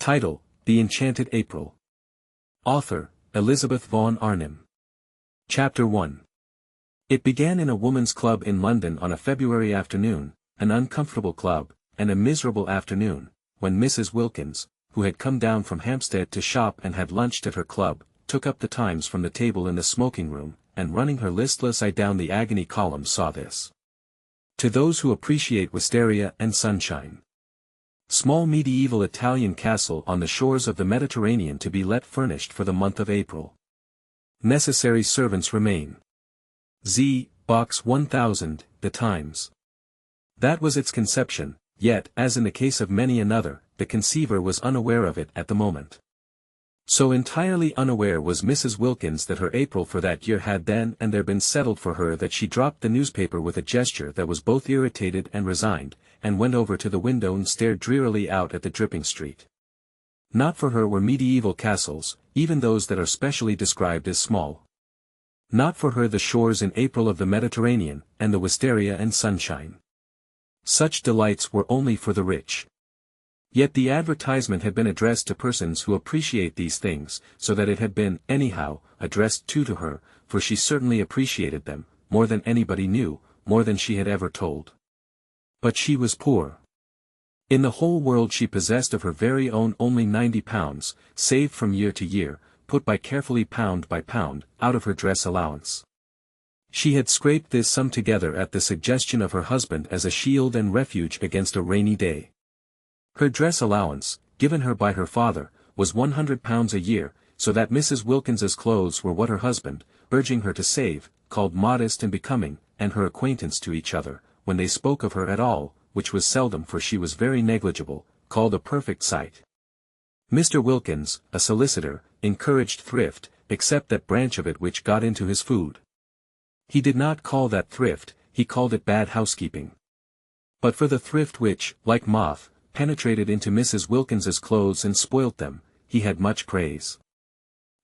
Title, The Enchanted April. Author, Elizabeth von Arnim. Chapter 1. It began in a woman's club in London on a February afternoon, an uncomfortable club, and a miserable afternoon, when Mrs. Wilkins, who had come down from Hampstead to shop and had lunched at her club, took up the Times from the table in the smoking room, and running her listless eye down the agony column saw this. To those who appreciate wisteria and sunshine. Small medieval Italian castle on the shores of the Mediterranean to be let furnished for the month of April. Necessary servants remain. Z. Box 1000, The Times. That was its conception, yet, as in the case of many another, the conceiver was unaware of it at the moment. So entirely unaware was Mrs. Wilkins that her April for that year had then and there been settled for her that she dropped the newspaper with a gesture that was both irritated and resigned, and went over to the window and stared drearily out at the dripping street. Not for her were medieval castles, even those that are specially described as small. Not for her the shores in April of the Mediterranean, and the wisteria and sunshine. Such delights were only for the rich. Yet the advertisement had been addressed to persons who appreciate these things, so that it had been, anyhow, addressed to her, for she certainly appreciated them, more than anybody knew, more than she had ever told. But she was poor. In the whole world she possessed of her very own only £90, saved from year to year, put by carefully pound by pound, out of her dress allowance. She had scraped this sum together at the suggestion of her husband as a shield and refuge against a rainy day. Her dress allowance, given her by her father, was £100 a year, so that Mrs. Wilkins's clothes were what her husband, urging her to save, called modest and becoming, and her acquaintance to each other, when they spoke of her at all, which was seldom for she was very negligible, called a perfect sight. Mr. Wilkins, a solicitor, encouraged thrift, except that branch of it which got into his food. He did not call that thrift, he called it bad housekeeping. But for the thrift which, like moth, penetrated into Mrs. Wilkins's clothes and spoilt them, he had much praise.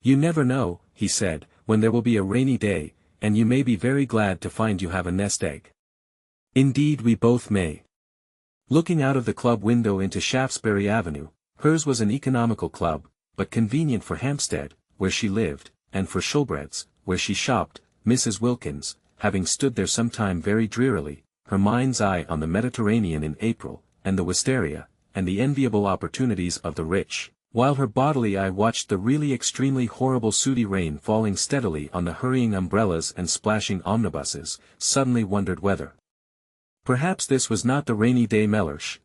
You never know, he said, when there will be a rainy day, and you may be very glad to find you have a nest egg. Indeed we both may. Looking out of the club window into Shaftesbury Avenue, hers was an economical club, but convenient for Hampstead, where she lived, and for Shoolbred's, where she shopped, Mrs. Wilkins, having stood there some time very drearily, her mind's eye on the Mediterranean in April, and the wisteria, and the enviable opportunities of the rich, while her bodily eye watched the really extremely horrible sooty rain falling steadily on the hurrying umbrellas and splashing omnibuses, suddenly wondered whether. Perhaps this was not the rainy day Mellersh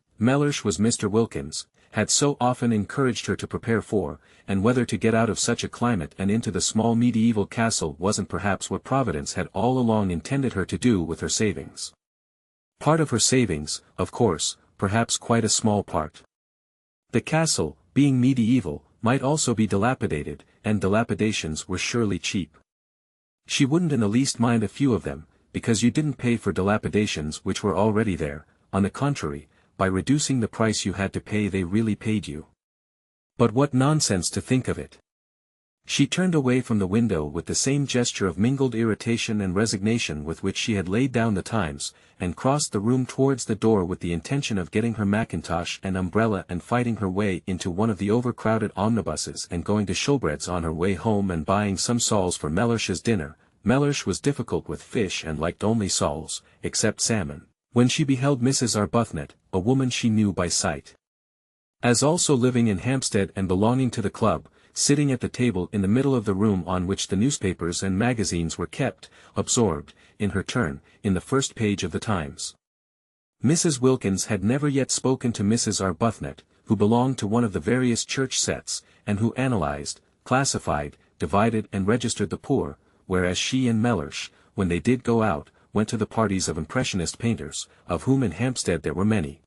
was Mr. Wilkins, had so often encouraged her to prepare for, and whether to get out of such a climate and into the small medieval castle wasn't perhaps what Providence had all along intended her to do with her savings. Part of her savings, of course, perhaps quite a small part. The castle, being medieval, might also be dilapidated, and dilapidations were surely cheap. She wouldn't in the least mind a few of them, because you didn't pay for dilapidations which were already there, on the contrary, by reducing the price you had to pay they really paid you. But what nonsense to think of it! She turned away from the window with the same gesture of mingled irritation and resignation with which she had laid down the Times, and crossed the room towards the door with the intention of getting her mackintosh and umbrella and fighting her way into one of the overcrowded omnibuses and going to Shoolbred's on her way home and buying some soles for Mellersh's dinner. Mellersh was difficult with fish and liked only soles, except salmon, when she beheld Mrs. Arbuthnot, a woman she knew by sight. As also living in Hampstead and belonging to the club, sitting at the table in the middle of the room on which the newspapers and magazines were kept, absorbed, in her turn, in the first page of the Times. Mrs. Wilkins had never yet spoken to Mrs. Arbuthnot, who belonged to one of the various church sets, and who analyzed, classified, divided and registered the poor, whereas she and Mellersh, when they did go out, went to the parties of impressionist painters, of whom in Hampstead there were many.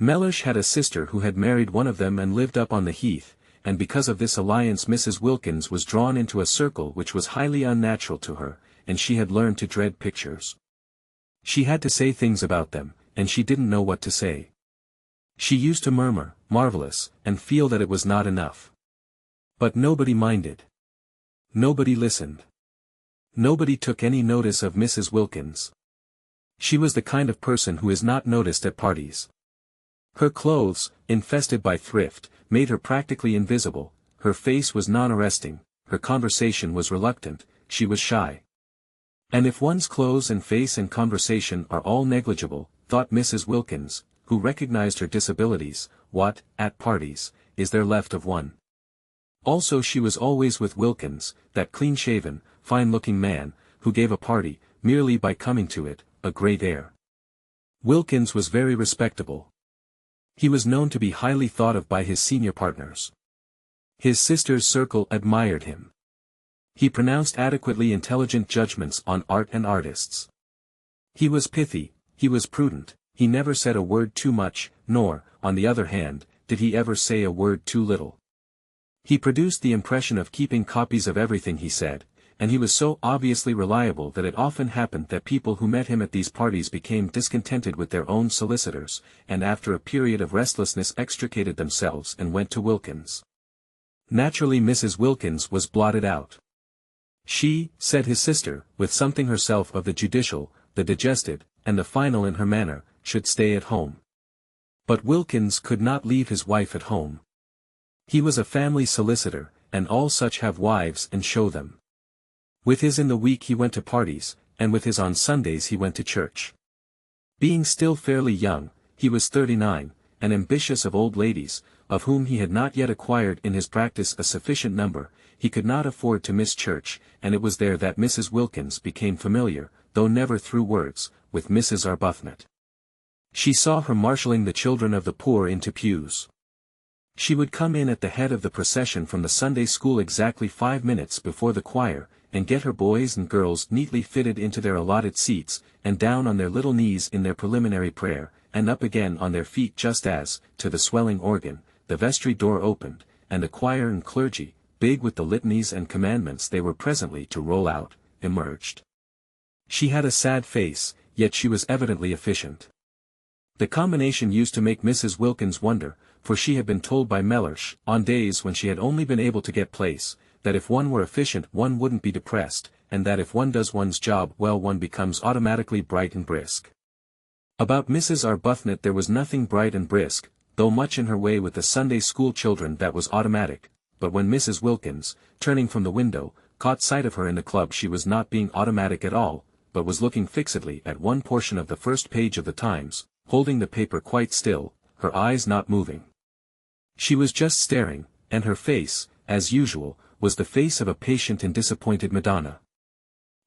Mellersh had a sister who had married one of them and lived up on the Heath, and because of this alliance Mrs. Wilkins was drawn into a circle which was highly unnatural to her, and she had learned to dread pictures. She had to say things about them, and she didn't know what to say. She used to murmur, marvelous, and feel that it was not enough. But nobody minded. Nobody listened. Nobody took any notice of Mrs. Wilkins. She was the kind of person who is not noticed at parties. Her clothes, infested by thrift, made her practically invisible, her face was non-arresting, her conversation was reluctant, she was shy. And if one's clothes and face and conversation are all negligible, thought Mrs. Wilkins, who recognized her disabilities, what, at parties, is there left of one? Also she was always with Wilkins, that clean-shaven, fine-looking man, who gave a party, merely by coming to it, a great air. Wilkins was very respectable. He was known to be highly thought of by his senior partners. His sister's circle admired him. He pronounced adequately intelligent judgments on art and artists. He was pithy, he was prudent, he never said a word too much, nor, on the other hand, did he ever say a word too little. He produced the impression of keeping copies of everything he said, and he was so obviously reliable that it often happened that people who met him at these parties became discontented with their own solicitors, and after a period of restlessness extricated themselves and went to Wilkins. Naturally Mrs. Wilkins was blotted out. She, said his sister, with something herself of the judicial, the digested, and the final in her manner, should stay at home. But Wilkins could not leave his wife at home. He was a family solicitor, and all such have wives and show them. With his in the week he went to parties, and with his on Sundays he went to church. Being still fairly young, he was 39, and ambitious of old ladies, of whom he had not yet acquired in his practice a sufficient number, he could not afford to miss church, and it was there that Mrs. Wilkins became familiar, though never through words, with Mrs. Arbuthnot. She saw her marshalling the children of the poor into pews. She would come in at the head of the procession from the Sunday school exactly 5 minutes before the choir, and get her boys and girls neatly fitted into their allotted seats, and down on their little knees in their preliminary prayer, and up again on their feet just as, to the swelling organ, the vestry door opened, and the choir and clergy, big with the litanies and commandments they were presently to roll out, emerged. She had a sad face, yet she was evidently efficient. The combination used to make Mrs. Wilkins wonder, for she had been told by Mellersh, on days when she had only been able to get place, that if one were efficient one wouldn't be depressed, and that if one does one's job well one becomes automatically bright and brisk. About Mrs. Arbuthnot there was nothing bright and brisk, though much in her way with the Sunday school children that was automatic, but when Mrs. Wilkins, turning from the window, caught sight of her in the club she was not being automatic at all, but was looking fixedly at one portion of the first page of the Times, holding the paper quite still, her eyes not moving. She was just staring, and her face, as usual, was the face of a patient and disappointed Madonna.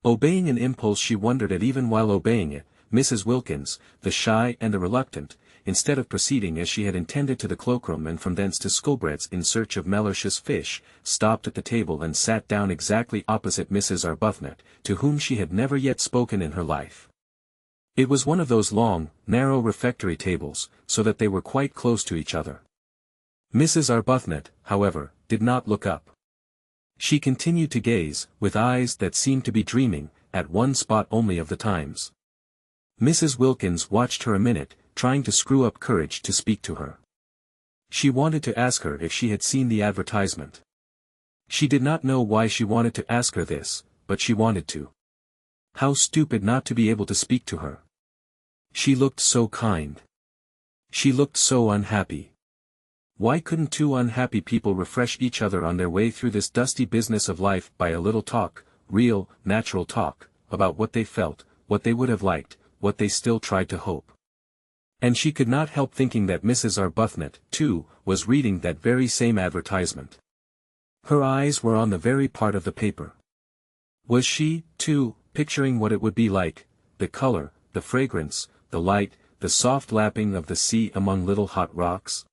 Obeying an impulse she wondered at even while obeying it, Mrs. Wilkins, the shy and the reluctant, instead of proceeding as she had intended to the cloakroom and from thence to Scoubrett's in search of Mellersh's fish, stopped at the table and sat down exactly opposite Mrs. Arbuthnot, to whom she had never yet spoken in her life. It was one of those long, narrow refectory tables, so that they were quite close to each other. Mrs. Arbuthnot, however, did not look up. She continued to gaze, with eyes that seemed to be dreaming, at one spot only of the Times. Mrs. Wilkins watched her a minute, trying to screw up courage to speak to her. She wanted to ask her if she had seen the advertisement. She did not know why she wanted to ask her this, but she wanted to. How stupid not to be able to speak to her. She looked so kind. She looked so unhappy. Why couldn't two unhappy people refresh each other on their way through this dusty business of life by a little talk, real, natural talk, about what they felt, what they would have liked, what they still tried to hope? And she could not help thinking that Mrs. Arbuthnot, too, was reading that very same advertisement. Her eyes were on the very part of the paper. Was she, too, picturing what it would be like, the color, the fragrance, the light, the soft lapping of the sea among little hot rocks?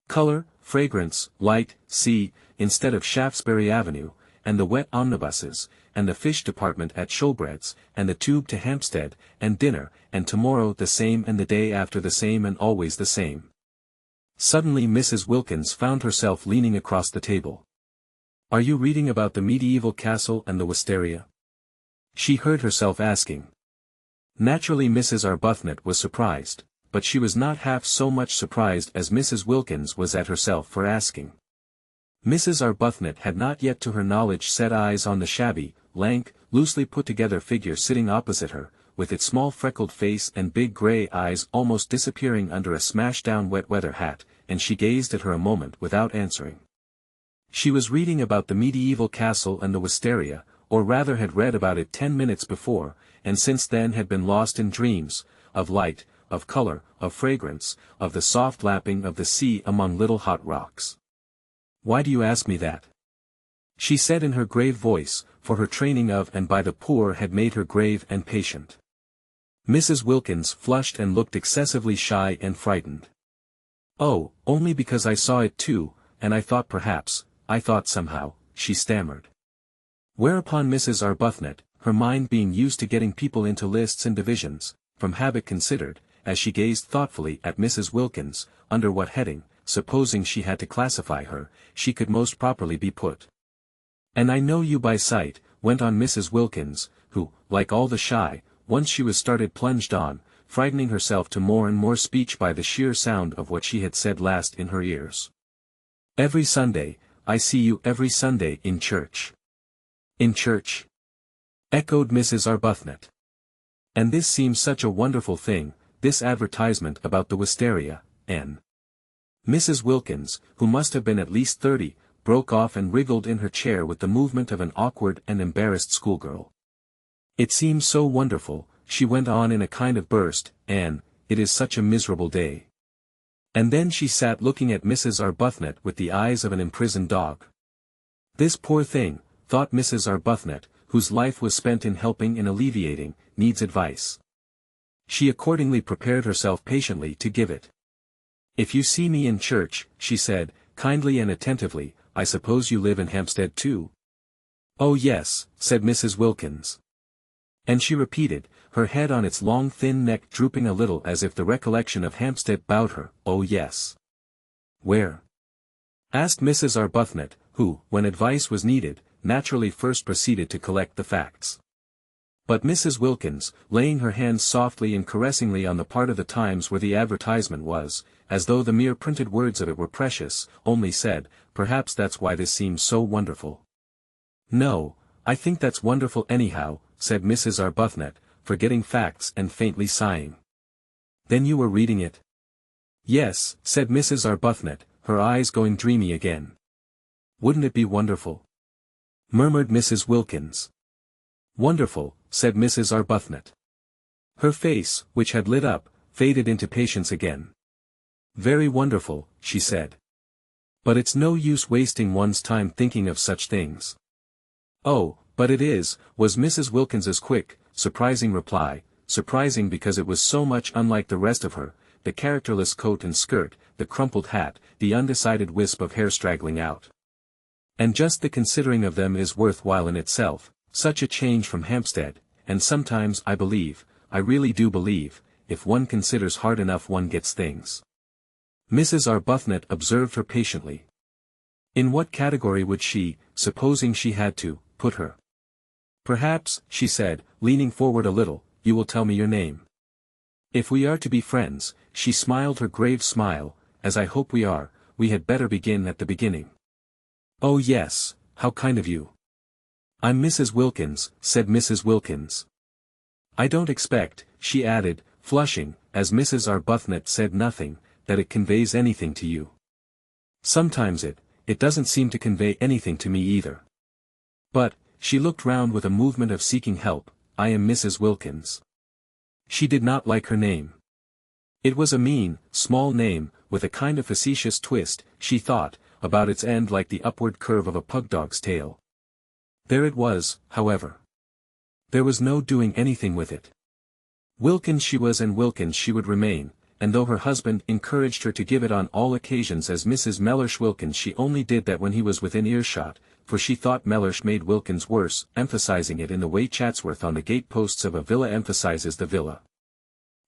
Color, fragrance, light, sea, instead of Shaftesbury Avenue, and the wet omnibuses, and the fish department at Shoolbred's, and the tube to Hampstead, and dinner, and tomorrow the same and the day after the same and always the same. Suddenly Mrs. Wilkins found herself leaning across the table. "Are you reading about the medieval castle and the wisteria?" she heard herself asking. Naturally Mrs. Arbuthnot was surprised, but she was not half so much surprised as Mrs. Wilkins was at herself for asking. Mrs. Arbuthnot had not yet to her knowledge set eyes on the shabby, lank, loosely put-together figure sitting opposite her, with its small freckled face and big grey eyes almost disappearing under a smashed-down wet-weather hat, and she gazed at her a moment without answering. She was reading about the medieval castle and the wisteria, or rather had read about it 10 minutes before, and since then had been lost in dreams, of light, of color, of fragrance, of the soft lapping of the sea among little hot rocks. "Why do you ask me that?" she said in her grave voice, for her training of and by the poor had made her grave and patient. Mrs. Wilkins flushed and looked excessively shy and frightened. "Oh, only because I saw it too, and I thought somehow," she stammered. Whereupon Mrs. Arbuthnot, her mind being used to getting people into lists and divisions, from habit considered, as she gazed thoughtfully at Mrs. Wilkins, under what heading, supposing she had to classify her, she could most properly be put. "And I know you by sight," went on Mrs. Wilkins, who, like all the shy, once she was started plunged on, frightening herself to more and more speech by the sheer sound of what she had said last in her ears. "Every Sunday, I see you every Sunday in church." "In church?" echoed Mrs. Arbuthnot. "And this seems such a wonderful thing, this advertisement about the wisteria, N." Mrs. Wilkins, who must have been at least 30, broke off and wriggled in her chair with the movement of an awkward and embarrassed schoolgirl. "It seems so wonderful," she went on in a kind of burst, "Anne, it is such a miserable day." And then she sat looking at Mrs. Arbuthnot with the eyes of an imprisoned dog. "This poor thing," thought Mrs. Arbuthnot, whose life was spent in helping and alleviating, needs advice. She accordingly prepared herself patiently to give it. "If you see me in church," she said, kindly and attentively, "I suppose you live in Hampstead too?" "Oh yes," said Mrs. Wilkins. And she repeated, her head on its long thin neck drooping a little as if the recollection of Hampstead bowed her, "Oh yes." "Where?" asked Mrs. Arbuthnot, who, when advice was needed, naturally first proceeded to collect the facts. But Mrs. Wilkins, laying her hands softly and caressingly on the part of the Times where the advertisement was, as though the mere printed words of it were precious, only said, "Perhaps that's why this seems so wonderful." "No, I think that's wonderful anyhow," said Mrs. Arbuthnot, forgetting facts and faintly sighing. "Then you were reading it?" "Yes," said Mrs. Arbuthnot, her eyes going dreamy again. "Wouldn't it be wonderful?" murmured Mrs. Wilkins. "Wonderful," said Mrs. Arbuthnot. Her face, which had lit up, faded into patience again. "Very wonderful," she said. "But it's no use wasting one's time thinking of such things." "Oh, but it is," was Mrs. Wilkins's quick, surprising reply, surprising because it was so much unlike the rest of her, the characterless coat and skirt, the crumpled hat, the undecided wisp of hair straggling out. "And just the considering of them is worthwhile in itself, such a change from Hampstead, and sometimes I really do believe, if one considers hard enough one gets things." Mrs. Arbuthnot observed her patiently. In what category would she, supposing she had to, put her? "Perhaps," she said, leaning forward a little, "you will tell me your name. If we are to be friends," she smiled her grave smile, "as I hope we are, we had better begin at the beginning." "Oh yes, how kind of you." "I'm Mrs. Wilkins," said Mrs. Wilkins. "I don't expect," she added, flushing, as Mrs. Arbuthnot said nothing, "that it conveys anything to you." "Sometimes it doesn't seem to convey anything to me either. But," she looked round with a movement of seeking help, "I am Mrs. Wilkins." She did not like her name. It was a mean, small name, with a kind of facetious twist, she thought, about its end like the upward curve of a pugdog's tail. There it was, however. There was no doing anything with it. Wilkins she was and Wilkins she would remain, and though her husband encouraged her to give it on all occasions as Mrs. Mellersh Wilkins, she only did that when he was within earshot, for she thought Mellersh made Wilkins worse, emphasizing it in the way Chatsworth on the gate-posts of a villa emphasizes the villa.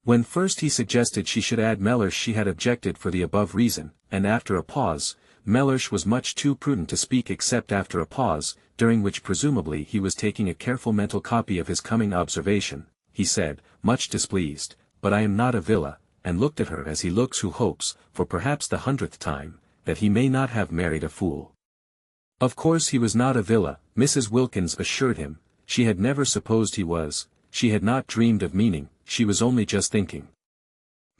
When first he suggested she should add Mellersh she had objected for the above reason, and after a pause, Mellersh was much too prudent to speak except after a pause, during which presumably he was taking a careful mental copy of his coming observation, he said, much displeased, "But I am not a villa," and looked at her as he looks who hopes, for perhaps the 100th time, that he may not have married a fool. Of course he was not a villa, Mrs. Wilkins assured him, she had never supposed he was, she had not dreamed of meaning, she was only just thinking.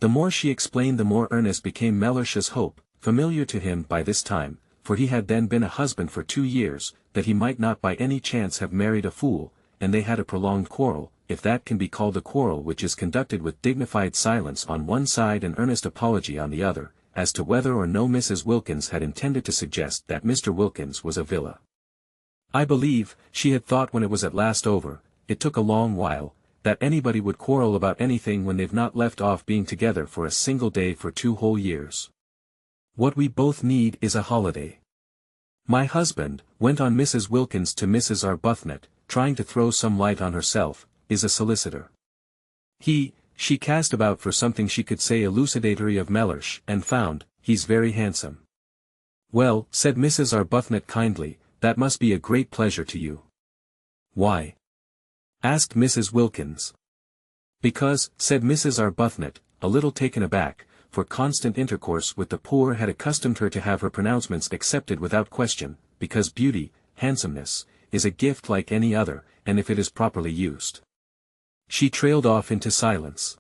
The more she explained the more earnest became Mellish's hope, familiar to him by this time, for he had then been a husband for 2 years, that he might not by any chance have married a fool, and they had a prolonged quarrel, if that can be called a quarrel which is conducted with dignified silence on one side and earnest apology on the other, as to whether or no Mrs. Wilkins had intended to suggest that Mr. Wilkins was a villa. I believe, she had thought when it was at last over, it took a long while, that anybody would quarrel about anything when they've not left off being together for a single day for 2 whole years. What we both need is a holiday. My husband, went on Mrs. Wilkins to Mrs. Arbuthnot, trying to throw some light on herself, is a solicitor. She cast about for something she could say elucidatory of Mellish, and found, he's very handsome. Well, said Mrs. Arbuthnot kindly, that must be a great pleasure to you. Why? Asked Mrs. Wilkins. Because, said Mrs. Arbuthnot, a little taken aback, for constant intercourse with the poor had accustomed her to have her pronouncements accepted without question, because beauty, handsomeness, is a gift like any other, and if it is properly used. She trailed off into silence.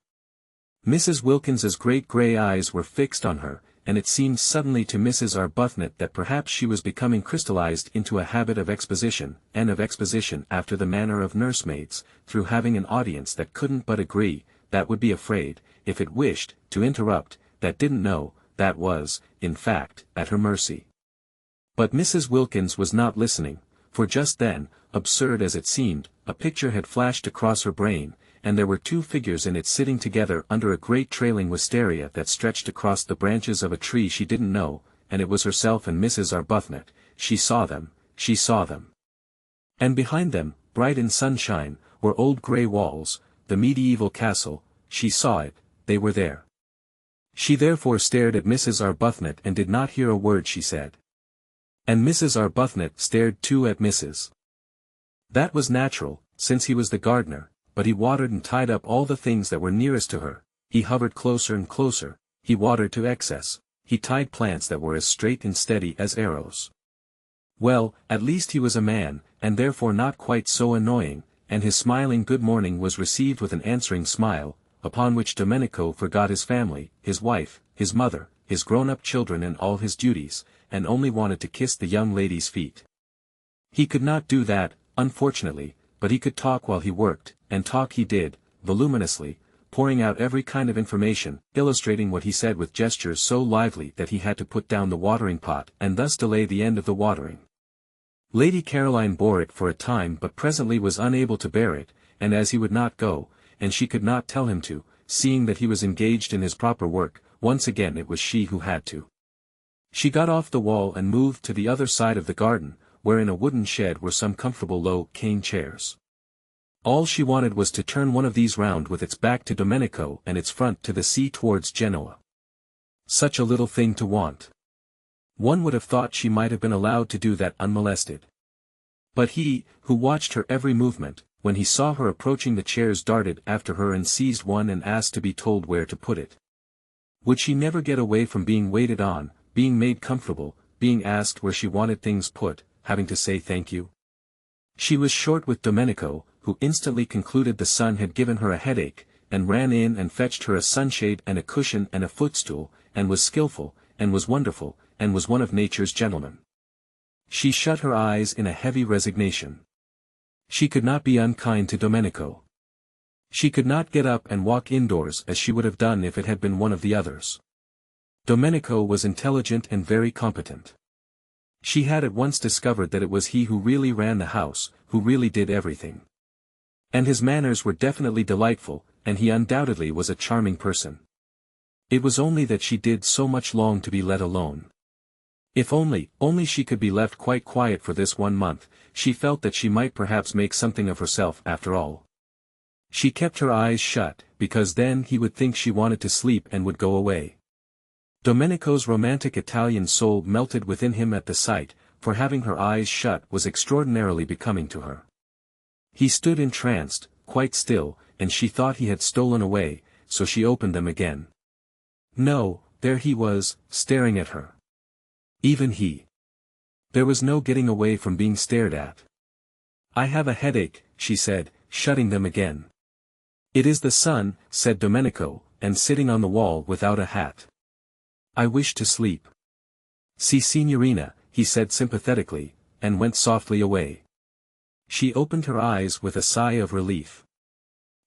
Mrs. Wilkins's great grey eyes were fixed on her, and it seemed suddenly to Mrs. Arbuthnot that perhaps she was becoming crystallized into a habit of exposition, and of exposition after the manner of nursemaids, through having an audience that couldn't but agree, that would be afraid, if it wished, to interrupt, that didn't know, that was, in fact, at her mercy. But Mrs. Wilkins was not listening, for just then, absurd as it seemed, a picture had flashed across her brain, and there were 2 figures in it sitting together under a great trailing wisteria that stretched across the branches of a tree she didn't know, and it was herself and Mrs. Arbuthnot. She saw them. And behind them, bright in sunshine, were old grey walls, the medieval castle. She saw it, they were there. She therefore stared at Mrs. Arbuthnot and did not hear a word she said. And Mrs. Arbuthnot stared too at Mrs. That was natural, since he was the gardener, but he watered and tied up all the things that were nearest to her, he hovered closer and closer, he watered to excess, he tied plants that were as straight and steady as arrows. Well, at least he was a man, and therefore not quite so annoying, and his smiling good morning was received with an answering smile, upon which Domenico forgot his family, his wife, his mother, his grown-up children and all his duties, and only wanted to kiss the young lady's feet. He could not do that, unfortunately, but he could talk while he worked, and talk he did, voluminously, pouring out every kind of information, illustrating what he said with gestures so lively that he had to put down the watering pot and thus delay the end of the watering. Lady Caroline bore it for a time but presently was unable to bear it, and as he would not go, and she could not tell him to, seeing that he was engaged in his proper work, once again it was she who had to. She got off the wall and moved to the other side of the garden, where in a wooden shed were some comfortable low cane chairs. All she wanted was to turn one of these round with its back to Domenico and its front to the sea towards Genoa. Such a little thing to want. One would have thought she might have been allowed to do that unmolested. But he, who watched her every movement, when he saw her approaching the chairs darted after her and seized one and asked to be told where to put it. Would she never get away from being waited on, being made comfortable, being asked where she wanted things put, having to say thank you? She was short with Domenico, who instantly concluded the sun had given her a headache, and ran in and fetched her a sunshade and a cushion and a footstool, and was skilful, and was wonderful, and was one of nature's gentlemen. She shut her eyes in a heavy resignation. She could not be unkind to Domenico. She could not get up and walk indoors as she would have done if it had been one of the others. Domenico was intelligent and very competent. She had at once discovered that it was he who really ran the house, who really did everything. And his manners were definitely delightful, and he undoubtedly was a charming person. It was only that she did so much long to be let alone. If only she could be left quite quiet for this 1 month, she felt that she might perhaps make something of herself after all. She kept her eyes shut, because then he would think she wanted to sleep and would go away. Domenico's romantic Italian soul melted within him at the sight, for having her eyes shut was extraordinarily becoming to her. He stood entranced, quite still, and she thought he had stolen away, so she opened them again. No, there he was, staring at her. Even he. There was no getting away from being stared at. "I have a headache," she said, shutting them again. "It is the sun," said Domenico, "and sitting on the wall without a hat. I wish to sleep." "Si, signorina," he said sympathetically, and went softly away. She opened her eyes with a sigh of relief.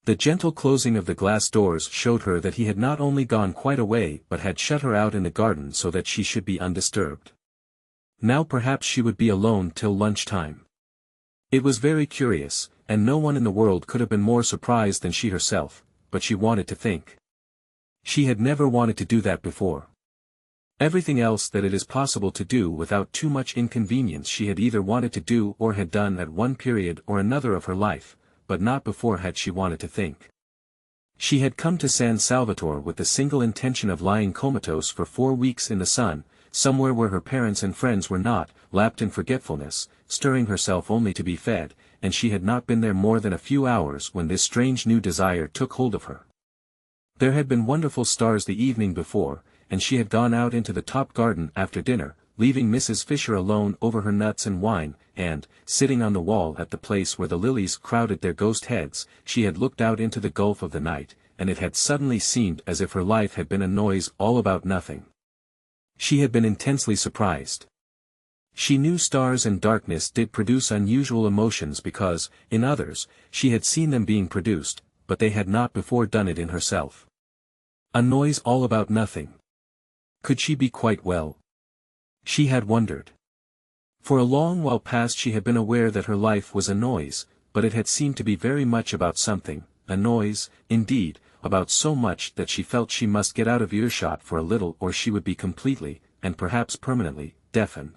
The gentle closing of the glass doors showed her that he had not only gone quite away but had shut her out in the garden so that she should be undisturbed. Now perhaps she would be alone till lunchtime. It was very curious, and no one in the world could have been more surprised than she herself, but she wanted to think. She had never wanted to do that before. Everything else that it is possible to do without too much inconvenience she had either wanted to do or had done at one period or another of her life, but not before had she wanted to think. She had come to San Salvatore with the single intention of lying comatose for 4 weeks in the sun, somewhere where her parents and friends were not, lapped in forgetfulness, stirring herself only to be fed, and she had not been there more than a few hours when this strange new desire took hold of her. There had been wonderful stars the evening before, and she had gone out into the top garden after dinner, leaving Mrs. Fisher alone over her nuts and wine, and, sitting on the wall at the place where the lilies crowded their ghost heads, she had looked out into the gulf of the night, and it had suddenly seemed as if her life had been a noise all about nothing. She had been intensely surprised. She knew stars and darkness did produce unusual emotions because, in others, she had seen them being produced, but they had not before done it in herself. A noise all about nothing. Could she be quite well? She had wondered. For a long while past she had been aware that her life was a noise, but it had seemed to be very much about something, a noise, indeed, about so much that she felt she must get out of earshot for a little or she would be completely, and perhaps permanently, deafened.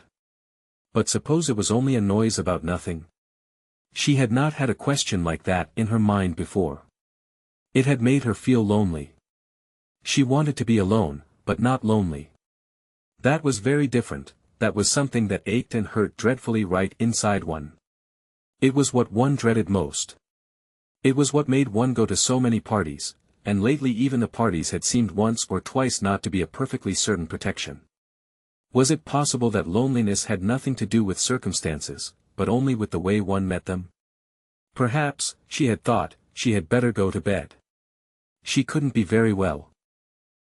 But suppose it was only a noise about nothing? She had not had a question like that in her mind before. It had made her feel lonely. She wanted to be alone, but not lonely. That was very different, that was something that ached and hurt dreadfully right inside one. It was what one dreaded most. It was what made one go to so many parties, and lately even the parties had seemed once or twice not to be a perfectly certain protection. Was it possible that loneliness had nothing to do with circumstances, but only with the way one met them? Perhaps, she had thought, she had better go to bed. She couldn't be very well.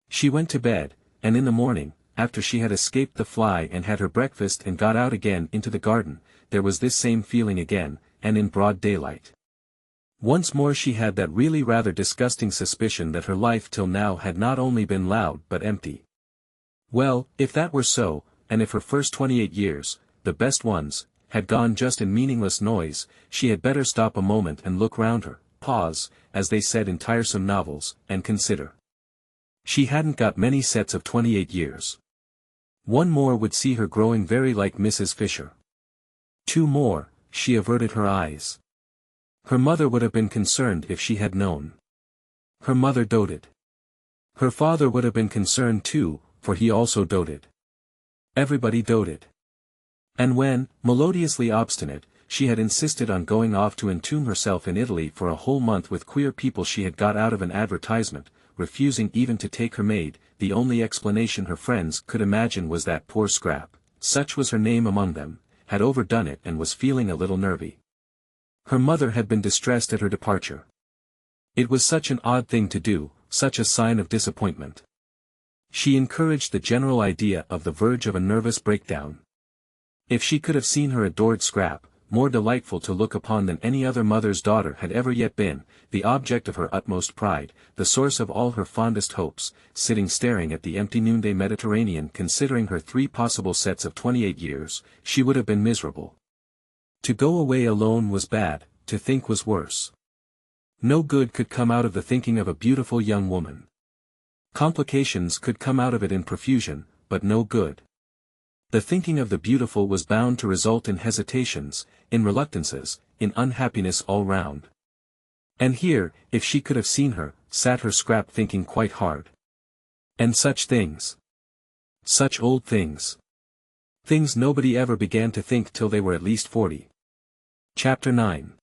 She went to bed, and in the morning, after she had escaped the fly and had her breakfast and got out again into the garden, there was this same feeling again, and in broad daylight. Once more she had that really rather disgusting suspicion that her life till now had not only been loud but empty. Well, if that were so, and if her first 28 years, the best ones, had gone just in meaningless noise, she had better stop a moment and look round her, pause, as they said in tiresome novels, and consider. She hadn't got many sets of 28 years. One more would see her growing very like Mrs. Fisher. 2 more, she averted her eyes. Her mother would have been concerned if she had known. Her mother doted. Her father would have been concerned too, for he also doted. Everybody doted. And when, melodiously obstinate, she had insisted on going off to entomb herself in Italy for a whole month with queer people she had got out of an advertisement, refusing even to take her maid, the only explanation her friends could imagine was that poor Scrap, such was her name among them, had overdone it and was feeling a little nervy. Her mother had been distressed at her departure. It was such an odd thing to do, such a sign of disappointment. She encouraged the general idea of the verge of a nervous breakdown. If she could have seen her adored Scrap, more delightful to look upon than any other mother's daughter had ever yet been, the object of her utmost pride, the source of all her fondest hopes, sitting staring at the empty noonday Mediterranean considering her 3 possible sets of 28 years, she would have been miserable. To go away alone was bad, to think was worse. No good could come out of the thinking of a beautiful young woman. Complications could come out of it in profusion, but no good. The thinking of the beautiful was bound to result in hesitations, in reluctances, in unhappiness all round. And here, if she could have seen her, sat her Scrap thinking quite hard. And such things. Such old things. Things nobody ever began to think till they were at least 40. Chapter 9.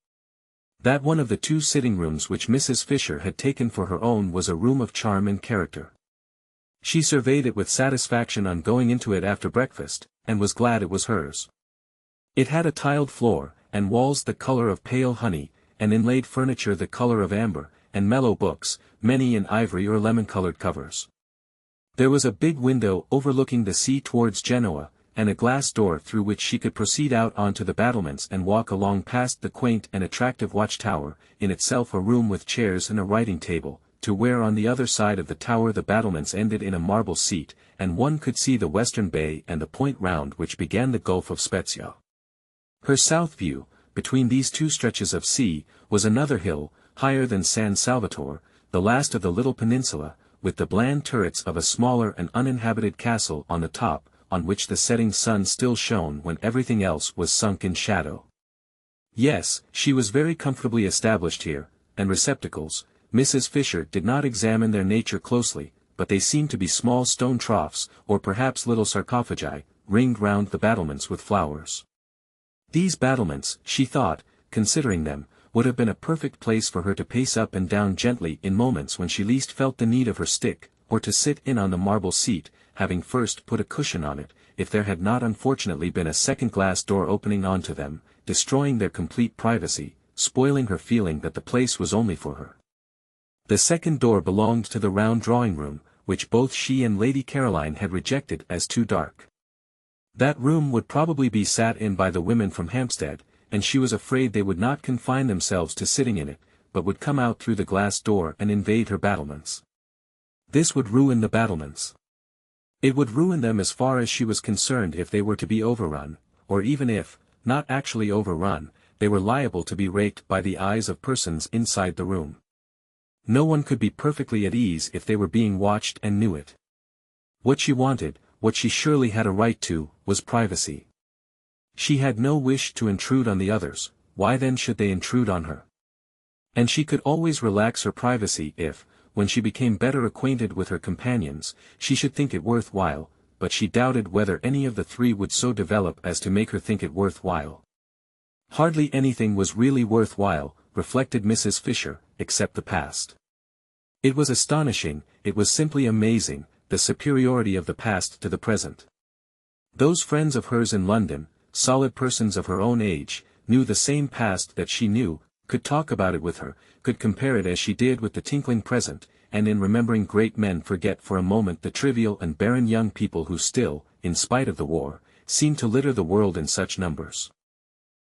That one of the 2 sitting rooms which Mrs. Fisher had taken for her own was a room of charm and character. She surveyed it with satisfaction on going into it after breakfast, and was glad it was hers. It had a tiled floor, and walls the color of pale honey, and inlaid furniture the color of amber, and mellow books, many in ivory or lemon-colored covers. There was a big window overlooking the sea towards Genoa, and a glass door through which she could proceed out onto the battlements and walk along past the quaint and attractive watchtower, in itself a room with chairs and a writing table, to where on the other side of the tower the battlements ended in a marble seat, and one could see the western bay and the point round which began the Gulf of Spezia. Her south view, between these two stretches of sea, was another hill, higher than San Salvatore, the last of the little peninsula, with the bland turrets of a smaller and uninhabited castle on the top, on which the setting sun still shone when everything else was sunk in shadow. Yes, she was very comfortably established here, and receptacles, Mrs. Fisher did not examine their nature closely, but they seemed to be small stone troughs, or perhaps little sarcophagi, ringed round the battlements with flowers. These battlements, she thought, considering them, would have been a perfect place for her to pace up and down gently in moments when she least felt the need of her stick, or to sit in on the marble seat, having first put a cushion on it, if there had not unfortunately been a second glass door opening onto them, destroying their complete privacy, spoiling her feeling that the place was only for her. The second door belonged to the round drawing-room, which both she and Lady Caroline had rejected as too dark. That room would probably be sat in by the women from Hampstead, and she was afraid they would not confine themselves to sitting in it, but would come out through the glass door and invade her battlements. This would ruin the battlements. It would ruin them as far as she was concerned if they were to be overrun, or even if, not actually overrun, they were liable to be raked by the eyes of persons inside the room. No one could be perfectly at ease if they were being watched and knew it. What she wanted, what she surely had a right to, was privacy. She had no wish to intrude on the others, why then should they intrude on her? And she could always relax her privacy if, when she became better acquainted with her companions, she should think it worthwhile, but she doubted whether any of the three would so develop as to make her think it worthwhile. Hardly anything was really worthwhile, reflected Mrs. Fisher, except the past. It was astonishing, it was simply amazing, the superiority of the past to the present. Those friends of hers in London, solid persons of her own age, knew the same past that she knew, could talk about it with her, could compare it as she did with the tinkling present, and in remembering great men forget for a moment the trivial and barren young people who still, in spite of the war, seemed to litter the world in such numbers.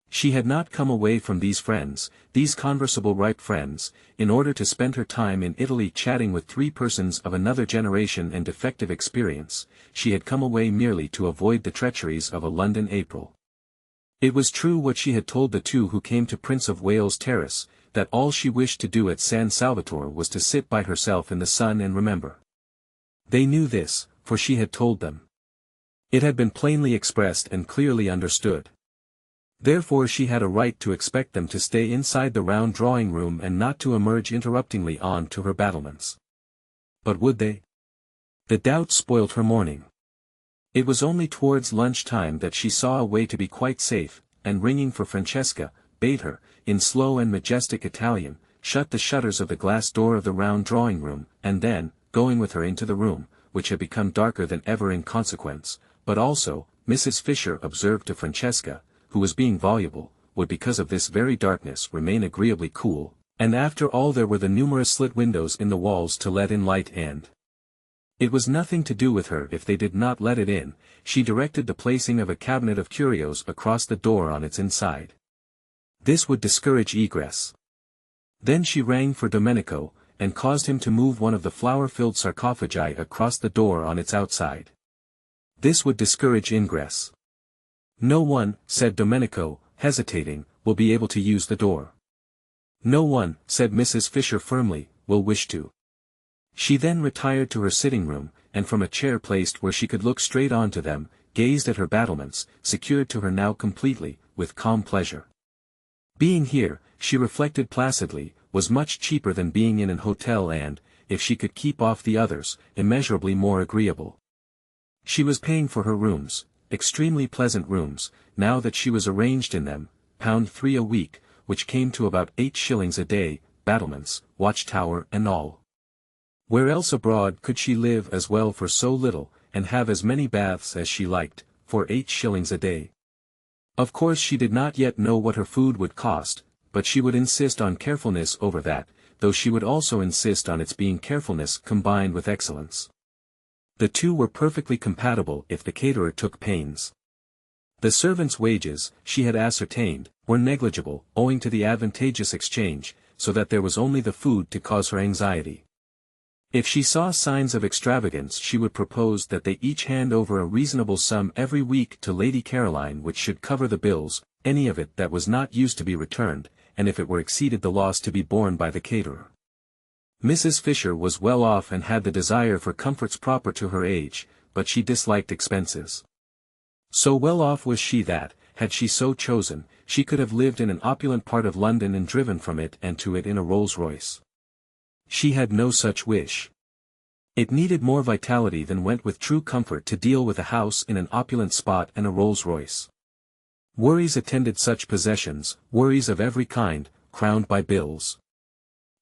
She had not come away from these friends, these conversable ripe friends, in order to spend her time in Italy chatting with three persons of another generation and defective experience, she had come away merely to avoid the treacheries of a London April. It was true what she had told the two who came to Prince of Wales Terrace, that all she wished to do at San Salvatore was to sit by herself in the sun and remember. They knew this, for she had told them. It had been plainly expressed and clearly understood. Therefore she had a right to expect them to stay inside the round drawing-room and not to emerge interruptingly on to her battlements. But would they? The doubt spoilt her morning. It was only towards lunch-time that she saw a way to be quite safe, and ringing for Francesca, bade her, in slow and majestic Italian, shut the shutters of the glass door of the round drawing-room, and then, going with her into the room, which had become darker than ever in consequence, but also, Mrs. Fisher observed to Francesca, who was being voluble, would because of this very darkness remain agreeably cool, and after all there were the numerous slit windows in the walls to let in light and it was nothing to do with her if they did not let it in, she directed the placing of a cabinet of curios across the door on its inside. This would discourage egress. Then she rang for Domenico, and caused him to move one of the flower-filled sarcophagi across the door on its outside. This would discourage ingress. No one, said Domenico, hesitating, will be able to use the door. No one, said Mrs. Fisher firmly, will wish to. She then retired to her sitting-room, and from a chair placed where she could look straight on to them, gazed at her battlements, secured to her now completely, with calm pleasure. Being here, she reflected placidly, was much cheaper than being in an hotel and, if she could keep off the others, immeasurably more agreeable. She was paying for her rooms, extremely pleasant rooms, now that she was arranged in them, £3 a week, which came to about 8 shillings a day, battlements, watchtower and all. Where else abroad could she live as well for so little, and have as many baths as she liked, for 8 shillings a day? Of course she did not yet know what her food would cost, but she would insist on carefulness over that, though she would also insist on its being carefulness combined with excellence. The two were perfectly compatible if the caterer took pains. The servants' wages, she had ascertained, were negligible, owing to the advantageous exchange, so that there was only the food to cause her anxiety. If she saw signs of extravagance she would propose that they each hand over a reasonable sum every week to Lady Caroline which should cover the bills, any of it that was not used to be returned, and if it were exceeded the loss to be borne by the caterer. Mrs. Fisher was well off and had the desire for comforts proper to her age, but she disliked expenses. So well off was she that, had she so chosen, she could have lived in an opulent part of London and driven from it and to it in a Rolls-Royce. She had no such wish. It needed more vitality than went with true comfort to deal with a house in an opulent spot and a Rolls-Royce. Worries attended such possessions, worries of every kind, crowned by bills.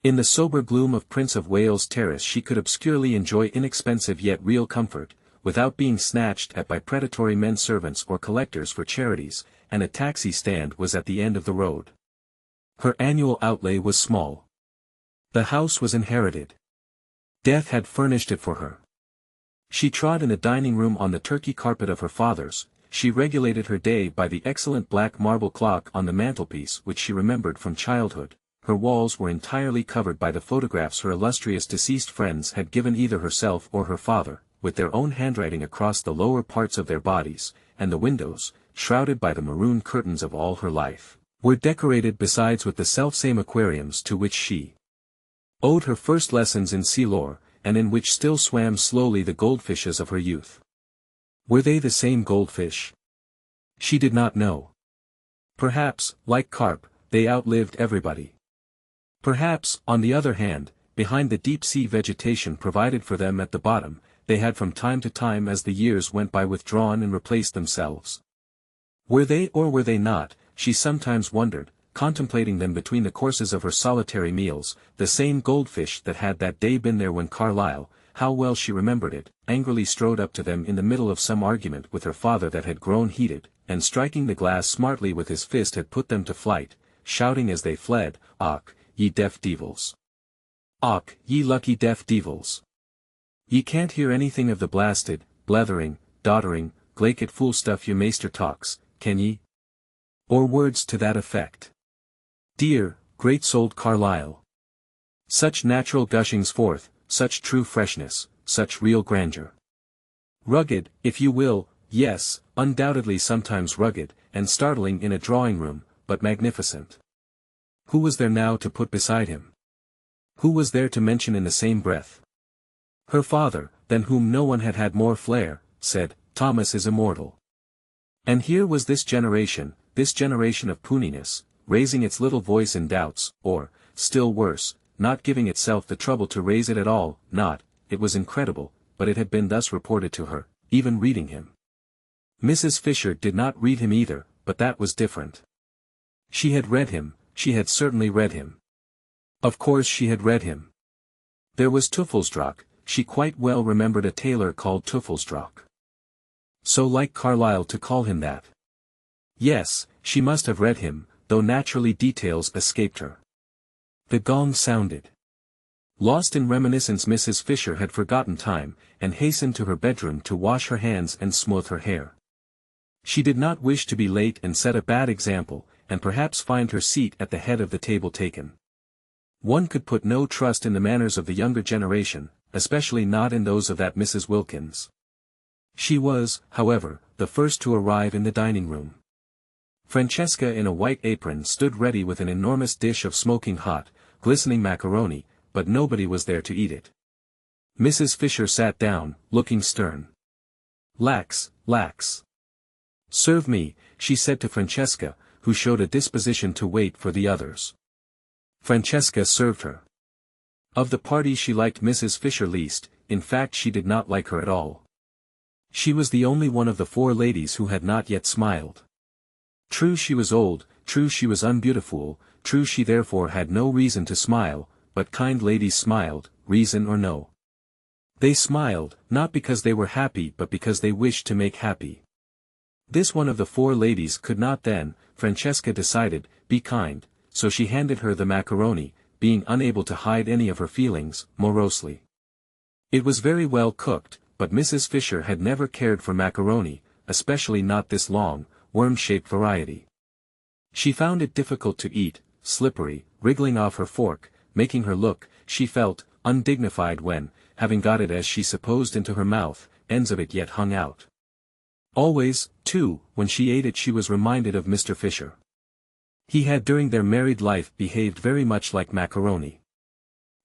In the sober gloom of Prince of Wales Terrace she could obscurely enjoy inexpensive yet real comfort, without being snatched at by predatory men servants or collectors for charities, and a taxi stand was at the end of the road. Her annual outlay was small. The house was inherited. Death had furnished it for her. She trod in the dining room on the Turkey carpet of her father's, she regulated her day by the excellent black marble clock on the mantelpiece which she remembered from childhood. Her walls were entirely covered by the photographs her illustrious deceased friends had given either herself or her father, with their own handwriting across the lower parts of their bodies, and the windows, shrouded by the maroon curtains of all her life, were decorated besides with the selfsame aquariums to which she owed her first lessons in sea lore, and in which still swam slowly the goldfishes of her youth. Were they the same goldfish? She did not know. Perhaps, like carp, they outlived everybody. Perhaps, on the other hand, behind the deep-sea vegetation provided for them at the bottom, they had from time to time as the years went by withdrawn and replaced themselves. Were they or were they not, she sometimes wondered, contemplating them between the courses of her solitary meals, the same goldfish that had that day been there when Carlyle, how well she remembered it, angrily strode up to them in the middle of some argument with her father that had grown heated, and striking the glass smartly with his fist had put them to flight, shouting as they fled, "Och, ye deaf devils! Och, ye lucky deaf devils! Ye can't hear anything of the blasted, blethering, doddering, glaikit fool stuff your maester talks, can ye?" Or words to that effect. Dear, great-souled Carlyle! Such natural gushings forth, such true freshness, such real grandeur. Rugged, if you will, yes, undoubtedly sometimes rugged, and startling in a drawing-room, but magnificent. Who was there now to put beside him? Who was there to mention in the same breath? Her father, than whom no one had had more flair, said, "Thomas is immortal." And here was this generation of puniness, raising its little voice in doubts, or, still worse, not giving itself the trouble to raise it at all, it was incredible, but it had been thus reported to her, even reading him. Mrs. Fisher did not read him either, but that was different. She had read him, she had certainly read him. Of course she had read him. There was Teufelsdrock, she quite well remembered a tailor called Teufelsdrock. So like Carlyle to call him that. Yes, she must have read him, though naturally details escaped her. The gong sounded. Lost in reminiscence Mrs. Fisher had forgotten time, and hastened to her bedroom to wash her hands and smooth her hair. She did not wish to be late and set a bad example, and perhaps find her seat at the head of the table taken. One could put no trust in the manners of the younger generation, especially not in those of that Mrs. Wilkins. She was, however, the first to arrive in the dining-room. Francesca in a white apron stood ready with an enormous dish of smoking hot, glistening macaroni, but nobody was there to eat it. Mrs. Fisher sat down, looking stern. "Lax. Serve me," she said to Francesca, who showed a disposition to wait for the others. Francesca served her. Of the party she liked Mrs. Fisher least, in fact she did not like her at all. She was the only one of the four ladies who had not yet smiled. True she was old, true she was unbeautiful, true she therefore had no reason to smile, but kind ladies smiled, reason or no. They smiled, not because they were happy but because they wished to make happy. This one of the four ladies could not then, Francesca decided, be kind, so she handed her the macaroni, being unable to hide any of her feelings, morosely. It was very well cooked, but Mrs. Fisher had never cared for macaroni, especially not this long, worm-shaped variety. She found it difficult to eat, slippery, wriggling off her fork, making her look, she felt, undignified when, having got it as she supposed into her mouth, ends of it yet hung out. Always, too, when she ate it she was reminded of Mr. Fisher. He had during their married life behaved very much like macaroni.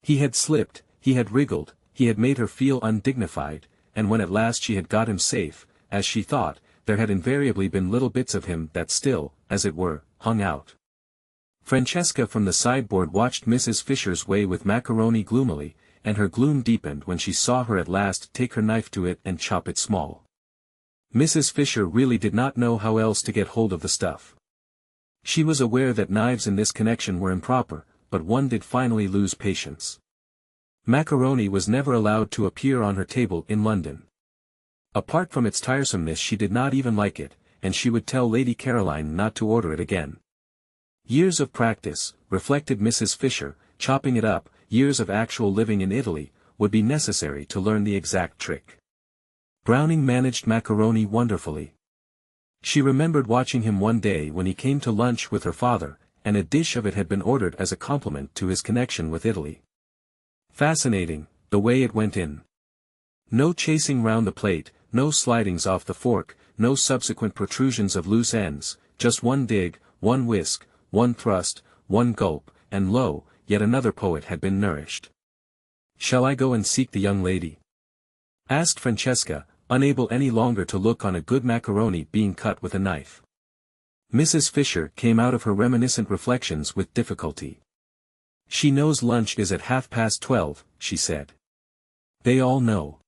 He had slipped, he had wriggled, he had made her feel undignified, and when at last she had got him safe, as she thought, there had invariably been little bits of him that still, as it were, hung out. Francesca from the sideboard watched Mrs. Fisher's way with macaroni gloomily, and her gloom deepened when she saw her at last take her knife to it and chop it small. Mrs. Fisher really did not know how else to get hold of the stuff. She was aware that knives in this connection were improper, but one did finally lose patience. Macaroni was never allowed to appear on her table in London. Apart from its tiresomeness she did not even like it, and she would tell Lady Caroline not to order it again. Years of practice, reflected Mrs. Fisher, chopping it up, years of actual living in Italy, would be necessary to learn the exact trick. Browning managed macaroni wonderfully. She remembered watching him one day when he came to lunch with her father, and a dish of it had been ordered as a compliment to his connection with Italy. Fascinating, the way it went in. No chasing round the plate, no slidings off the fork, no subsequent protrusions of loose ends, just one dig, one whisk, one thrust, one gulp, and lo, yet another poet had been nourished. "Shall I go and seek the young lady?" asked Francesca, unable any longer to look on a good macaroni being cut with a knife. Mrs. Fisher came out of her reminiscent reflections with difficulty. "She knows lunch is at 12:30, she said. "They all know."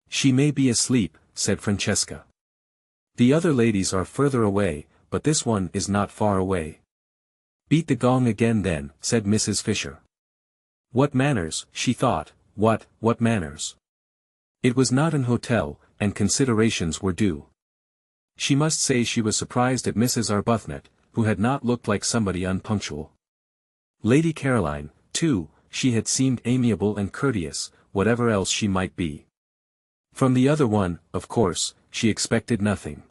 "She may be asleep," said Francesca. "The other ladies are further away, but this one is not far away." "Beat the gong again then," said Mrs. Fisher. What manners, she thought, what manners. It was not an hotel, and considerations were due. She must say she was surprised at Mrs. Arbuthnot, who had not looked like somebody unpunctual. Lady Caroline, too, she had seemed amiable and courteous, whatever else she might be. From the other one, of course, she expected nothing.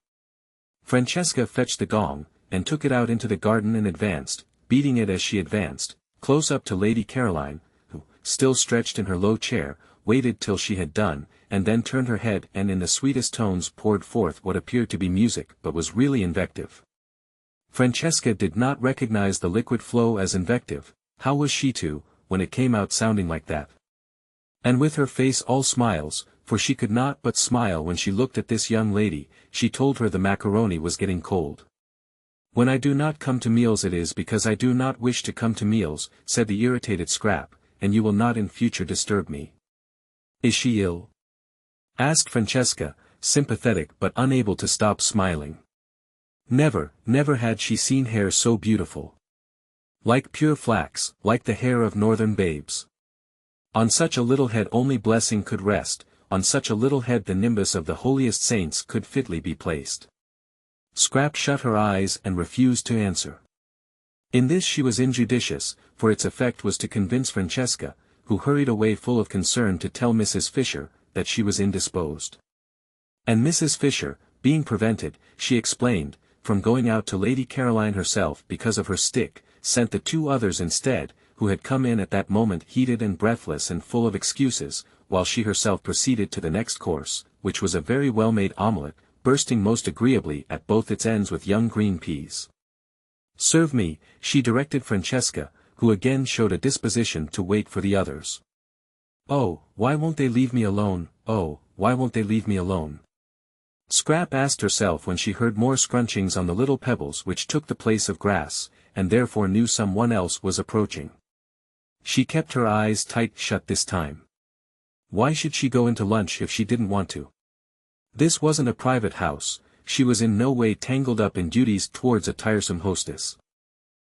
Francesca fetched the gong, and took it out into the garden and advanced, beating it as she advanced, close up to Lady Caroline, who, still stretched in her low chair, waited till she had done, and then turned her head and in the sweetest tones poured forth what appeared to be music but was really invective. Francesca did not recognize the liquid flow as invective. How was she to, when it came out sounding like that? And with her face all smiles, for she could not but smile when she looked at this young lady, she told her the macaroni was getting cold. "When I do not come to meals it is because I do not wish to come to meals," said the irritated Scrap, "and you will not in future disturb me." "Is she ill?" asked Francesca, sympathetic but unable to stop smiling. Never had she seen hair so beautiful. Like pure flax, like the hair of northern babes. On such a little head only blessing could rest, on such a little head the nimbus of the holiest saints could fitly be placed. Scrap shut her eyes and refused to answer. In this she was injudicious, for its effect was to convince Francesca, who hurried away full of concern to tell Mrs. Fisher, that she was indisposed. And Mrs. Fisher, being prevented, she explained, from going out to Lady Caroline herself because of her stick, sent the two others instead, who had come in at that moment heated and breathless and full of excuses, while she herself proceeded to the next course, which was a very well-made omelette, bursting most agreeably at both its ends with young green peas. "Serve me," she directed Francesca, who again showed a disposition to wait for the others. "Oh, why won't they leave me alone, oh, why won't they leave me alone?" Scrap asked herself when she heard more scrunchings on the little pebbles which took the place of grass, and therefore knew someone else was approaching. She kept her eyes tight shut this time. Why should she go into lunch if she didn't want to? This wasn't a private house, she was in no way tangled up in duties towards a tiresome hostess.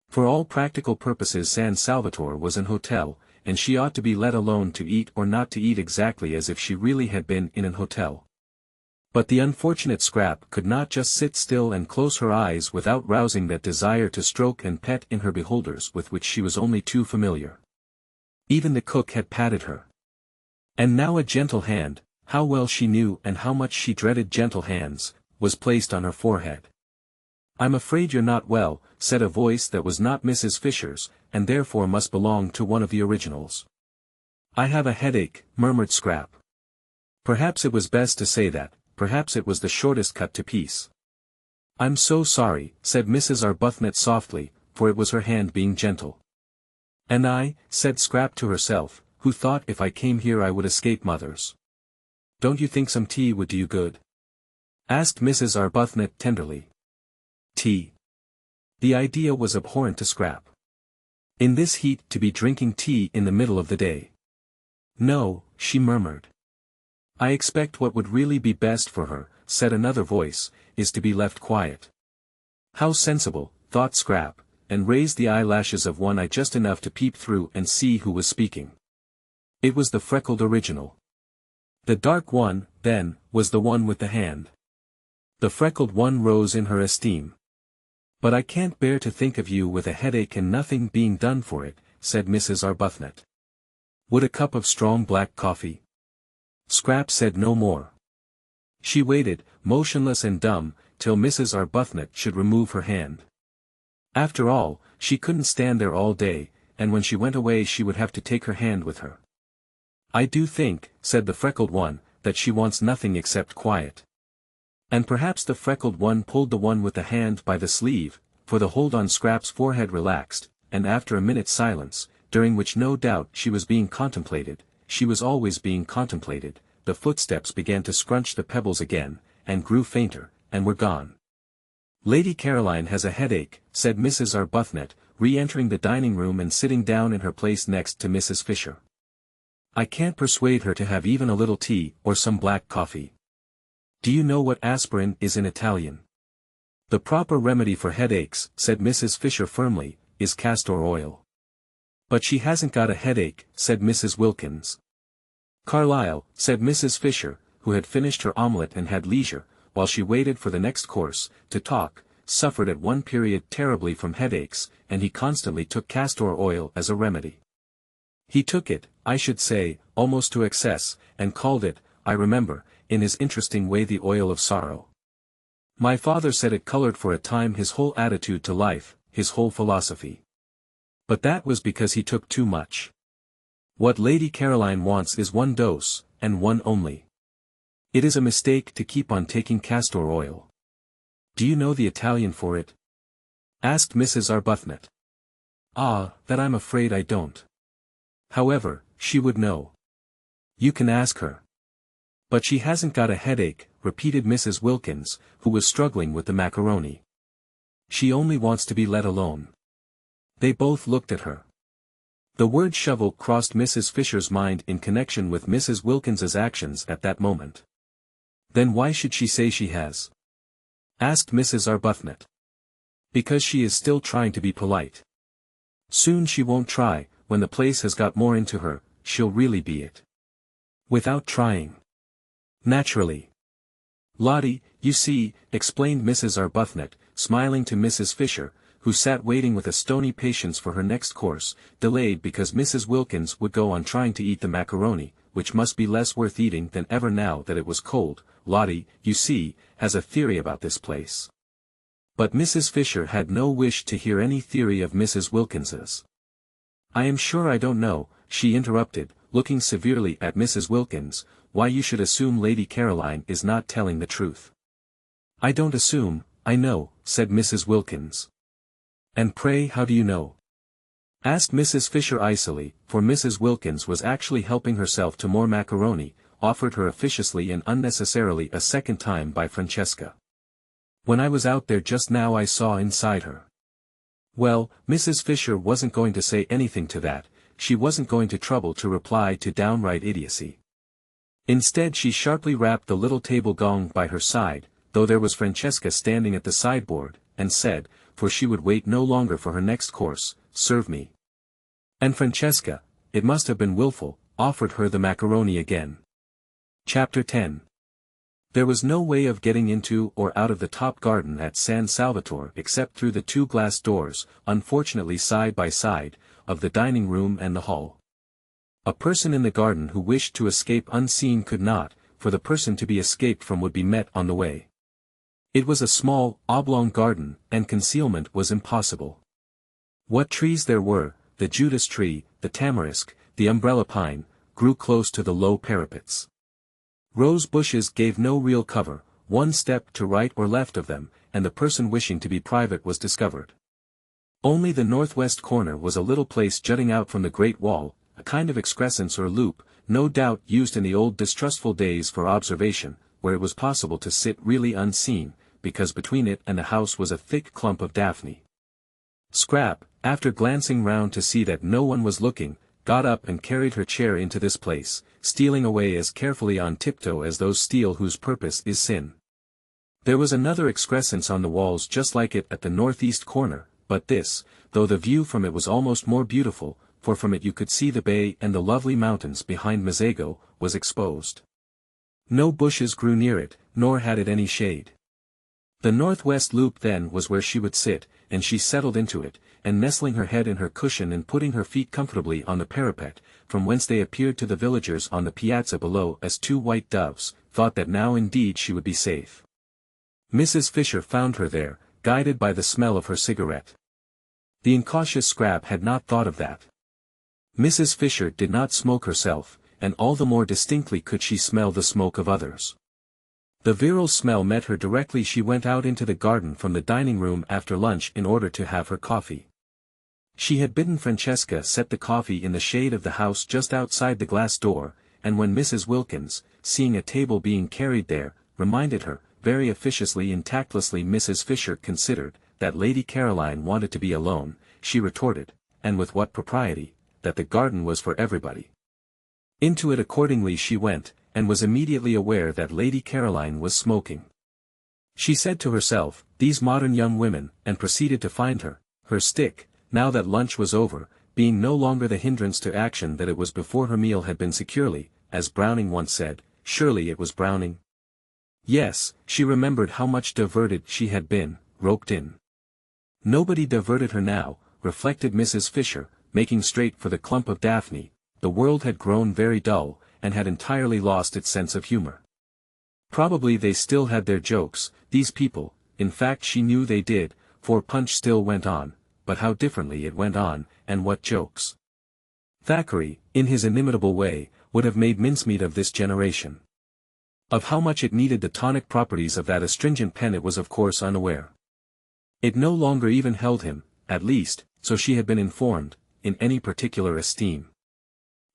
For all practical purposes San Salvatore was an hotel, and she ought to be let alone to eat or not to eat exactly as if she really had been in an hotel. But the unfortunate Scrap could not just sit still and close her eyes without rousing that desire to stroke and pet in her beholders with which she was only too familiar. Even the cook had patted her. And now a gentle hand, how well she knew and how much she dreaded gentle hands, was placed on her forehead. "I'm afraid you're not well," said a voice that was not Mrs. Fisher's, and therefore must belong to one of the originals. "I have a headache," murmured Scrap. Perhaps it was best to say that, perhaps it was the shortest cut to peace. "I'm so sorry," said Mrs. Arbuthnot softly, for it was her hand being gentle. "And I," said Scrap to herself, "who thought if I came here I would escape mothers. Don't you think some tea would do you good?" asked Mrs. Arbuthnot tenderly. Tea. The idea was abhorrent to Scrap. In this heat to be drinking tea in the middle of the day. "No," she murmured. "I expect what would really be best for her," said another voice, "is to be left quiet." How sensible, thought Scrap, and raised the eyelashes of one eye just enough to peep through and see who was speaking. It was the freckled original. The dark one, then, was the one with the hand. The freckled one rose in her esteem. "But I can't bear to think of you with a headache and nothing being done for it," said Mrs. Arbuthnot. "Would a cup of strong black coffee?" Scrap said no more. She waited, motionless and dumb, till Mrs. Arbuthnot should remove her hand. After all, she couldn't stand there all day, and when she went away she would have to take her hand with her. "I do think," said the freckled one, "that she wants nothing except quiet." And perhaps the freckled one pulled the one with the hand by the sleeve, for the hold on Scrap's forehead relaxed, and after a minute's silence, during which no doubt she was being contemplated, she was always being contemplated, the footsteps began to scrunch the pebbles again, and grew fainter, and were gone. "Lady Caroline has a headache," said Mrs. Arbuthnot, re-entering the dining room and sitting down in her place next to Mrs. Fisher. "I can't persuade her to have even a little tea or some black coffee. Do you know what aspirin is in Italian?" "The proper remedy for headaches," said Mrs. Fisher firmly, "is castor oil." "But she hasn't got a headache," said Mrs. Wilkins. "Carlyle," said Mrs. Fisher, who had finished her omelette and had leisure, while she waited for the next course, to talk, suffered at one period terribly from headaches, and he constantly took castor oil as a remedy. He took it, I should say, almost to excess, and called it, I remember, in his interesting way, the oil of sorrow. My father said it colored for a time his whole attitude to life, his whole philosophy. But that was because he took too much. What Lady Caroline wants is one dose, and one only. It is a mistake to keep on taking castor oil. Do you know the Italian for it?" asked Mrs. Arbuthnot. "Ah, that I'm afraid I don't. However, she would know. You can ask her." "But she hasn't got a headache," repeated Mrs. Wilkins, who was struggling with the macaroni. "She only wants to be let alone." They both looked at her. The word shovel crossed Mrs. Fisher's mind in connection with Mrs. Wilkins's actions at that moment. "Then why should she say she has?" asked Mrs. Arbuthnot. "Because she is still trying to be polite. Soon she won't try, when the place has got more into her, she'll really be it. Without trying. Naturally. Lottie, you see," explained Mrs. Arbuthnot, smiling to Mrs. Fisher, who sat waiting with a stony patience for her next course, delayed because Mrs. Wilkins would go on trying to eat the macaroni, which must be less worth eating than ever now that it was cold. "Lottie, you see, has a theory about this place." But Mrs. Fisher had no wish to hear any theory of Mrs. Wilkins's. "I am sure I don't know," she interrupted, looking severely at Mrs. Wilkins, "why you should assume Lady Caroline is not telling the truth." "I don't assume, I know," said Mrs. Wilkins. "And pray how do you know?" asked Mrs. Fisher icily, for Mrs. Wilkins was actually helping herself to more macaroni, offered her officiously and unnecessarily a second time by Francesca. "When I was out there just now I saw inside her." Well, Mrs. Fisher wasn't going to say anything to that, she wasn't going to trouble to reply to downright idiocy. Instead she sharply rapped the little table gong by her side, though there was Francesca standing at the sideboard, and said, for she would wait no longer for her next course, "Serve me." And Francesca, it must have been willful, offered her the macaroni again. Chapter 10. There was no way of getting into or out of the top garden at San Salvatore except through the two glass doors, unfortunately side by side, of the dining room and the hall. A person in the garden who wished to escape unseen could not, for the person to be escaped from would be met on the way. It was a small, oblong garden, and concealment was impossible. What trees there were, the Judas tree, the tamarisk, the umbrella pine, grew close to the low parapets. Rose bushes gave no real cover, one step to right or left of them, and the person wishing to be private was discovered. Only the northwest corner was a little place jutting out from the great wall, a kind of excrescence or loop, no doubt used in the old distrustful days for observation, where it was possible to sit really unseen, because between it and the house was a thick clump of daphne. Scrap, after glancing round to see that no one was looking, got up and carried her chair into this place, stealing away as carefully on tiptoe as those steal whose purpose is sin. There was another excrescence on the walls just like it at the northeast corner, but this, though the view from it was almost more beautiful, for from it you could see the bay and the lovely mountains behind Mazego, was exposed. No bushes grew near it, nor had it any shade. The northwest loop then was where she would sit, and she settled into it, and nestling her head in her cushion and putting her feet comfortably on the parapet, from whence they appeared to the villagers on the piazza below as two white doves, thought that now indeed she would be safe. Mrs. Fisher found her there, guided by the smell of her cigarette. The incautious Scrap had not thought of that. Mrs. Fisher did not smoke herself, and all the more distinctly could she smell the smoke of others. The virile smell met her directly she went out into the garden from the dining room after lunch in order to have her coffee. She had bidden Francesca set the coffee in the shade of the house just outside the glass door, and when Mrs. Wilkins, seeing a table being carried there, reminded her, very officiously and tactlessly Mrs. Fisher considered, that Lady Caroline wanted to be alone, she retorted, and with what propriety, that the garden was for everybody. Into it accordingly she went, and was immediately aware that Lady Caroline was smoking. She said to herself, these modern young women, and proceeded to find her stick, now that lunch was over, being no longer the hindrance to action that it was before her meal had been securely, as Browning once said, surely it was Browning. Yes, she remembered how much diverted she had been, roped in. Nobody diverted her now, reflected Mrs. Fisher, making straight for the clump of daphne. The world had grown very dull, and had entirely lost its sense of humor. Probably they still had their jokes, these people, in fact she knew they did, for Punch still went on, but how differently it went on, and what jokes. Thackeray, in his inimitable way, would have made mincemeat of this generation. Of how much it needed the tonic properties of that astringent pen it was of course unaware. It no longer even held him, at least, so she had been informed, in any particular esteem.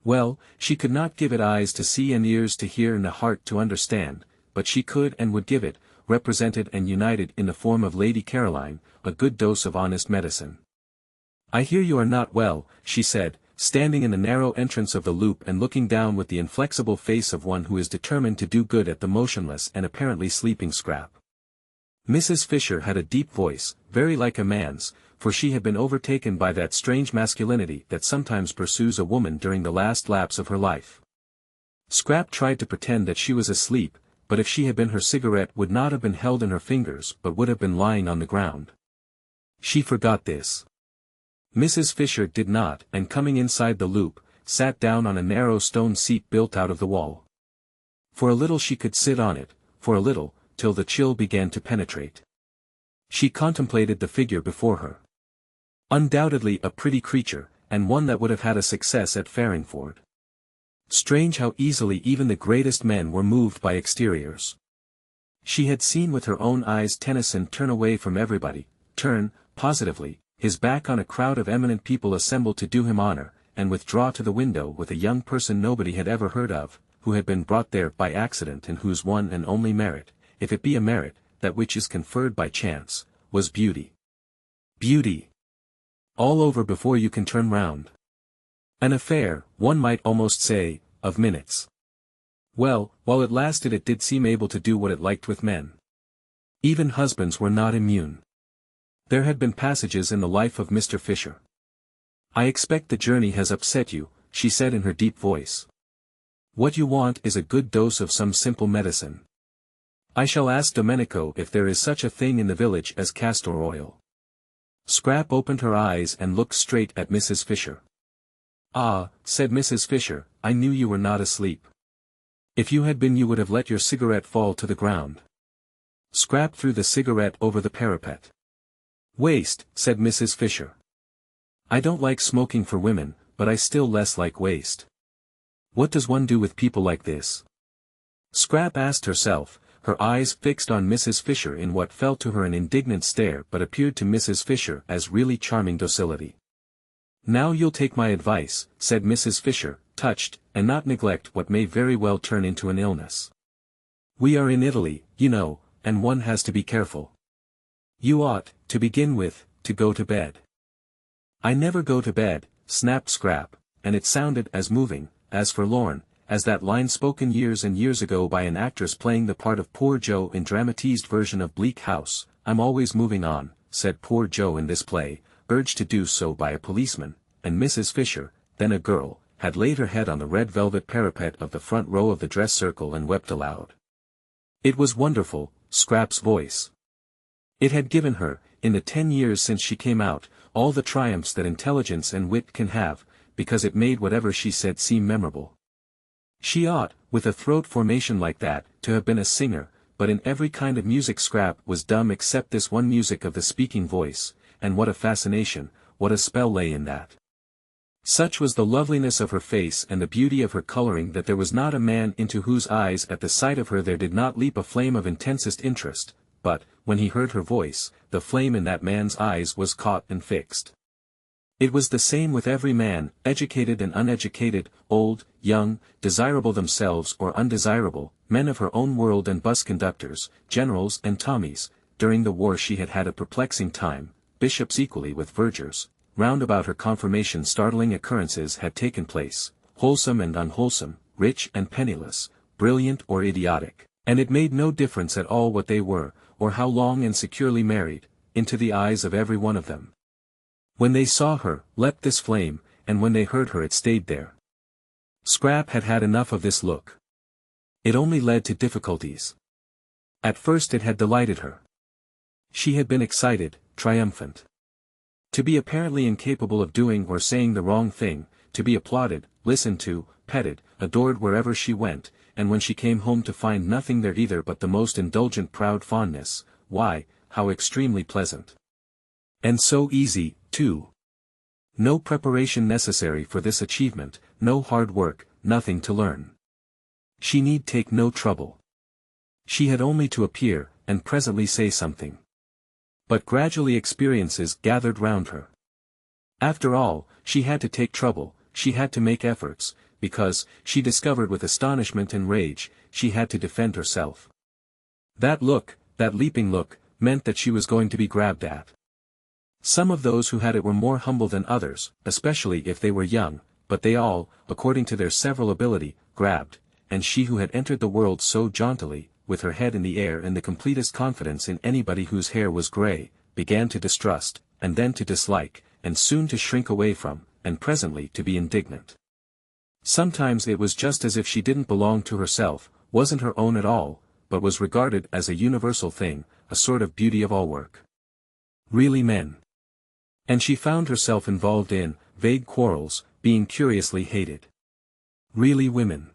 Well, she could not give it eyes to see and ears to hear and a heart to understand, but she could and would give it, represented and united in the form of Lady Caroline, a good dose of honest medicine. I hear you are not well, she said, standing in the narrow entrance of the loop and looking down with the inflexible face of one who is determined to do good at the motionless and apparently sleeping Scrap. Mrs. Fisher had a deep voice, very like a man's, for she had been overtaken by that strange masculinity that sometimes pursues a woman during the last lapse of her life. Scrap tried to pretend that she was asleep, but if she had been her cigarette would not have been held in her fingers but would have been lying on the ground. She forgot this. Mrs. Fisher did not, and coming inside the loop, sat down on a narrow stone seat built out of the wall. For a little she could sit on it, for a little, till the chill began to penetrate. She contemplated the figure before her. Undoubtedly a pretty creature, and one that would have had a success at Farringford. Strange how easily even the greatest men were moved by exteriors. She had seen with her own eyes Tennyson turn away from everybody, turn, positively, his back on a crowd of eminent people assembled to do him honor, and withdraw to the window with a young person nobody had ever heard of, who had been brought there by accident and whose one and only merit, if it be a merit, that which is conferred by chance, was beauty. Beauty! All over before you can turn round. An affair, one might almost say, of minutes. Well, while it lasted it did seem able to do what it liked with men. Even husbands were not immune. There had been passages in the life of Mr. Fisher. I expect the journey has upset you, she said in her deep voice. What you want is a good dose of some simple medicine. I shall ask Domenico if there is such a thing in the village as castor oil. Scrap opened her eyes and looked straight at Mrs. Fisher. "Ah," said Mrs. Fisher, "I knew you were not asleep. If you had been you would have let your cigarette fall to the ground." Scrap threw the cigarette over the parapet. "Waste," said Mrs. Fisher. "I don't like smoking for women, but I still less like waste. What does one do with people like this?" Scrap asked herself, her eyes fixed on Mrs. Fisher in what felt to her an indignant stare but appeared to Mrs. Fisher as really charming docility. "Now you'll take my advice," said Mrs. Fisher, touched, "and not neglect what may very well turn into an illness. We are in Italy, you know, and one has to be careful. You ought, to begin with, to go to bed." "I never go to bed," snapped Scrap, and it sounded as moving, as forlorn, as that line spoken years and years ago by an actress playing the part of Poor Joe in dramatized version of Bleak House. "I'm always moving on," said Poor Joe in this play, urged to do so by a policeman, and Mrs. Fisher, then a girl, had laid her head on the red velvet parapet of the front row of the dress circle and wept aloud. It was wonderful, Scrap's voice. It had given her, in the 10 years since she came out, all the triumphs that intelligence and wit can have, because it made whatever she said seem memorable. She ought, with a throat formation like that, to have been a singer, but in every kind of music Scrap was dumb except this one music of the speaking voice, and what a fascination, what a spell lay in that. Such was the loveliness of her face and the beauty of her coloring that there was not a man into whose eyes at the sight of her there did not leap a flame of intensest interest, but, when he heard her voice, the flame in that man's eyes was caught and fixed. It was the same with every man, educated and uneducated, old, young, desirable themselves or undesirable, men of her own world and bus conductors, generals and Tommies. During the war she had had a perplexing time, bishops equally with vergers. Round about her confirmation startling occurrences had taken place, wholesome and unwholesome, rich and penniless, brilliant or idiotic, and it made no difference at all what they were, or how long and securely married, into the eyes of every one of them. When they saw her, leapt this flame, and when they heard her it stayed there. Scrap had had enough of this look. It only led to difficulties. At first it had delighted her. She had been excited, triumphant. To be apparently incapable of doing or saying the wrong thing, to be applauded, listened to, petted, adored wherever she went, and when she came home to find nothing there either but the most indulgent proud fondness, why, how extremely pleasant. And so easy, too. No preparation necessary for this achievement, no hard work, nothing to learn. She need take no trouble. She had only to appear, and presently say something. But gradually experiences gathered round her. After all, she had to take trouble, she had to make efforts, because, she discovered with astonishment and rage, she had to defend herself. That look, that leaping look, meant that she was going to be grabbed at. Some of those who had it were more humble than others, especially if they were young, but they all, according to their several ability, grabbed, and she who had entered the world so jauntily, with her head in the air and the completest confidence in anybody whose hair was grey, began to distrust, and then to dislike, and soon to shrink away from, and presently to be indignant. Sometimes it was just as if she didn't belong to herself, wasn't her own at all, but was regarded as a universal thing, a sort of beauty of all work. Really men. And she found herself involved in, vague quarrels, being curiously hated. Really women.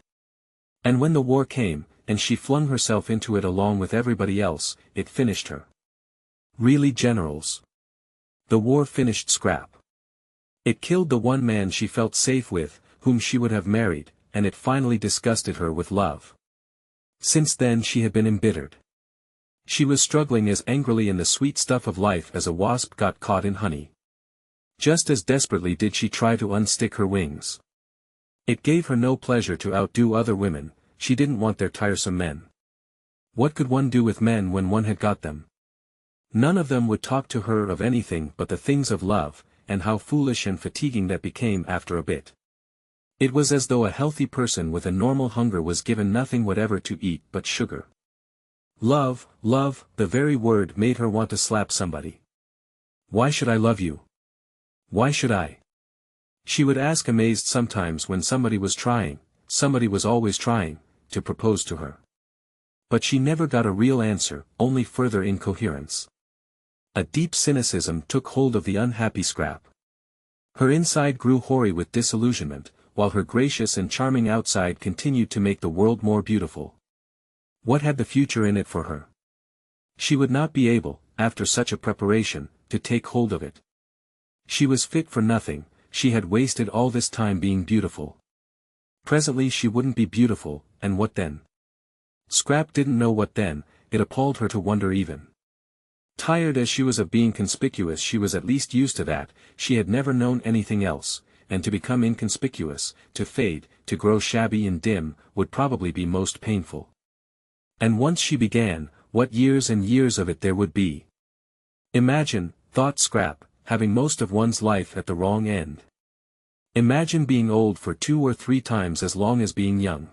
And when the war came, and she flung herself into it along with everybody else, it finished her. Really generals. The war finished Scrap. It killed the one man she felt safe with, whom she would have married, and it finally disgusted her with love. Since then she had been embittered. She was struggling as angrily in the sweet stuff of life as a wasp got caught in honey. Just as desperately did she try to unstick her wings. It gave her no pleasure to outdo other women, she didn't want their tiresome men. What could one do with men when one had got them? None of them would talk to her of anything but the things of love, and how foolish and fatiguing that became after a bit. It was as though a healthy person with a normal hunger was given nothing whatever to eat but sugar. Love, love, the very word made her want to slap somebody. Why should I love you? Why should I? She would ask amazed sometimes when somebody was always trying, to propose to her. But she never got a real answer, only further incoherence. A deep cynicism took hold of the unhappy Scrap. Her inside grew hoary with disillusionment, while her gracious and charming outside continued to make the world more beautiful. What had the future in it for her? She would not be able, after such a preparation, to take hold of it. She was fit for nothing, she had wasted all this time being beautiful. Presently she wouldn't be beautiful, and what then? Scrap didn't know what then, it appalled her to wonder even. Tired as she was of being conspicuous, she was at least used to that, she had never known anything else, and to become inconspicuous, to fade, to grow shabby and dim, would probably be most painful. And once she began, what years and years of it there would be. Imagine, thought Scrap, having most of one's life at the wrong end. Imagine being old for 2 or 3 times as long as being young.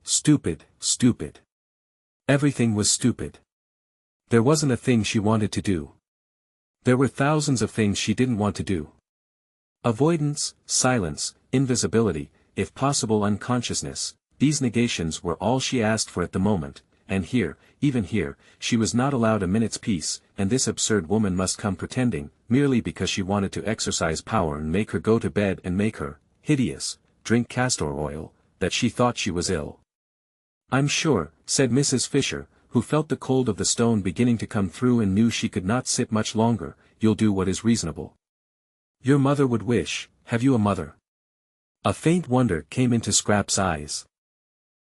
Stupid, stupid. Everything was stupid. There wasn't a thing she wanted to do. There were thousands of things she didn't want to do. Avoidance, silence, invisibility, if possible unconsciousness, these negations were all she asked for at the moment, and here, even here, she was not allowed a minute's peace, and this absurd woman must come pretending, merely because she wanted to exercise power and make her go to bed and make her, hideous, drink castor oil, that she thought she was ill. "I'm sure," said Mrs. Fisher, who felt the cold of the stone beginning to come through and knew she could not sit much longer, "you'll do what is reasonable. Your mother would wish, have you a mother?" A faint wonder came into Scrap's eyes.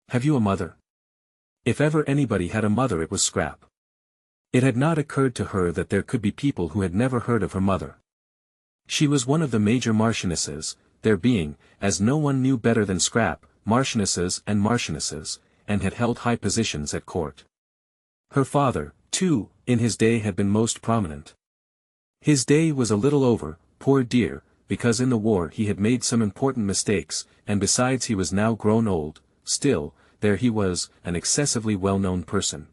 Have you a mother? If ever anybody had a mother it was Scrap. It had not occurred to her that there could be people who had never heard of her mother. She was one of the major marchionesses, there being, as no one knew better than Scrap, marchionesses, and had held high positions at court. Her father, too, in his day had been most prominent. His day was a little over, poor dear, because in the war he had made some important mistakes, and besides he was now grown old, still, there he was, an excessively well-known person.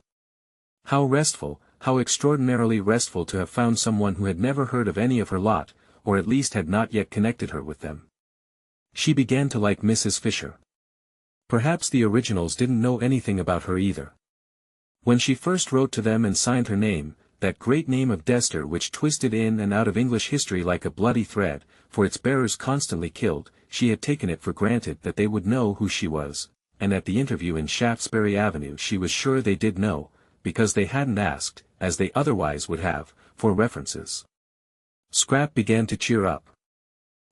How restful, how extraordinarily restful to have found someone who had never heard of any of her lot, or at least had not yet connected her with them. She began to like Mrs. Fisher. Perhaps the originals didn't know anything about her either. When she first wrote to them and signed her name, that great name of Dester which twisted in and out of English history like a bloody thread, for its bearers constantly killed, she had taken it for granted that they would know who she was, and at the interview in Shaftesbury Avenue she was sure they did know, because they hadn't asked, as they otherwise would have, for references. Scrap began to cheer up.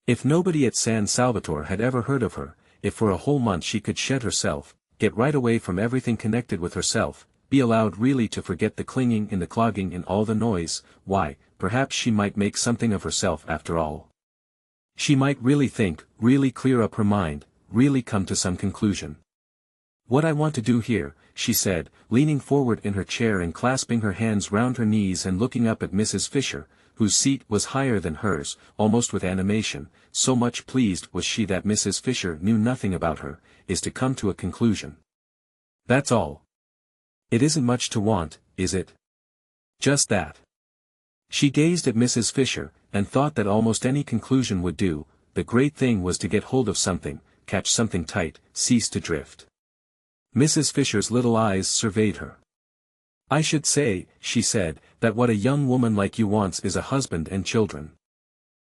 If nobody at San Salvatore had ever heard of her, if for a whole month she could shed herself, get right away from everything connected with herself, be allowed really to forget the clinging and the clogging and all the noise, why, perhaps she might make something of herself after all. She might really think, really clear up her mind, really come to some conclusion. "What I want to do here," she said, leaning forward in her chair and clasping her hands round her knees and looking up at Mrs. Fisher, whose seat was higher than hers, almost with animation, so much pleased was she that Mrs. Fisher knew nothing about her, "is to come to a conclusion. That's all. It isn't much to want, is it? Just that." She gazed at Mrs. Fisher, and thought that almost any conclusion would do, the great thing was to get hold of something, catch something tight, cease to drift. Mrs. Fisher's little eyes surveyed her. "I should say," she said, "that what a young woman like you wants is a husband and children."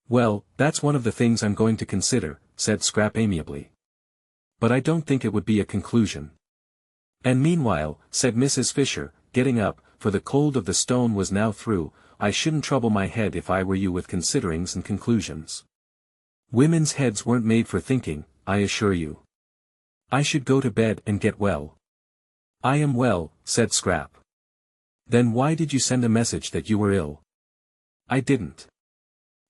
"Well, that's one of the things I'm going to consider," said Scrap amiably. "But I don't think it would be a conclusion." "And meanwhile," said Mrs. Fisher, getting up, for the cold of the stone was now through, "I shouldn't trouble my head if I were you with considerings and conclusions. Women's heads weren't made for thinking, I assure you. I should go to bed and get well." "I am well," said Scrap. "Then why did you send a message that you were ill?" "I didn't."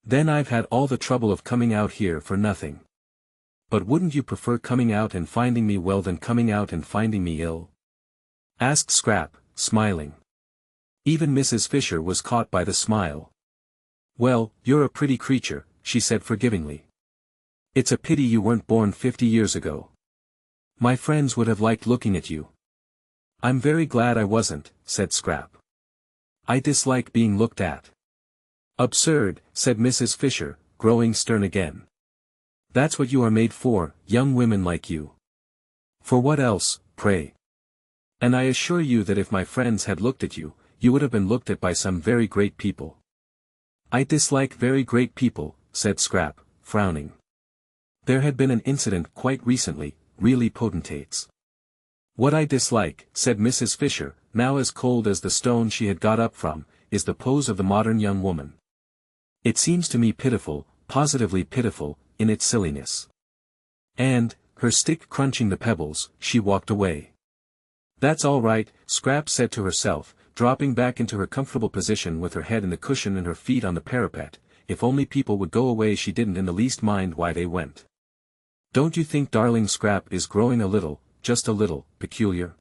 "Then I've had all the trouble of coming out here for nothing. But wouldn't you prefer coming out and finding me well than coming out and finding me ill?" asked Scrap, smiling. Even Mrs. Fisher was caught by the smile. "Well, you're a pretty creature," she said forgivingly. "It's a pity you weren't born 50 years ago. My friends would have liked looking at you." "I'm very glad I wasn't," said Scrap. "I dislike being looked at." "Absurd," said Mrs. Fisher, growing stern again. "That's what you are made for, young women like you. For what else, pray? And I assure you that if my friends had looked at you, you would have been looked at by some very great people." "I dislike very great people," said Scrap, frowning. There had been an incident quite recently, really potentates. What I dislike, said Mrs. Fisher, now as cold as the stone she had got up from, is the pose of the modern young woman. It seems to me pitiful, positively pitiful, in its silliness. And, her stick crunching the pebbles, she walked away. That's all right, Scrap said to herself, dropping back into her comfortable position with her head in the cushion and her feet on the parapet. If only people would go away. She didn't in the least mind why they went. Don't you think darling Scrap is growing a little, just a little, peculiar?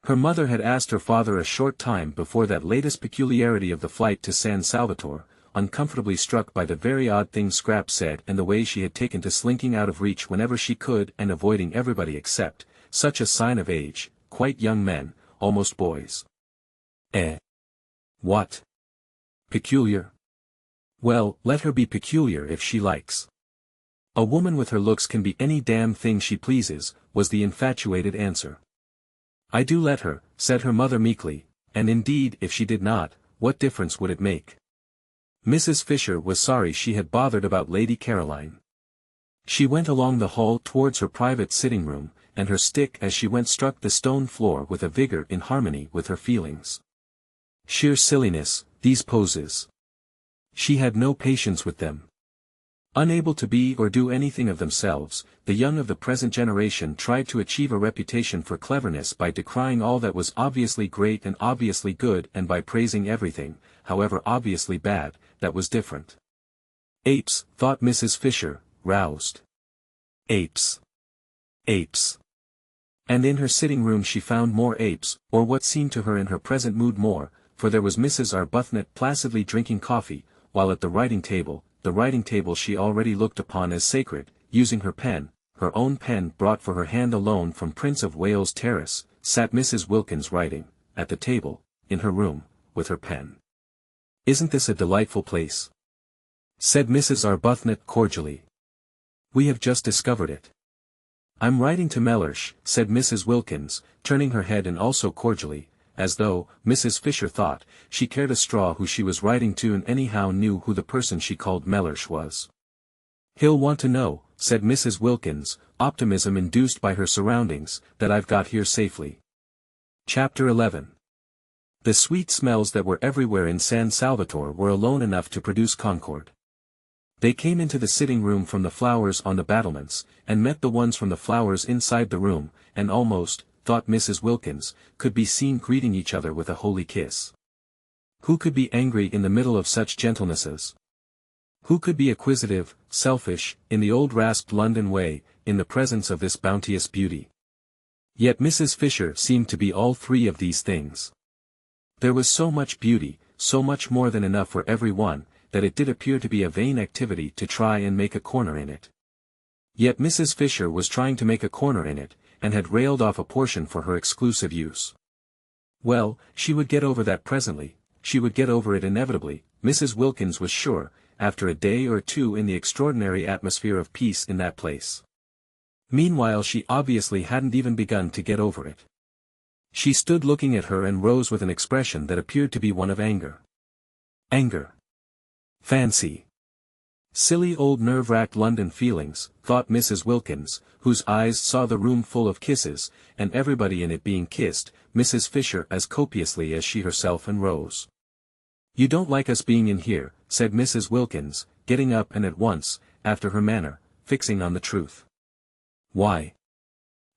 Her mother had asked her father a short time before that latest peculiarity of the flight to San Salvatore, uncomfortably struck by the very odd things Scrap said and the way she had taken to slinking out of reach whenever she could and avoiding everybody except, such a sign of age, quite young men, almost boys. What? Peculiar? Well, let her be peculiar if she likes. A woman with her looks can be any damn thing she pleases, was the infatuated answer. I do let her, said her mother meekly, and indeed if she did not, what difference would it make? Mrs. Fisher was sorry she had bothered about Lady Caroline. She went along the hall towards her private sitting room, and her stick as she went struck the stone floor with a vigor in harmony with her feelings. Sheer silliness, these poses. She had no patience with them. Unable to be or do anything of themselves, the young of the present generation tried to achieve a reputation for cleverness by decrying all that was obviously great and obviously good and by praising everything, however obviously bad, that was different. Apes, thought Mrs. Fisher, roused. Apes. Apes. And in her sitting room she found more apes, or what seemed to her in her present mood more, for there was Mrs. Arbuthnot placidly drinking coffee, while at the writing table she already looked upon as sacred, using her pen, her own pen brought for her hand alone from Prince of Wales Terrace, sat Mrs. Wilkins writing, at the table, in her room, with her pen. Isn't this a delightful place? Said Mrs. Arbuthnot cordially. We have just discovered it. I'm writing to Mellersh, said Mrs. Wilkins, turning her head and also cordially, as though, Mrs. Fisher thought, she cared a straw who she was writing to and anyhow knew who the person she called Mellersh was. He'll want to know, said Mrs. Wilkins, optimism induced by her surroundings, that I've got here safely. Chapter 11. The sweet smells that were everywhere in San Salvatore were alone enough to produce concord. They came into the sitting room from the flowers on the battlements, and met the ones from the flowers inside the room, and almost, thought Mrs. Wilkins, could be seen greeting each other with a holy kiss. Who could be angry in the middle of such gentlenesses? Who could be acquisitive, selfish, in the old rasped London way, in the presence of this bounteous beauty? Yet Mrs. Fisher seemed to be all three of these things. There was so much beauty, so much more than enough for every one, that it did appear to be a vain activity to try and make a corner in it. Yet Mrs. Fisher was trying to make a corner in it, and had railed off a portion for her exclusive use. Well, she would get over that presently, she would get over it inevitably, Mrs. Wilkins was sure, after a day or two in the extraordinary atmosphere of peace in that place. Meanwhile she obviously hadn't even begun to get over it. She stood looking at her and rose with an expression that appeared to be one of anger. Anger. Fancy. Silly old nerve-racked London feelings, thought Mrs. Wilkins, whose eyes saw the room full of kisses, and everybody in it being kissed, Mrs. Fisher as copiously as she herself, and rose. You don't like us being in here, said Mrs. Wilkins, getting up and at once, after her manner, fixing on the truth. Why?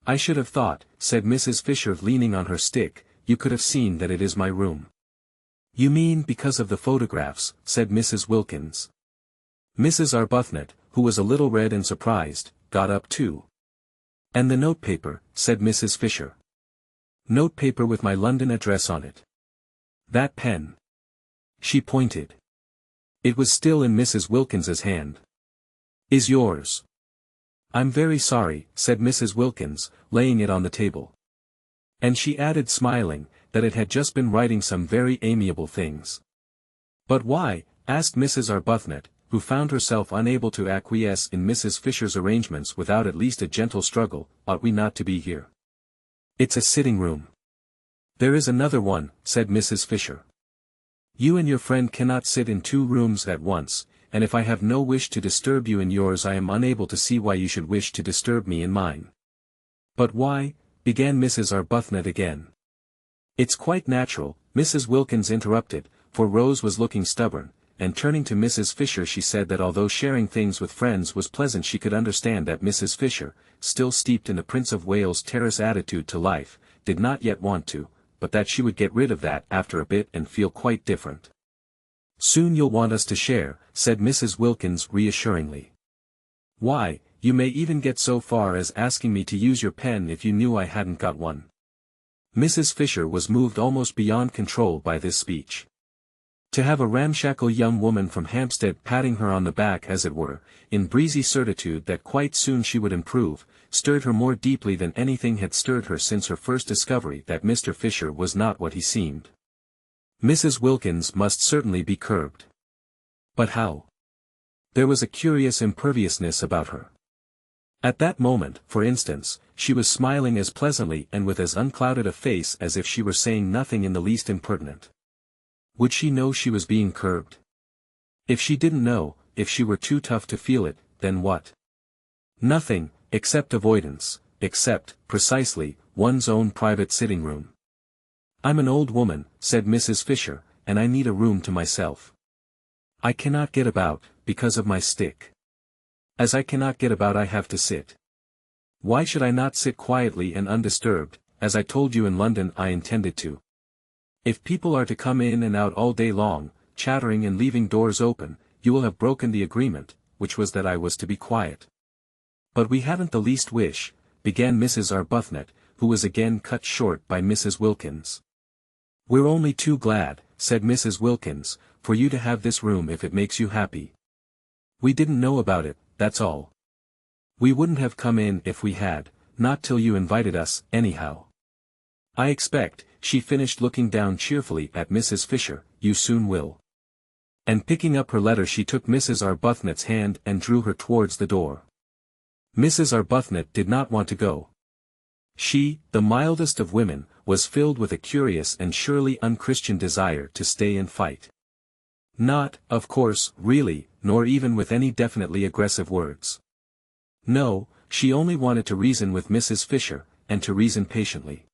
I should have thought, said Mrs. Fisher leaning on her stick, you could have seen that it is my room. You mean because of the photographs, said Mrs. Wilkins. Mrs. Arbuthnot, who was a little red and surprised, got up too. And the notepaper, said Mrs. Fisher. Notepaper with my London address on it. That pen. She pointed. It was still in Mrs. Wilkins's hand. Is yours? I'm very sorry, said Mrs. Wilkins, laying it on the table. And she added smiling, that it had just been writing some very amiable things. But why, asked Mrs. Arbuthnot, who found herself unable to acquiesce in Mrs. Fisher's arrangements without at least a gentle struggle, ought we not to be here? It's a sitting room. There is another one, said Mrs. Fisher. You and your friend cannot sit in two rooms at once, and if I have no wish to disturb you in yours I am unable to see why you should wish to disturb me in mine. But why, began Mrs. Arbuthnot again. It's quite natural, Mrs. Wilkins interrupted, for Rose was looking stubborn, and turning to Mrs. Fisher she said that although sharing things with friends was pleasant she could understand that Mrs. Fisher, still steeped in the Prince of Wales Terrace attitude to life, did not yet want to, but that she would get rid of that after a bit and feel quite different. Soon you'll want us to share, said Mrs. Wilkins reassuringly. Why, you may even get so far as asking me to use your pen if you knew I hadn't got one. Mrs. Fisher was moved almost beyond control by this speech. To have a ramshackle young woman from Hampstead patting her on the back as it were, in breezy certitude that quite soon she would improve, stirred her more deeply than anything had stirred her since her first discovery that Mr. Fisher was not what he seemed. Mrs. Wilkins must certainly be curbed. But how? There was a curious imperviousness about her. At that moment, for instance, she was smiling as pleasantly and with as unclouded a face as if she were saying nothing in the least impertinent. Would she know she was being curbed? If she didn't know, if she were too tough to feel it, then what? Nothing, except avoidance, except, precisely, one's own private sitting room. I'm an old woman, said Mrs. Fisher, and I need a room to myself. I cannot get about, because of my stick. As I cannot get about I have to sit. Why should I not sit quietly and undisturbed, as I told you in London I intended to? If people are to come in and out all day long, chattering and leaving doors open, you will have broken the agreement, which was that I was to be quiet. But we haven't the least wish, began Mrs. Arbuthnot, who was again cut short by Mrs. Wilkins. We're only too glad, said Mrs. Wilkins, for you to have this room if it makes you happy. We didn't know about it, that's all. We wouldn't have come in if we had, not till you invited us, anyhow. I expect, she finished looking down cheerfully at Mrs. Fisher, you soon will. And picking up her letter she took Mrs. Arbuthnot's hand and drew her towards the door. Mrs. Arbuthnot did not want to go. She, the mildest of women, was filled with a curious and surely unchristian desire to stay and fight. Not, of course, really, nor even with any definitely aggressive words. No, she only wanted to reason with Mrs. Fisher, and to reason patiently.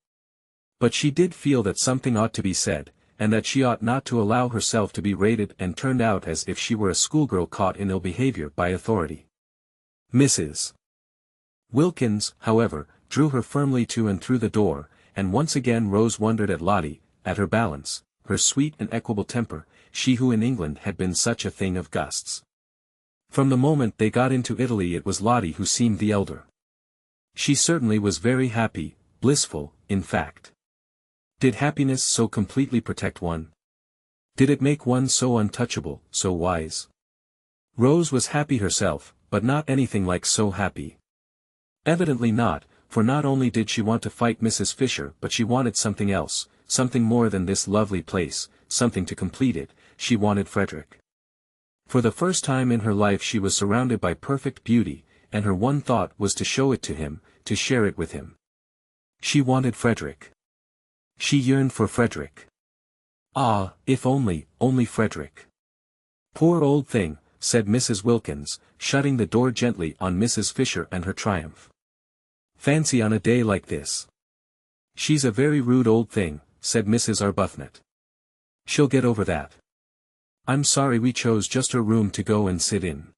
But she did feel that something ought to be said, and that she ought not to allow herself to be rated and turned out as if she were a schoolgirl caught in ill behavior by authority. Mrs. Wilkins, however, drew her firmly to and through the door, and once again Rose wondered at Lottie, at her balance, her sweet and equable temper, she who in England had been such a thing of gusts. From the moment they got into Italy it was Lottie who seemed the elder. She certainly was very happy, blissful, in fact. Did happiness so completely protect one? Did it make one so untouchable, so wise? Rose was happy herself, but not anything like so happy. Evidently not, for not only did she want to fight Mrs. Fisher but she wanted something else, something more than this lovely place, something to complete it, she wanted Frederick. For the first time in her life she was surrounded by perfect beauty, and her one thought was to show it to him, to share it with him. She wanted Frederick. She yearned for Frederick. Ah, if only Frederick. Poor old thing, said Mrs. Wilkins, shutting the door gently on Mrs. Fisher and her triumph. Fancy on a day like this. She's a very rude old thing, said Mrs. Arbuthnot. She'll get over that. I'm sorry we chose just her room to go and sit in.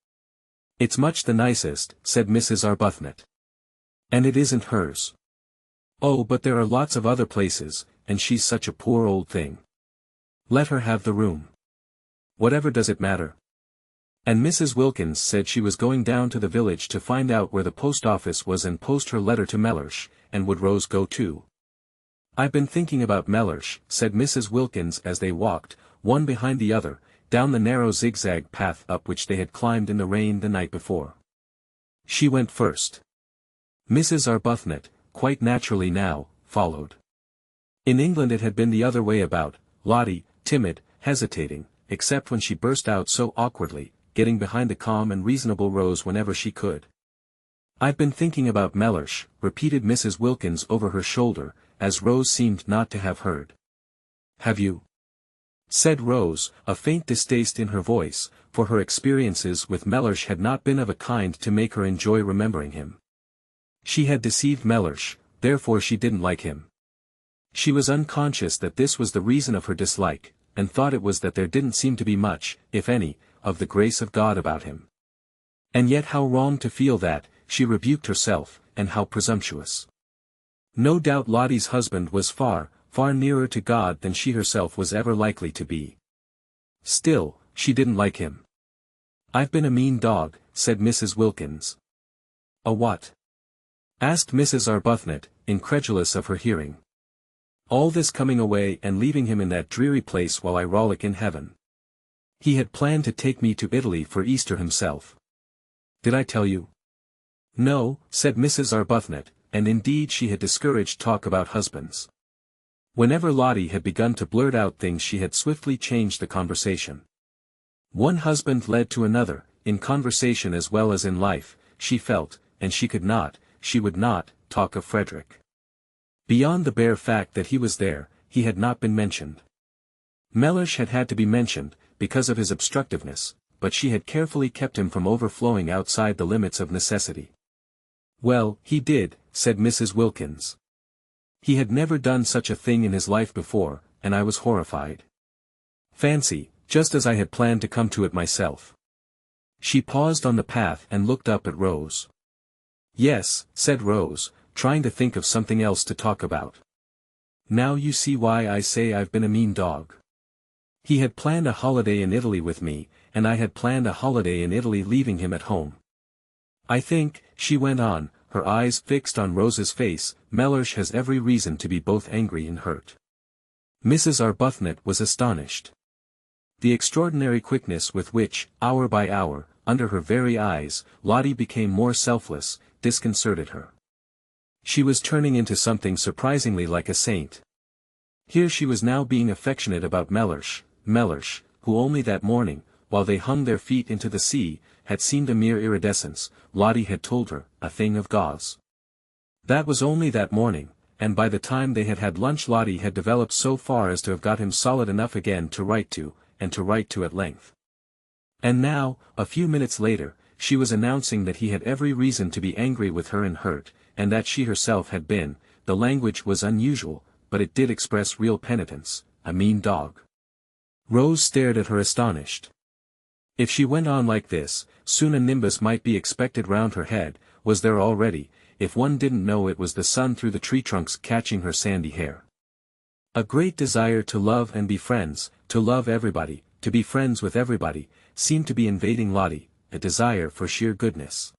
It's much the nicest, said Mrs. Arbuthnot. And it isn't hers. Oh, but there are lots of other places, and she's such a poor old thing. Let her have the room. Whatever does it matter? And Mrs. Wilkins said she was going down to the village to find out where the post office was and post her letter to Mellersh, and would Rose go too? I've been thinking about Mellersh, said Mrs. Wilkins as they walked, one behind the other, down the narrow zigzag path up which they had climbed in the rain the night before. She went first. Mrs. Arbuthnot, quite naturally now, followed. In England it had been the other way about, Lottie, timid, hesitating, except when she burst out so awkwardly, getting behind the calm and reasonable Rose whenever she could. I've been thinking about Mellersh, repeated Mrs. Wilkins over her shoulder, as Rose seemed not to have heard. Have you? said Rose, a faint distaste in her voice, for her experiences with Mellersh had not been of a kind to make her enjoy remembering him. She had deceived Mellersh, therefore she didn't like him. She was unconscious that this was the reason of her dislike, and thought it was that there didn't seem to be much, if any, of the grace of God about him. And yet how wrong to feel that, she rebuked herself, and how presumptuous. No doubt Lottie's husband was far, far nearer to God than she herself was ever likely to be. Still, she didn't like him. "I've been a mean dog," said Mrs. Wilkins. "A what?" asked Mrs. Arbuthnot, incredulous of her hearing. "All this coming away and leaving him in that dreary place while I rollick in heaven. He had planned to take me to Italy for Easter himself. Did I tell you?" "No," said Mrs. Arbuthnot, and indeed she had discouraged talk about husbands. Whenever Lottie had begun to blurt out things she had swiftly changed the conversation. One husband led to another, in conversation as well as in life, she felt, and she would not, talk of Frederick. Beyond the bare fact that he was there, he had not been mentioned. Mellersh had had to be mentioned, because of his obstructiveness, but she had carefully kept him from overflowing outside the limits of necessity. "Well, he did," said Mrs. Wilkins. "He had never done such a thing in his life before, and I was horrified. Fancy, just as I had planned to come to it myself." She paused on the path and looked up at Rose. "Yes," said Rose, trying to think of something else to talk about. "Now you see why I say I've been a mean dog. He had planned a holiday in Italy with me, and I had planned a holiday in Italy leaving him at home. I think," she went on, her eyes fixed on Rose's face, "Mellersh has every reason to be both angry and hurt." Mrs. Arbuthnot was astonished. The extraordinary quickness with which, hour by hour, under her very eyes, Lottie became more selfless, disconcerted her. She was turning into something surprisingly like a saint. Here she was now being affectionate about Mellersh, who only that morning, while they hung their feet into the sea, had seemed a mere iridescence, Lottie had told her, a thing of gauze. That was only that morning, and by the time they had had lunch Lottie had developed so far as to have got him solid enough again to write to, and to write to at length. And now, a few minutes later, she was announcing that he had every reason to be angry with her and hurt, and that she herself had been, the language was unusual, but it did express real penitence, a mean dog. Rose stared at her astonished. If she went on like this, soon a nimbus might be expected round her head, was there already, if one didn't know it was the sun through the tree trunks catching her sandy hair. A great desire to love and be friends, to love everybody, to be friends with everybody, seemed to be invading Lottie, a desire for sheer goodness.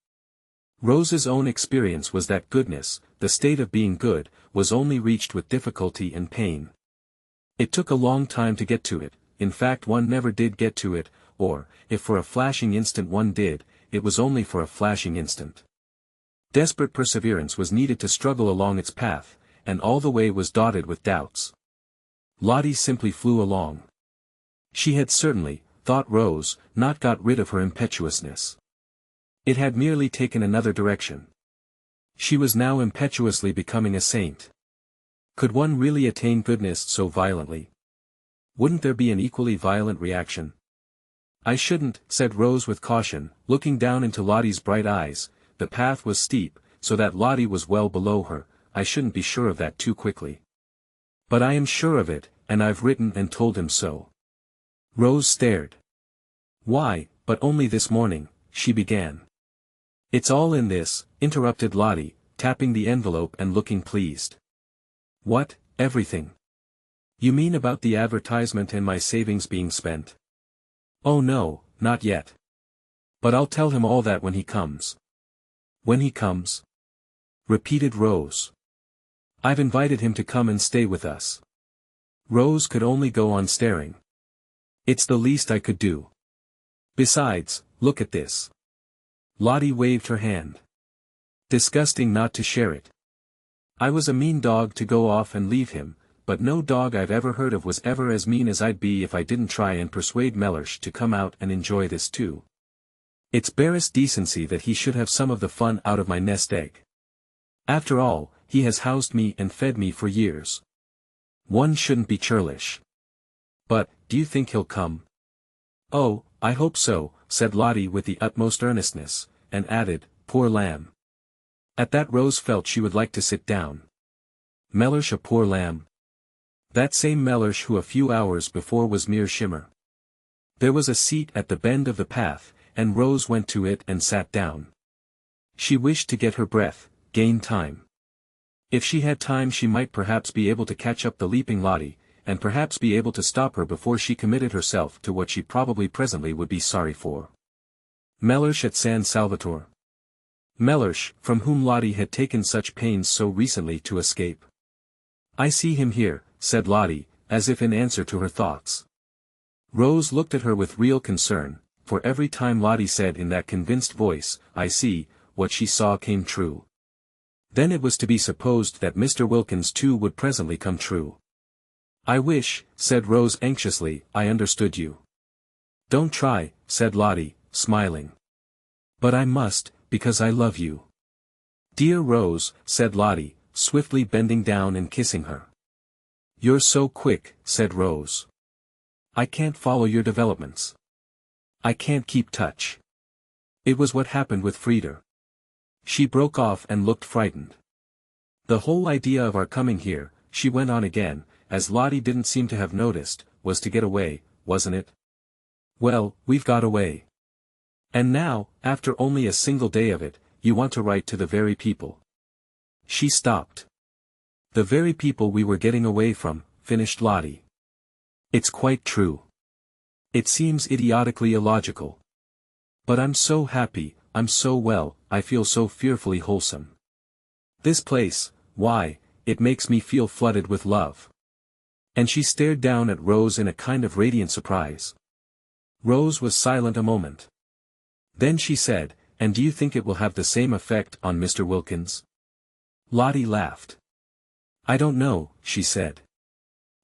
Rose's own experience was that goodness, the state of being good, was only reached with difficulty and pain. It took a long time to get to it, in fact one never did get to it, or, if for a flashing instant one did, it was only for a flashing instant. Desperate perseverance was needed to struggle along its path, and all the way was dotted with doubts. Lottie simply flew along. She had certainly, thought Rose, not got rid of her impetuousness. It had merely taken another direction. She was now impetuously becoming a saint. Could one really attain goodness so violently? Wouldn't there be an equally violent reaction? "I shouldn't," said Rose with caution, looking down into Lottie's bright eyes. The path was steep, so that Lottie was well below her. "I shouldn't be sure of that too quickly. But I am sure of it, and I've written and told him so." Rose stared. "Why, but only this morning," she began. "It's all in this," interrupted Lottie, tapping the envelope and looking pleased. "What, everything? You mean about the advertisement and my savings being spent?" "Oh no, not yet. But I'll tell him all that when he comes." "When he comes?" repeated Rose. "I've invited him to come and stay with us." Rose could only go on staring. "It's the least I could do. Besides, look at this." Lottie waved her hand. "Disgusting not to share it. I was a mean dog to go off and leave him, but no dog I've ever heard of was ever as mean as I'd be if I didn't try and persuade Mellersh to come out and enjoy this too. It's barest decency that he should have some of the fun out of my nest egg. After all, he has housed me and fed me for years. One shouldn't be churlish." But, do you think he'll come? Oh, I hope so, said Lottie with the utmost earnestness, and added, poor lamb. At that Rose felt she would like to sit down. Mellersh a poor lamb? That same Mellersh who a few hours before was mere shimmer. There was a seat at the bend of the path, and Rose went to it and sat down. She wished to get her breath, gain time. If she had time she might perhaps be able to catch up the leaping Lottie, and perhaps be able to stop her before she committed herself to what she probably presently would be sorry for. Mellersh at San Salvatore. Mellersh, from whom Lottie had taken such pains so recently to escape. I see him here, said Lottie, as if in answer to her thoughts. Rose looked at her with real concern, for every time Lottie said in that convinced voice, I see, what she saw came true. Then it was to be supposed that Mr. Wilkins too would presently come true. I wish, said Rose anxiously, I understood you. Don't try, said Lottie, smiling. But I must, because I love you. Dear Rose, said Lottie, swiftly bending down and kissing her. You're so quick, said Rose. I can't follow your developments. I can't keep touch. It was what happened with Frieda. She broke off and looked frightened. The whole idea of our coming here, she went on again, as Lottie didn't seem to have noticed, was to get away, wasn't it? Well, we've got away. And now, after only a single day of it, you want to write to the very people. She stopped. The very people we were getting away from, finished Lottie. It's quite true. It seems idiotically illogical. But I'm so happy, I'm so well, I feel so fearfully wholesome. This place, why, it makes me feel flooded with love. And she stared down at Rose in a kind of radiant surprise. Rose was silent a moment. Then she said, and do you think it will have the same effect on Mr. Wilkins? Lottie laughed. I don't know, she said.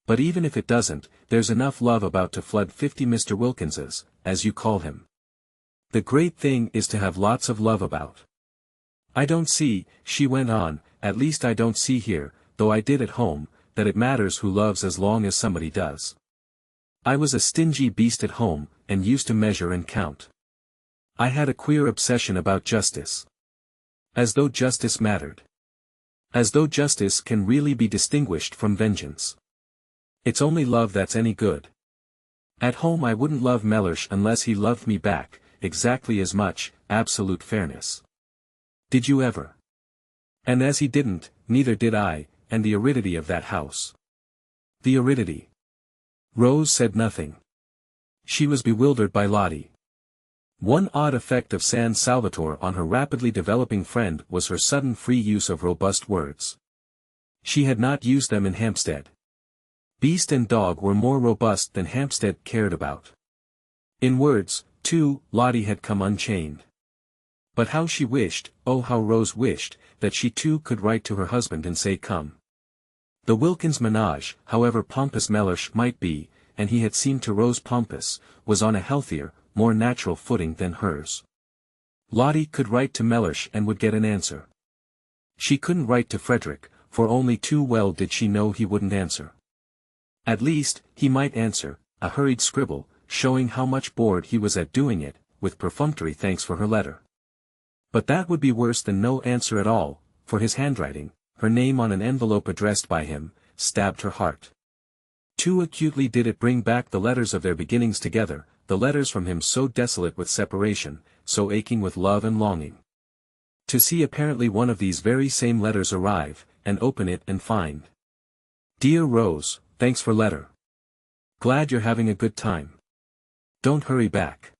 But even if it doesn't, there's enough love about to flood 50 Mr. Wilkinses, as you call him. The great thing is to have lots of love about. I don't see, she went on, at least I don't see here, though I did at home, that it matters who loves as long as somebody does. I was a stingy beast at home, and used to measure and count. I had a queer obsession about justice. As though justice mattered. As though justice can really be distinguished from vengeance. It's only love that's any good. At home I wouldn't love Mellersh unless he loved me back, exactly as much, absolute fairness. Did you ever? And as he didn't, neither did I, and the aridity of that house. The aridity. Rose said nothing. She was bewildered by Lottie. One odd effect of San Salvatore on her rapidly developing friend was her sudden free use of robust words. She had not used them in Hampstead. Beast and dog were more robust than Hampstead cared about. In words, too, Lottie had come unchained. But how she wished, oh how Rose wished, that she too could write to her husband and say come. The Wilkins menage, however pompous Mellersh might be, and he had seemed to Rose pompous, was on a healthier, more natural footing than hers. Lottie could write to Mellersh and would get an answer. She couldn't write to Frederick, for only too well did she know he wouldn't answer. At least, he might answer, a hurried scribble, showing how much bored he was at doing it, with perfunctory thanks for her letter. But that would be worse than no answer at all, for his handwriting, her name on an envelope addressed by him, stabbed her heart. Too acutely did it bring back the letters of their beginnings together, the letters from him so desolate with separation, so aching with love and longing. To see apparently one of these very same letters arrive, and open it and find. Dear Rose, thanks for letter. Glad you're having a good time. Don't hurry back.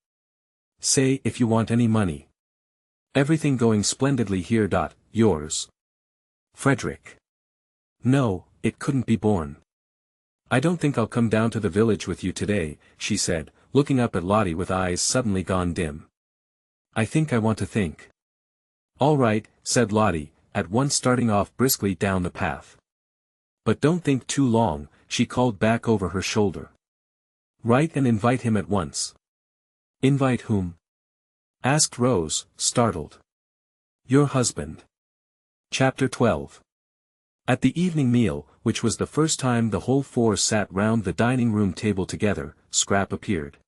Say if you want any money. Everything going splendidly here. Yours. Frederick. No, it couldn't be borne. I don't think I'll come down to the village with you today, she said, looking up at Lottie with eyes suddenly gone dim. I think I want to think. All right, said Lottie, at once starting off briskly down the path. But don't think too long, she called back over her shoulder. Write and invite him at once. Invite whom? Asked Rose, startled. Your husband. Chapter 12. At the evening meal, which was the first time the whole four sat round the dining room table together, Scrap appeared.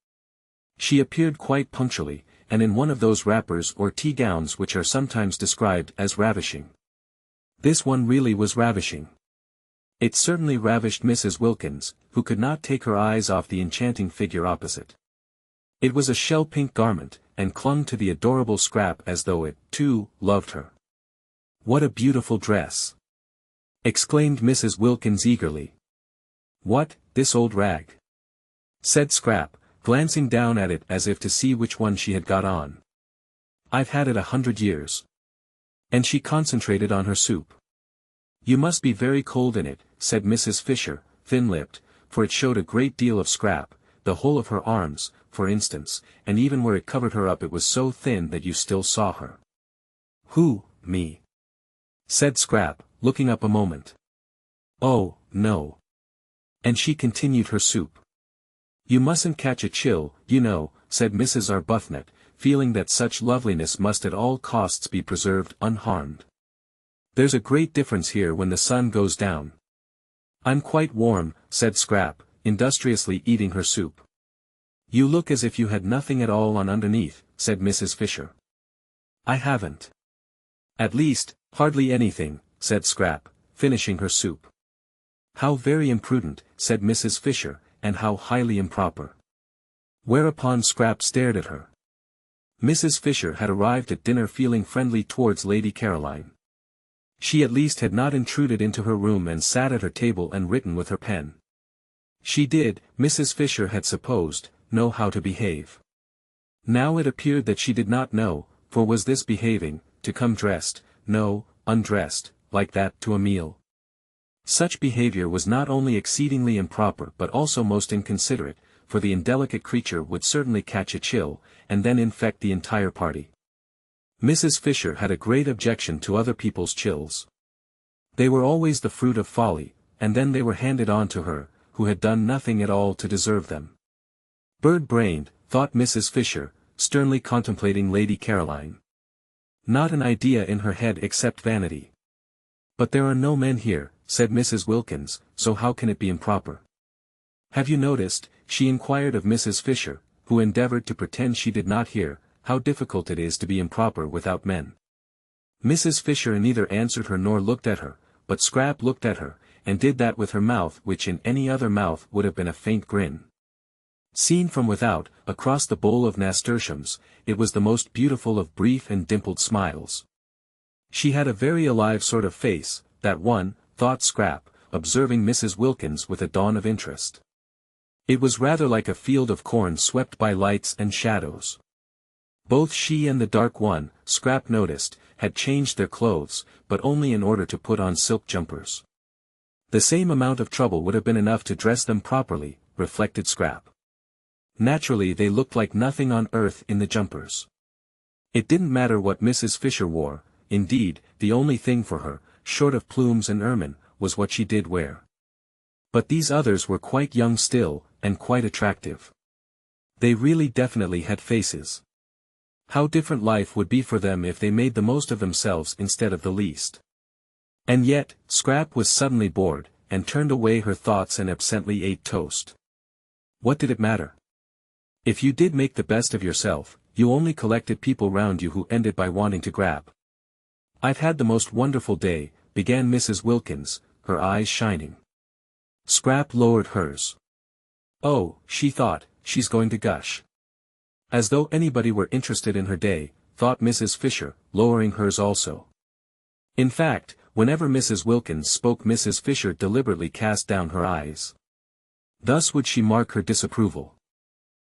She appeared quite punctually, and in one of those wrappers or tea gowns which are sometimes described as ravishing. This one really was ravishing. It certainly ravished Mrs. Wilkins, who could not take her eyes off the enchanting figure opposite. It was a shell-pink garment, and clung to the adorable Scrap as though it, too, loved her. "What a beautiful dress!" exclaimed Mrs. Wilkins eagerly. "What, this old rag?" said Scrap, glancing down at it as if to see which one she had got on. "I've had it 100 years. And she concentrated on her soup. "You must be very cold in it," said Mrs. Fisher, thin-lipped, for it showed a great deal of Scrap, the whole of her arms, for instance, and even where it covered her up it was so thin that you still saw her. "Who, me?" said Scrap, looking up a moment. "Oh, no." And she continued her soup. "You mustn't catch a chill, you know," said Mrs. Arbuthnot, feeling that such loveliness must at all costs be preserved unharmed. "There's a great difference here when the sun goes down." "I'm quite warm," said Scrap, industriously eating her soup. "You look as if you had nothing at all on underneath," said Mrs. Fisher. "I haven't. At least, hardly anything," said Scrap, finishing her soup. "How very imprudent," said Mrs. Fisher, "and how highly improper." Whereupon Scrap stared at her. Mrs. Fisher had arrived at dinner feeling friendly towards Lady Caroline. She at least had not intruded into her room and sat at her table and written with her pen. She did, Mrs. Fisher had supposed, know how to behave. Now it appeared that she did not know, for was this behaving, to come dressed, no, undressed, like that to a meal? Such behavior was not only exceedingly improper but also most inconsiderate, for the indelicate creature would certainly catch a chill, and then infect the entire party. Mrs. Fisher had a great objection to other people's chills. They were always the fruit of folly, and then they were handed on to her, who had done nothing at all to deserve them. Bird-brained, thought Mrs. Fisher, sternly contemplating Lady Caroline. Not an idea in her head except vanity. "But there are no men here," said Mrs. Wilkins, "so how can it be improper?" "Have you noticed," she inquired of Mrs. Fisher, who endeavored to pretend she did not hear, "how difficult it is to be improper without men?" Mrs. Fisher neither answered her nor looked at her, but Scrap looked at her, and did that with her mouth which in any other mouth would have been a faint grin. Seen from without, across the bowl of nasturtiums, it was the most beautiful of brief and dimpled smiles. She had a very alive sort of face, that one, thought Scrap, observing Mrs. Wilkins with a dawn of interest. It was rather like a field of corn swept by lights and shadows. Both she and the dark one, Scrap noticed, had changed their clothes, but only in order to put on silk jumpers. The same amount of trouble would have been enough to dress them properly, reflected Scrap. Naturally they looked like nothing on earth in the jumpers. It didn't matter what Mrs. Fisher wore, indeed, the only thing for her, short of plumes and ermine, was what she did wear. But these others were quite young still, and quite attractive. They really definitely had faces. How different life would be for them if they made the most of themselves instead of the least. And yet, Scrap was suddenly bored, and turned away her thoughts and absently ate toast. What did it matter? If you did make the best of yourself, you only collected people round you who ended by wanting to grab. "I've had the most wonderful day," began Mrs. Wilkins, her eyes shining. Scrap lowered hers. "Oh," she thought, "she's going to gush." As though anybody were interested in her day, thought Mrs. Fisher, lowering hers also. In fact, whenever Mrs. Wilkins spoke Mrs. Fisher deliberately cast down her eyes. Thus would she mark her disapproval.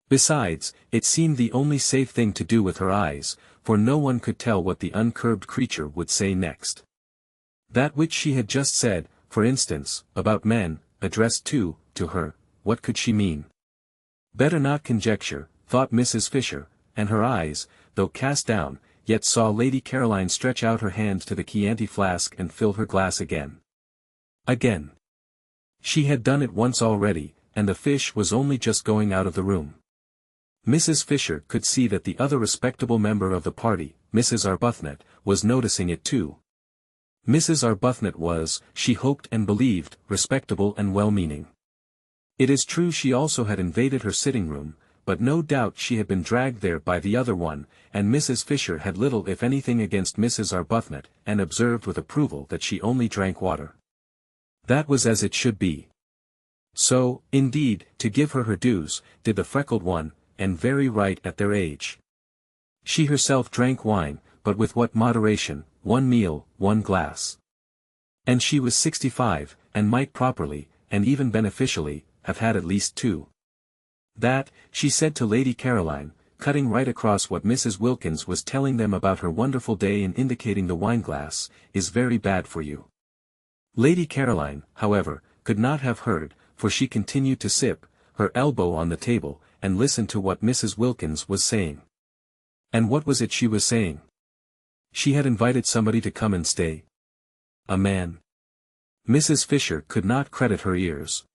Besides, it seemed the only safe thing to do with her eyes, for no one could tell what the uncurbed creature would say next. That which she had just said, for instance, about men, addressed to her, what could she mean? Better not conjecture, thought Mrs. Fisher, and her eyes, though cast down, yet saw Lady Caroline stretch out her hand to the Chianti flask and fill her glass again. Again. She had done it once already, and the fish was only just going out of the room. Mrs. Fisher could see that the other respectable member of the party, Mrs. Arbuthnot, was noticing it too. Mrs. Arbuthnot was, she hoped and believed, respectable and well-meaning. It is true she also had invaded her sitting room, but no doubt she had been dragged there by the other one, and Mrs. Fisher had little if anything against Mrs. Arbuthnot, and observed with approval that she only drank water. That was as it should be. So, indeed, to give her her dues, did the freckled one, and very right at their age. She herself drank wine, but with what moderation, 1 meal, 1 glass. And she was 65, and might properly, and even beneficially, have had at least 2. That, she said to Lady Caroline, cutting right across what Mrs. Wilkins was telling them about her wonderful day and indicating the wineglass, is very bad for you. Lady Caroline, however, could not have heard, for she continued to sip, her elbow on the table, and listen to what Mrs. Wilkins was saying. And what was it she was saying? She had invited somebody to come and stay. A man. Mrs. Fisher could not credit her ears.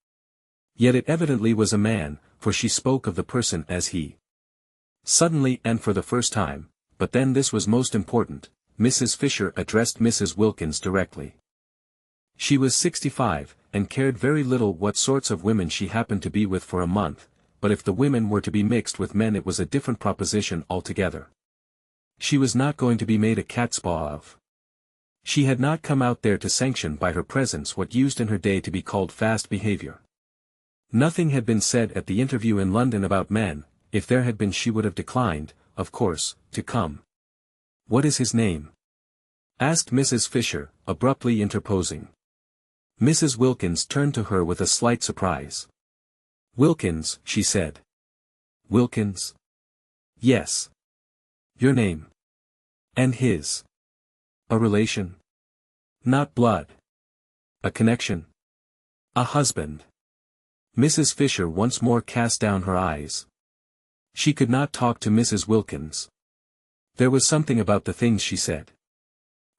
Yet it evidently was a man, for she spoke of the person as he. Suddenly and for the first time, but then this was most important, Mrs. Fisher addressed Mrs. Wilkins directly. She was 65, and cared very little what sorts of women she happened to be with for a month, but if the women were to be mixed with men it was a different proposition altogether. She was not going to be made a catspaw of. She had not come out there to sanction by her presence what used in her day to be called fast behavior. Nothing had been said at the interview in London about men. If there had been she would have declined, of course, to come. What is his name? Asked Mrs. Fisher, abruptly interposing. Mrs. Wilkins turned to her with a slight surprise. Wilkins, she said. Wilkins? Yes. Your name. And his. A relation? Not blood. A connection? A husband. Mrs. Fisher once more cast down her eyes. She could not talk to Mrs. Wilkins. There was something about the things she said.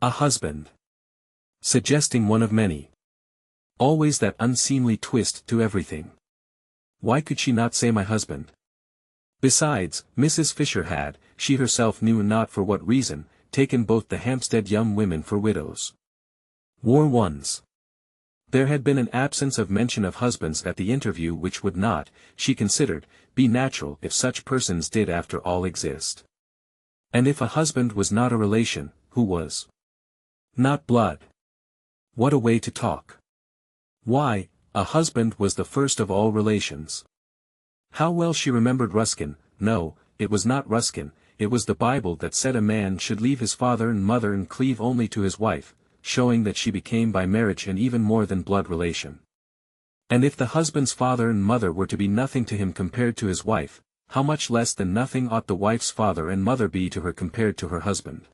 A husband. Suggesting one of many. Always that unseemly twist to everything. Why could she not say my husband? Besides, Mrs. Fisher had, she herself knew not for what reason, taken both the Hampstead young women for widows. War ones. There had been an absence of mention of husbands at the interview which would not, she considered, be natural if such persons did after all exist. And if a husband was not a relation, who was? Not blood. What a way to talk. Why, a husband was the first of all relations. How well she remembered Ruskin. No, it was not Ruskin, it was the Bible that said a man should leave his father and mother and cleave only to his wife, showing that she became by marriage an even more than blood relation. And if the husband's father and mother were to be nothing to him compared to his wife, how much less than nothing ought the wife's father and mother be to her compared to her husband.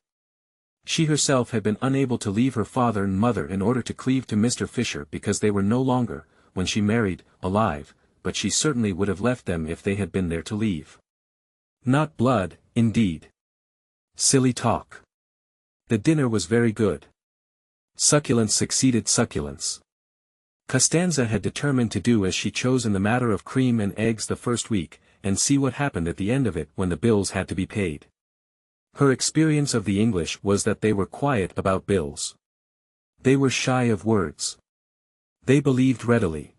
She herself had been unable to leave her father and mother in order to cleave to Mr. Fisher because they were no longer, when she married, alive, but she certainly would have left them if they had been there to leave. Not blood, indeed. Silly talk. The dinner was very good. Succulence succeeded succulence. Costanza had determined to do as she chose in the matter of cream and eggs the first week, and see what happened at the end of it when the bills had to be paid. Her experience of the English was that they were quiet about bills. They were shy of words. They believed readily.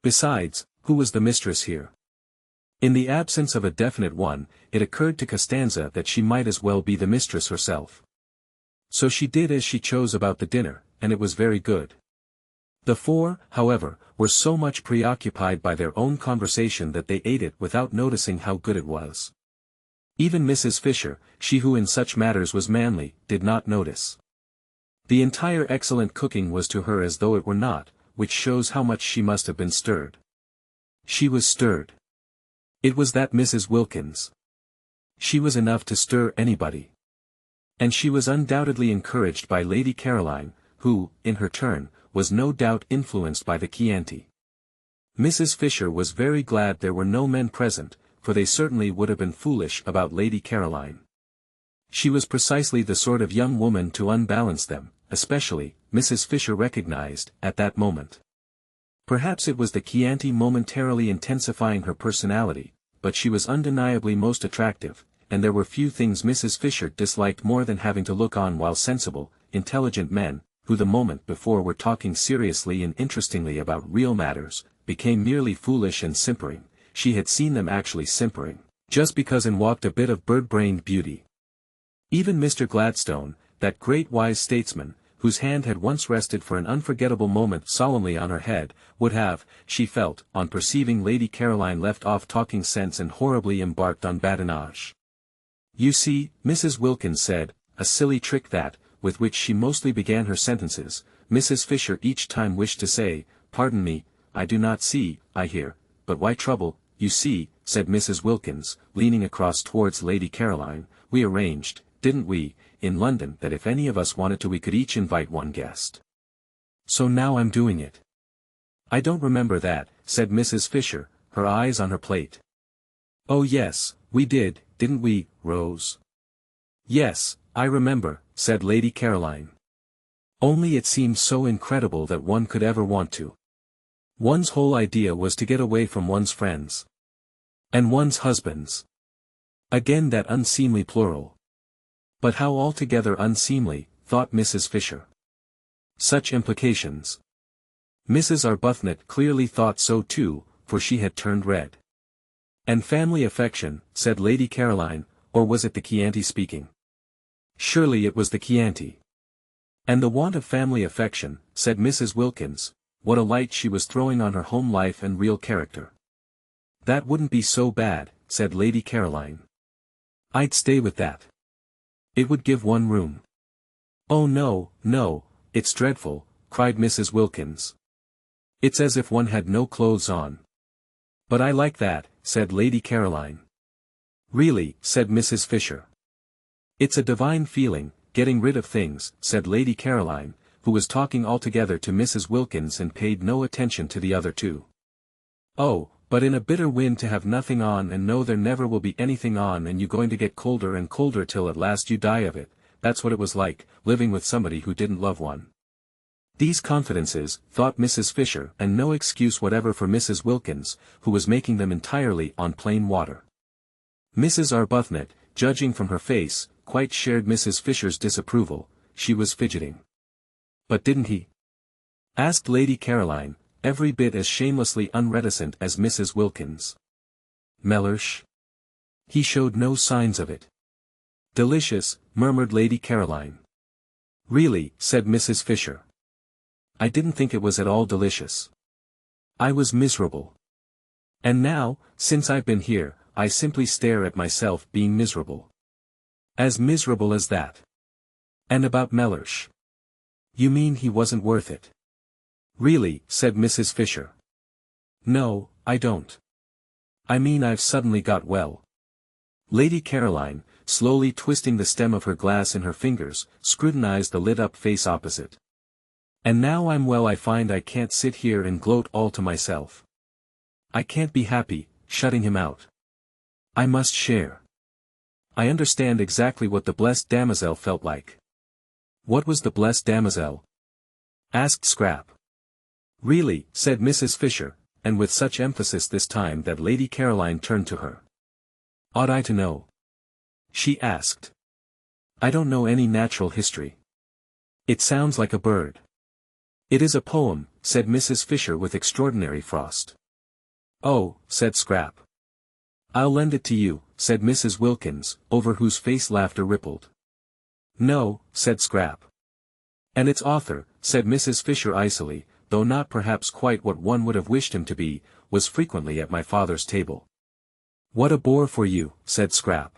Besides, who was the mistress here? In the absence of a definite one, it occurred to Costanza that she might as well be the mistress herself. So she did as she chose about the dinner, and it was very good. The four, however, were so much preoccupied by their own conversation that they ate it without noticing how good it was. Even Mrs. Fisher, she who in such matters was manly, did not notice. The entire excellent cooking was to her as though it were not, which shows how much she must have been stirred. She was stirred. It was that Mrs. Wilkins. She was enough to stir anybody. And she was undoubtedly encouraged by Lady Caroline, who, in her turn, was no doubt influenced by the Chianti. Mrs. Fisher was very glad there were no men present, for they certainly would have been foolish about Lady Caroline. She was precisely the sort of young woman to unbalance them, especially, Mrs. Fisher recognized, at that moment. Perhaps it was the Chianti momentarily intensifying her personality, but she was undeniably most attractive, and there were few things Mrs. Fisher disliked more than having to look on while sensible, intelligent men, who the moment before were talking seriously and interestingly about real matters, became merely foolish and simpering. She had seen them actually simpering, just because in walked a bit of bird-brained beauty. Even Mr. Gladstone, that great wise statesman, whose hand had once rested for an unforgettable moment solemnly on her head, would have, she felt, on perceiving Lady Caroline left off talking sense and horribly embarked on badinage. "You see," Mrs. Wilkins said, a silly trick that, with which she mostly began her sentences, Mrs. Fisher each time wished to say, "Pardon me, I do not see, I hear, but why trouble, you see," said Mrs. Wilkins, leaning across towards Lady Caroline, "we arranged, didn't we, in London that if any of us wanted to we could each invite one guest. So now I'm doing it." "I don't remember that," said Mrs. Fisher, her eyes on her plate. "Oh yes, we did, didn't we, Rose?" "Yes, I remember," said Lady Caroline. "Only it seemed so incredible that one could ever want to. One's whole idea was to get away from one's friends. And one's husbands. Again that unseemly plural. But how altogether unseemly, thought Mrs. Fisher. Such implications. Mrs. Arbuthnot clearly thought so too, for she had turned red. "And family affection," said Lady Caroline, or was it the Chianti speaking? Surely it was the Chianti. "And the want of family affection," said Mrs. Wilkins, what a light she was throwing on her home life and real character. "That wouldn't be so bad," said Lady Caroline. "I'd stay with that. It would give one room." "Oh no, no, it's dreadful," cried Mrs. Wilkins. "It's as if one had no clothes on." "But I like that," said Lady Caroline. "Really," said Mrs. Fisher. "It's a divine feeling, getting rid of things," said Lady Caroline, who was talking altogether to Mrs. Wilkins and paid no attention to the other two. "Oh, but in a bitter wind to have nothing on and know there never will be anything on and you going to get colder and colder till at last you die of it, that's what it was like, living with somebody who didn't love one." These confidences, thought Mrs. Fisher, and no excuse whatever for Mrs. Wilkins, who was making them entirely on plain water. Mrs. Arbuthnot, judging from her face, quite shared Mrs. Fisher's disapproval. She was fidgeting. "But didn't he?" asked Lady Caroline, every bit as shamelessly unreticent as Mrs. Wilkins. "Mellersh? He showed no signs of it." "Delicious," murmured Lady Caroline. "Really," said Mrs. Fisher. "I didn't think it was at all delicious. I was miserable. And now, since I've been here, I simply stare at myself being miserable. As miserable as that. And about Mellersh. You mean he wasn't worth it?" "Really," said Mrs. Fisher. "No, I don't. I mean I've suddenly got well." Lady Caroline, slowly twisting the stem of her glass in her fingers, scrutinized the lit-up face opposite. "And now I'm well I find I can't sit here and gloat all to myself. I can't be happy, shutting him out. I must share. I understand exactly what the blessed damozel felt like." "What was the blessed damozel?" asked Scrap. "Really," said Mrs. Fisher, and with such emphasis this time that Lady Caroline turned to her. "Ought I to know?" she asked. "I don't know any natural history. It sounds like a bird." "It is a poem," said Mrs. Fisher with extraordinary frost. "Oh," said Scrap. "I'll lend it to you," said Mrs. Wilkins, over whose face laughter rippled. "No," said Scrap. "And its author," said Mrs. Fisher icily, though not perhaps quite what one would have wished him to be, "was frequently at my father's table." "What a bore for you," said Scrap.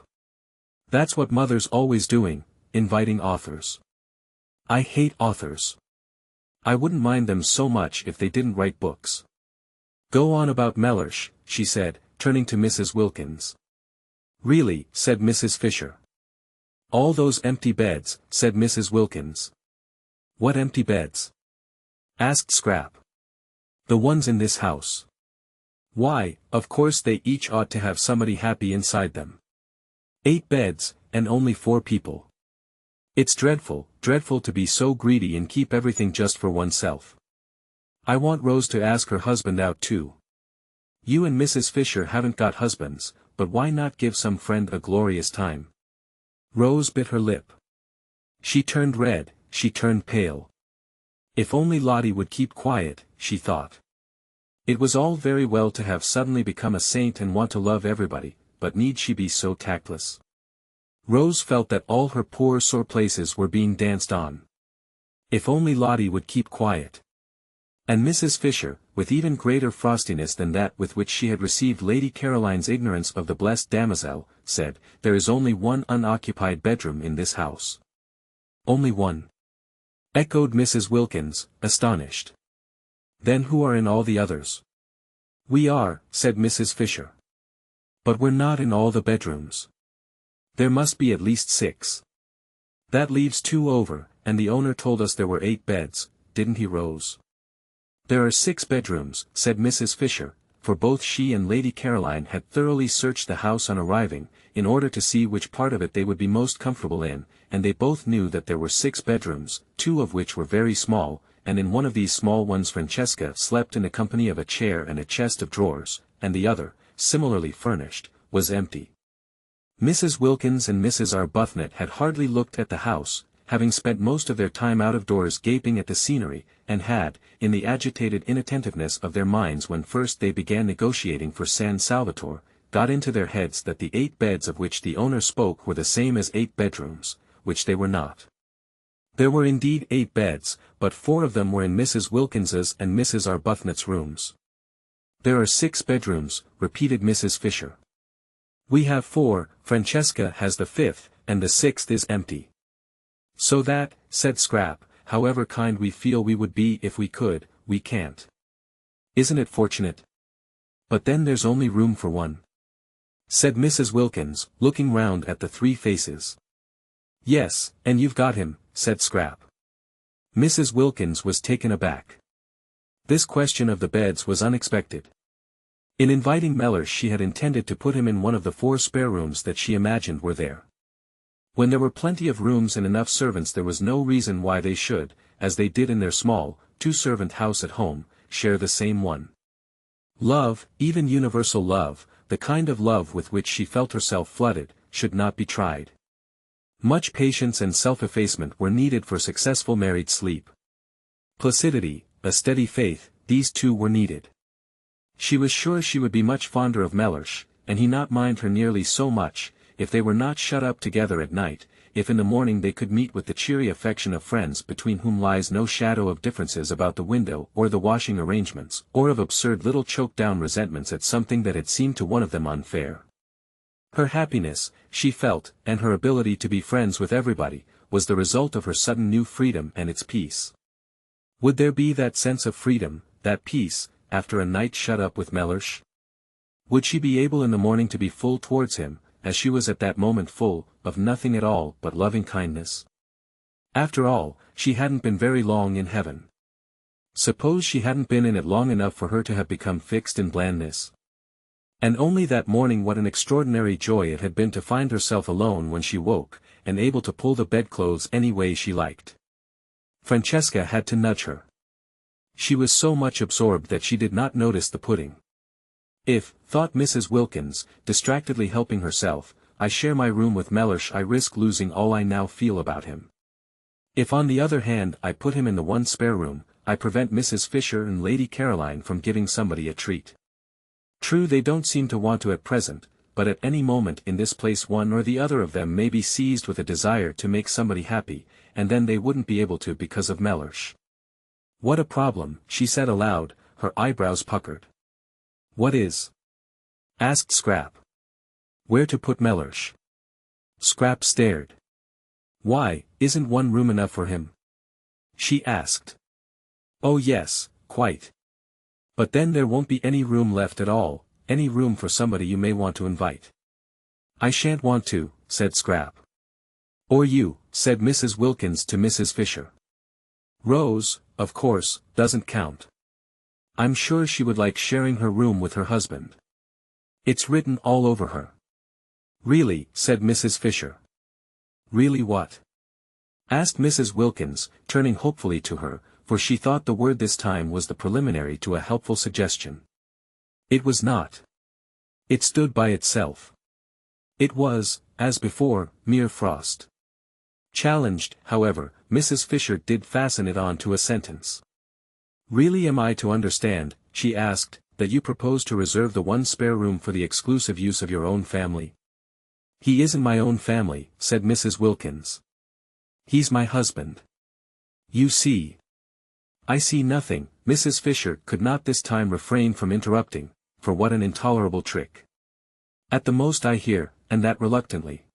"That's what mother's always doing, inviting authors. I hate authors. I wouldn't mind them so much if they didn't write books." "Go on about Mellersh," she said, turning to Mrs. Wilkins. "Really," said Mrs. Fisher. "All those empty beds," said Mrs. Wilkins. "What empty beds?" asked Scrap. "The ones in this house. Why, of course they each ought to have somebody happy inside them. 8 beds, and only 4 people. It's dreadful, dreadful to be so greedy and keep everything just for oneself. I want Rose to ask her husband out too. You and Mrs. Fisher haven't got husbands, but why not give some friend a glorious time?" Rose bit her lip. She turned red, she turned pale. If only Lottie would keep quiet, she thought. It was all very well to have suddenly become a saint and want to love everybody, but need she be so tactless? Rose felt that all her poor sore places were being danced on. If only Lottie would keep quiet. And Mrs. Fisher, with even greater frostiness than that with which she had received Lady Caroline's ignorance of the blessed damozel, said, "There is only one unoccupied bedroom in this house." "Only one?" echoed Mrs. Wilkins, astonished. "Then who are in all the others?" "We are," said Mrs. Fisher. "But we're not in all the bedrooms. There must be at least 6. That leaves 2 over, and the owner told us there were 8 beds, didn't he, Rose?" "There are 6 bedrooms," said Mrs. Fisher, for both she and Lady Caroline had thoroughly searched the house on arriving, in order to see which part of it they would be most comfortable in, and they both knew that there were 6 bedrooms, 2 of which were very small, and in one of these small ones Francesca slept in the company of a chair and a chest of drawers, and the other, similarly furnished, was empty. Mrs. Wilkins and Mrs. Arbuthnot had hardly looked at the house, having spent most of their time out of doors gaping at the scenery, and had, in the agitated inattentiveness of their minds when first they began negotiating for San Salvatore, got into their heads that the 8 beds of which the owner spoke were the same as 8 bedrooms, which they were not. There were indeed 8 beds, but 4 of them were in Mrs. Wilkins's and Mrs. Arbuthnot's rooms. "There are 6 bedrooms," repeated Mrs. Fisher. "We have 4, Francesca has the 5th, and the 6th is empty." "So that," said Scrap, "however kind we feel we would be if we could, we can't. Isn't it fortunate? But then there's only room for 1. Said Mrs. Wilkins, looking round at the 3 faces. "Yes, and you've got him," said Scrap. Mrs. Wilkins was taken aback. This question of the beds was unexpected. In inviting Mellersh she had intended to put him in one of the 4 spare rooms that she imagined were there. When there were plenty of rooms and enough servants there was no reason why they should, as they did in their small, 2-servant house at home, share the same one. Love, even universal love, the kind of love with which she felt herself flooded, should not be tried. Much patience and self-effacement were needed for successful married sleep. Placidity, a steady faith, these 2 were needed. She was sure she would be much fonder of Mellersh, and he not mind her nearly so much, if they were not shut up together at night, if in the morning they could meet with the cheery affection of friends between whom lies no shadow of differences about the window or the washing arrangements, or of absurd little choked-down resentments at something that had seemed to one of them unfair. Her happiness, she felt, and her ability to be friends with everybody, was the result of her sudden new freedom and its peace. Would there be that sense of freedom, that peace, after a night shut up with Mellersh? Would she be able in the morning to be full towards him, as she was at that moment full, of nothing at all but loving kindness? After all, she hadn't been very long in heaven. Suppose she hadn't been in it long enough for her to have become fixed in blandness? And only that morning what an extraordinary joy it had been to find herself alone when she woke, and able to pull the bedclothes any way she liked. Francesca had to nudge her. She was so much absorbed that she did not notice the pudding. "If," thought Mrs. Wilkins, distractedly helping herself, "I share my room with Mellersh I risk losing all I now feel about him. If on the other hand I put him in the 1 spare room, I prevent Mrs. Fisher and Lady Caroline from giving somebody a treat. True they don't seem to want to at present, but at any moment in this place one or the other of them may be seized with a desire to make somebody happy, and then they wouldn't be able to because of Mellersh. What a problem," she said aloud, her eyebrows puckered. "What is?" asked Scrap. "Where to put Mellersh?" Scrap stared. "Why, isn't 1 room enough for him?" she asked. "Oh yes, quite. But then there won't be any room left at all, any room for somebody you may want to invite." "I shan't want to," said Scrap. "Or you," said Mrs. Wilkins to Mrs. Fisher. "Rose, of course, doesn't count. I'm sure she would like sharing her room with her husband. It's written all over her." "Really," said Mrs. Fisher. "Really what?" asked Mrs. Wilkins, turning hopefully to her, for she thought the word this time was the preliminary to a helpful suggestion. It was not. It stood by itself. It was, as before, mere frost. Challenged, however, Mrs. Fisher did fasten it on to a sentence. "Really am I to understand," she asked, "that you propose to reserve the one spare room for the exclusive use of your own family?" "He isn't my own family," said Mrs. Wilkins. "He's my husband. You see." "I see nothing," Mrs. Fisher could not this time refrain from interrupting, for what an intolerable trick. "At the most I hear, and that reluctantly."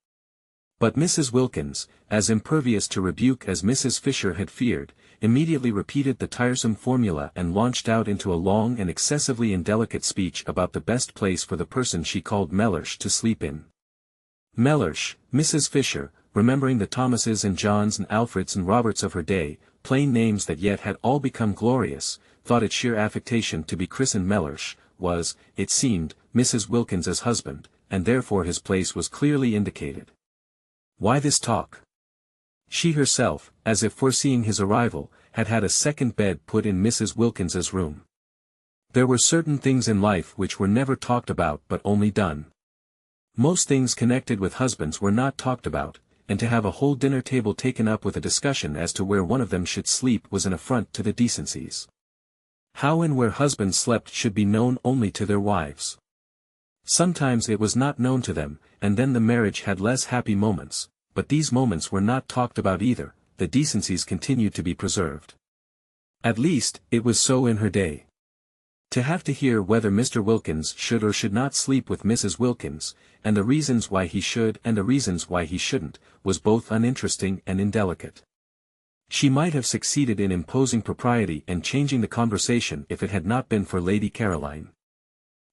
But Mrs. Wilkins, as impervious to rebuke as Mrs. Fisher had feared, immediately repeated the tiresome formula and launched out into a long and excessively indelicate speech about the best place for the person she called Mellersh to sleep in. Mellersh, Mrs. Fisher, remembering the Thomases and Johns and Alfreds and Roberts of her day, plain names that yet had all become glorious, thought it sheer affectation to be christened Mellersh, was, it seemed, Mrs. Wilkins's husband, and therefore his place was clearly indicated. Why this talk? She herself, as if foreseeing his arrival, had had a second bed put in Mrs. Wilkins's room. There were certain things in life which were never talked about but only done. Most things connected with husbands were not talked about, and to have a whole dinner table taken up with a discussion as to where one of them should sleep was an affront to the decencies. How and where husbands slept should be known only to their wives. Sometimes it was not known to them, and then the marriage had less happy moments, but these moments were not talked about either, the decencies continued to be preserved. At least, it was so in her day. To have to hear whether Mr. Wilkins should or should not sleep with Mrs. Wilkins, and the reasons why he should and the reasons why he shouldn't, was both uninteresting and indelicate. She might have succeeded in imposing propriety and changing the conversation if it had not been for Lady Caroline.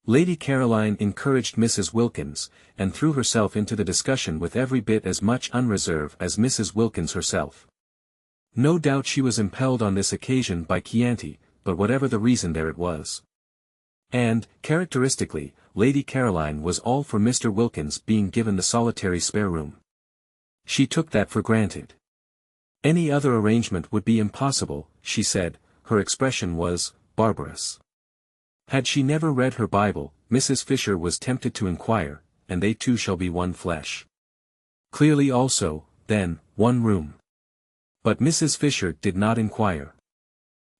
Lady Caroline encouraged Mrs. Wilkins, and threw herself into the discussion with every bit as much unreserve as Mrs. Wilkins herself. No doubt she was impelled on this occasion by Chianti, but whatever the reason there it was. And, characteristically, Lady Caroline was all for Mr. Wilkins being given the solitary spare room. She took that for granted. Any other arrangement would be impossible, she said, her expression was, barbarous. Had she never read her Bible, Mrs. Fisher was tempted to inquire, and they two shall be one flesh. Clearly also, then, one room. But Mrs. Fisher did not inquire.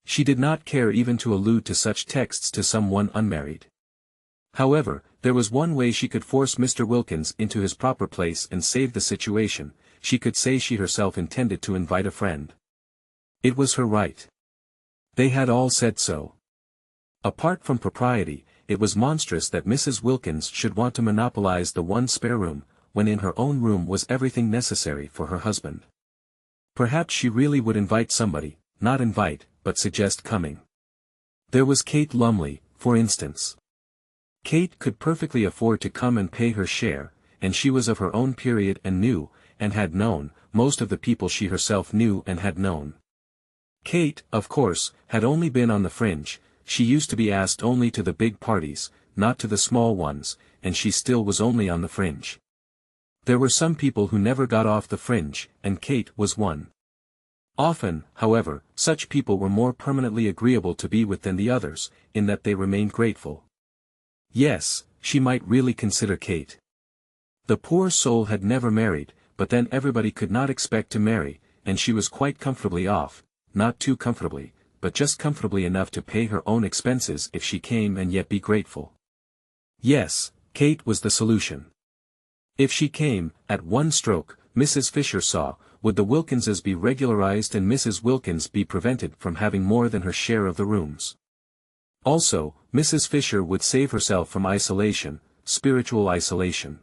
She did not care even to allude to such texts to someone unmarried. However, there was one way she could force Mr. Wilkins into his proper place and save the situation. She could say she herself intended to invite a friend. It was her right. They had all said so. Apart from propriety, it was monstrous that Mrs. Wilkins should want to monopolize the one spare room, when in her own room was everything necessary for her husband. Perhaps she really would invite somebody, not invite, but suggest coming. There was Kate Lumley, for instance. Kate could perfectly afford to come and pay her share, and she was of her own period and knew, and had known, most of the people she herself knew and had known. Kate, of course, had only been on the fringe. She used to be asked only to the big parties, not to the small ones, and she still was only on the fringe. There were some people who never got off the fringe, and Kate was one. Often, however, such people were more permanently agreeable to be with than the others, in that they remained grateful. Yes, she might really consider Kate. The poor soul had never married, but then everybody could not expect to marry, and she was quite comfortably off, not too comfortably, but just comfortably enough to pay her own expenses if she came and yet be grateful. Yes, Kate was the solution. If she came, at one stroke, Mrs. Fisher saw, would the Wilkinses be regularized and Mrs. Wilkins be prevented from having more than her share of the rooms. Also, Mrs. Fisher would save herself from isolation, spiritual isolation.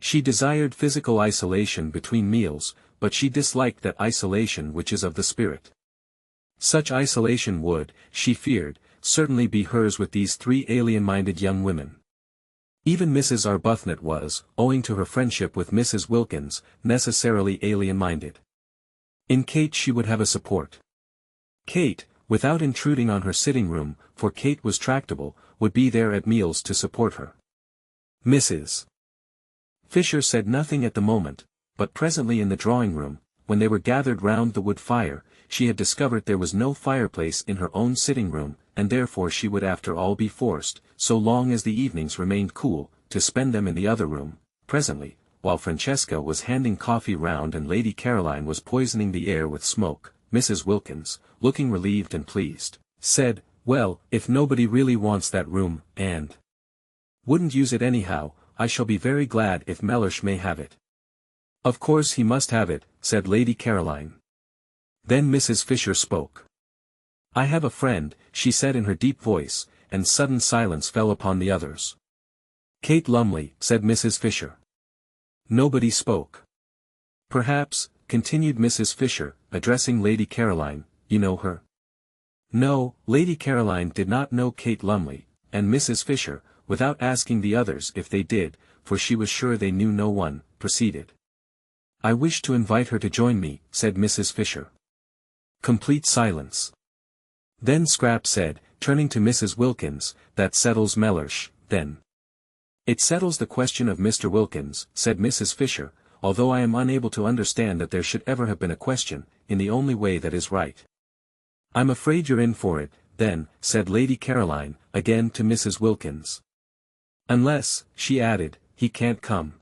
She desired physical isolation between meals, but she disliked that isolation which is of the spirit. Such isolation would, she feared, certainly be hers with these three alien-minded young women. Even Mrs. Arbuthnot was, owing to her friendship with Mrs. Wilkins, necessarily alien-minded. In Kate she would have a support. Kate, without intruding on her sitting room, for Kate was tractable, would be there at meals to support her. Mrs. Fisher said nothing at the moment, but presently in the drawing-room, when they were gathered round the wood fire, she had discovered there was no fireplace in her own sitting-room, and therefore she would after all be forced, so long as the evenings remained cool, to spend them in the other room. Presently, while Francesca was handing coffee round and Lady Caroline was poisoning the air with smoke, Mrs. Wilkins, looking relieved and pleased, said, "Well, if nobody really wants that room, and wouldn't use it anyhow, I shall be very glad if Mellish may have it." "Of course he must have it," said Lady Caroline. Then Mrs. Fisher spoke. "I have a friend," she said in her deep voice, and sudden silence fell upon the others. "Kate Lumley," said Mrs. Fisher. Nobody spoke. "Perhaps," continued Mrs. Fisher, addressing Lady Caroline, "you know her?" No, Lady Caroline did not know Kate Lumley, and Mrs. Fisher, without asking the others if they did, for she was sure they knew no one, proceeded. "I wish to invite her to join me," said Mrs. Fisher. Complete silence. Then Scrap said, turning to Mrs. Wilkins, "That settles Mellish, then." "It settles the question of Mr. Wilkins," said Mrs. Fisher, "although I am unable to understand that there should ever have been a question, in the only way that is right." "I'm afraid you're in for it, then," said Lady Caroline, again to Mrs. Wilkins. "Unless," she added, "he can't come."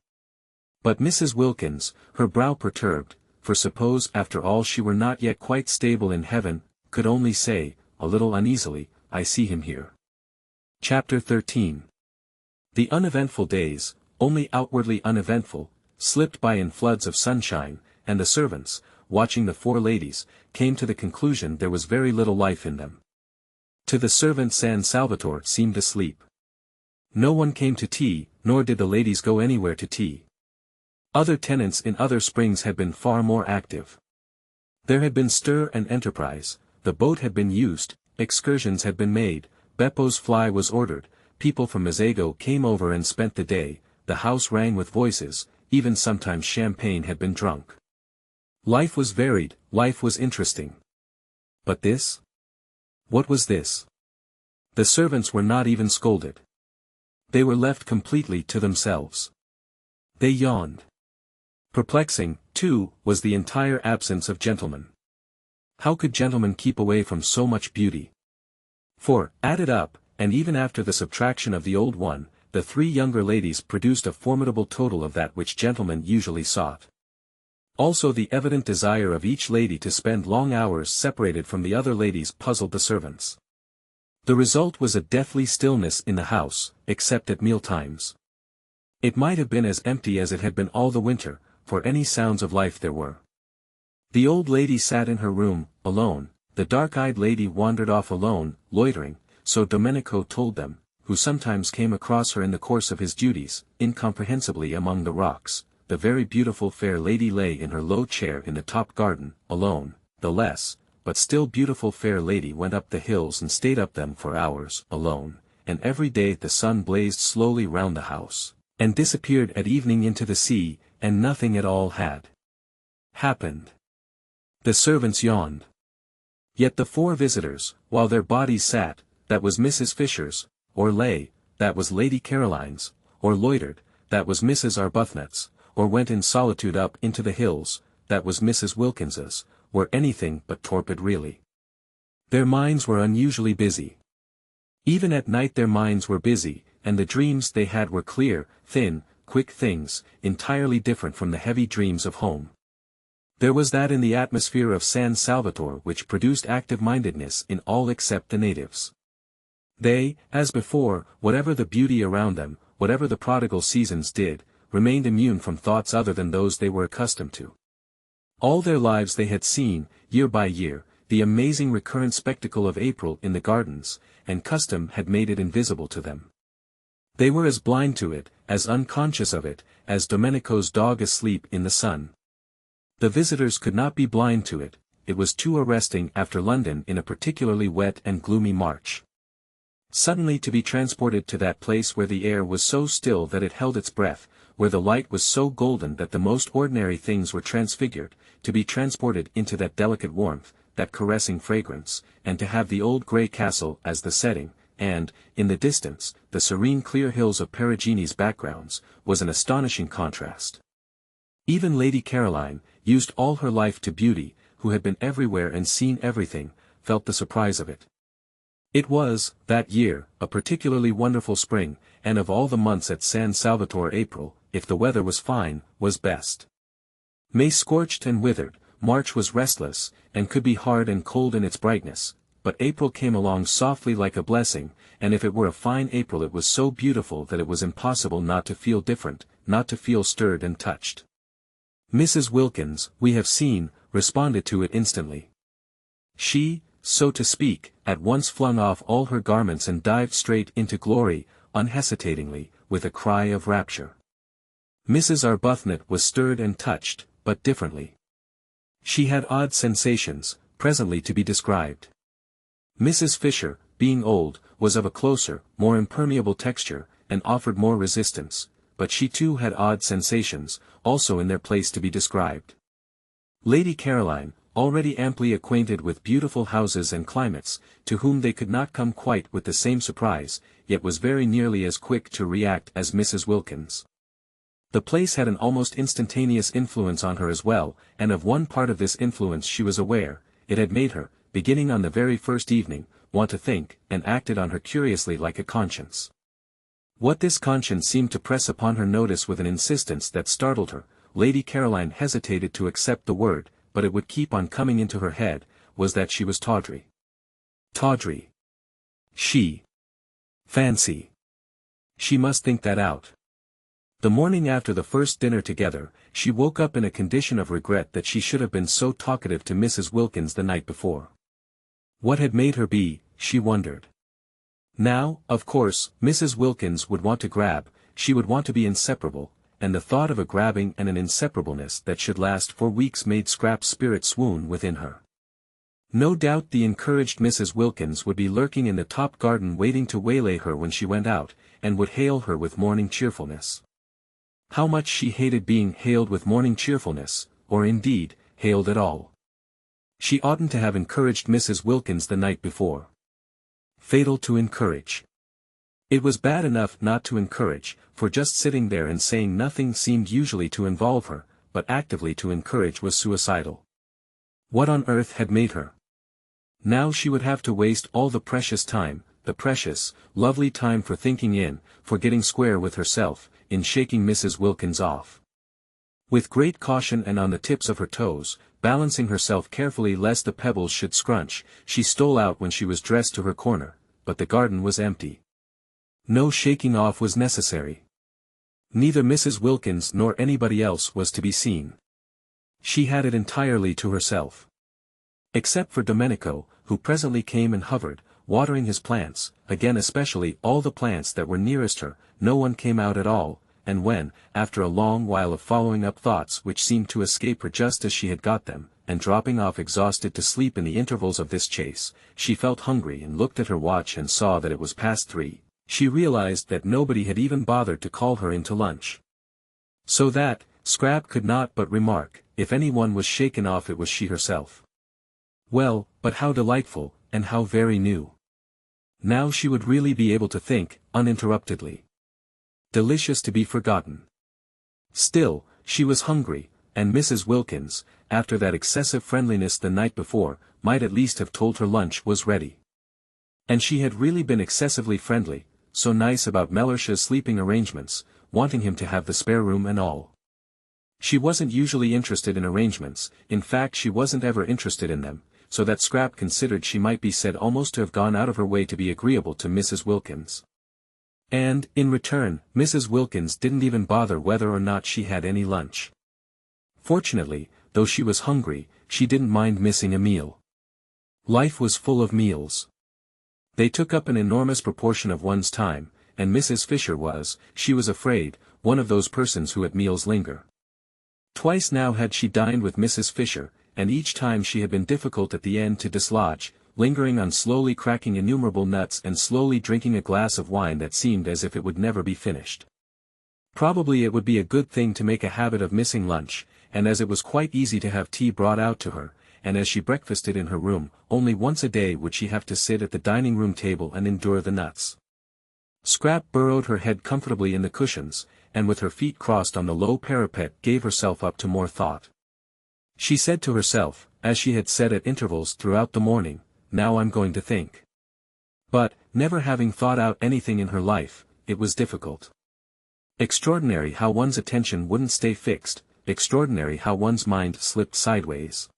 But Mrs. Wilkins, her brow perturbed, for suppose after all she were not yet quite stable in heaven, could only say, a little uneasily, "I see him here." Chapter 13. The uneventful days, only outwardly uneventful, slipped by in floods of sunshine, and the servants, watching the four ladies, came to the conclusion there was very little life in them. To the servant San Salvatore seemed asleep. No one came to tea, nor did the ladies go anywhere to tea. Other tenants in other springs had been far more active. There had been stir and enterprise, the boat had been used, excursions had been made, Beppo's fly was ordered, people from Mezzago came over and spent the day, the house rang with voices, even sometimes champagne had been drunk. Life was varied, life was interesting. But this? What was this? The servants were not even scolded. They were left completely to themselves. They yawned. Perplexing, too, was the entire absence of gentlemen. How could gentlemen keep away from so much beauty? For, added up, and even after the subtraction of the old one, the three younger ladies produced a formidable total of that which gentlemen usually sought. Also the evident desire of each lady to spend long hours separated from the other ladies puzzled the servants. The result was a deathly stillness in the house, except at mealtimes. It might have been as empty as it had been all the winter, for any sounds of life there were. The old lady sat in her room, alone, the dark-eyed lady wandered off alone, loitering, so Domenico told them, who sometimes came across her in the course of his duties, incomprehensibly among the rocks. The very beautiful fair lady lay in her low chair in the top garden, alone. The less, but still beautiful fair lady went up the hills and stayed up them for hours, alone, and every day the sun blazed slowly round the house, and disappeared at evening into the sea, and nothing at all had happened. The servants yawned. Yet the four visitors, while their bodies sat, that was Mrs. Fisher's, or lay, that was Lady Caroline's, or loitered, that was Mrs. Arbuthnot's, or went in solitude up into the hills, that was Mrs. Wilkins's, were anything but torpid really. Their minds were unusually busy. Even at night their minds were busy, and the dreams they had were clear, thin, quick things, entirely different from the heavy dreams of home. There was that in the atmosphere of San Salvatore which produced active-mindedness in all except the natives. They, as before, whatever the beauty around them, whatever the prodigal seasons did, remained immune from thoughts other than those they were accustomed to. All their lives they had seen, year by year, the amazing recurrent spectacle of April in the gardens, and custom had made it invisible to them. They were as blind to it, as unconscious of it, as Domenico's dog asleep in the sun. The visitors could not be blind to it, it was too arresting after London in a particularly wet and gloomy March. Suddenly to be transported to that place where the air was so still that it held its breath, where the light was so golden that the most ordinary things were transfigured, to be transported into that delicate warmth, that caressing fragrance, and to have the old grey castle as the setting, and, in the distance, the serene clear hills of Perugini's backgrounds, was an astonishing contrast. Even Lady Caroline, used all her life to beauty, who had been everywhere and seen everything, felt the surprise of it. It was, that year, a particularly wonderful spring, and of all the months at San Salvatore April, if the weather was fine, was best. May scorched and withered, March was restless, and could be hard and cold in its brightness, but April came along softly like a blessing, and if it were a fine April it was so beautiful that it was impossible not to feel different, not to feel stirred and touched. Mrs. Wilkins, we have seen, responded to it instantly. She, so to speak, at once flung off all her garments and dived straight into glory, unhesitatingly, with a cry of rapture. Mrs. Arbuthnot was stirred and touched, but differently. She had odd sensations, presently to be described. Mrs. Fisher, being old, was of a closer, more impermeable texture, and offered more resistance, but she too had odd sensations, also in their place to be described. Lady Caroline, already amply acquainted with beautiful houses and climates, to whom they could not come quite with the same surprise, yet was very nearly as quick to react as Mrs. Wilkins. The place had an almost instantaneous influence on her as well, and of one part of this influence she was aware: it had made her, beginning on the very first evening, want to think, and acted on her curiously like a conscience. What this conscience seemed to press upon her notice with an insistence that startled her, Lady Caroline hesitated to accept the word, but it would keep on coming into her head, was that she was tawdry. Tawdry. She. Fancy. She must think that out. The morning after the first dinner together, she woke up in a condition of regret that she should have been so talkative to Mrs. Wilkins the night before. What had made her be, she wondered. Now, of course, Mrs. Wilkins would want to grab, she would want to be inseparable, and the thought of a grabbing and an inseparableness that should last for weeks made Scrap's spirit swoon within her. No doubt the encouraged Mrs. Wilkins would be lurking in the top garden waiting to waylay her when she went out, and would hail her with morning cheerfulness. How much she hated being hailed with morning cheerfulness, or indeed, hailed at all. She oughtn't to have encouraged Mrs. Wilkins the night before. Fatal to encourage. It was bad enough not to encourage, for just sitting there and saying nothing seemed usually to involve her, but actively to encourage was suicidal. What on earth had made her? Now she would have to waste all the precious time, the precious, lovely time for thinking in, for getting square with herself, in shaking Mrs. Wilkins off. With great caution and on the tips of her toes, balancing herself carefully lest the pebbles should scrunch, she stole out when she was dressed to her corner, but the garden was empty. No shaking off was necessary. Neither Mrs. Wilkins nor anybody else was to be seen. She had it entirely to herself. Except for Domenico, who presently came and hovered, watering his plants, again especially all the plants that were nearest her, no one came out at all, and when, after a long while of following up thoughts which seemed to escape her just as she had got them, and dropping off exhausted to sleep in the intervals of this chase, she felt hungry and looked at her watch and saw that it was past 3, she realized that nobody had even bothered to call her in to lunch. So that, Scrap could not but remark, if anyone was shaken off it was she herself. Well, but how delightful, and how very new. Now she would really be able to think, uninterruptedly. Delicious to be forgotten. Still, she was hungry, and Mrs. Wilkins, after that excessive friendliness the night before, might at least have told her lunch was ready. And she had really been excessively friendly, so nice about Mellersh's sleeping arrangements, wanting him to have the spare room and all. She wasn't usually interested in arrangements, in fact she wasn't ever interested in them, so that Scrap considered she might be said almost to have gone out of her way to be agreeable to Mrs. Wilkins. And, in return, Mrs. Wilkins didn't even bother whether or not she had any lunch. Fortunately, though she was hungry, she didn't mind missing a meal. Life was full of meals. They took up an enormous proportion of one's time, and Mrs. Fisher was, she was afraid, one of those persons who at meals linger. Twice now had she dined with Mrs. Fisher, and each time she had been difficult at the end to dislodge, lingering on slowly cracking innumerable nuts and slowly drinking a glass of wine that seemed as if it would never be finished. Probably it would be a good thing to make a habit of missing lunch, and as it was quite easy to have tea brought out to her, and as she breakfasted in her room, only once a day would she have to sit at the dining room table and endure the nuts. Scrap burrowed her head comfortably in the cushions, and with her feet crossed on the low parapet gave herself up to more thought. She said to herself, as she had said at intervals throughout the morning, now I'm going to think. But, never having thought out anything in her life, it was difficult. Extraordinary how one's attention wouldn't stay fixed, extraordinary how one's mind slipped sideways.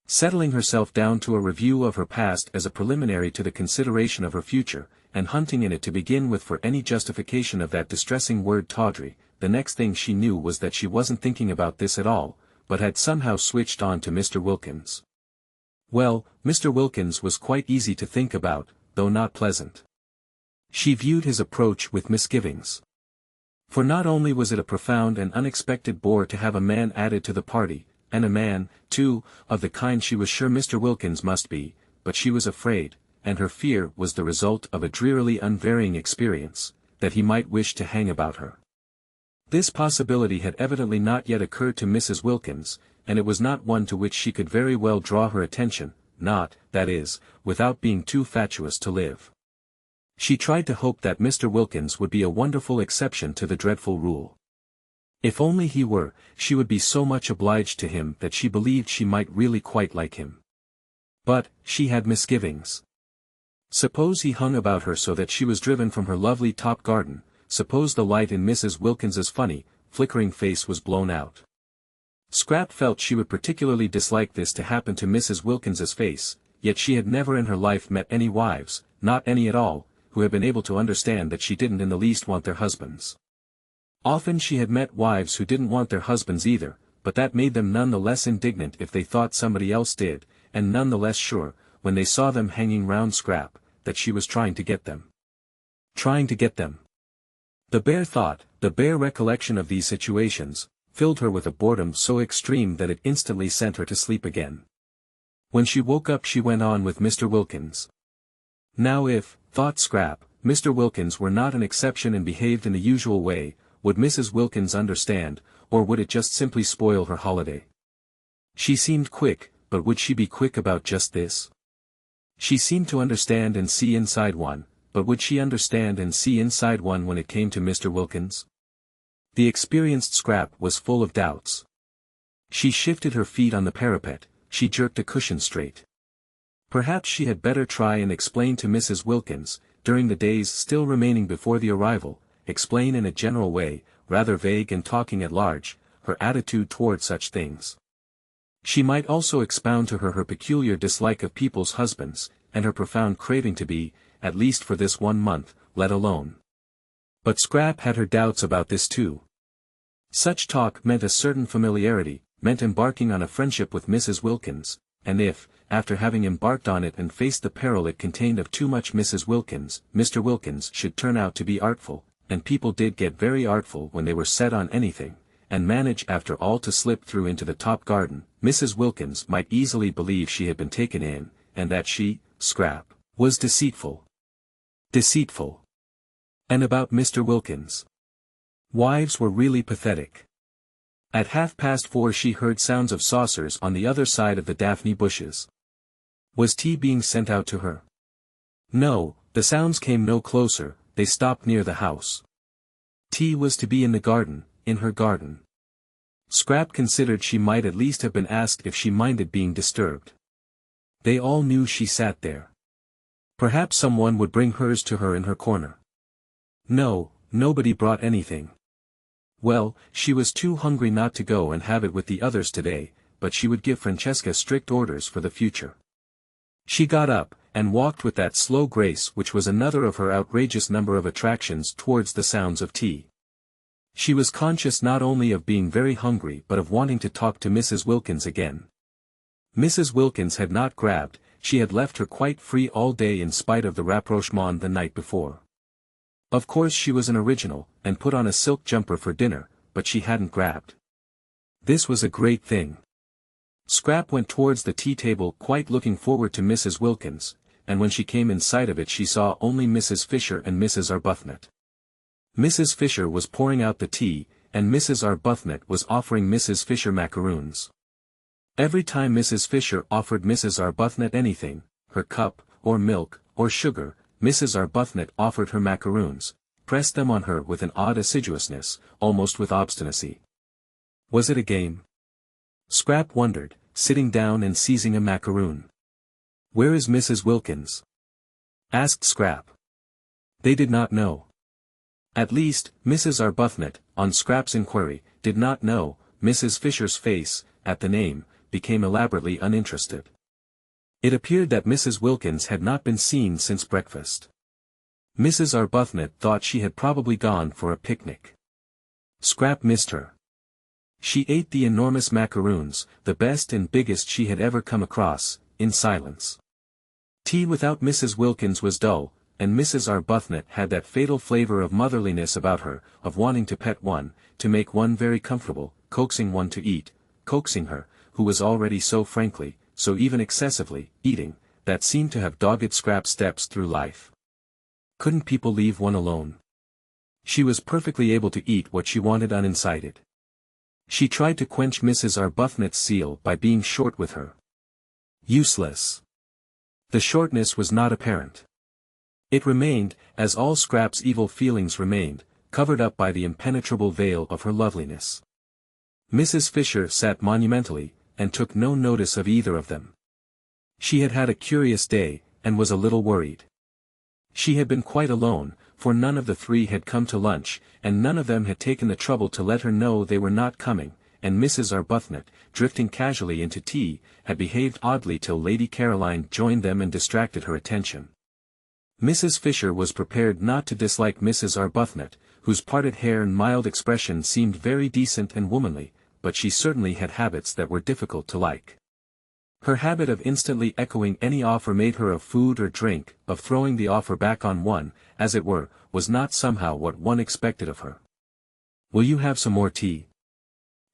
Settling herself down to a review of her past as a preliminary to the consideration of her future, and hunting in it to begin with for any justification of that distressing word tawdry, the next thing she knew was that she wasn't thinking about this at all, but had somehow switched on to Mr. Wilkins. Well, Mr. Wilkins was quite easy to think about, though not pleasant. She viewed his approach with misgivings. For not only was it a profound and unexpected bore to have a man added to the party, and a man, too, of the kind she was sure Mr. Wilkins must be, but she was afraid, and her fear was the result of a drearily unvarying experience, that he might wish to hang about her. This possibility had evidently not yet occurred to Mrs. Wilkins, and it was not one to which she could very well draw her attention, not, that is, without being too fatuous to live. She tried to hope that Mr. Wilkins would be a wonderful exception to the dreadful rule. If only he were, she would be so much obliged to him that she believed she might really quite like him. But, she had misgivings. Suppose he hung about her so that she was driven from her lovely top garden, suppose the light in Mrs. Wilkins's funny, flickering face was blown out. Scrap felt she would particularly dislike this to happen to Mrs. Wilkins's face, yet she had never in her life met any wives, not any at all, who had been able to understand that she didn't in the least want their husbands. Often she had met wives who didn't want their husbands either, but that made them none the less indignant if they thought somebody else did, and none the less sure, when they saw them hanging round Scrap, that she was trying to get them. Trying to get them. The bare thought, the bare recollection of these situations, filled her with a boredom so extreme that it instantly sent her to sleep again. When she woke up she went on with Mr. Wilkins. Now if, thought Scrap, Mr. Wilkins were not an exception and behaved in the usual way, would Mrs. Wilkins understand, or would it just simply spoil her holiday? She seemed quick, but would she be quick about just this? She seemed to understand and see inside one, but would she understand and see inside one when it came to Mr. Wilkins? The experienced Scrap was full of doubts. She shifted her feet on the parapet, she jerked a cushion straight. Perhaps she had better try and explain to Mrs. Wilkins, during the days still remaining before the arrival, explain in a general way, rather vague and talking at large, her attitude toward such things. She might also expound to her peculiar dislike of people's husbands, and her profound craving to be, at least for this 1 month, let alone. But Scrap had her doubts about this too. Such talk meant a certain familiarity, meant embarking on a friendship with Mrs. Wilkins, and if, after having embarked on it and faced the peril it contained of too much Mrs. Wilkins, Mr. Wilkins should turn out to be artful, and people did get very artful when they were set on anything, and manage after all to slip through into the top garden, Mrs. Wilkins might easily believe she had been taken in, and that she, Scrap, was deceitful. Deceitful. And about Mr. Wilkins. Wives were really pathetic. At 4:30 she heard sounds of saucers on the other side of the daphne bushes. Was tea being sent out to her? No, the sounds came no closer, they stopped near the house. Tea was to be in the garden, in her garden. Scrap considered she might at least have been asked if she minded being disturbed. They all knew she sat there. Perhaps someone would bring hers to her in her corner. No, nobody brought anything. Well, she was too hungry not to go and have it with the others today, but she would give Francesca strict orders for the future. She got up, and walked with that slow grace which was another of her outrageous number of attractions towards the sounds of tea. She was conscious not only of being very hungry but of wanting to talk to Mrs. Wilkins again. Mrs. Wilkins had not grabbed, she had left her quite free all day in spite of the rapprochement the night before. Of course she was an original, and put on a silk jumper for dinner, but she hadn't grabbed. This was a great thing. Scrap went towards the tea table quite looking forward to Mrs. Wilkins, and when she came in sight of it she saw only Mrs. Fisher and Mrs. Arbuthnot. Mrs. Fisher was pouring out the tea, and Mrs. Arbuthnot was offering Mrs. Fisher macaroons. Every time Mrs. Fisher offered Mrs. Arbuthnot anything, her cup, or milk, or sugar, Mrs. Arbuthnot offered her macaroons, pressed them on her with an odd assiduousness, almost with obstinacy. Was it a game? Scrap wondered, sitting down and seizing a macaroon. "Where is Mrs. Wilkins?" asked Scrap. They did not know. At least, Mrs. Arbuthnot, on Scrap's inquiry, did not know. Mrs. Fisher's face, at the name, became elaborately uninterested. It appeared that Mrs. Wilkins had not been seen since breakfast. Mrs. Arbuthnot thought she had probably gone for a picnic. Scrap missed her. She ate the enormous macaroons, the best and biggest she had ever come across, in silence. Tea without Mrs. Wilkins was dull, and Mrs. Arbuthnot had that fatal flavor of motherliness about her, of wanting to pet one, to make one very comfortable, coaxing one to eat, coaxing her, who was already so frankly, so even excessively, eating, that seemed to have dogged Scrap's steps through life. Couldn't people leave one alone? She was perfectly able to eat what she wanted unincited. She tried to quench Mrs. Arbuthnot's zeal by being short with her. Useless. The shortness was not apparent. It remained, as all Scrap's evil feelings remained, covered up by the impenetrable veil of her loveliness. Mrs. Fisher sat monumentally, and took no notice of either of them. She had had a curious day, and was a little worried. She had been quite alone, for none of the three had come to lunch, and none of them had taken the trouble to let her know they were not coming, and Mrs. Arbuthnot, drifting casually into tea, had behaved oddly till Lady Caroline joined them and distracted her attention. Mrs. Fisher was prepared not to dislike Mrs. Arbuthnot, whose parted hair and mild expression seemed very decent and womanly, but she certainly had habits that were difficult to like. Her habit of instantly echoing any offer made her of food or drink, of throwing the offer back on one, as it were, was not somehow what one expected of her. "Will you have some more tea?"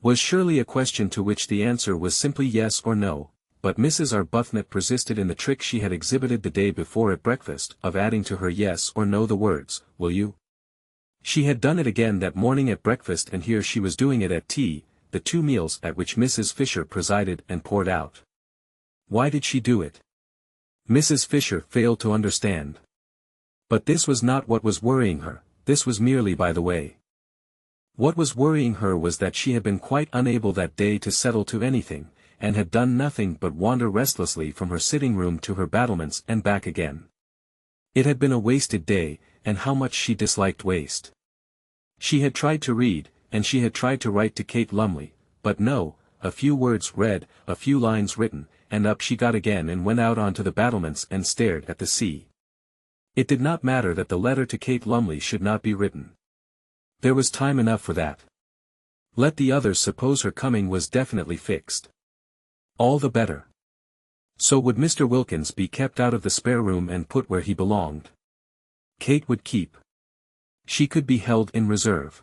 was surely a question to which the answer was simply yes or no, but Mrs. Arbuthnot persisted in the trick she had exhibited the day before at breakfast, of adding to her yes or no the words, "Will you?" She had done it again that morning at breakfast, and here she was doing it at tea, the two meals at which Mrs. Fisher presided and poured out. Why did she do it? Mrs. Fisher failed to understand. But this was not what was worrying her, this was merely by the way. What was worrying her was that she had been quite unable that day to settle to anything, and had done nothing but wander restlessly from her sitting room to her battlements and back again. It had been a wasted day, and how much she disliked waste. She had tried to read, and she had tried to write to Kate Lumley, but no, a few words read, a few lines written, and up she got again and went out onto the battlements and stared at the sea. It did not matter that the letter to Kate Lumley should not be written. There was time enough for that. Let the others suppose her coming was definitely fixed. All the better. So would Mr. Wilkins be kept out of the spare room and put where he belonged. Kate would keep. She could be held in reserve.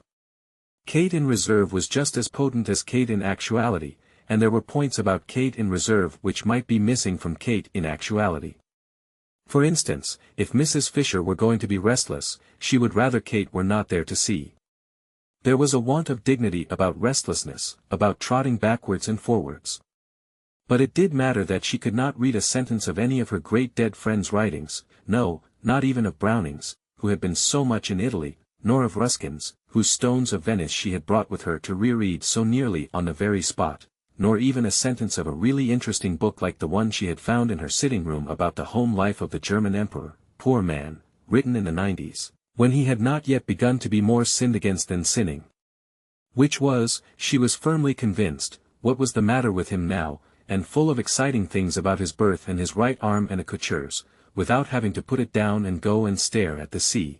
Kate in reserve was just as potent as Kate in actuality, and there were points about Kate in reserve which might be missing from Kate in actuality. For instance, if Mrs. Fisher were going to be restless, she would rather Kate were not there to see. There was a want of dignity about restlessness, about trotting backwards and forwards. But it did matter that she could not read a sentence of any of her great dead friends' writings, no, not even of Browning's, who had been so much in Italy, nor of Ruskin's, whose Stones of Venice she had brought with her to reread so nearly on the very spot, nor even a sentence of a really interesting book like the one she had found in her sitting room about the home life of the German emperor, poor man, written in the 90s, when he had not yet begun to be more sinned against than sinning. Which was, she was firmly convinced, what was the matter with him now, and full of exciting things about his birth and his right arm and a couture's, without having to put it down and go and stare at the sea.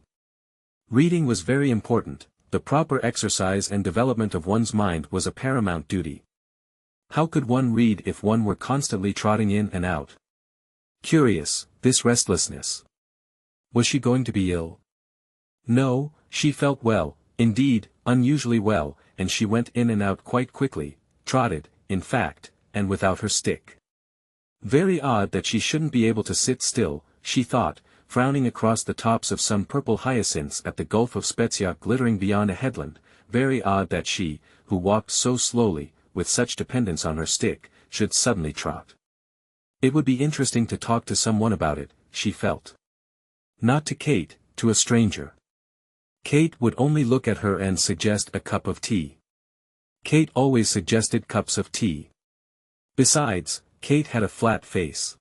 Reading was very important, the proper exercise and development of one's mind was a paramount duty. How could one read if one were constantly trotting in and out? Curious, this restlessness. Was she going to be ill? No, she felt well, indeed, unusually well, and she went in and out quite quickly, trotted, in fact, and without her stick. Very odd that she shouldn't be able to sit still, she thought, frowning across the tops of some purple hyacinths at the Gulf of Spezia glittering beyond a headland, very odd that she, who walked so slowly, with such dependence on her stick, should suddenly trot. It would be interesting to talk to someone about it, she felt. Not to Kate, to a stranger. Kate would only look at her and suggest a cup of tea. Kate always suggested cups of tea. Besides, Kate had a flat face.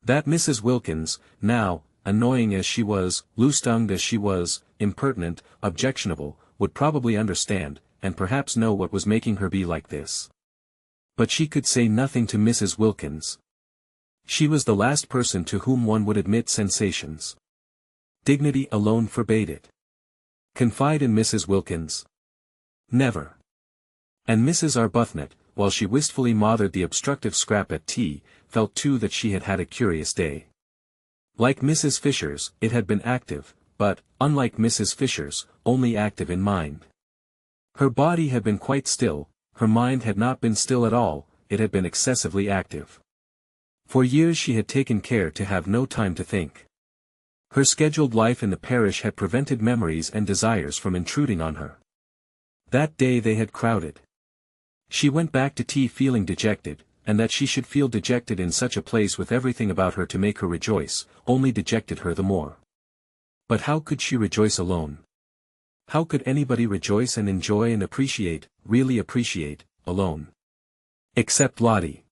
That Mrs. Wilkins, now, annoying as she was, loose-tongued as she was, impertinent, objectionable, would probably understand, and perhaps know what was making her be like this. But she could say nothing to Mrs. Wilkins. She was the last person to whom one would admit sensations. Dignity alone forbade it. Confide in Mrs. Wilkins? Never. And Mrs. Arbuthnot, while she wistfully mothered the obstructive scrap at tea, felt too that she had had a curious day. Like Mrs. Fisher's, it had been active, but, unlike Mrs. Fisher's, only active in mind. Her body had been quite still, her mind had not been still at all, it had been excessively active. For years she had taken care to have no time to think. Her scheduled life in the parish had prevented memories and desires from intruding on her. That day they had crowded. She went back to tea feeling dejected, and that she should feel dejected in such a place with everything about her to make her rejoice, only dejected her the more. But how could she rejoice alone? How could anybody rejoice and enjoy and appreciate, really appreciate, alone? Except Lottie.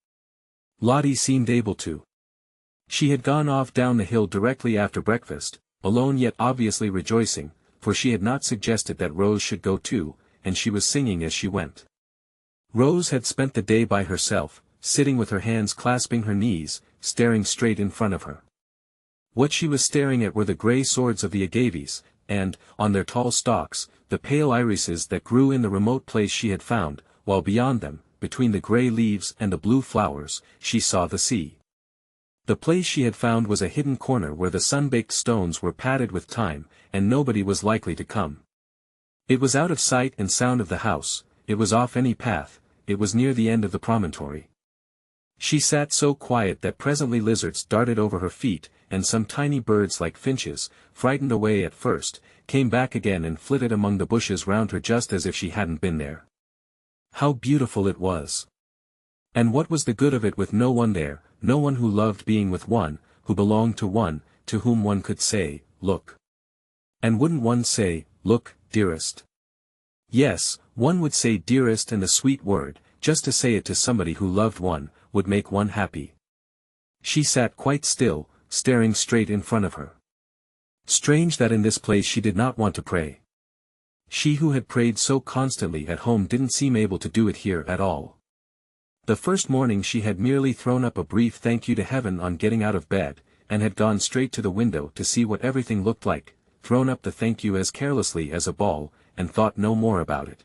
Lottie seemed able to. She had gone off down the hill directly after breakfast, alone yet obviously rejoicing, for she had not suggested that Rose should go too, and she was singing as she went. Rose had spent the day by herself, sitting with her hands clasping her knees, staring straight in front of her. What she was staring at were the grey swords of the agaves, and, on their tall stalks, the pale irises that grew in the remote place she had found, while beyond them, between the grey leaves and the blue flowers, she saw the sea. The place she had found was a hidden corner where the sun-baked stones were padded with time, and nobody was likely to come. It was out of sight and sound of the house, it was off any path, it was near the end of the promontory. She sat so quiet that presently lizards darted over her feet, and some tiny birds like finches, frightened away at first, came back again and flitted among the bushes round her just as if she hadn't been there. How beautiful it was! And what was the good of it with no one there, no one who loved being with one, who belonged to one, to whom one could say, "Look." And wouldn't one say, "Look, dearest"? Yes, one would say dearest, and the sweet word, just to say it to somebody who loved one, would make one happy. She sat quite still, staring straight in front of her. Strange that in this place she did not want to pray. She who had prayed so constantly at home didn't seem able to do it here at all. The first morning she had merely thrown up a brief thank you to heaven on getting out of bed, and had gone straight to the window to see what everything looked like, thrown up the thank you as carelessly as a ball, and thought no more about it.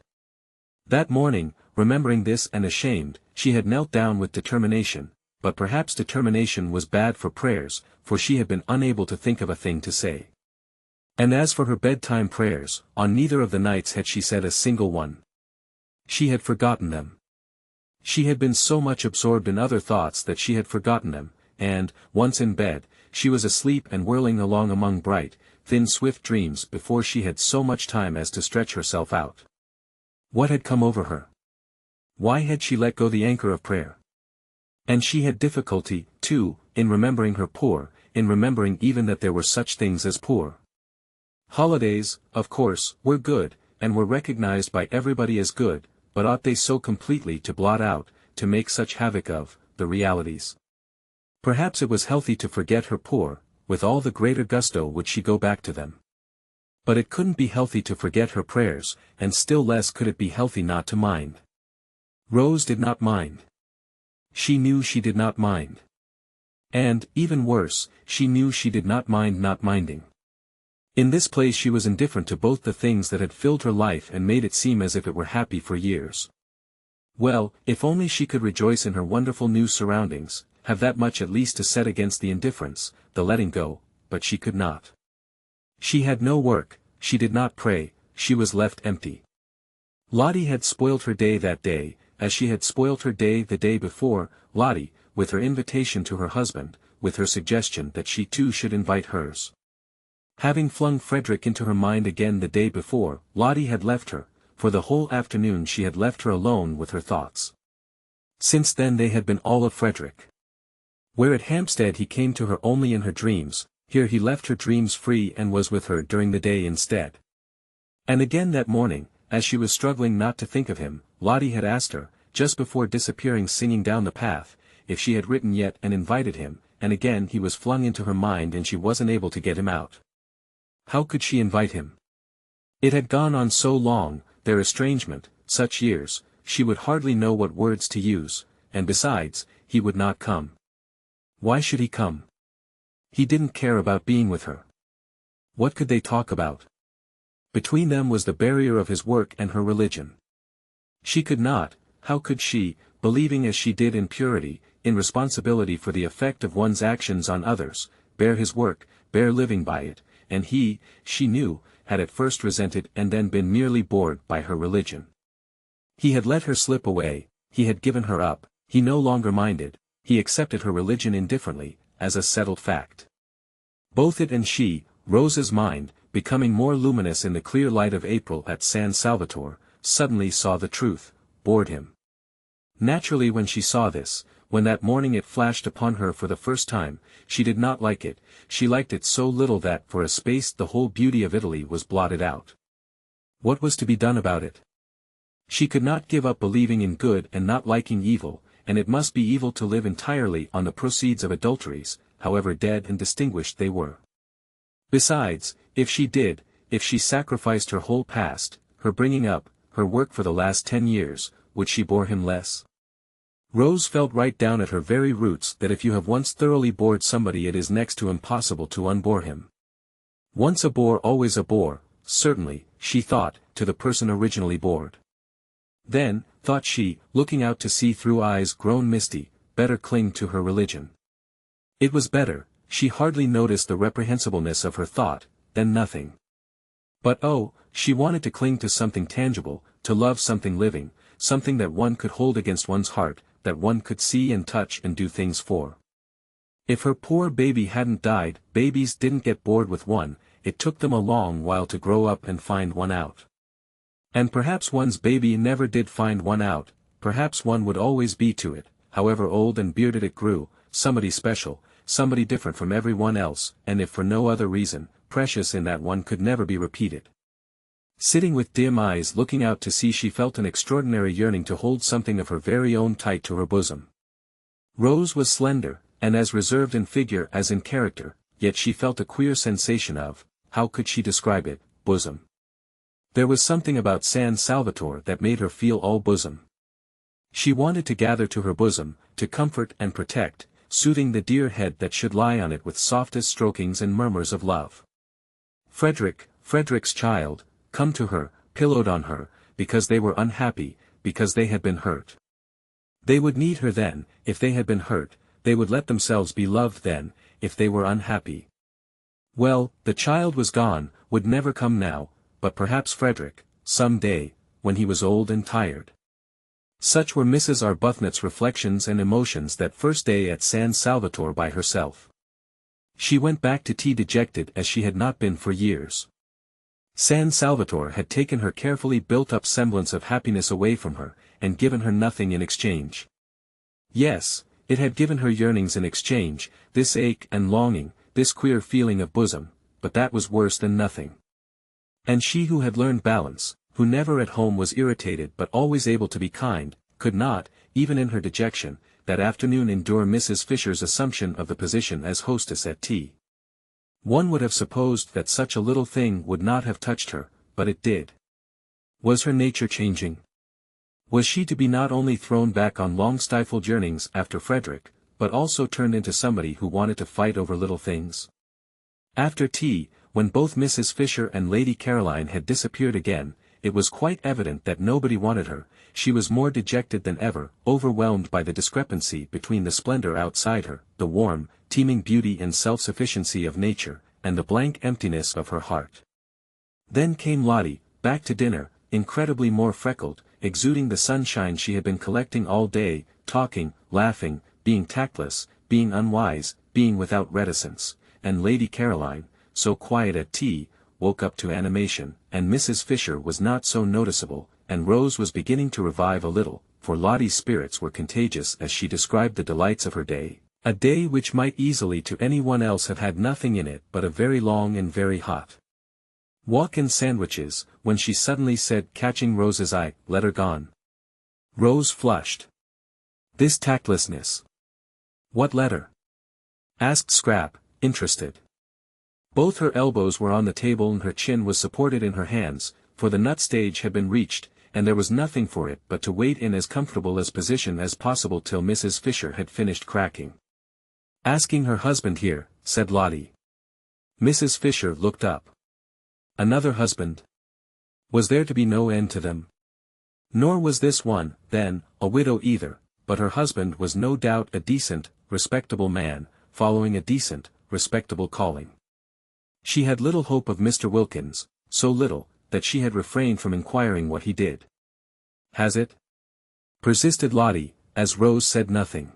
That morning, remembering this and ashamed, she had knelt down with determination, but perhaps determination was bad for prayers, for she had been unable to think of a thing to say. And as for her bedtime prayers, on neither of the nights had she said a single one. She had forgotten them. She had been so much absorbed in other thoughts that she had forgotten them, and, once in bed, she was asleep and whirling along among bright, thin swift dreams before she had so much time as to stretch herself out. What had come over her? Why had she let go the anchor of prayer? And she had difficulty, too, in remembering her poor, in remembering even that there were such things as poor. Holidays, of course, were good, and were recognized by everybody as good, but ought they so completely to blot out, to make such havoc of, the realities? Perhaps it was healthy to forget her poor, with all the greater gusto would she go back to them. But it couldn't be healthy to forget her prayers, and still less could it be healthy not to mind. Rose did not mind. She knew she did not mind. And, even worse, she knew she did not mind not minding. In this place she was indifferent to both the things that had filled her life and made it seem as if it were happy for years. Well, if only she could rejoice in her wonderful new surroundings, have that much at least to set against the indifference, the letting go, but she could not. She had no work, she did not pray, she was left empty. Lottie had spoilt her day that day, as she had spoilt her day the day before. Lottie, with her invitation to her husband, with her suggestion that she too should invite hers. Having flung Frederick into her mind again the day before, Lottie had left her, for the whole afternoon she had left her alone with her thoughts. Since then they had been all of Frederick. Where at Hampstead he came to her only in her dreams, here he left her dreams free and was with her during the day instead. And again that morning, as she was struggling not to think of him, Lottie had asked her, just before disappearing singing down the path, if she had written yet and invited him, and again he was flung into her mind and she wasn't able to get him out. How could she invite him? It had gone on so long, their estrangement, such years, she would hardly know what words to use, and besides, he would not come. Why should he come? He didn't care about being with her. What could they talk about? Between them was the barrier of his work and her religion. She could not, how could she, believing as she did in purity, in responsibility for the effect of one's actions on others, bear his work, bear living by it, and he, she knew, had at first resented and then been merely bored by her religion. He had let her slip away, he had given her up, he no longer minded, he accepted her religion indifferently, as a settled fact. Both it and she, Rose's mind, becoming more luminous in the clear light of April at San Salvatore, suddenly saw the truth, bored him. Naturally when she saw this, when that morning it flashed upon her for the first time, she did not like it, she liked it so little that for a space the whole beauty of Italy was blotted out. What was to be done about it? She could not give up believing in good and not liking evil, and it must be evil to live entirely on the proceeds of adulteries, however dead and distinguished they were. Besides, if she did, if she sacrificed her whole past, her bringing up, her work for the last 10 years, would she bore him less? Rose felt right down at her very roots that if you have once thoroughly bored somebody it is next to impossible to unbore him. Once a bore always a bore, certainly, she thought, to the person originally bored. Then, thought she, looking out to sea through eyes grown misty, better cling to her religion. It was better, she hardly noticed the reprehensibleness of her thought, than nothing. But oh, she wanted to cling to something tangible, to love something living, something that one could hold against one's heart, that one could see and touch and do things for. If her poor baby hadn't died, babies didn't get bored with one, it took them a long while to grow up and find one out. And perhaps one's baby never did find one out, perhaps one would always be to it, however old and bearded it grew, somebody special, somebody different from everyone else, and if for no other reason, precious in that one could never be repeated. Sitting with dim eyes looking out to sea she felt an extraordinary yearning to hold something of her very own tight to her bosom. Rose was slender, and as reserved in figure as in character, yet she felt a queer sensation of, how could she describe it, bosom. There was something about San Salvatore that made her feel all bosom. She wanted to gather to her bosom, to comfort and protect, soothing the dear head that should lie on it with softest strokings and murmurs of love. Frederick's child, come to her, pillowed on her, because they were unhappy, because they had been hurt. They would need her then, if they had been hurt, they would let themselves be loved then, if they were unhappy. Well, the child was gone, would never come now, but perhaps Frederick, some day, when he was old and tired. Such were Mrs. Arbuthnot's reflections and emotions that first day at San Salvatore by herself. She went back to tea dejected as she had not been for years. San Salvatore had taken her carefully built-up semblance of happiness away from her, and given her nothing in exchange. Yes, it had given her yearnings in exchange, this ache and longing, this queer feeling of bosom, but that was worse than nothing. And she who had learned balance, who never at home was irritated but always able to be kind, could not, even in her dejection, that afternoon endure Mrs. Fisher's assumption of the position as hostess at tea. One would have supposed that such a little thing would not have touched her, but it did. Was her nature changing? Was she to be not only thrown back on long-stifled yearnings after Frederick, but also turned into somebody who wanted to fight over little things? After tea, when both Mrs. Fisher and Lady Caroline had disappeared again, it was quite evident that nobody wanted her. She was more dejected than ever, overwhelmed by the discrepancy between the splendor outside her, the warm, teeming beauty and self-sufficiency of nature, and the blank emptiness of her heart. Then came Lottie, back to dinner, incredibly more freckled, exuding the sunshine she had been collecting all day, talking, laughing, being tactless, being unwise, being without reticence, and Lady Caroline, so quiet at tea, woke up to animation, and Mrs. Fisher was not so noticeable, and Rose was beginning to revive a little, for Lottie's spirits were contagious as she described the delights of her day, a day which might easily to anyone else have had nothing in it but a very long and very hot walk and sandwiches, when she suddenly said, catching Rose's eye, "Let her gone." Rose flushed. This tactlessness. What letter? Asked Scrap, interested. Both her elbows were on the table and her chin was supported in her hands, for the nut stage had been reached, and there was nothing for it but to wait in as comfortable a position as possible till Mrs. Fisher had finished cracking. "Asking her husband here," said Lottie. Mrs. Fisher looked up. Another husband? Was there to be no end to them? Nor was this one, then, a widow either, but her husband was no doubt a decent, respectable man, following a decent, respectable calling. She had little hope of Mr. Wilkins, so little, that she had refrained from inquiring what he did. "Has it?" persisted Lottie, as Rose said nothing.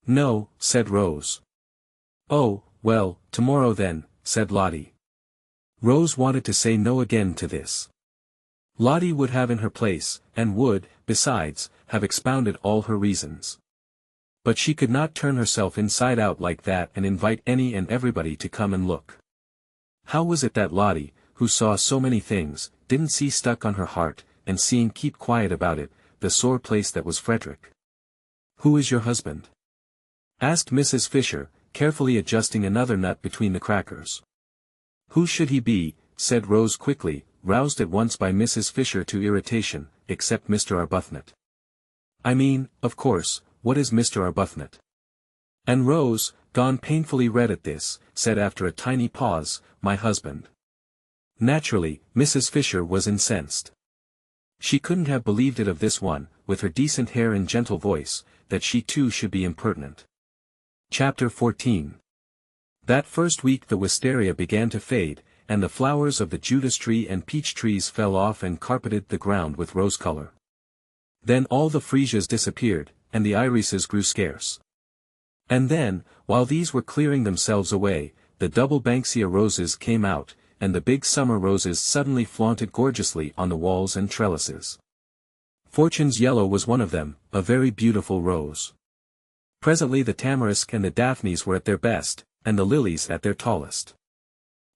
"No," said Rose. "Oh, well, tomorrow then," said Lottie. Rose wanted to say no again to this. Lottie would have in her place, and would, besides, have expounded all her reasons. But she could not turn herself inside out like that and invite any and everybody to come and look. How was it that Lottie, who saw so many things, didn't see stuck on her heart, and seeing keep quiet about it, the sore place that was Frederick? "Who is your husband?" asked Mrs. Fisher, carefully adjusting another nut between the crackers. "Who should he be?" said Rose quickly, roused at once by Mrs. Fisher to irritation, "except Mr. Arbuthnot. I mean, of course, what is Mr. Arbuthnot?" And Rose, gone painfully red at this, said after a tiny pause, "My husband." Naturally, Mrs. Fisher was incensed. She couldn't have believed it of this one, with her decent hair and gentle voice, that she too should be impertinent. Chapter 14. That first week the wisteria began to fade, and the flowers of the Judas tree and peach trees fell off and carpeted the ground with rose color. Then all the freesias disappeared, and the irises grew scarce. And then, while these were clearing themselves away, the double banksia roses came out, and the big summer roses suddenly flaunted gorgeously on the walls and trellises. Fortune's yellow was one of them, a very beautiful rose. Presently the tamarisk and the daphnes were at their best, and the lilies at their tallest.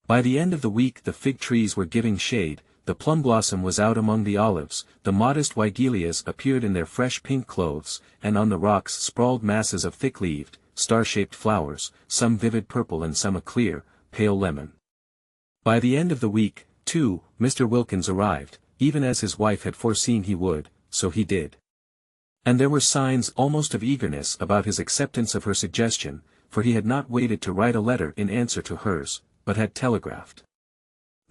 By the end of the week the fig trees were giving shade, the plum blossom was out among the olives, the modest weigelias appeared in their fresh pink clothes, and on the rocks sprawled masses of thick-leaved, star-shaped flowers, some vivid purple and some a clear, pale lemon. By the end of the week, too, Mr. Wilkins arrived, even as his wife had foreseen he would, so he did. And there were signs almost of eagerness about his acceptance of her suggestion, for he had not waited to write a letter in answer to hers, but had telegraphed.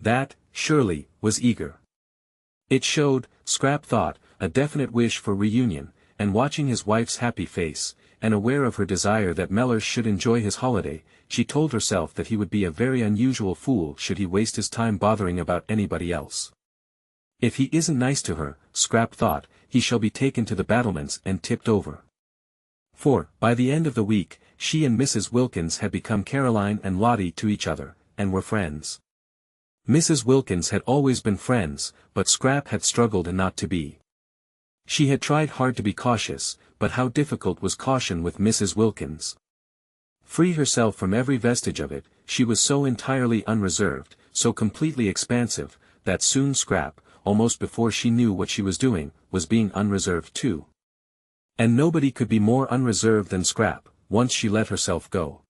That, surely, was eager. It showed, Scrap thought, a definite wish for reunion, and watching his wife's happy face, and aware of her desire that Mellish should enjoy his holiday, she told herself that he would be a very unusual fool should he waste his time bothering about anybody else. If he isn't nice to her, Scrap thought, he shall be taken to the battlements and tipped over. For, by the end of the week, she and Mrs. Wilkins had become Caroline and Lottie to each other, and were friends. Mrs. Wilkins had always been friends, but Scrap had struggled not to be. She had tried hard to be cautious, but how difficult was caution with Mrs. Wilkins. Free herself from every vestige of it, she was so entirely unreserved, so completely expansive, that soon Scrap, almost before she knew what she was doing, was being unreserved too. And nobody could be more unreserved than Scrap, once she let herself go.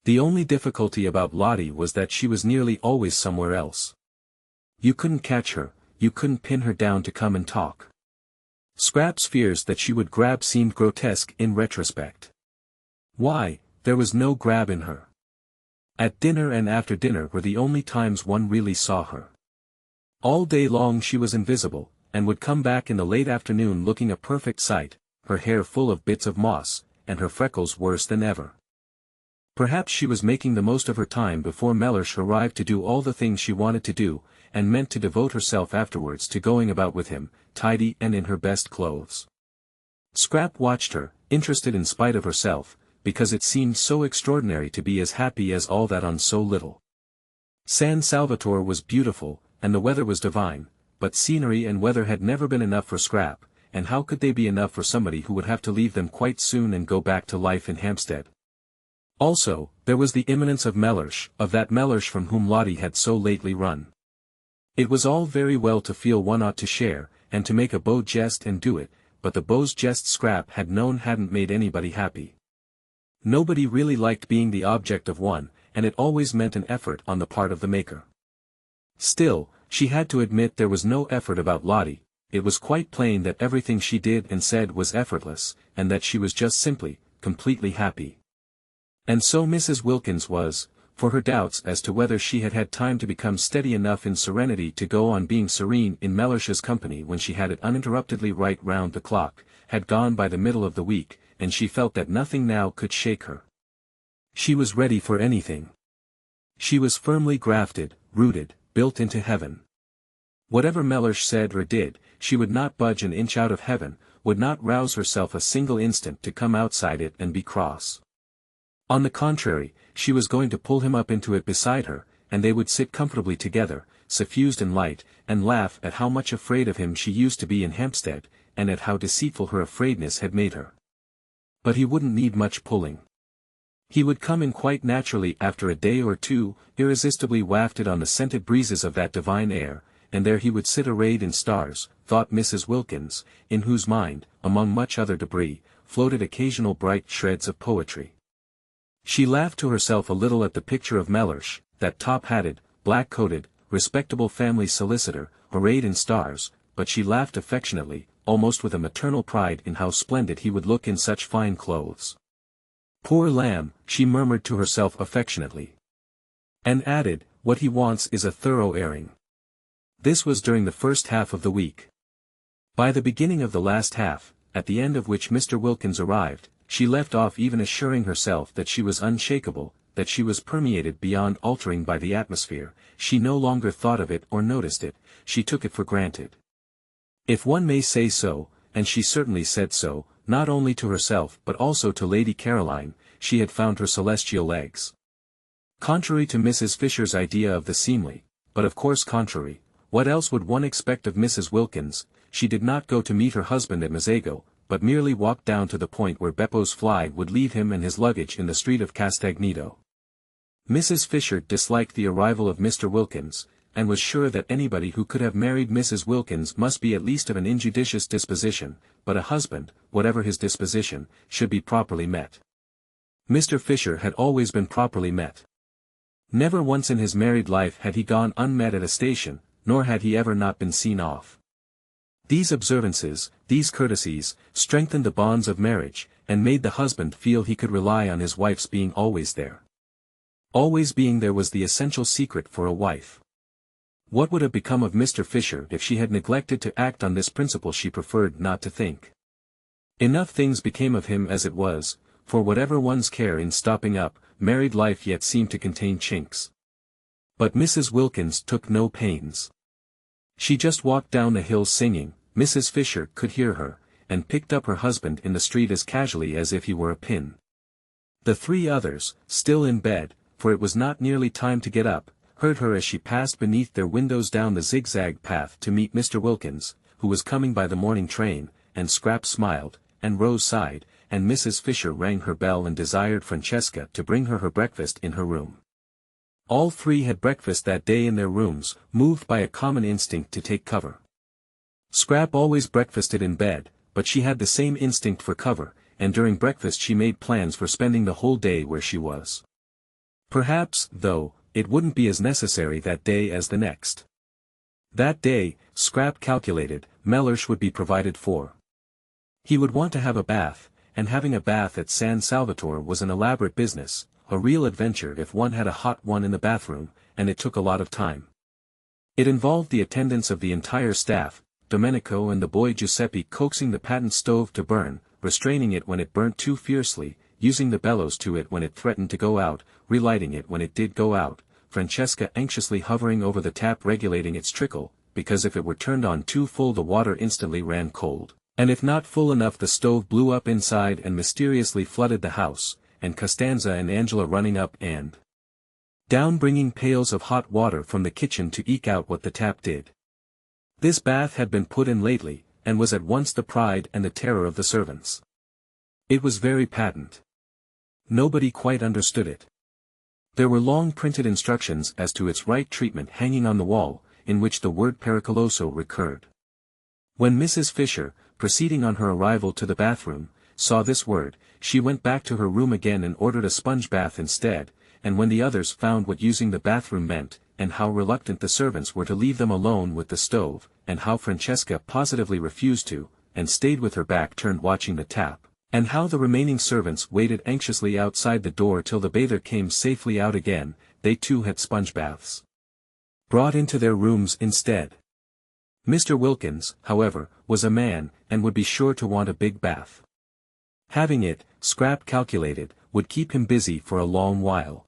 The only difficulty about Lottie was that she was nearly always somewhere else. You couldn't catch her, you couldn't pin her down to come and talk. Scrap's fears that she would grab seemed grotesque in retrospect. Why, there was no grab in her. At dinner and after dinner were the only times one really saw her. All day long she was invisible, and would come back in the late afternoon looking a perfect sight, her hair full of bits of moss, and her freckles worse than ever. Perhaps she was making the most of her time before Mellish arrived to do all the things she wanted to do, and meant to devote herself afterwards to going about with him, tidy and in her best clothes. Scrap watched her, interested in spite of herself, because it seemed so extraordinary to be as happy as all that on so little. San Salvatore was beautiful, and the weather was divine, but scenery and weather had never been enough for Scrap, and how could they be enough for somebody who would have to leave them quite soon and go back to life in Hampstead? Also, there was the imminence of Mellish, of that Mellish from whom Lottie had so lately run. It was all very well to feel one ought to share, and to make a beau jest and do it, but the beau's jest Scrap had known hadn't made anybody happy. Nobody really liked being the object of one, and it always meant an effort on the part of the maker. Still, she had to admit there was no effort about Lottie. It was quite plain that everything she did and said was effortless, and that she was just simply, completely happy. And so Mrs. Wilkins was, for her doubts as to whether she had had time to become steady enough in serenity to go on being serene in Mellish's company when she had it uninterruptedly right round the clock, had gone by the middle of the week, and she felt that nothing now could shake her. She was ready for anything. She was firmly grafted, rooted, built into heaven. Whatever Mellish said or did, she would not budge an inch out of heaven, would not rouse herself a single instant to come outside it and be cross. On the contrary, she was going to pull him up into it beside her, and they would sit comfortably together, suffused in light, and laugh at how much afraid of him she used to be in Hampstead, and at how deceitful her afraidness had made her. But he wouldn't need much pulling. He would come in quite naturally after a day or two, irresistibly wafted on the scented breezes of that divine air, and there he would sit arrayed in stars, thought Mrs. Wilkins, in whose mind, among much other debris, floated occasional bright shreds of poetry. She laughed to herself a little at the picture of Mellish, that top-hatted, black-coated, respectable family solicitor, arrayed in stars, but she laughed affectionately, almost with a maternal pride in how splendid he would look in such fine clothes. Poor lamb, she murmured to herself affectionately. And added, what he wants is a thorough airing. This was during the first half of the week. By the beginning of the last half, at the end of which Mr. Wilkins arrived, she left off even assuring herself that she was unshakable, that she was permeated beyond altering by the atmosphere. She no longer thought of it or noticed it, she took it for granted. If one may say so, and she certainly said so, not only to herself but also to Lady Caroline, she had found her celestial legs. Contrary to Mrs. Fisher's idea of the seemly, but of course contrary, what else would one expect of Mrs. Wilkins? She did not go to meet her husband at Mazago, but merely walked down to the point where Beppo's fly would leave him and his luggage in the street of Castagneto. Mrs. Fisher disliked the arrival of Mr. Wilkins, and was sure that anybody who could have married Mrs. Wilkins must be at least of an injudicious disposition, but a husband, whatever his disposition, should be properly met. Mr. Fisher had always been properly met. Never once in his married life had he gone unmet at a station, nor had he ever not been seen off. These observances, these courtesies, strengthened the bonds of marriage, and made the husband feel he could rely on his wife's being always there. Always being there was the essential secret for a wife. What would have become of Mr. Fisher if she had neglected to act on this principle? She preferred not to think. Enough things became of him as it was, for whatever one's care in stopping up, married life yet seemed to contain chinks. But Mrs. Wilkins took no pains. She just walked down the hill singing, Mrs. Fisher could hear her, and picked up her husband in the street as casually as if he were a pin. The three others, still in bed, for it was not nearly time to get up, heard her as she passed beneath their windows down the zigzag path to meet Mr. Wilkins, who was coming by the morning train, and Scrap smiled, and Rose sighed, and Mrs. Fisher rang her bell and desired Francesca to bring her breakfast in her room. All three had breakfast that day in their rooms, moved by a common instinct to take cover. Scrap always breakfasted in bed, but she had the same instinct for cover, and during breakfast she made plans for spending the whole day where she was. Perhaps, though, it wouldn't be as necessary that day as the next. That day, Scrap calculated, Mellish would be provided for. He would want to have a bath, and having a bath at San Salvatore was an elaborate business, a real adventure if one had a hot one in the bathroom, and it took a lot of time. It involved the attendance of the entire staff, Domenico and the boy Giuseppe coaxing the patent stove to burn, restraining it when it burnt too fiercely, using the bellows to it when it threatened to go out, relighting it when it did go out, Francesca anxiously hovering over the tap regulating its trickle, because if it were turned on too full the water instantly ran cold, and if not full enough the stove blew up inside and mysteriously flooded the house, and Costanza and Angela running up and down bringing pails of hot water from the kitchen to eke out what the tap did. This bath had been put in lately, and was at once the pride and the terror of the servants. It was very patent. Nobody quite understood it. There were long printed instructions as to its right treatment hanging on the wall, in which the word pericoloso recurred. When Mrs. Fisher, proceeding on her arrival to the bathroom, saw this word, she went back to her room again and ordered a sponge bath instead, and when the others found what using the bathroom meant, and how reluctant the servants were to leave them alone with the stove, and how Francesca positively refused to, and stayed with her back turned watching the tap, and how the remaining servants waited anxiously outside the door till the bather came safely out again, they too had sponge baths brought into their rooms instead. Mr. Wilkins, however, was a man, and would be sure to want a big bath. Having it, Scrap calculated, would keep him busy for a long while.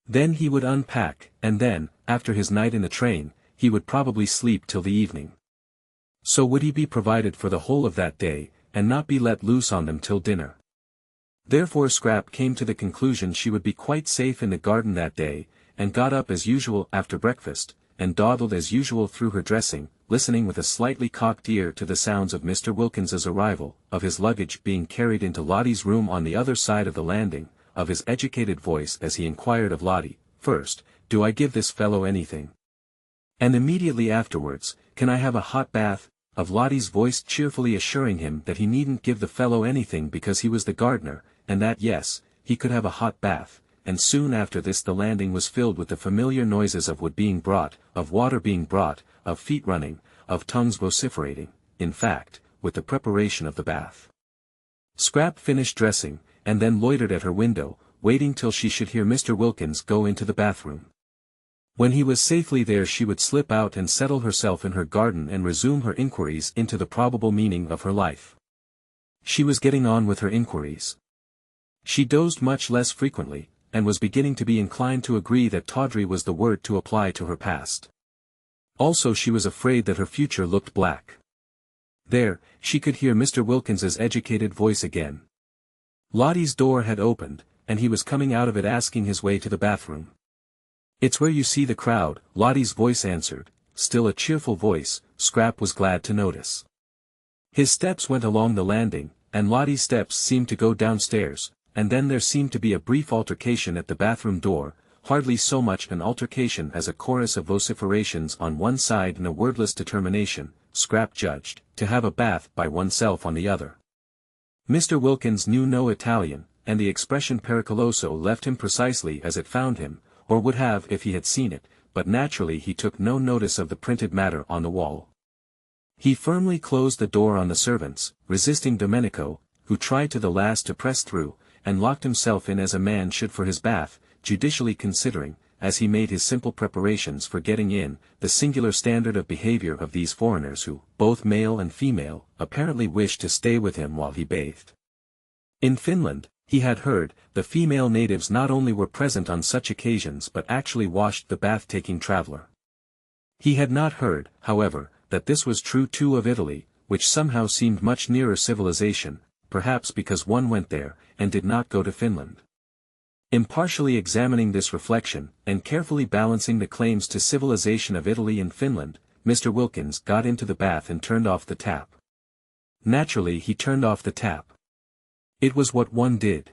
Then he would unpack, and then, after his night in the train, he would probably sleep till the evening. So would he be provided for the whole of that day, and not be let loose on them till dinner. Therefore Scrap came to the conclusion she would be quite safe in the garden that day, and got up as usual after breakfast, and dawdled as usual through her dressing, listening with a slightly cocked ear to the sounds of Mr. Wilkins's arrival, of his luggage being carried into Lottie's room on the other side of the landing, of his educated voice as he inquired of Lottie, first, "Do I give this fellow anything?" And immediately afterwards, "Can I have a hot bath?" of Lottie's voice cheerfully assuring him that he needn't give the fellow anything because he was the gardener, and that yes, he could have a hot bath. And soon after this the landing was filled with the familiar noises of wood being brought, of water being brought, of feet running, of tongues vociferating, in fact, with the preparation of the bath. Scrap finished dressing, and then loitered at her window, waiting till she should hear Mr. Wilkins go into the bathroom. When he was safely there she would slip out and settle herself in her garden and resume her inquiries into the probable meaning of her life. She was getting on with her inquiries. She dozed much less frequently, and was beginning to be inclined to agree that tawdry was the word to apply to her past. Also she was afraid that her future looked black. There, she could hear Mr. Wilkins's educated voice again. Lottie's door had opened, and he was coming out of it asking his way to the bathroom. "It's where you see the crowd," Lottie's voice answered, still a cheerful voice, Scrap was glad to notice. His steps went along the landing, and Lottie's steps seemed to go downstairs, and then there seemed to be a brief altercation at the bathroom door, hardly so much an altercation as a chorus of vociferations on one side and a wordless determination, Scrap judged, to have a bath by oneself on the other. Mr. Wilkins knew no Italian, and the expression pericoloso left him precisely as it found him, or would have if he had seen it, but naturally he took no notice of the printed matter on the wall. He firmly closed the door on the servants, resisting Domenico, who tried to the last to press through, and locked himself in as a man should for his bath, judicially considering, as he made his simple preparations for getting in, the singular standard of behavior of these foreigners who, both male and female, apparently wished to stay with him while he bathed. In Finland, he had heard, the female natives not only were present on such occasions but actually washed the bath-taking traveler. He had not heard, however, that this was true too of Italy, which somehow seemed much nearer civilization, perhaps because one went there, and did not go to Finland. Impartially examining this reflection, and carefully balancing the claims to civilization of Italy and Finland, Mr. Wilkins got into the bath and turned off the tap. Naturally he turned off the tap. It was what one did.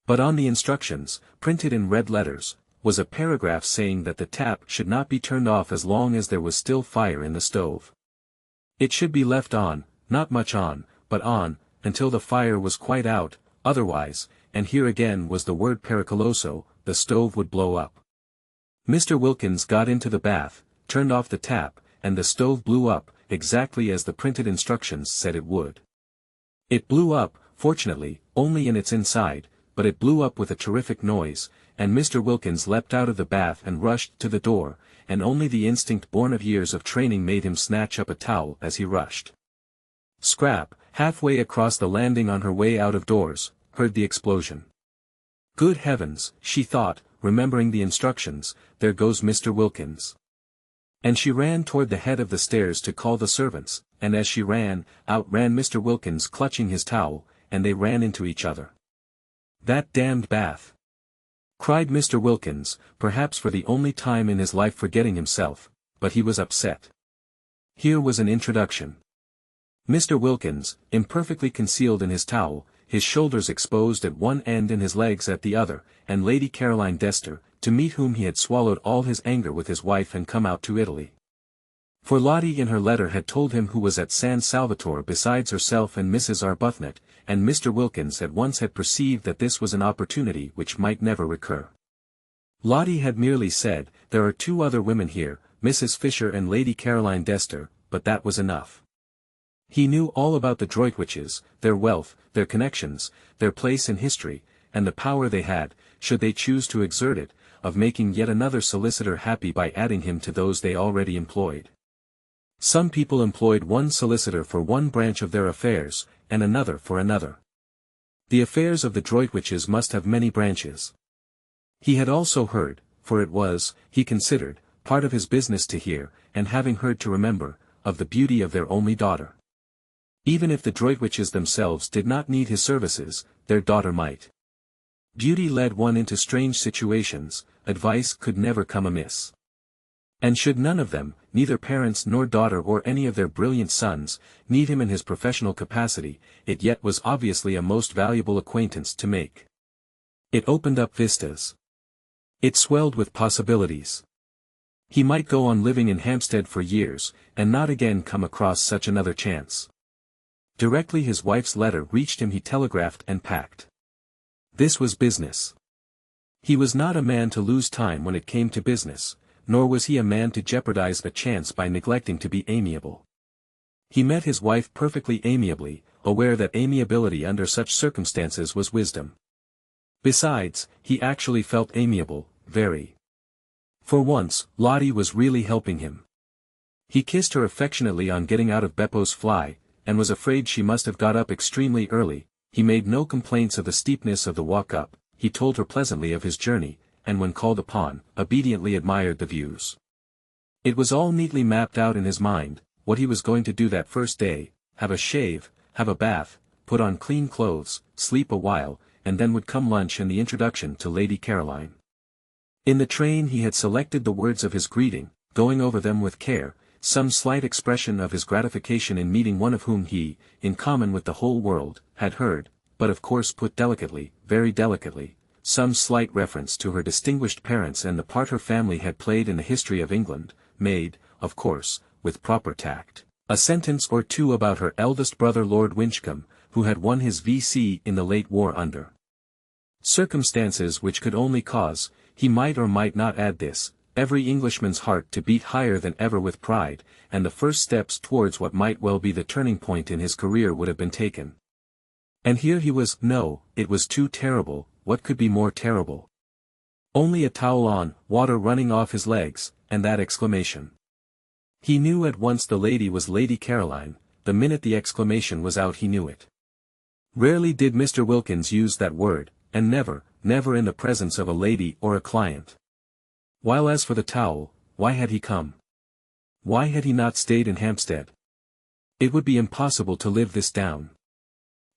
But on the instructions, printed in red letters, was a paragraph saying that the tap should not be turned off as long as there was still fire in the stove. It should be left on, not much on, but on, until the fire was quite out, otherwise, and here again was the word pericoloso, the stove would blow up. Mr. Wilkins got into the bath, turned off the tap, and the stove blew up, exactly as the printed instructions said it would. It blew up, fortunately, only in its inside, but it blew up with a terrific noise, and Mr. Wilkins leapt out of the bath and rushed to the door, and only the instinct born of years of training made him snatch up a towel as he rushed. Scrap, halfway across the landing on her way out of doors, heard the explosion. Good heavens, she thought, remembering the instructions, there goes Mr. Wilkins. And she ran toward the head of the stairs to call the servants, and as she ran, out ran Mr. Wilkins clutching his towel, and they ran into each other. "That damned bath!" cried Mr. Wilkins, perhaps for the only time in his life forgetting himself, but he was upset. Here was an introduction. Mr. Wilkins, imperfectly concealed in his towel, his shoulders exposed at one end and his legs at the other, and Lady Caroline Dester, to meet whom he had swallowed all his anger with his wife and come out to Italy. For Lottie in her letter had told him who was at San Salvatore besides herself and Mrs. Arbuthnot, and Mr. Wilkins at once had perceived that this was an opportunity which might never recur. Lottie had merely said, "There are two other women here, Mrs. Fisher and Lady Caroline Dester," but that was enough. He knew all about the Droitwiches, their wealth, their connections, their place in history, and the power they had, should they choose to exert it, of making yet another solicitor happy by adding him to those they already employed. Some people employed one solicitor for one branch of their affairs, and another for another. The affairs of the Droitwiches must have many branches. He had also heard, for it was, he considered, part of his business to hear, and having heard to remember, of the beauty of their only daughter. Even if the Droitwiches themselves did not need his services, their daughter might. Beauty led one into strange situations, advice could never come amiss. And should none of them, neither parents nor daughter or any of their brilliant sons, need him in his professional capacity, it yet was obviously a most valuable acquaintance to make. It opened up vistas. It swelled with possibilities. He might go on living in Hampstead for years, and not again come across such another chance. Directly his wife's letter reached him he telegraphed and packed. This was business. He was not a man to lose time when it came to business, nor was he a man to jeopardize a chance by neglecting to be amiable. He met his wife perfectly amiably, aware that amiability under such circumstances was wisdom. Besides, he actually felt amiable, very. For once, Lottie was really helping him. He kissed her affectionately on getting out of Beppo's fly, and was afraid she must have got up extremely early. He made no complaints of the steepness of the walk up, he told her pleasantly of his journey, and when called upon, obediently admired the views. It was all neatly mapped out in his mind, what he was going to do that first day: have a shave, have a bath, put on clean clothes, sleep a while, and then would come lunch and the introduction to Lady Caroline. In the train he had selected the words of his greeting, going over them with care, some slight expression of his gratification in meeting one of whom he, in common with the whole world, had heard, but of course put delicately, very delicately, some slight reference to her distinguished parents and the part her family had played in the history of England, made, of course, with proper tact, a sentence or two about her eldest brother Lord Winchcombe, who had won his V.C. in the late war under circumstances which could only cause, he might or might not add this, every Englishman's heart to beat higher than ever with pride, and the first steps towards what might well be the turning point in his career would have been taken. And here he was. No, it was too terrible. What could be more terrible? Only a towel on, water running off his legs, and that exclamation. He knew at once the lady was Lady Caroline. The minute the exclamation was out he knew it. Rarely did Mr. Wilkins use that word, and never, never in the presence of a lady or a client. While as for the towel, why had he come? Why had he not stayed in Hampstead? It would be impossible to live this down.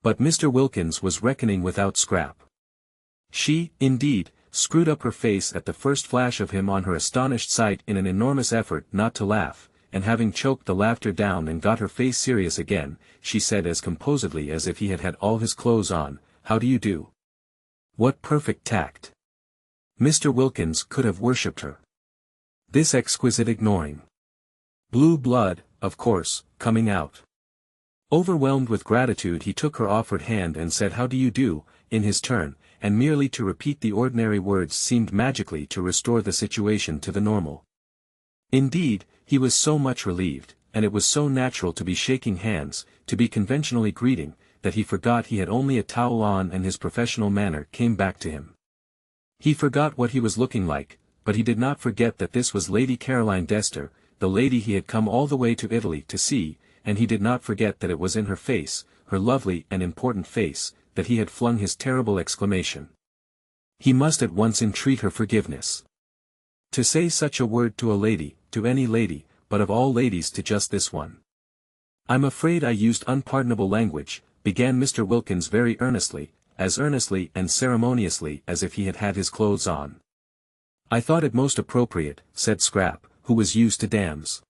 But Mr. Wilkins was reckoning without Scrap. She, indeed, screwed up her face at the first flash of him on her astonished sight in an enormous effort not to laugh, and having choked the laughter down and got her face serious again, she said as composedly as if he had had all his clothes on, "How do you do?" What perfect tact! Mr. Wilkins could have worshipped her. This exquisite ignoring. Blue blood, of course, coming out. Overwhelmed with gratitude he took her offered hand and said "How do you do," in his turn, and merely to repeat the ordinary words seemed magically to restore the situation to the normal. Indeed, he was so much relieved, and it was so natural to be shaking hands, to be conventionally greeting, that he forgot he had only a towel on and his professional manner came back to him. He forgot what he was looking like, but he did not forget that this was Lady Caroline Dester, the lady he had come all the way to Italy to see, and he did not forget that it was in her face, her lovely and important face, that he had flung his terrible exclamation. He must at once entreat her forgiveness. To say such a word to a lady, to any lady, but of all ladies to just this one. "I'm afraid I used unpardonable language," began Mr. Wilkins very earnestly, as earnestly and ceremoniously as if he had had his clothes on. "I thought it most appropriate," said Scrap, who was used to dams.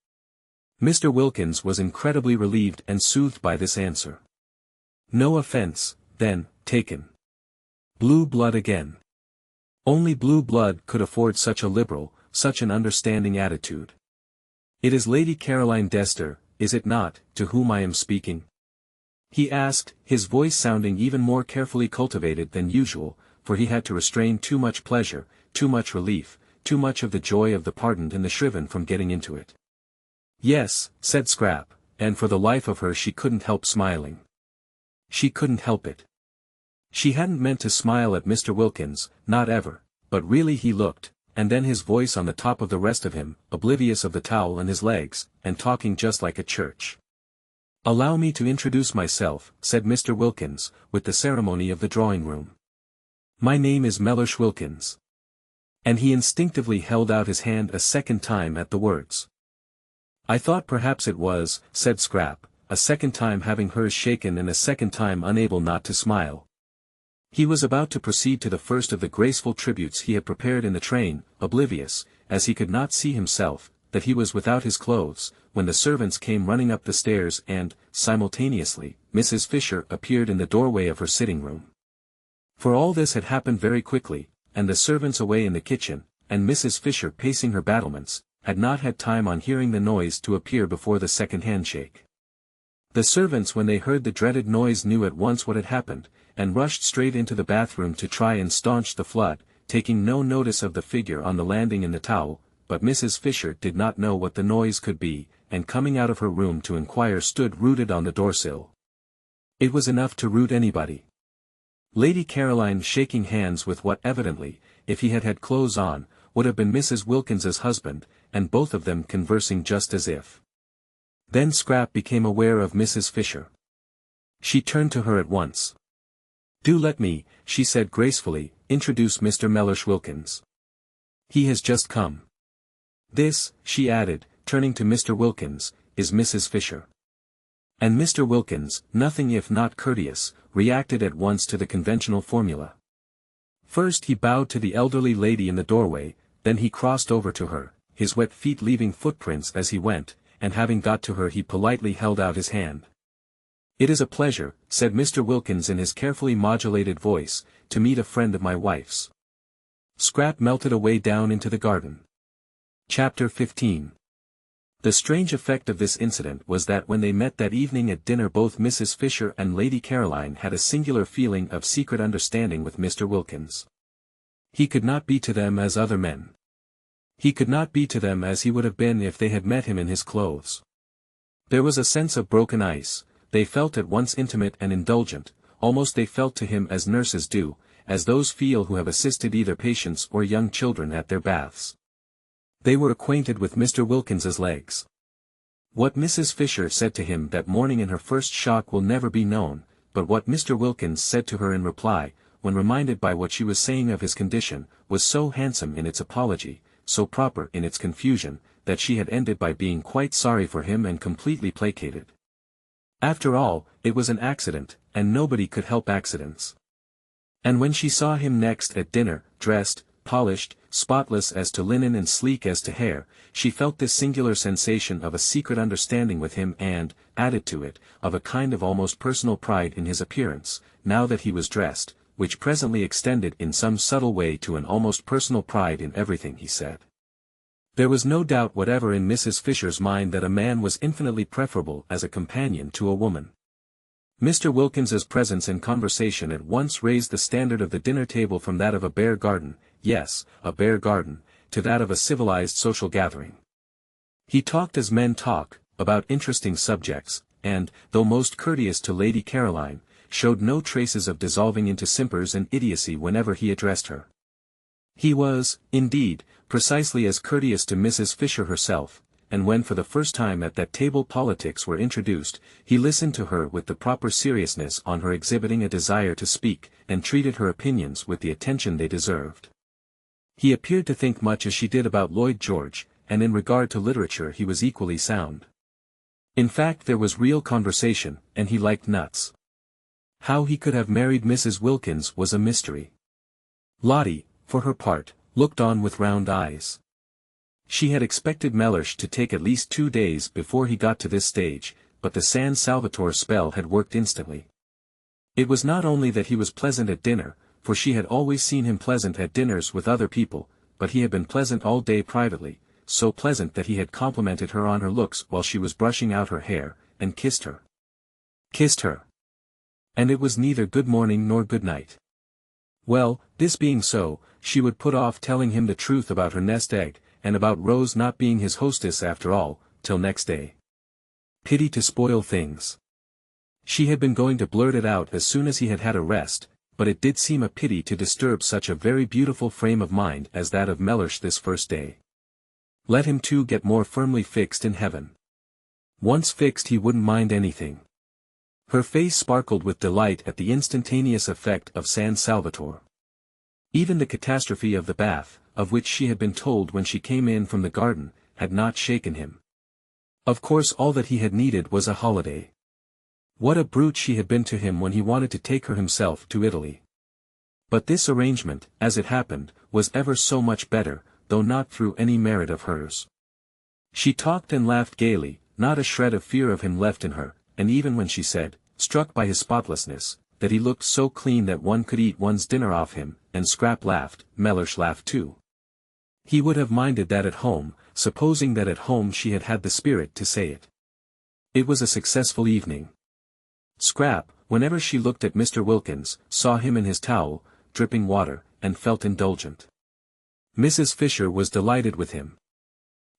Mr. Wilkins was incredibly relieved and soothed by this answer. No offense, then, taken. Blue blood again. Only blue blood could afford such a liberal, such an understanding attitude. "It is Lady Caroline Dester, is it not, to whom I am speaking?" he asked, his voice sounding even more carefully cultivated than usual, for he had to restrain too much pleasure, too much relief, too much of the joy of the pardoned and the shriven from getting into it. "Yes," said Scrap, and for the life of her she couldn't help smiling. She couldn't help it. She hadn't meant to smile at Mr. Wilkins, not ever, but really he looked, and then his voice on the top of the rest of him, oblivious of the towel and his legs, and talking just like a church. "Allow me to introduce myself," said Mr. Wilkins, with the ceremony of the drawing-room. "My name is Mellersh Wilkins." And he instinctively held out his hand a second time at the words. "I thought perhaps it was," said Scrap, a second time having hers shaken and a second time unable not to smile. He was about to proceed to the first of the graceful tributes he had prepared in the train, oblivious, as he could not see himself, that he was without his clothes, when the servants came running up the stairs and, simultaneously, Mrs. Fisher appeared in the doorway of her sitting-room. For all this had happened very quickly, and the servants away in the kitchen, and Mrs. Fisher pacing her battlements, had not had time on hearing the noise to appear before the second handshake. The servants when they heard the dreaded noise knew at once what had happened, and rushed straight into the bathroom to try and staunch the flood, taking no notice of the figure on the landing in the towel, but Mrs. Fisher did not know what the noise could be, and coming out of her room to inquire stood rooted on the doorsill. It was enough to root anybody. Lady Caroline shaking hands with what evidently, if he had had clothes on, would have been Mrs. Wilkins's husband, and both of them conversing just as if. Then Scrap became aware of Mrs. Fisher. She turned to her at once. "Do let me," she said gracefully, "introduce Mr. Mellersh Wilkins. He has just come. This," she added, turning to Mr. Wilkins, "is Mrs. Fisher." And Mr. Wilkins, nothing if not courteous, reacted at once to the conventional formula. First he bowed to the elderly lady in the doorway, then he crossed over to her, his wet feet leaving footprints as he went, and having got to her he politely held out his hand. "It is a pleasure," said Mr. Wilkins in his carefully modulated voice, "to meet a friend of my wife's." Scrap melted away down into the garden. Chapter 15. The strange effect of this incident was that when they met that evening at dinner both Mrs. Fisher and Lady Caroline had a singular feeling of secret understanding with Mr. Wilkins. He could not be to them as other men. He could not be to them as he would have been if they had met him in his clothes. There was a sense of broken ice, they felt at once intimate and indulgent, almost they felt to him as nurses do, as those feel who have assisted either patients or young children at their baths. They were acquainted with Mr. Wilkins's legs. What Mrs. Fisher said to him that morning in her first shock will never be known, but what Mr. Wilkins said to her in reply, when reminded by what she was saying of his condition, was so handsome in its apology, so proper in its confusion, that she had ended by being quite sorry for him and completely placated. After all, it was an accident, and nobody could help accidents. And when she saw him next at dinner, dressed, polished, spotless as to linen and sleek as to hair, she felt this singular sensation of a secret understanding with him and, added to it, of a kind of almost personal pride in his appearance, now that he was dressed, which presently extended in some subtle way to an almost personal pride in everything he said. There was no doubt whatever in Mrs. Fisher's mind that a man was infinitely preferable as a companion to a woman. Mr. Wilkins's presence and conversation at once raised the standard of the dinner table from that of a bare garden, yes, a bare garden, to that of a civilized social gathering. He talked as men talk, about interesting subjects, and, though most courteous to Lady Caroline, showed no traces of dissolving into simpers and idiocy whenever he addressed her. He was, indeed, precisely as courteous to Mrs. Fisher herself, and when for the first time at that table politics were introduced, he listened to her with the proper seriousness on her exhibiting a desire to speak, and treated her opinions with the attention they deserved. He appeared to think much as she did about Lloyd George, and in regard to literature he was equally sound. In fact there was real conversation, and he liked nuts. How he could have married Mrs. Wilkins was a mystery. Lottie, for her part, looked on with round eyes. She had expected Mellersh to take at least 2 days before he got to this stage, but the San Salvatore spell had worked instantly. It was not only that he was pleasant at dinner, for she had always seen him pleasant at dinners with other people, but he had been pleasant all day privately, so pleasant that he had complimented her on her looks while she was brushing out her hair, and kissed her. Kissed her. And it was neither good morning nor good night. Well, this being so, she would put off telling him the truth about her nest egg, and about Rose not being his hostess after all, till next day. Pity to spoil things. She had been going to blurt it out as soon as he had had a rest, but it did seem a pity to disturb such a very beautiful frame of mind as that of Mellersh this first day. Let him too get more firmly fixed in heaven. Once fixed he wouldn't mind anything. Her face sparkled with delight at the instantaneous effect of San Salvatore. Even the catastrophe of the bath, of which she had been told when she came in from the garden, had not shaken him. Of course all that he had needed was a holiday. What a brute she had been to him when he wanted to take her himself to Italy. But this arrangement, as it happened, was ever so much better, though not through any merit of hers. She talked and laughed gaily, not a shred of fear of him left in her, and even when she said, struck by his spotlessness, that he looked so clean that one could eat one's dinner off him, and Scrap laughed, Mellersh laughed too. He would have minded that at home, supposing that at home she had had the spirit to say it. It was a successful evening. Scrap, whenever she looked at Mr. Wilkins, saw him in his towel, dripping water, and felt indulgent. Mrs. Fisher was delighted with him.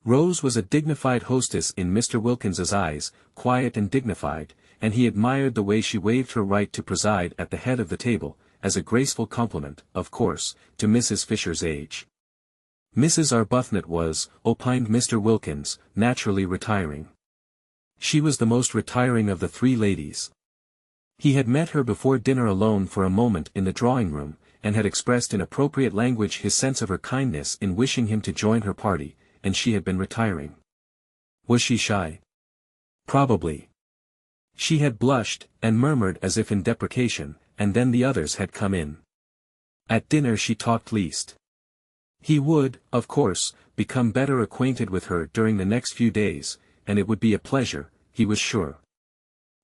Rose was a dignified hostess in Mr. Wilkins's eyes, quiet and dignified, and he admired the way she waived her right to preside at the head of the table, as a graceful compliment, of course, to Mrs. Fisher's age. Mrs. Arbuthnot was, opined Mr. Wilkins, naturally retiring. She was the most retiring of the three ladies. He had met her before dinner alone for a moment in the drawing-room, and had expressed in appropriate language his sense of her kindness in wishing him to join her party, and she had been retiring. Was she shy? Probably. She had blushed, and murmured as if in deprecation, and then the others had come in. At dinner she talked least. He would, of course, become better acquainted with her during the next few days, and it would be a pleasure, he was sure.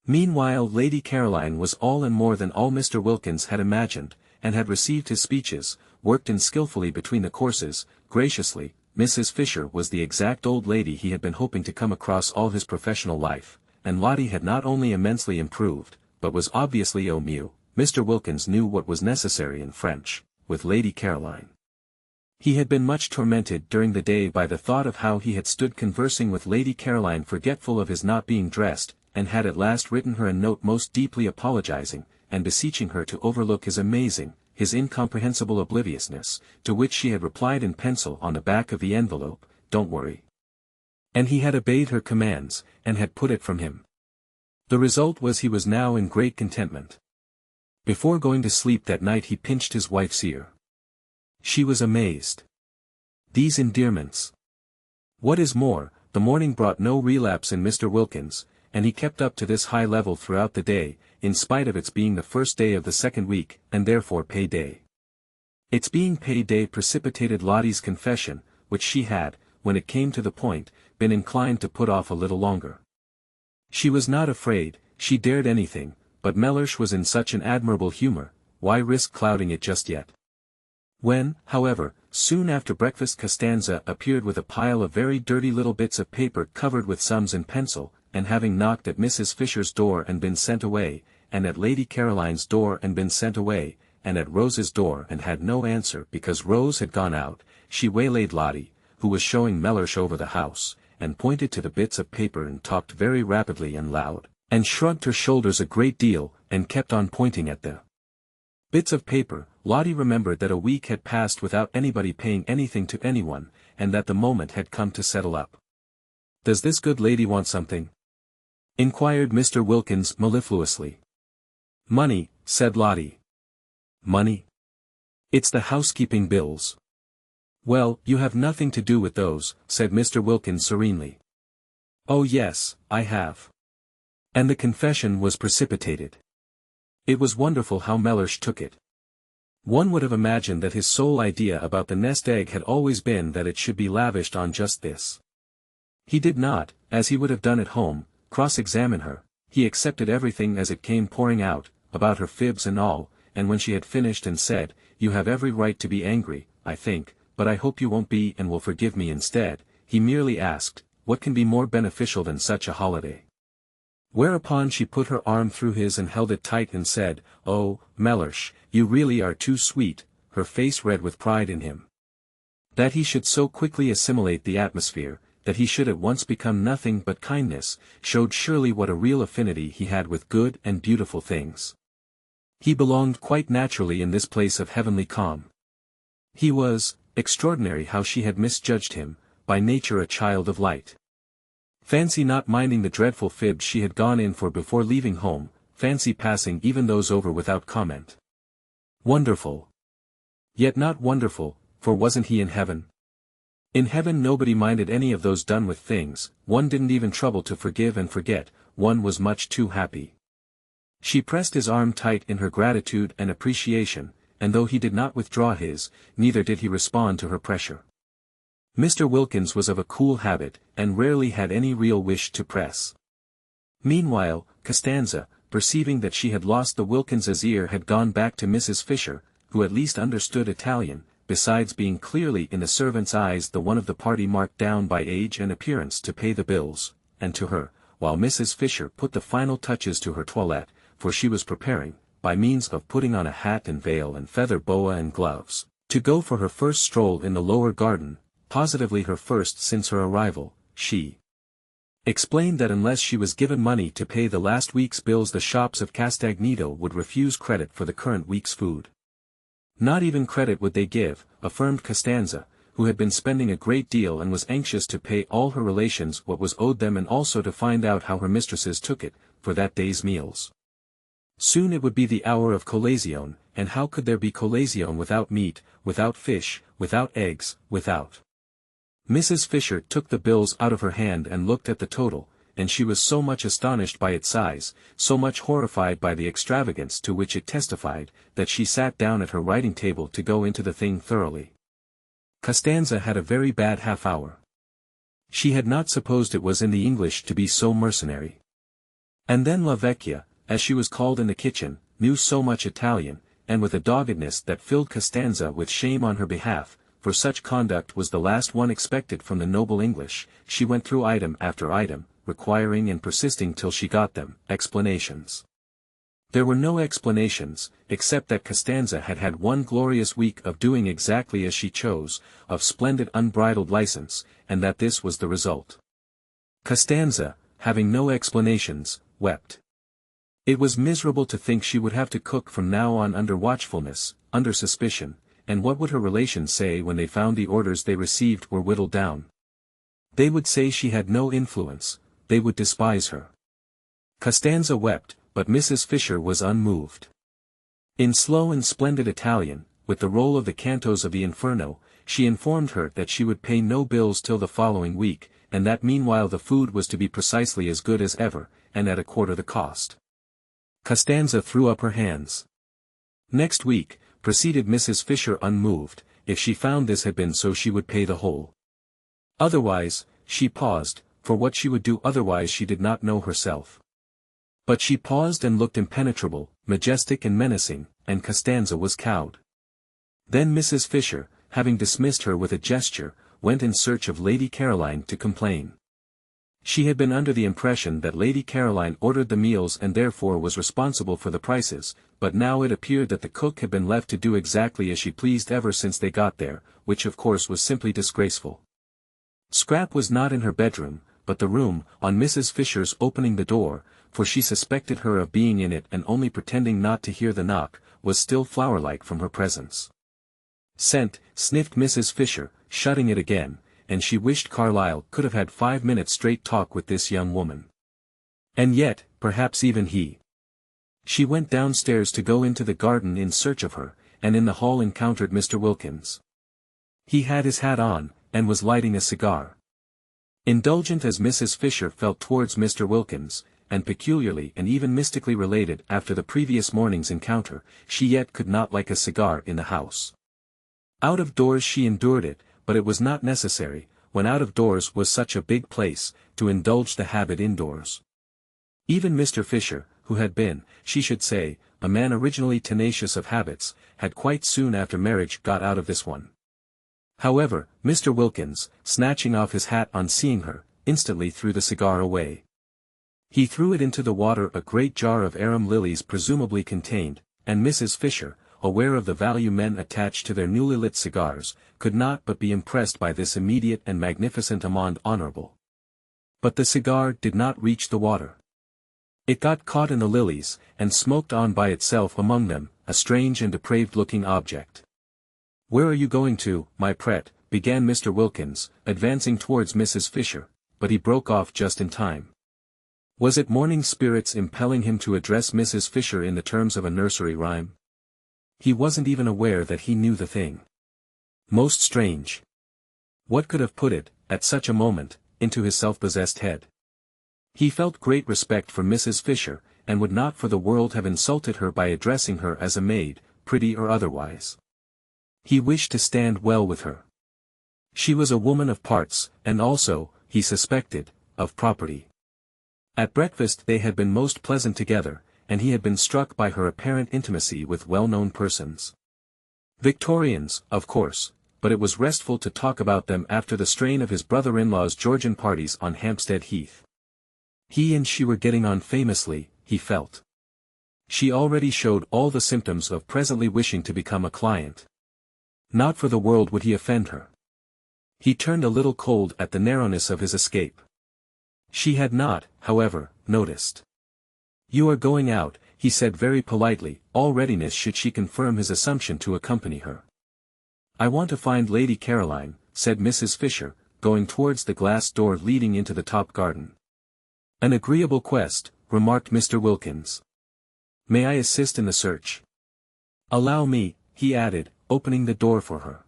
Meanwhile Lady Caroline was all and more than all Mr. Wilkins had imagined, and had received his speeches, worked in skillfully between the courses, graciously. Mrs. Fisher was the exact old lady he had been hoping to come across all his professional life, and Lottie had not only immensely improved, but was obviously au mieux. Mr. Wilkins knew what was necessary in French, with Lady Caroline. He had been much tormented during the day by the thought of how he had stood conversing with Lady Caroline forgetful of his not being dressed, and had at last written her a note most deeply apologizing, and beseeching her to overlook his amazing, his incomprehensible obliviousness, to which she had replied in pencil on the back of the envelope, "Don't worry." And he had obeyed her commands, and had put it from him. The result was he was now in great contentment. Before going to sleep that night he pinched his wife's ear. She was amazed. These endearments. What is more, the morning brought no relapse in Mr. Wilkins, and he kept up to this high level throughout the day, in spite of its being the first day of the second week, and therefore pay day. Its being pay day precipitated Lottie's confession, which she had, when it came to the point, been inclined to put off a little longer. She was not afraid, she dared anything, but Mellersh was in such an admirable humor, why risk clouding it just yet? When, however, soon after breakfast Costanza appeared with a pile of very dirty little bits of paper covered with sums in pencil, and having knocked at Mrs. Fisher's door and been sent away, and at Lady Caroline's door and been sent away, and at Rose's door and had no answer because Rose had gone out, she waylaid Lottie, who was showing Mellersh over the house, and pointed to the bits of paper and talked very rapidly and loud, and shrugged her shoulders a great deal, and kept on pointing at the bits of paper. Lottie remembered that a week had passed without anybody paying anything to anyone, and that the moment had come to settle up. "Does this good lady want something?" inquired Mr. Wilkins mellifluously. "Money," said Lottie. "Money? It's the housekeeping bills." "Well, you have nothing to do with those," said Mr. Wilkins serenely. "Oh yes, I have." And the confession was precipitated. It was wonderful how Mellersh took it. One would have imagined that his sole idea about the nest egg had always been that it should be lavished on just this. He did not, as he would have done at home, cross-examine her. He accepted everything as it came pouring out, about her fibs and all, and when she had finished and said, "You have every right to be angry, I think, but I hope you won't be and will forgive me instead," he merely asked, "What can be more beneficial than such a holiday?" Whereupon she put her arm through his and held it tight and said, "Oh, Mellersh, you really are too sweet," her face red with pride in him. That he should so quickly assimilate the atmosphere, that he should at once become nothing but kindness, showed surely what a real affinity he had with good and beautiful things. He belonged quite naturally in this place of heavenly calm. He was, extraordinary how she had misjudged him, by nature a child of light. Fancy not minding the dreadful fibs she had gone in for before leaving home, fancy passing even those over without comment. Wonderful. Yet not wonderful, for wasn't he in heaven? In heaven nobody minded any of those done with things, one didn't even trouble to forgive and forget, one was much too happy. She pressed his arm tight in her gratitude and appreciation, and though he did not withdraw his, neither did he respond to her pressure. Mr. Wilkins was of a cool habit, and rarely had any real wish to press. Meanwhile, Costanza, perceiving that she had lost the Wilkinses' ear, had gone back to Mrs. Fisher, who at least understood Italian, besides being clearly in the servant's eyes the one of the party marked down by age and appearance to pay the bills, and to her, while Mrs. Fisher put the final touches to her toilette, for she was preparing, by means of putting on a hat and veil and feather boa and gloves, to go for her first stroll in the lower garden, positively her first since her arrival. She explained that unless she was given money to pay the last week's bills the shops of Castagneto would refuse credit for the current week's food. Not even credit would they give, affirmed Costanza, who had been spending a great deal and was anxious to pay all her relations what was owed them and also to find out how her mistresses took it, for that day's meals. Soon it would be the hour of collation, and how could there be collation without meat, without fish, without eggs, without... Mrs. Fisher took the bills out of her hand and looked at the total, and she was so much astonished by its size, so much horrified by the extravagance to which it testified, that she sat down at her writing table to go into the thing thoroughly. Costanza had a very bad half-hour. She had not supposed it was in the English to be so mercenary. And then La Vecchia, as she was called in the kitchen, knew so much Italian, and with a doggedness that filled Costanza with shame on her behalf, for such conduct was the last one expected from the noble English, she went through item after item, requiring and persisting till she got them, explanations. There were no explanations, except that Costanza had had one glorious week of doing exactly as she chose, of splendid unbridled license, and that this was the result. Costanza, having no explanations, wept. It was miserable to think she would have to cook from now on under watchfulness, under suspicion, and what would her relations say when they found the orders they received were whittled down? They would say she had no influence, they would despise her. Costanza wept, but Mrs. Fisher was unmoved. In slow and splendid Italian, with the roll of the cantos of the Inferno, she informed her that she would pay no bills till the following week, and that meanwhile the food was to be precisely as good as ever, and at a quarter the cost. Costanza threw up her hands. Next week, proceeded Mrs. Fisher unmoved, if she found this had been so she would pay the whole. Otherwise, she paused, for what she would do otherwise she did not know herself. But she paused and looked impenetrable, majestic and menacing, and Costanza was cowed. Then Mrs. Fisher, having dismissed her with a gesture, went in search of Lady Caroline to complain. She had been under the impression that Lady Caroline ordered the meals and therefore was responsible for the prices, but now it appeared that the cook had been left to do exactly as she pleased ever since they got there, which of course was simply disgraceful. Scrap was not in her bedroom, but the room, on Mrs. Fisher's opening the door, for she suspected her of being in it and only pretending not to hear the knock, was still flower-like from her presence. Scent, sniffed Mrs. Fisher, shutting it again, and she wished Carlyle could have had 5 minutes straight talk with this young woman. And yet, perhaps even he. She went downstairs to go into the garden in search of her, and in the hall encountered Mr. Wilkins. He had his hat on, and was lighting a cigar. Indulgent as Mrs. Fisher felt towards Mr. Wilkins, and peculiarly and even mystically related after the previous morning's encounter, she yet could not like a cigar in the house. Out of doors she endured it, but it was not necessary, when out of doors was such a big place, to indulge the habit indoors. Even Mr. Fisher, who had been, she should say, a man originally tenacious of habits, had quite soon after marriage got out of this one. However, Mr. Wilkins, snatching off his hat on seeing her, instantly threw the cigar away. He threw it into the water a great jar of arum lilies presumably contained, and Mrs. Fisher, aware of the value men attached to their newly lit cigars, could not but be impressed by this immediate and magnificent amende honorable. But the cigar did not reach the water. It got caught in the lilies, and smoked on by itself among them, a strange and depraved-looking object. "Where are you going to, my pet?" began Mr. Wilkins, advancing towards Mrs. Fisher, but he broke off just in time. Was it morning spirits impelling him to address Mrs. Fisher in the terms of a nursery rhyme? He wasn't even aware that he knew the thing. Most strange. What could have put it, at such a moment, into his self-possessed head? He felt great respect for Mrs. Fisher, and would not for the world have insulted her by addressing her as a maid, pretty or otherwise. He wished to stand well with her. She was a woman of parts, and also, he suspected, of property. At breakfast they had been most pleasant together, and he had been struck by her apparent intimacy with well-known persons. Victorians, of course, but it was restful to talk about them after the strain of his brother-in-law's Georgian parties on Hampstead Heath. He and she were getting on famously, he felt. She already showed all the symptoms of presently wishing to become a client. Not for the world would he offend her. He turned a little cold at the narrowness of his escape. She had not, however, noticed. "You are going out," he said very politely, all readiness should she confirm his assumption to accompany her. "I want to find Lady Caroline," said Mrs. Fisher, going towards the glass door leading into the top garden. "An agreeable quest," remarked Mr. Wilkins. "May I assist in the search?" "Allow me," he added, opening the door for her.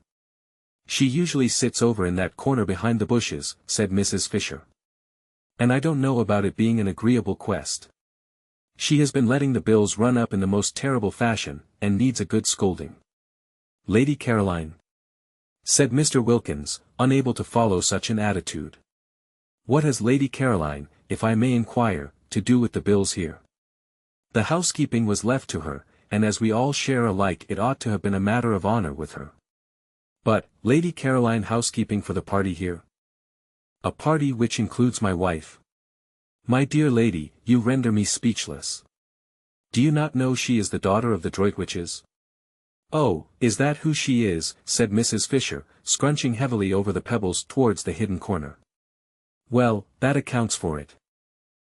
"She usually sits over in that corner behind the bushes," said Mrs. Fisher. "And I don't know about it being an agreeable quest. She has been letting the bills run up in the most terrible fashion, and needs a good scolding." "Lady Caroline?" said Mr. Wilkins, unable to follow such an attitude. "What has Lady Caroline, if I may inquire, to do with the bills here?" "The housekeeping was left to her, and as we all share alike it ought to have been a matter of honor with her." "But, Lady Caroline housekeeping for the party here?" "A party which includes my wife." "My dear lady, you render me speechless. Do you not know she is the daughter of the Droitwiches?" "Oh, is that who she is?" said Mrs. Fisher, scrunching heavily over the pebbles towards the hidden corner. "Well, that accounts for it.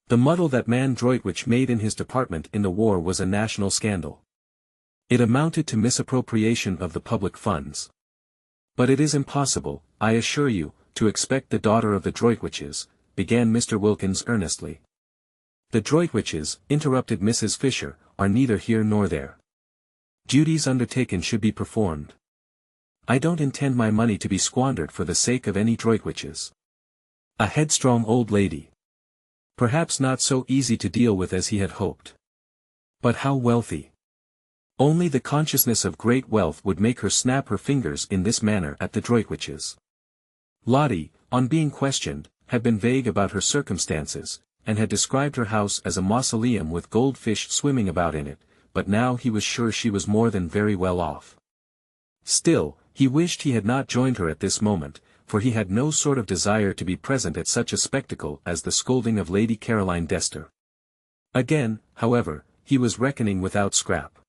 The muddle that man Droitwich made in his department in the war was a national scandal. It amounted to misappropriation of the public funds. But it is impossible, I assure you, to expect the daughter of the Droitwiches," began Mr. Wilkins earnestly. "The Droitwiches," interrupted Mrs. Fisher, "are neither here nor there. Duties undertaken should be performed. I don't intend my money to be squandered for the sake of any Droitwiches. A headstrong old lady. Perhaps not so easy to deal with as he had hoped. But how wealthy. Only the consciousness of great wealth would make her snap her fingers in this manner at the Droitwiches." Lottie, on being questioned, had been vague about her circumstances, and had described her house as a mausoleum with goldfish swimming about in it, but now he was sure she was more than very well off. Still, he wished he had not joined her at this moment, for he had no sort of desire to be present at such a spectacle as the scolding of Lady Caroline Dester. Again, however, he was reckoning without Scrap.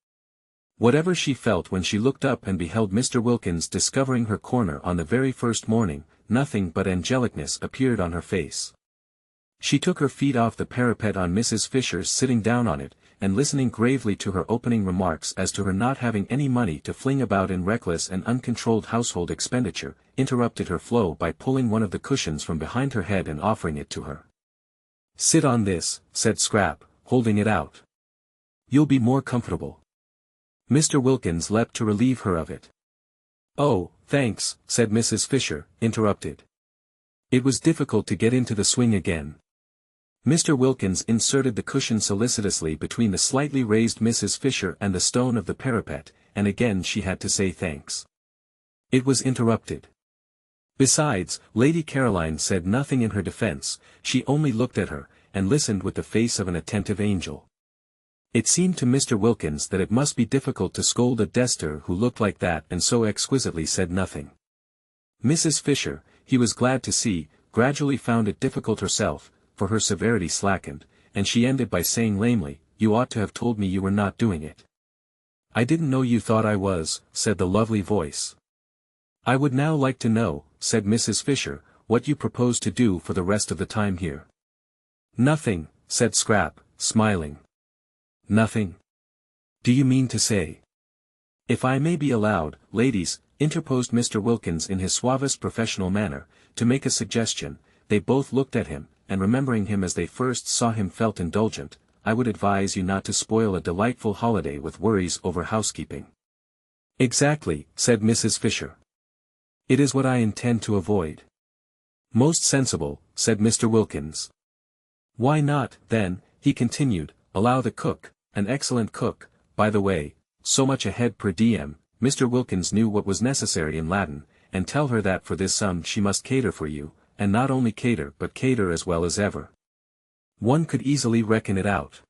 Whatever she felt when she looked up and beheld Mr. Wilkins discovering her corner on the very first morning, nothing but angelicness appeared on her face. She took her feet off the parapet on Mrs. Fisher's sitting down on it, and listening gravely to her opening remarks as to her not having any money to fling about in reckless and uncontrolled household expenditure, interrupted her flow by pulling one of the cushions from behind her head and offering it to her. "Sit on this," said Scrap, holding it out. "You'll be more comfortable." Mr. Wilkins leapt to relieve her of it. "Oh, thanks," said Mrs. Fisher, interrupted. It was difficult to get into the swing again. Mr. Wilkins inserted the cushion solicitously between the slightly raised Mrs. Fisher and the stone of the parapet, and again she had to say thanks. It was interrupted. Besides, Lady Caroline said nothing in her defense, she only looked at her, and listened with the face of an attentive angel. It seemed to Mr. Wilkins that it must be difficult to scold a Dester who looked like that and so exquisitely said nothing. Mrs. Fisher, he was glad to see, gradually found it difficult herself, for her severity slackened, and she ended by saying lamely, "You ought to have told me you were not doing it." "I didn't know you thought I was," said the lovely voice. "I would now like to know," said Mrs. Fisher, "what you propose to do for the rest of the time here." "Nothing," said Scrap, smiling. "Nothing? Do you mean to say—" "If I may be allowed, ladies," interposed Mr. Wilkins in his suavest professional manner, "to make a suggestion." They both looked at him, and remembering him as they first saw him felt indulgent. "I would advise you not to spoil a delightful holiday with worries over housekeeping." "Exactly," said Mrs. Fisher. "It is what I intend to avoid." "Most sensible," said Mr. Wilkins. "Why not, then," he continued, "allow the cook, an excellent cook, by the way, so much a head per diem," Mr. Wilkins knew what was necessary in Latin, "and tell her that for this sum she must cater for you, and not only cater but cater as well as ever. One could easily reckon it out.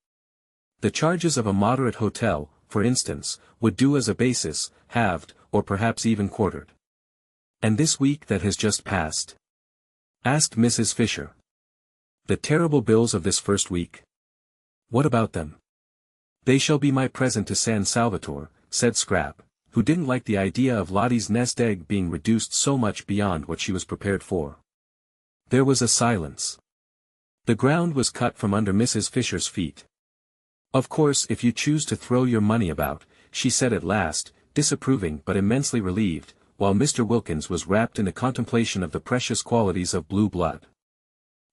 The charges of a moderate hotel, for instance, would do as a basis, halved, or perhaps even quartered." "And this week that has just passed?" asked Mrs. Fisher. "The terrible bills of this first week? What about them?" "They shall be my present to San Salvatore," said Scrap, who didn't like the idea of Lottie's nest egg being reduced so much beyond what she was prepared for. There was a silence. The ground was cut from under Mrs. Fisher's feet. "Of course if you choose to throw your money about," she said at last, disapproving but immensely relieved, while Mr. Wilkins was wrapped in a contemplation of the precious qualities of blue blood.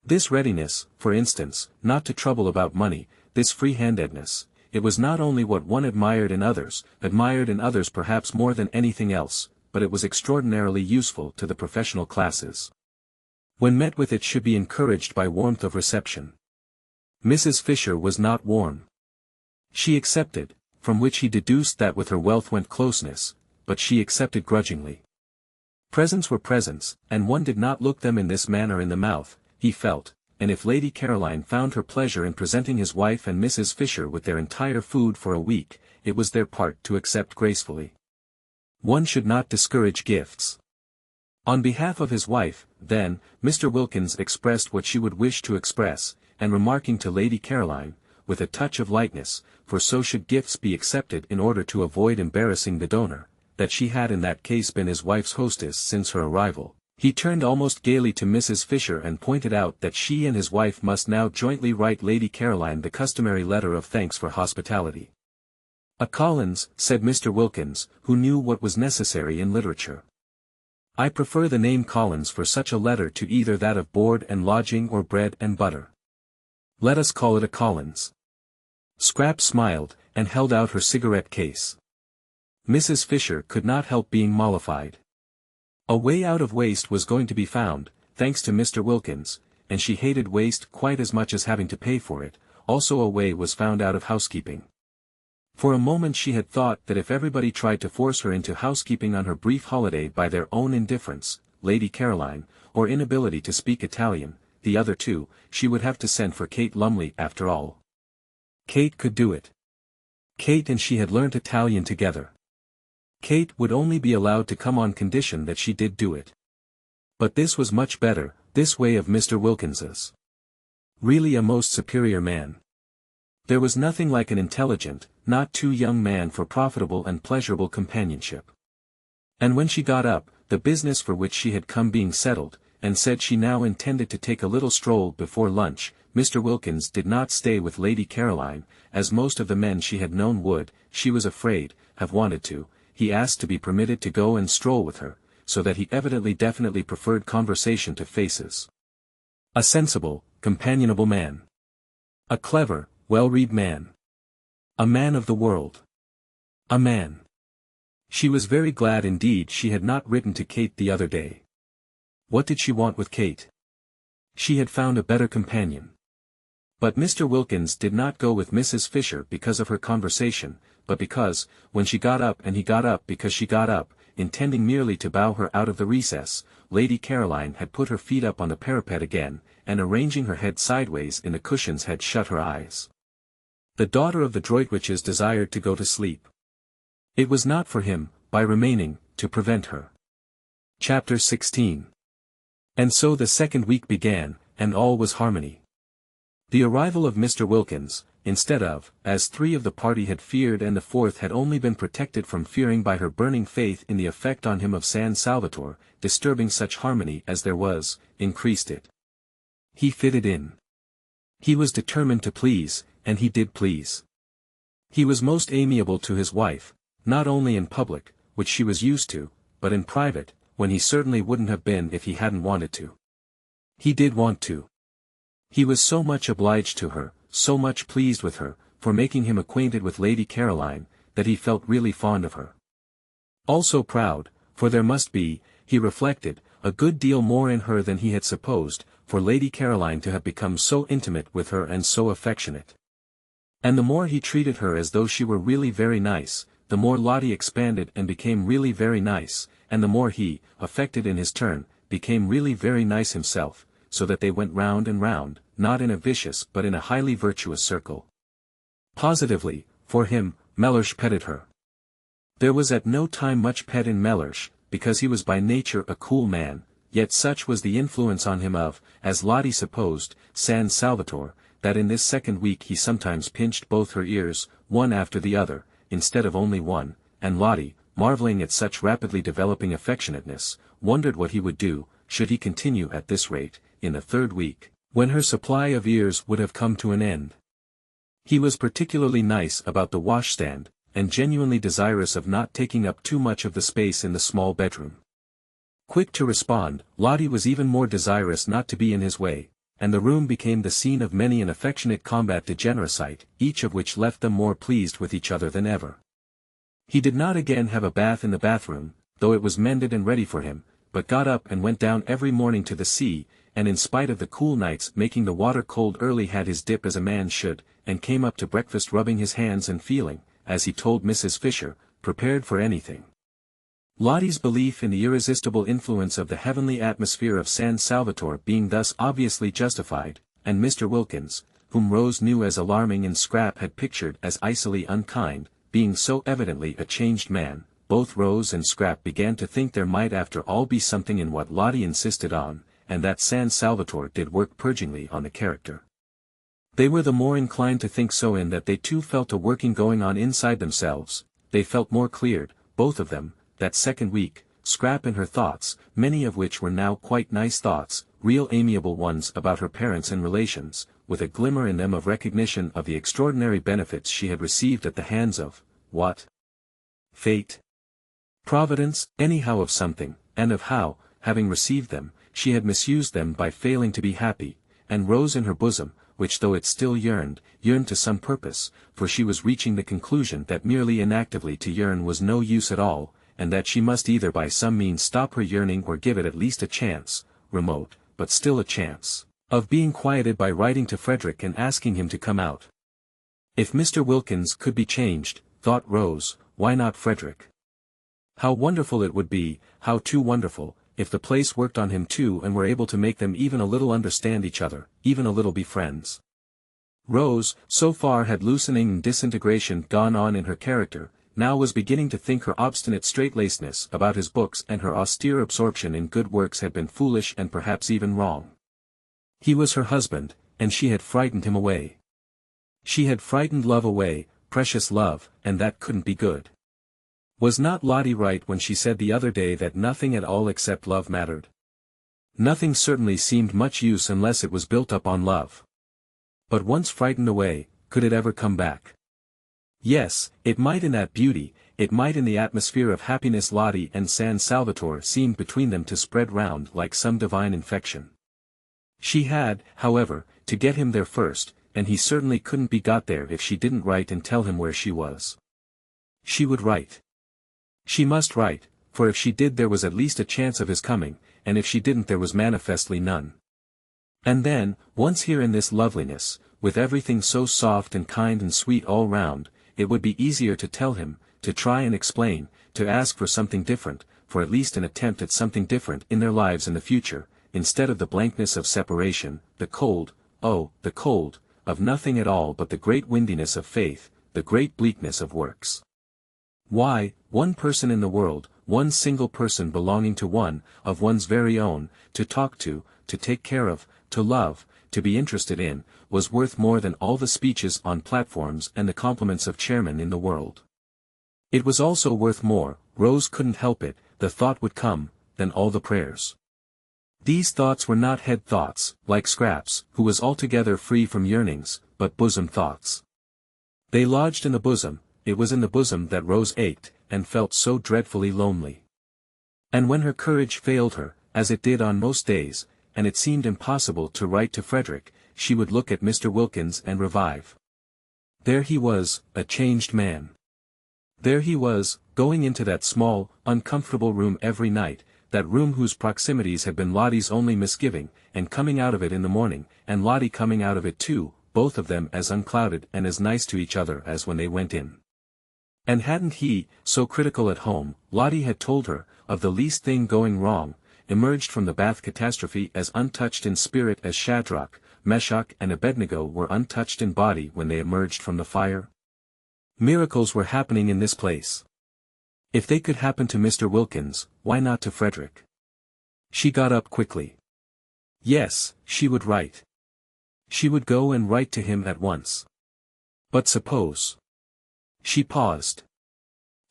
This readiness, for instance, not to trouble about money, this free-handedness, it was not only what one admired in others perhaps more than anything else, but it was extraordinarily useful to the professional classes. When met with it should be encouraged by warmth of reception. Mrs. Fisher was not warm. She accepted, from which he deduced that with her wealth went closeness, but she accepted grudgingly. Presents were presents, and one did not look them in this manner in the mouth, he felt, and if Lady Caroline found her pleasure in presenting his wife and Mrs. Fisher with their entire food for a week, it was their part to accept gracefully. One should not discourage gifts. On behalf of his wife, then, Mr. Wilkins expressed what she would wish to express, and remarking to Lady Caroline, with a touch of lightness, for so should gifts be accepted in order to avoid embarrassing the donor, that she had in that case been his wife's hostess since her arrival, he turned almost gaily to Mrs. Fisher and pointed out that she and his wife must now jointly write Lady Caroline the customary letter of thanks for hospitality. "A Collins," said Mr. Wilkins, who knew what was necessary in literature. "I prefer the name Collins for such a letter to either that of board and lodging or bread and butter. Let us call it a Collins." Scrap smiled, and held out her cigarette case. Mrs. Fisher could not help being mollified. A way out of waste was going to be found, thanks to Mr. Wilkins, and she hated waste quite as much as having to pay for it. Also a way was found out of housekeeping. For a moment she had thought that if everybody tried to force her into housekeeping on her brief holiday by their own indifference, Lady Caroline, or inability to speak Italian, the other two, she would have to send for Kate Lumley after all. Kate could do it. Kate and she had learnt Italian together. Kate would only be allowed to come on condition that she did do it. But this was much better, this way of Mr. Wilkins's. Really a most superior man. There was nothing like an intelligent, not too young man for profitable and pleasurable companionship. And when she got up, the business for which she had come being settled, and said she now intended to take a little stroll before lunch, Mr. Wilkins did not stay with Lady Caroline, as most of the men she had known would, she was afraid, have wanted to. He asked to be permitted to go and stroll with her, so that he evidently definitely preferred conversation to faces. A sensible, companionable man. A clever, well-read man. A man of the world. A man. She was very glad indeed she had not written to Kate the other day. What did she want with Kate? She had found a better companion. But Mr. Wilkins did not go with Mrs. Fisher because of her conversation, but because, when she got up and he got up because she got up, intending merely to bow her out of the recess, Lady Caroline had put her feet up on the parapet again, and arranging her head sideways in the cushions had shut her eyes. The daughter of the Droitwiches desired to go to sleep. It was not for him, by remaining, to prevent her. Chapter 16. And so the second week began, and all was harmony. The arrival of Mr. Wilkins, instead of, as 3 of the party had feared and the 4th had only been protected from fearing by her burning faith in the effect on him of San Salvatore, disturbing such harmony as there was, increased it. He fitted in. He was determined to please, and he did please. He was most amiable to his wife, not only in public, which she was used to, but in private, when he certainly wouldn't have been if he hadn't wanted to. He did want to. He was so much obliged to her, so much pleased with her, for making him acquainted with Lady Caroline, that he felt really fond of her. Also proud, for there must be, he reflected, a good deal more in her than he had supposed, for Lady Caroline to have become so intimate with her and so affectionate. And the more he treated her as though she were really very nice, the more Lottie expanded and became really very nice, and the more he, affected in his turn, became really very nice himself, so that they went round and round, not in a vicious but in a highly virtuous circle. Positively, for him, Mellersh petted her. There was at no time much pet in Mellersh, because he was by nature a cool man, yet such was the influence on him of, as Lottie supposed, San Salvatore, that in this second week he sometimes pinched both her ears, one after the other, instead of only one, and Lottie, marveling at such rapidly developing affectionateness, wondered what he would do, should he continue at this rate, in the 3rd week, when her supply of ears would have come to an end. He was particularly nice about the washstand, and genuinely desirous of not taking up too much of the space in the small bedroom. Quick to respond, Lottie was even more desirous not to be in his way, and the room became the scene of many an affectionate combat degenericide, each of which left them more pleased with each other than ever. He did not again have a bath in the bathroom, though it was mended and ready for him, but got up and went down every morning to the sea, and in spite of the cool nights making the water cold early had his dip as a man should, and came up to breakfast rubbing his hands and feeling, as he told Mrs. Fisher, prepared for anything. Lottie's belief in the irresistible influence of the heavenly atmosphere of San Salvatore being thus obviously justified, and Mr. Wilkins, whom Rose knew as alarming and Scrap had pictured as icily unkind, being so evidently a changed man, both Rose and Scrap began to think there might after all be something in what Lottie insisted on, and that San Salvatore did work purgingly on the character. They were the more inclined to think so in that they too felt a working going on inside themselves. They felt more cleared, both of them, that second week, Scrap in her thoughts, many of which were now quite nice thoughts, real amiable ones about her parents and relations, with a glimmer in them of recognition of the extraordinary benefits she had received at the hands of, what? Fate? Providence, anyhow of something, and of how, having received them, she had misused them by failing to be happy, and Rose in her bosom, which though it still yearned to some purpose, for she was reaching the conclusion that merely inactively to yearn was no use at all, and that she must either by some means stop her yearning or give it at least a chance, remote, but still a chance, of being quieted by writing to Frederick and asking him to come out. If Mr. Wilkins could be changed, thought Rose, why not Frederick? How wonderful it would be, how too wonderful, if the place worked on him too and were able to make them even a little understand each other, even a little be friends. Rose, so far had loosening and disintegration gone on in her character, now was beginning to think her obstinate straight-lacedness about his books and her austere absorption in good works had been foolish and perhaps even wrong. He was her husband, and she had frightened him away. She had frightened love away, precious love, and that couldn't be good. Was not Lottie right when she said the other day that nothing at all except love mattered? Nothing certainly seemed much use unless it was built up on love. But once frightened away, could it ever come back? Yes, it might in that beauty, it might in the atmosphere of happiness Lottie and San Salvatore seemed between them to spread round like some divine infection. She had, however, to get him there first, and he certainly couldn't be got there if she didn't write and tell him where she was. She would write. She must write, for if she did there was at least a chance of his coming, and if she didn't there was manifestly none. And then, once here in this loveliness, with everything so soft and kind and sweet all round, it would be easier to tell him, to try and explain, to ask for something different, for at least an attempt at something different in their lives in the future, instead of the blankness of separation, the cold, oh, the cold, of nothing at all but the great windiness of faith, the great bleakness of works. Why, one person in the world, one single person belonging to one, of one's very own, to talk to take care of, to love, to be interested in, was worth more than all the speeches on platforms and the compliments of chairmen in the world. It was also worth more, Rose couldn't help it, the thought would come, than all the prayers. These thoughts were not head thoughts, like Scraps, who was altogether free from yearnings, but bosom thoughts. They lodged in the bosom. It was in the bosom that Rose ached, and felt so dreadfully lonely. And when her courage failed her, as it did on most days, and it seemed impossible to write to Frederick, she would look at Mr. Wilkins and revive. There he was, a changed man. There he was, going into that small, uncomfortable room every night, that room whose proximities had been Lottie's only misgiving, and coming out of it in the morning, and Lottie coming out of it too, both of them as unclouded and as nice to each other as when they went in. And hadn't he, so critical at home, Lottie had told her, of the least thing going wrong, emerged from the bath catastrophe as untouched in spirit as Shadrach, Meshach and Abednego were untouched in body when they emerged from the fire? Miracles were happening in this place. If they could happen to Mr. Wilkins, why not to Frederick? She got up quickly. Yes, she would write. She would go and write to him at once. But suppose... She paused.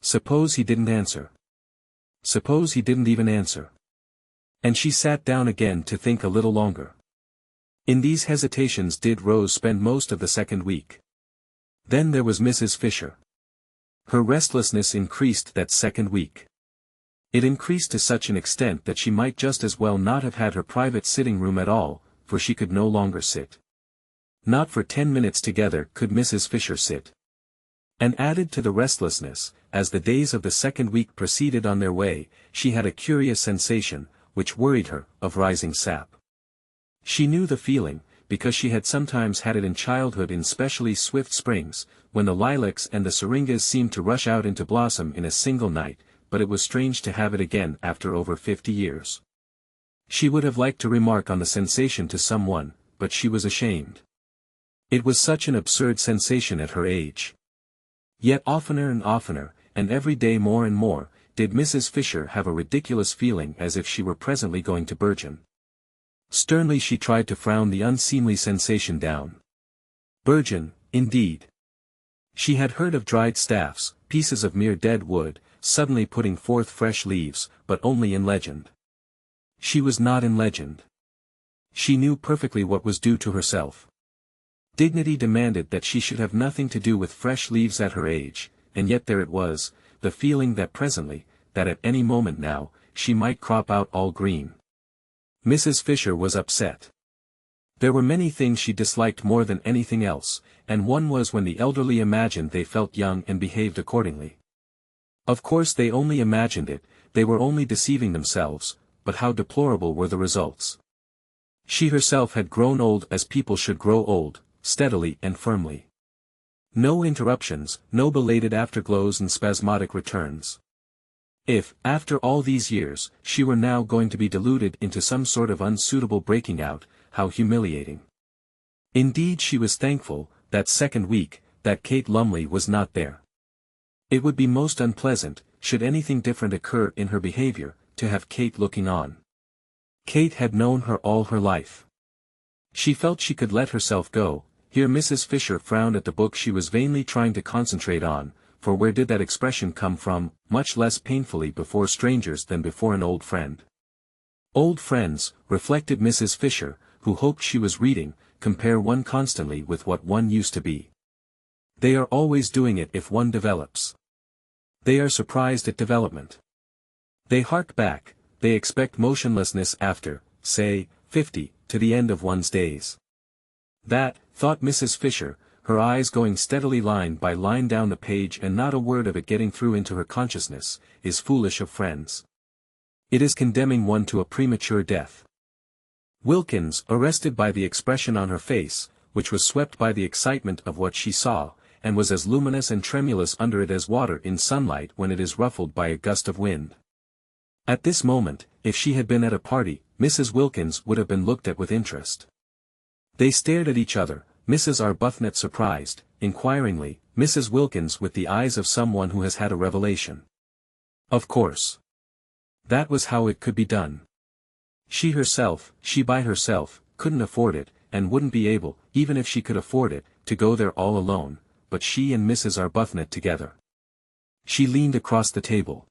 Suppose he didn't answer. Suppose he didn't even answer. And she sat down again to think a little longer. In these hesitations did Rose spend most of the second week. Then there was Mrs. Fisher. Her restlessness increased that second week. It increased to such an extent that she might just as well not have had her private sitting room at all, for she could no longer sit. Not for 10 minutes together could Mrs. Fisher sit. And added to the restlessness, as the days of the second week proceeded on their way, she had a curious sensation, which worried her, of rising sap. She knew the feeling, because she had sometimes had it in childhood in specially swift springs, when the lilacs and the syringas seemed to rush out into blossom in a single night, but it was strange to have it again after over 50 years. She would have liked to remark on the sensation to someone, but she was ashamed. It was such an absurd sensation at her age. Yet oftener and oftener, and every day more and more, did Mrs. Fisher have a ridiculous feeling as if she were presently going to burgeon. Sternly she tried to frown the unseemly sensation down. Burgeon, indeed. She had heard of dried staffs, pieces of mere dead wood, suddenly putting forth fresh leaves, but only in legend. She was not in legend. She knew perfectly what was due to herself. Dignity demanded that she should have nothing to do with fresh leaves at her age, and yet there it was, the feeling that presently, that at any moment now, she might crop out all green. Mrs. Fisher was upset. There were many things she disliked more than anything else, and one was when the elderly imagined they felt young and behaved accordingly. Of course they only imagined it, they were only deceiving themselves, but how deplorable were the results. She herself had grown old as people should grow old, steadily and firmly. No interruptions, no belated afterglows and spasmodic returns. If, after all these years, she were now going to be deluded into some sort of unsuitable breaking out, how humiliating. Indeed she was thankful, that second week, that Kate Lumley was not there. It would be most unpleasant, should anything different occur in her behavior, to have Kate looking on. Kate had known her all her life. She felt she could let herself go. Here Mrs. Fisher frowned at the book she was vainly trying to concentrate on, for where did that expression come from, much less painfully before strangers than before an old friend. Old friends, reflected Mrs. Fisher, who hoped she was reading, compare one constantly with what one used to be. They are always doing it if one develops. They are surprised at development. They hark back, they expect motionlessness after, say, 50, to the end of one's days. That, thought Mrs. Fisher, her eyes going steadily line by line down the page and not a word of it getting through into her consciousness, is foolish of friends. It is condemning one to a premature death. Wilkins, arrested by the expression on her face, which was swept by the excitement of what she saw, and was as luminous and tremulous under it as water in sunlight when it is ruffled by a gust of wind. At this moment, if she had been at a party, Mrs. Wilkins would have been looked at with interest. They stared at each other, Mrs. Arbuthnot surprised, inquiringly, Mrs. Wilkins with the eyes of someone who has had a revelation. Of course. That was how it could be done. She by herself, couldn't afford it, and wouldn't be able, even if she could afford it, to go there all alone, but she and Mrs. Arbuthnot together. She leaned across the table.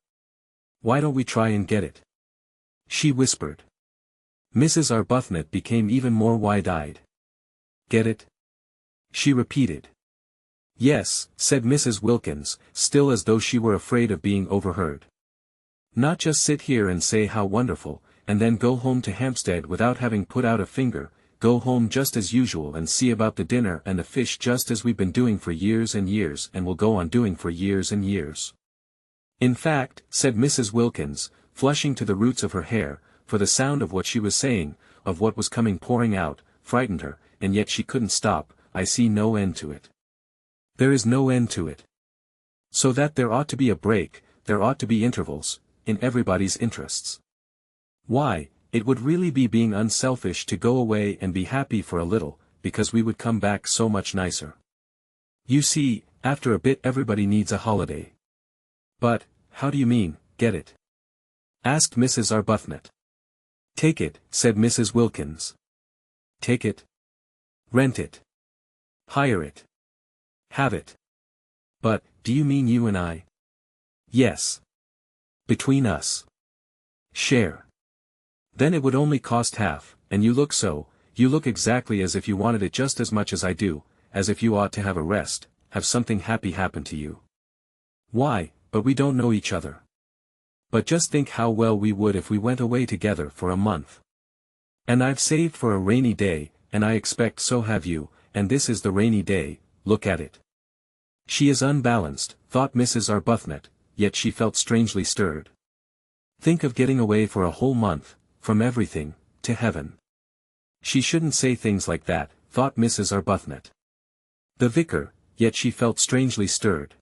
"Why don't we try and get it?" she whispered. Mrs. Arbuthnot became even more wide-eyed. "Get it?" she repeated. "Yes," said Mrs. Wilkins, still as though she were afraid of being overheard. "Not just sit here and say how wonderful, and then go home to Hampstead without having put out a finger, go home just as usual and see about the dinner and the fish just as we've been doing for years and years and will go on doing for years and years." "In fact," said Mrs. Wilkins, flushing to the roots of her hair, for the sound of what she was saying, of what was coming pouring out, frightened her, and yet she couldn't stop, "I see no end to it. There is no end to it. So that there ought to be a break, there ought to be intervals, in everybody's interests. Why, it would really be being unselfish to go away and be happy for a little, because we would come back so much nicer. You see, after a bit everybody needs a holiday." "But, how do you mean, get it?" asked Mrs. Arbuthnot. "Take it," said Mrs. Wilkins. "Take it? Rent it? Hire it? Have it? But, do you mean you and I?" "Yes. Between us. Share. Then it would only cost half, and you look exactly as if you wanted it just as much as I do, as if you ought to have a rest, have something happy happen to you. Why, but we don't know each other. But just think how well we would if we went away together for a month. And I've saved for a rainy day, and I expect so have you, and this is the rainy day, look at it." She is unbalanced, thought Mrs. Arbuthnot, yet she felt strangely stirred. Think of getting away for a whole month, from everything, to heaven. She shouldn't say things like that, thought Mrs. Arbuthnot. The vicar, yet she felt strangely stirred.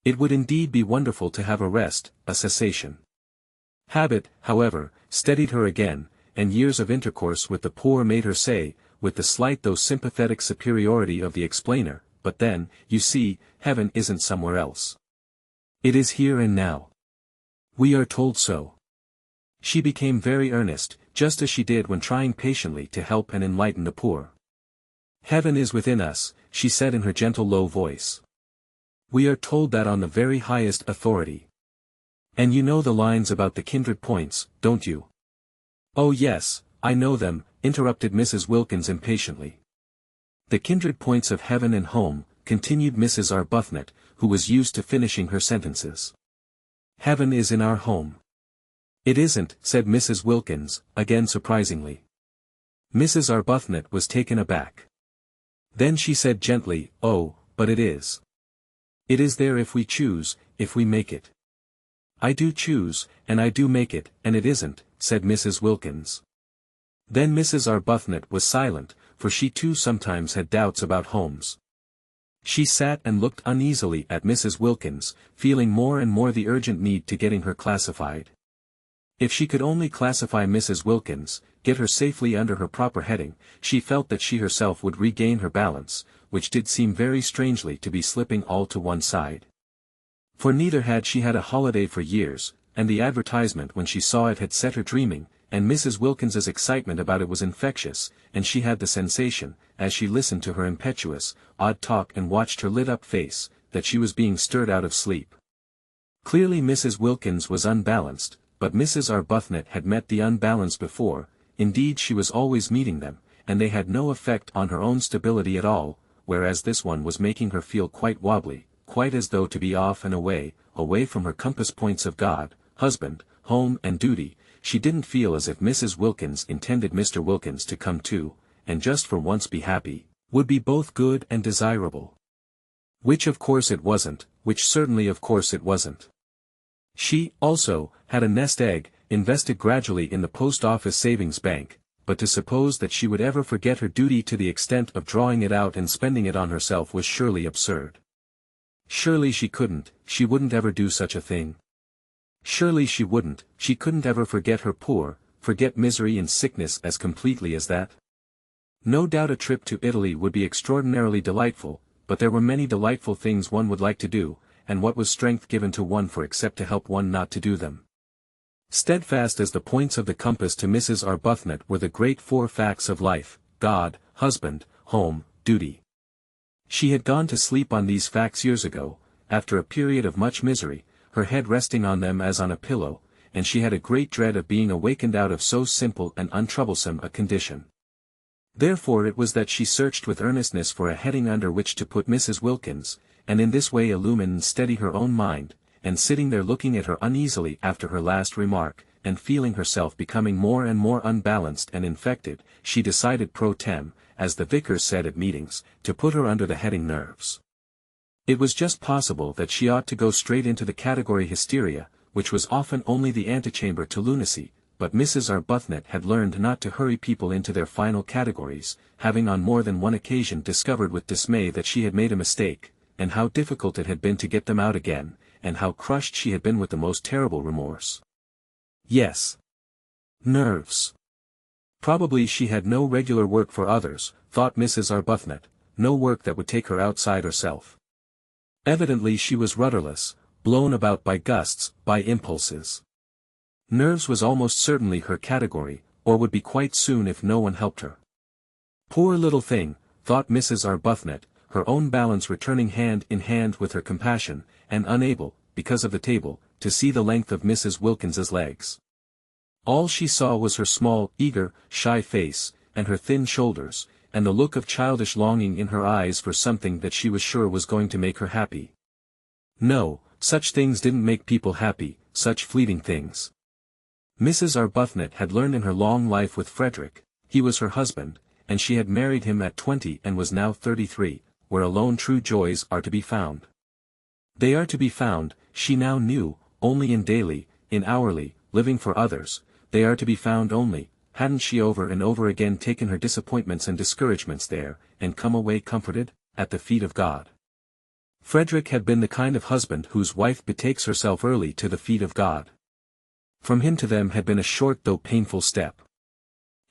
It would indeed be wonderful to have a rest, a cessation. Habit, however, steadied her again, and years of intercourse with the poor made her say, with the slight though sympathetic superiority of the explainer, "But then, you see, heaven isn't somewhere else. It is here and now. We are told so." She became very earnest, just as she did when trying patiently to help and enlighten the poor. "Heaven is within us," she said in her gentle low voice. "We are told that on the very highest authority. And you know the lines about the kindred points, don't you?" "Oh yes, I know them," interrupted Mrs. Wilkins impatiently. "The kindred points of heaven and home," continued Mrs. Arbuthnot, who was used to finishing her sentences. "Heaven is in our home." "It isn't," said Mrs. Wilkins, again surprisingly. Mrs. Arbuthnot was taken aback. Then she said gently, "Oh, but it is. It is there if we choose, if we make it." "I do choose, and I do make it, and it isn't," said Mrs. Wilkins. Then Mrs. Arbuthnot was silent, for she too sometimes had doubts about homes. She sat and looked uneasily at Mrs. Wilkins, feeling more and more the urgent need to getting her classified. If she could only classify Mrs. Wilkins, get her safely under her proper heading, she felt that she herself would regain her balance, which did seem very strangely to be slipping all to one side. For neither had she had a holiday for years, and the advertisement when she saw it had set her dreaming, and Mrs. Wilkins's excitement about it was infectious, and she had the sensation, as she listened to her impetuous, odd talk and watched her lit-up face, that she was being stirred out of sleep. Clearly Mrs. Wilkins was unbalanced, but Mrs. Arbuthnot had met the unbalanced before, indeed she was always meeting them, and they had no effect on her own stability at all, whereas this one was making her feel quite wobbly, quite as though to be off and away from her compass points of God, husband, home and duty. She didn't feel as if Mrs. Wilkins intended Mr. Wilkins to come too, and just for once be happy, would be both good and desirable. Which of course it wasn't, which certainly of course it wasn't. She, also, had a nest egg, invested gradually in the post office savings bank, but to suppose that she would ever forget her duty to the extent of drawing it out and spending it on herself was surely absurd. Surely she wouldn't ever do such a thing. Surely she couldn't ever forget her poor, forget misery and sickness as completely as that. No doubt a trip to Italy would be extraordinarily delightful, but there were many delightful things one would like to do, and what was strength given to one for except to help one not to do them? Steadfast as the points of the compass to Mrs. Arbuthnot were the great four facts of life: God, husband, home, duty. She had gone to sleep on these facts years ago, after a period of much misery, her head resting on them as on a pillow, and she had a great dread of being awakened out of so simple and untroublesome a condition. Therefore it was that she searched with earnestness for a heading under which to put Mrs. Wilkins, and in this way illumine and steady her own mind, and sitting there looking at her uneasily after her last remark, and feeling herself becoming more and more unbalanced and infected, she decided pro tem, as the vicars said at meetings, to put her under the heading nerves. It was just possible that she ought to go straight into the category hysteria, which was often only the antechamber to lunacy, but Mrs. Arbuthnot had learned not to hurry people into their final categories, having on more than one occasion discovered with dismay that she had made a mistake, and how difficult it had been to get them out again, and how crushed she had been with the most terrible remorse. Yes. Nerves. Probably she had no regular work for others, thought Mrs. Arbuthnot, no work that would take her outside herself. Evidently she was rudderless, blown about by gusts, by impulses. Nerves was almost certainly her category, or would be quite soon if no one helped her. Poor little thing, thought Mrs. Arbuthnot, her own balance returning hand in hand with her compassion, and unable, because of the table, to see the length of Mrs. Wilkins's legs. All she saw was her small, eager, shy face, and her thin shoulders, and the look of childish longing in her eyes for something that she was sure was going to make her happy. No, such things didn't make people happy, such fleeting things. Mrs. Arbuthnot had learned in her long life with Frederick, he was her husband, and she had married him at 20 and was now 33, where alone true joys are to be found. They are to be found, she now knew, only in daily, in hourly, living for others. They are to be found only, hadn't she over and over again taken her disappointments and discouragements there, and come away comforted, at the feet of God. Frederick had been the kind of husband whose wife betakes herself early to the feet of God. From him to them had been a short though painful step.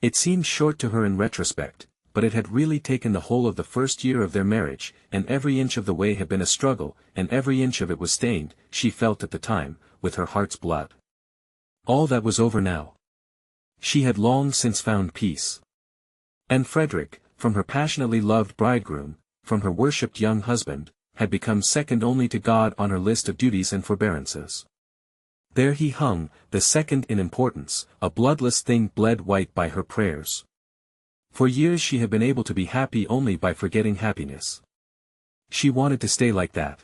It seemed short to her in retrospect, but it had really taken the whole of the first year of their marriage, and every inch of the way had been a struggle, and every inch of it was stained, she felt at the time, with her heart's blood. All that was over now. She had long since found peace. And Frederick, from her passionately loved bridegroom, from her worshipped young husband, had become second only to God on her list of duties and forbearances. There he hung, the second in importance, a bloodless thing bled white by her prayers. For years she had been able to be happy only by forgetting happiness. She wanted to stay like that.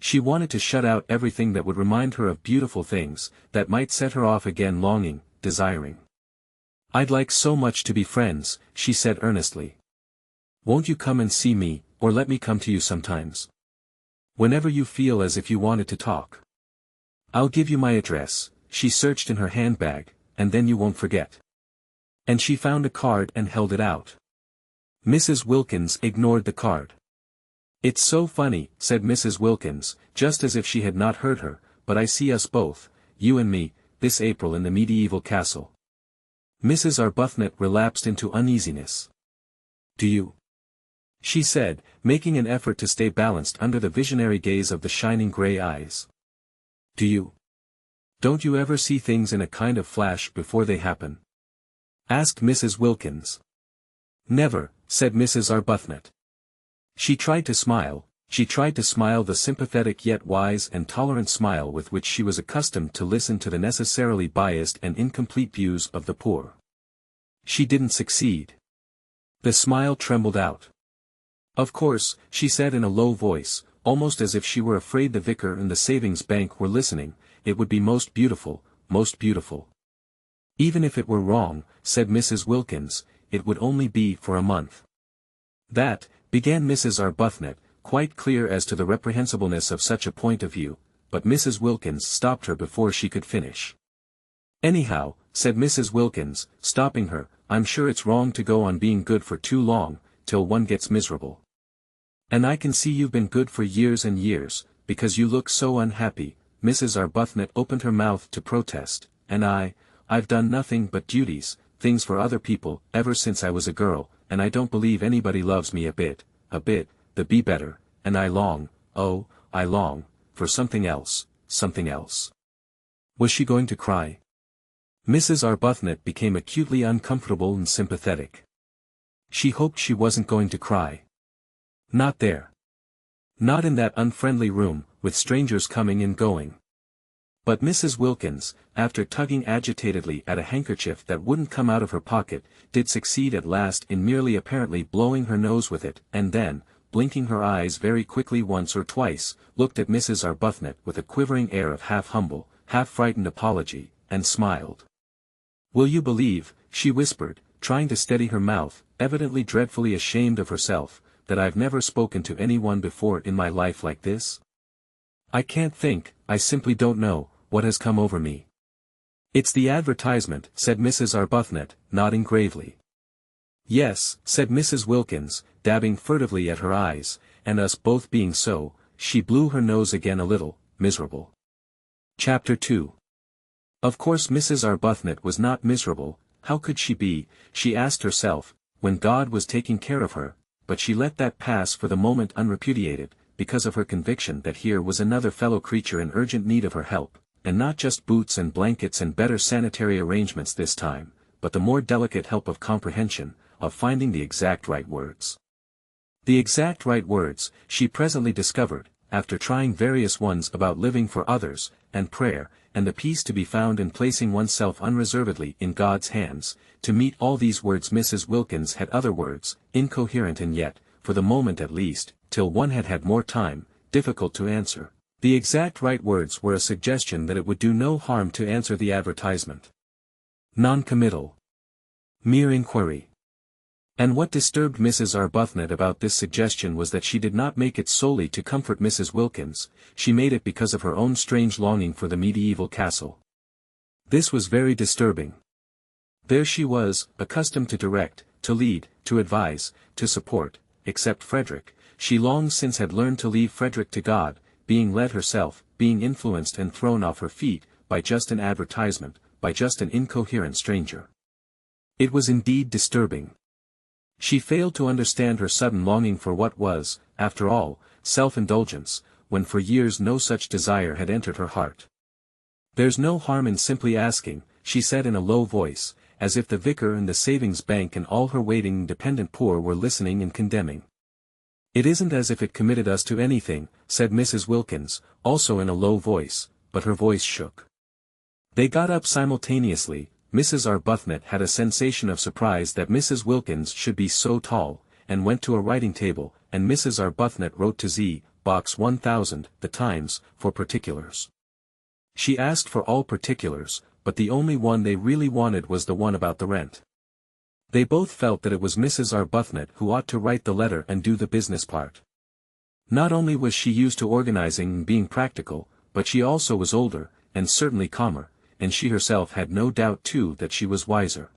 She wanted to shut out everything that would remind her of beautiful things, that might set her off again longing, desiring. "I'd like so much to be friends," she said earnestly. "Won't you come and see me, or let me come to you sometimes? Whenever you feel as if you wanted to talk. I'll give you my address," she searched in her handbag, "and then you won't forget." And she found a card and held it out. Mrs. Wilkins ignored the card. "It's so funny," said Mrs. Wilkins, just as if she had not heard her, "but I see us both, you and me, this April in the medieval castle." Mrs. Arbuthnot relapsed into uneasiness. "Do you?" she said, making an effort to stay balanced under the visionary gaze of the shining grey eyes. "Do you? Don't you ever see things in a kind of flash before they happen?" asked Mrs. Wilkins. "Never," said Mrs. Arbuthnot. She tried to smile the sympathetic yet wise and tolerant smile with which she was accustomed to listen to the necessarily biased and incomplete views of the poor. She didn't succeed. The smile trembled out. "Of course," she said in a low voice, almost as if she were afraid the vicar and the savings bank were listening, "it would be most beautiful, most beautiful." "Even if it were wrong," said Mrs. Wilkins, "it would only be for a month." "That," began Mrs. Arbuthnot, quite clear as to the reprehensibleness of such a point of view, but Mrs. Wilkins stopped her before she could finish. "Anyhow," said Mrs. Wilkins, stopping her, "I'm sure it's wrong to go on being good for too long, till one gets miserable. And I can see you've been good for years and years, because you look so unhappy." Mrs. Arbuthnot opened her mouth to protest, "and I've done nothing but duties, things for other people, ever since I was a girl, and I don't believe anybody loves me a bit, the be better, and I long, oh, I long, for something else, something else." Was she going to cry? Mrs. Arbuthnot became acutely uncomfortable and sympathetic. She hoped she wasn't going to cry. Not there. Not in that unfriendly room, with strangers coming and going. But Mrs. Wilkins, after tugging agitatedly at a handkerchief that wouldn't come out of her pocket, did succeed at last in merely apparently blowing her nose with it, and then, blinking her eyes very quickly once or twice, looked at Mrs. Arbuthnot with a quivering air of half-humble, half-frightened apology, and smiled. "Will you believe," she whispered, trying to steady her mouth, evidently dreadfully ashamed of herself, "that I've never spoken to anyone before in my life like this? I can't think, I simply don't know, what has come over me." "It's the advertisement," said Mrs. Arbuthnot, nodding gravely. "Yes," said Mrs. Wilkins, dabbing furtively at her eyes, "and us both being so," she blew her nose again a little, miserable. Chapter 2. Of course Mrs. Arbuthnot was not miserable. How could she be, she asked herself, when God was taking care of her, but she let that pass for the moment unrepudiated, because of her conviction that here was another fellow creature in urgent need of her help, and not just boots and blankets and better sanitary arrangements this time, but the more delicate help of comprehension, of finding the exact right words. The exact right words, she presently discovered, after trying various ones about living for others, and prayer, and the peace to be found in placing oneself unreservedly in God's hands. To meet all these words Mrs. Wilkins had other words, incoherent and yet, for the moment at least, till one had had more time, difficult to answer. The exact right words were a suggestion that it would do no harm to answer the advertisement. Non-committal. Mere inquiry. And what disturbed Mrs. Arbuthnot about this suggestion was that she did not make it solely to comfort Mrs. Wilkins, she made it because of her own strange longing for the medieval castle. This was very disturbing. There she was, accustomed to direct, to lead, to advise, to support, except Frederick. She long since had learned to leave Frederick to God, being led herself, being influenced and thrown off her feet, by just an advertisement, by just an incoherent stranger. It was indeed disturbing. She failed to understand her sudden longing for what was, after all, self-indulgence, when for years no such desire had entered her heart. "There's no harm in simply asking," she said in a low voice, as if the vicar and the savings bank and all her waiting dependent poor were listening and condemning. "It isn't as if it committed us to anything," said Mrs. Wilkins, also in a low voice, but her voice shook. They got up simultaneously. Mrs. Arbuthnot had a sensation of surprise that Mrs. Wilkins should be so tall, and went to a writing table, and Mrs. Arbuthnot wrote to Z. Box 1000, The Times, for particulars. She asked for all particulars, but the only one they really wanted was the one about the rent. They both felt that it was Mrs. Arbuthnot who ought to write the letter and do the business part. Not only was she used to organizing and being practical, but she also was older, and certainly calmer, and she herself had no doubt too that she was wiser.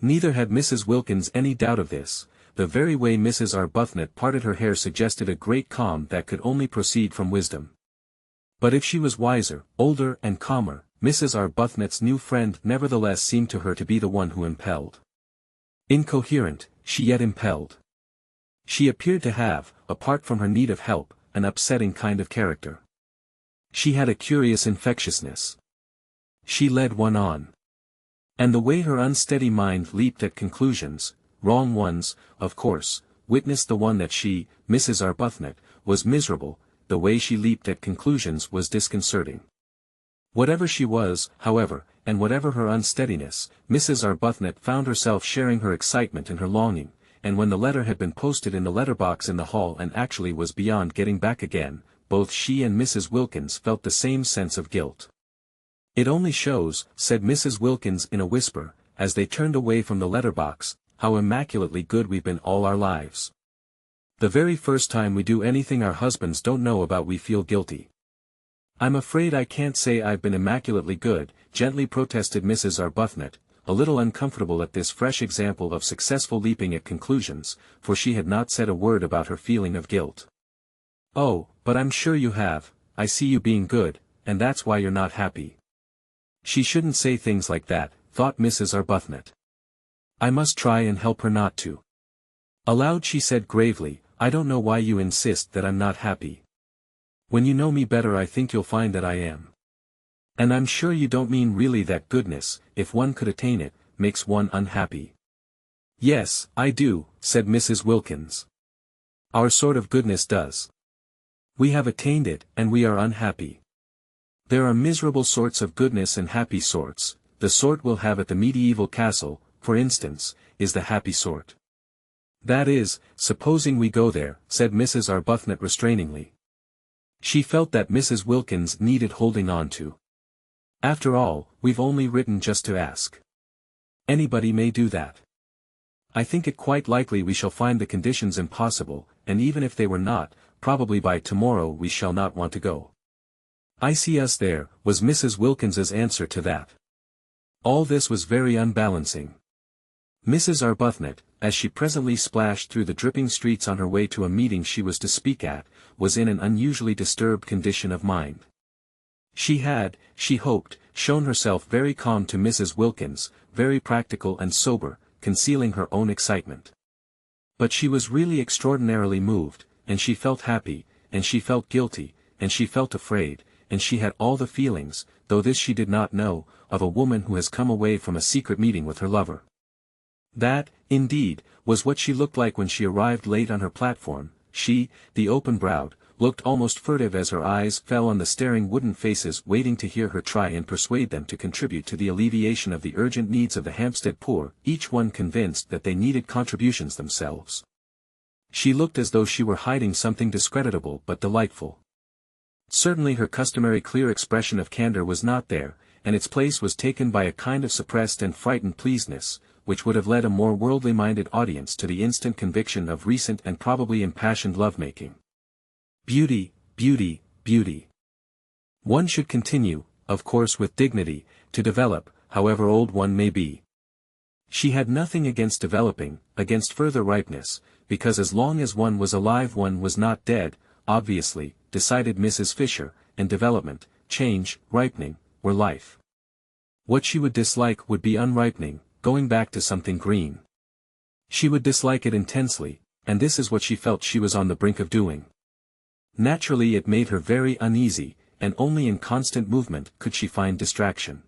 Neither had Mrs. Wilkins any doubt of this. The very way Mrs. Arbuthnot parted her hair suggested a great calm that could only proceed from wisdom. But if she was wiser, older and calmer, Mrs. Arbuthnot's new friend nevertheless seemed to her to be the one who impelled. Incoherent, she yet impelled. She appeared to have, apart from her need of help, an upsetting kind of character. She had a curious infectiousness. She led one on. And the way her unsteady mind leaped at conclusions, wrong ones, of course, witnessed the one that she, Mrs. Arbuthnot, was miserable, the way she leaped at conclusions was disconcerting. Whatever she was, however, and whatever her unsteadiness, Mrs. Arbuthnot found herself sharing her excitement and her longing, and when the letter had been posted in the letterbox in the hall and actually was beyond getting back again, both she and Mrs. Wilkins felt the same sense of guilt. "It only shows," said Mrs. Wilkins in a whisper, as they turned away from the letterbox, "how immaculately good we've been all our lives. The very first time we do anything our husbands don't know about we feel guilty." "I'm afraid I can't say I've been immaculately good," gently protested Mrs. Arbuthnot, a little uncomfortable at this fresh example of successful leaping at conclusions, for she had not said a word about her feeling of guilt. "Oh, but I'm sure you have. I see you being good, and that's why you're not happy." She shouldn't say things like that, thought Mrs. Arbuthnot. I must try and help her not to. Aloud she said gravely, "I don't know why you insist that I'm not happy. When you know me better I think you'll find that I am. And I'm sure you don't mean really that goodness, if one could attain it, makes one unhappy." "Yes, I do," said Mrs. Wilkins. "Our sort of goodness does. We have attained it, and we are unhappy. There are miserable sorts of goodness and happy sorts. The sort we'll have at the medieval castle, for instance, is the happy sort." "That is, supposing we go there," said Mrs. Arbuthnot restrainingly. She felt that Mrs. Wilkins needed holding on to. "After all, we've only written just to ask. Anybody may do that. I think it quite likely we shall find the conditions impossible, and even if they were not, probably by tomorrow we shall not want to go." "I see us there," was Mrs. Wilkins's answer to that. All this was very unbalancing. Mrs. Arbuthnot, as she presently splashed through the dripping streets on her way to a meeting she was to speak at, was in an unusually disturbed condition of mind. She had, she hoped, shown herself very calm to Mrs. Wilkins, very practical and sober, concealing her own excitement. But she was really extraordinarily moved, and she felt happy, and she felt guilty, and she felt afraid, and she had all the feelings, though this she did not know, of a woman who has come away from a secret meeting with her lover. That, indeed, was what she looked like when she arrived late on her platform. She, the open-browed, looked almost furtive as her eyes fell on the staring wooden faces waiting to hear her try and persuade them to contribute to the alleviation of the urgent needs of the Hampstead poor, each one convinced that they needed contributions themselves. She looked as though she were hiding something discreditable but delightful. Certainly her customary clear expression of candor was not there, and its place was taken by a kind of suppressed and frightened pleasedness, which would have led a more worldly-minded audience to the instant conviction of recent and probably impassioned love-making. Beauty, beauty, beauty. One should continue, of course with dignity, to develop, however old one may be. She had nothing against developing, against further ripeness, because as long as one was alive one was not dead, obviously, decided Mrs. Fisher, and development, change, ripening, were life. What she would dislike would be unripening, going back to something green. She would dislike it intensely, and this is what she felt she was on the brink of doing. Naturally it made her very uneasy, and only in constant movement could she find distraction.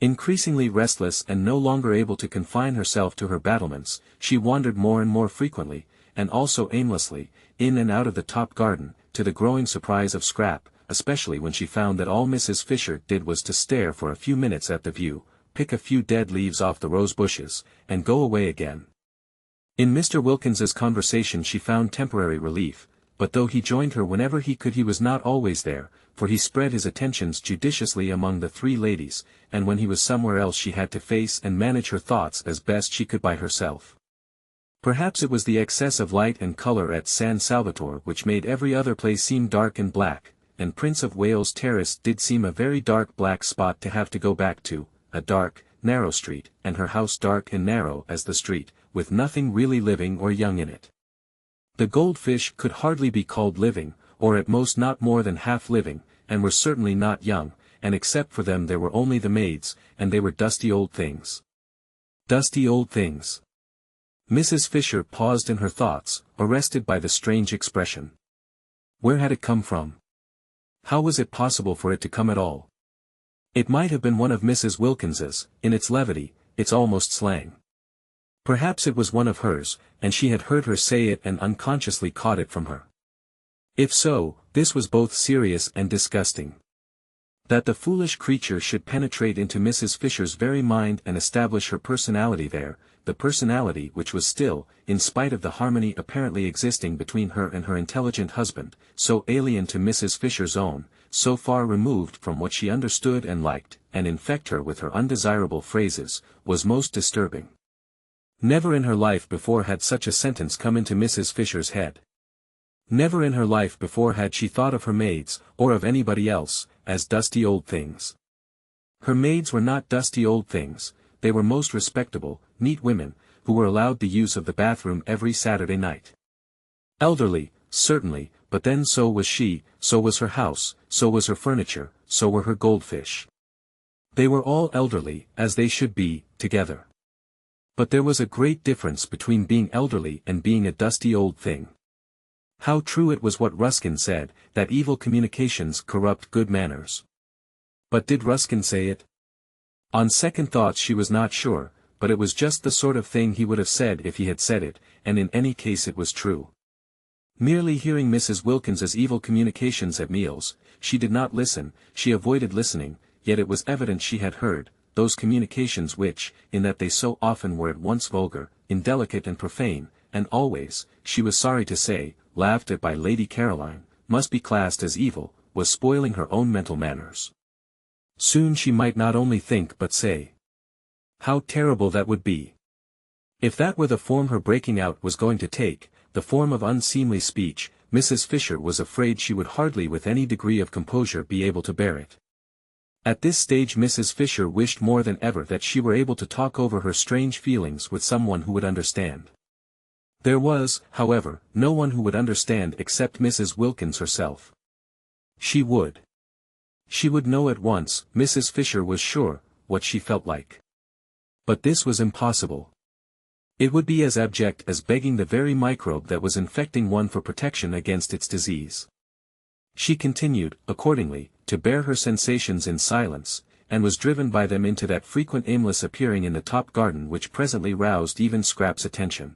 Increasingly restless and no longer able to confine herself to her battlements, she wandered more and more frequently, and also aimlessly, in and out of the top garden, to the growing surprise of Scrap, especially when she found that all Mrs. Fisher did was to stare for a few minutes at the view, pick a few dead leaves off the rose bushes, and go away again. In Mr. Wilkins's conversation she found temporary relief, but though he joined her whenever he could he was not always there, for he spread his attentions judiciously among the three ladies, and when he was somewhere else she had to face and manage her thoughts as best she could by herself. Perhaps it was the excess of light and colour at San Salvatore which made every other place seem dark and black, and Prince of Wales Terrace did seem a very dark black spot to have to go back to, a dark, narrow street, and her house dark and narrow as the street, with nothing really living or young in it. The goldfish could hardly be called living, or at most not more than half living, and were certainly not young, and except for them there were only the maids, and they were dusty old things. Dusty old things. Mrs. Fisher paused in her thoughts, arrested by the strange expression. Where had it come from? How was it possible for it to come at all? It might have been one of Mrs. Wilkins's, in its levity, its almost slang. Perhaps it was one of hers, and she had heard her say it and unconsciously caught it from her. If so, this was both serious and disgusting. That the foolish creature should penetrate into Mrs. Fisher's very mind and establish her personality there, the personality which was still, in spite of the harmony apparently existing between her and her intelligent husband, so alien to Mrs. Fisher's own, so far removed from what she understood and liked, and infect her with her undesirable phrases, was most disturbing. Never in her life before had such a sentence come into Mrs. Fisher's head. Never in her life before had she thought of her maids, or of anybody else, as dusty old things. Her maids were not dusty old things, they were most respectable, neat women, who were allowed the use of the bathroom every Saturday night. Elderly, certainly, but then so was she, so was her house, so was her furniture, so were her goldfish. They were all elderly, as they should be, together. But there was a great difference between being elderly and being a dusty old thing. How true it was what Ruskin said, that evil communications corrupt good manners. But did Ruskin say it? On second thoughts she was not sure, but it was just the sort of thing he would have said if he had said it, and in any case it was true. Merely hearing Mrs. Wilkins's evil communications at meals, she did not listen, she avoided listening, yet it was evident she had heard, those communications which, in that they so often were at once vulgar, indelicate and profane, and always, she was sorry to say, laughed at by Lady Caroline, must be classed as evil, was spoiling her own mental manners. Soon she might not only think but say. How terrible that would be! If that were the form her breaking out was going to take, the form of unseemly speech, Mrs. Fisher was afraid she would hardly with any degree of composure be able to bear it. At this stage Mrs. Fisher wished more than ever that she were able to talk over her strange feelings with someone who would understand. There was, however, no one who would understand except Mrs. Wilkins herself. She would know at once, Mrs. Fisher was sure, what she felt like. But this was impossible. It would be as abject as begging the very microbe that was infecting one for protection against its disease. She continued, accordingly, to bear her sensations in silence, and was driven by them into that frequent aimless appearing in the top garden which presently roused even Scrap's attention.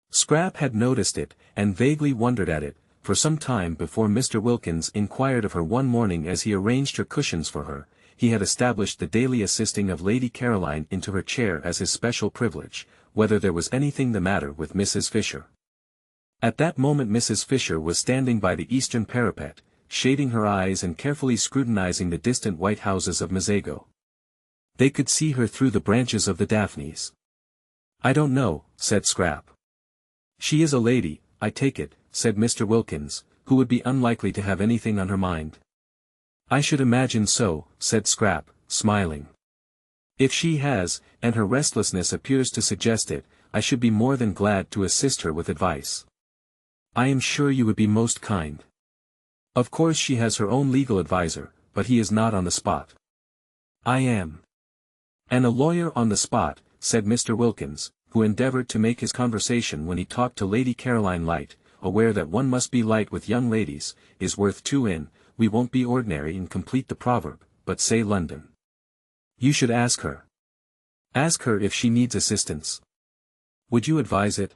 Scrap had noticed it, and vaguely wondered at it, for some time before Mr. Wilkins inquired of her one morning as he arranged her cushions for her. He had established the daily assisting of Lady Caroline into her chair as his special privilege, whether there was anything the matter with Mrs. Fisher. At that moment Mrs. Fisher was standing by the eastern parapet, shading her eyes and carefully scrutinizing the distant white houses of Mazago. They could see her through the branches of the daphnes. "I don't know," said Scrap. "She is a lady, I take it," said Mr. Wilkins, who would be unlikely to have anything on her mind. "I should imagine so," said Scrap, smiling. "If she has, and her restlessness appears to suggest it, I should be more than glad to assist her with advice." "I am sure you would be most kind." "Of course she has her own legal adviser, but he is not on the spot." "I am." "And a lawyer on the spot," said Mr. Wilkins, who endeavored to make his conversation when he talked to Lady Caroline light, aware that one must be light with young ladies, is worth two in. We won't be ordinary and complete the proverb, but say London. "You should ask her. Ask her if she needs assistance." "Would you advise it?"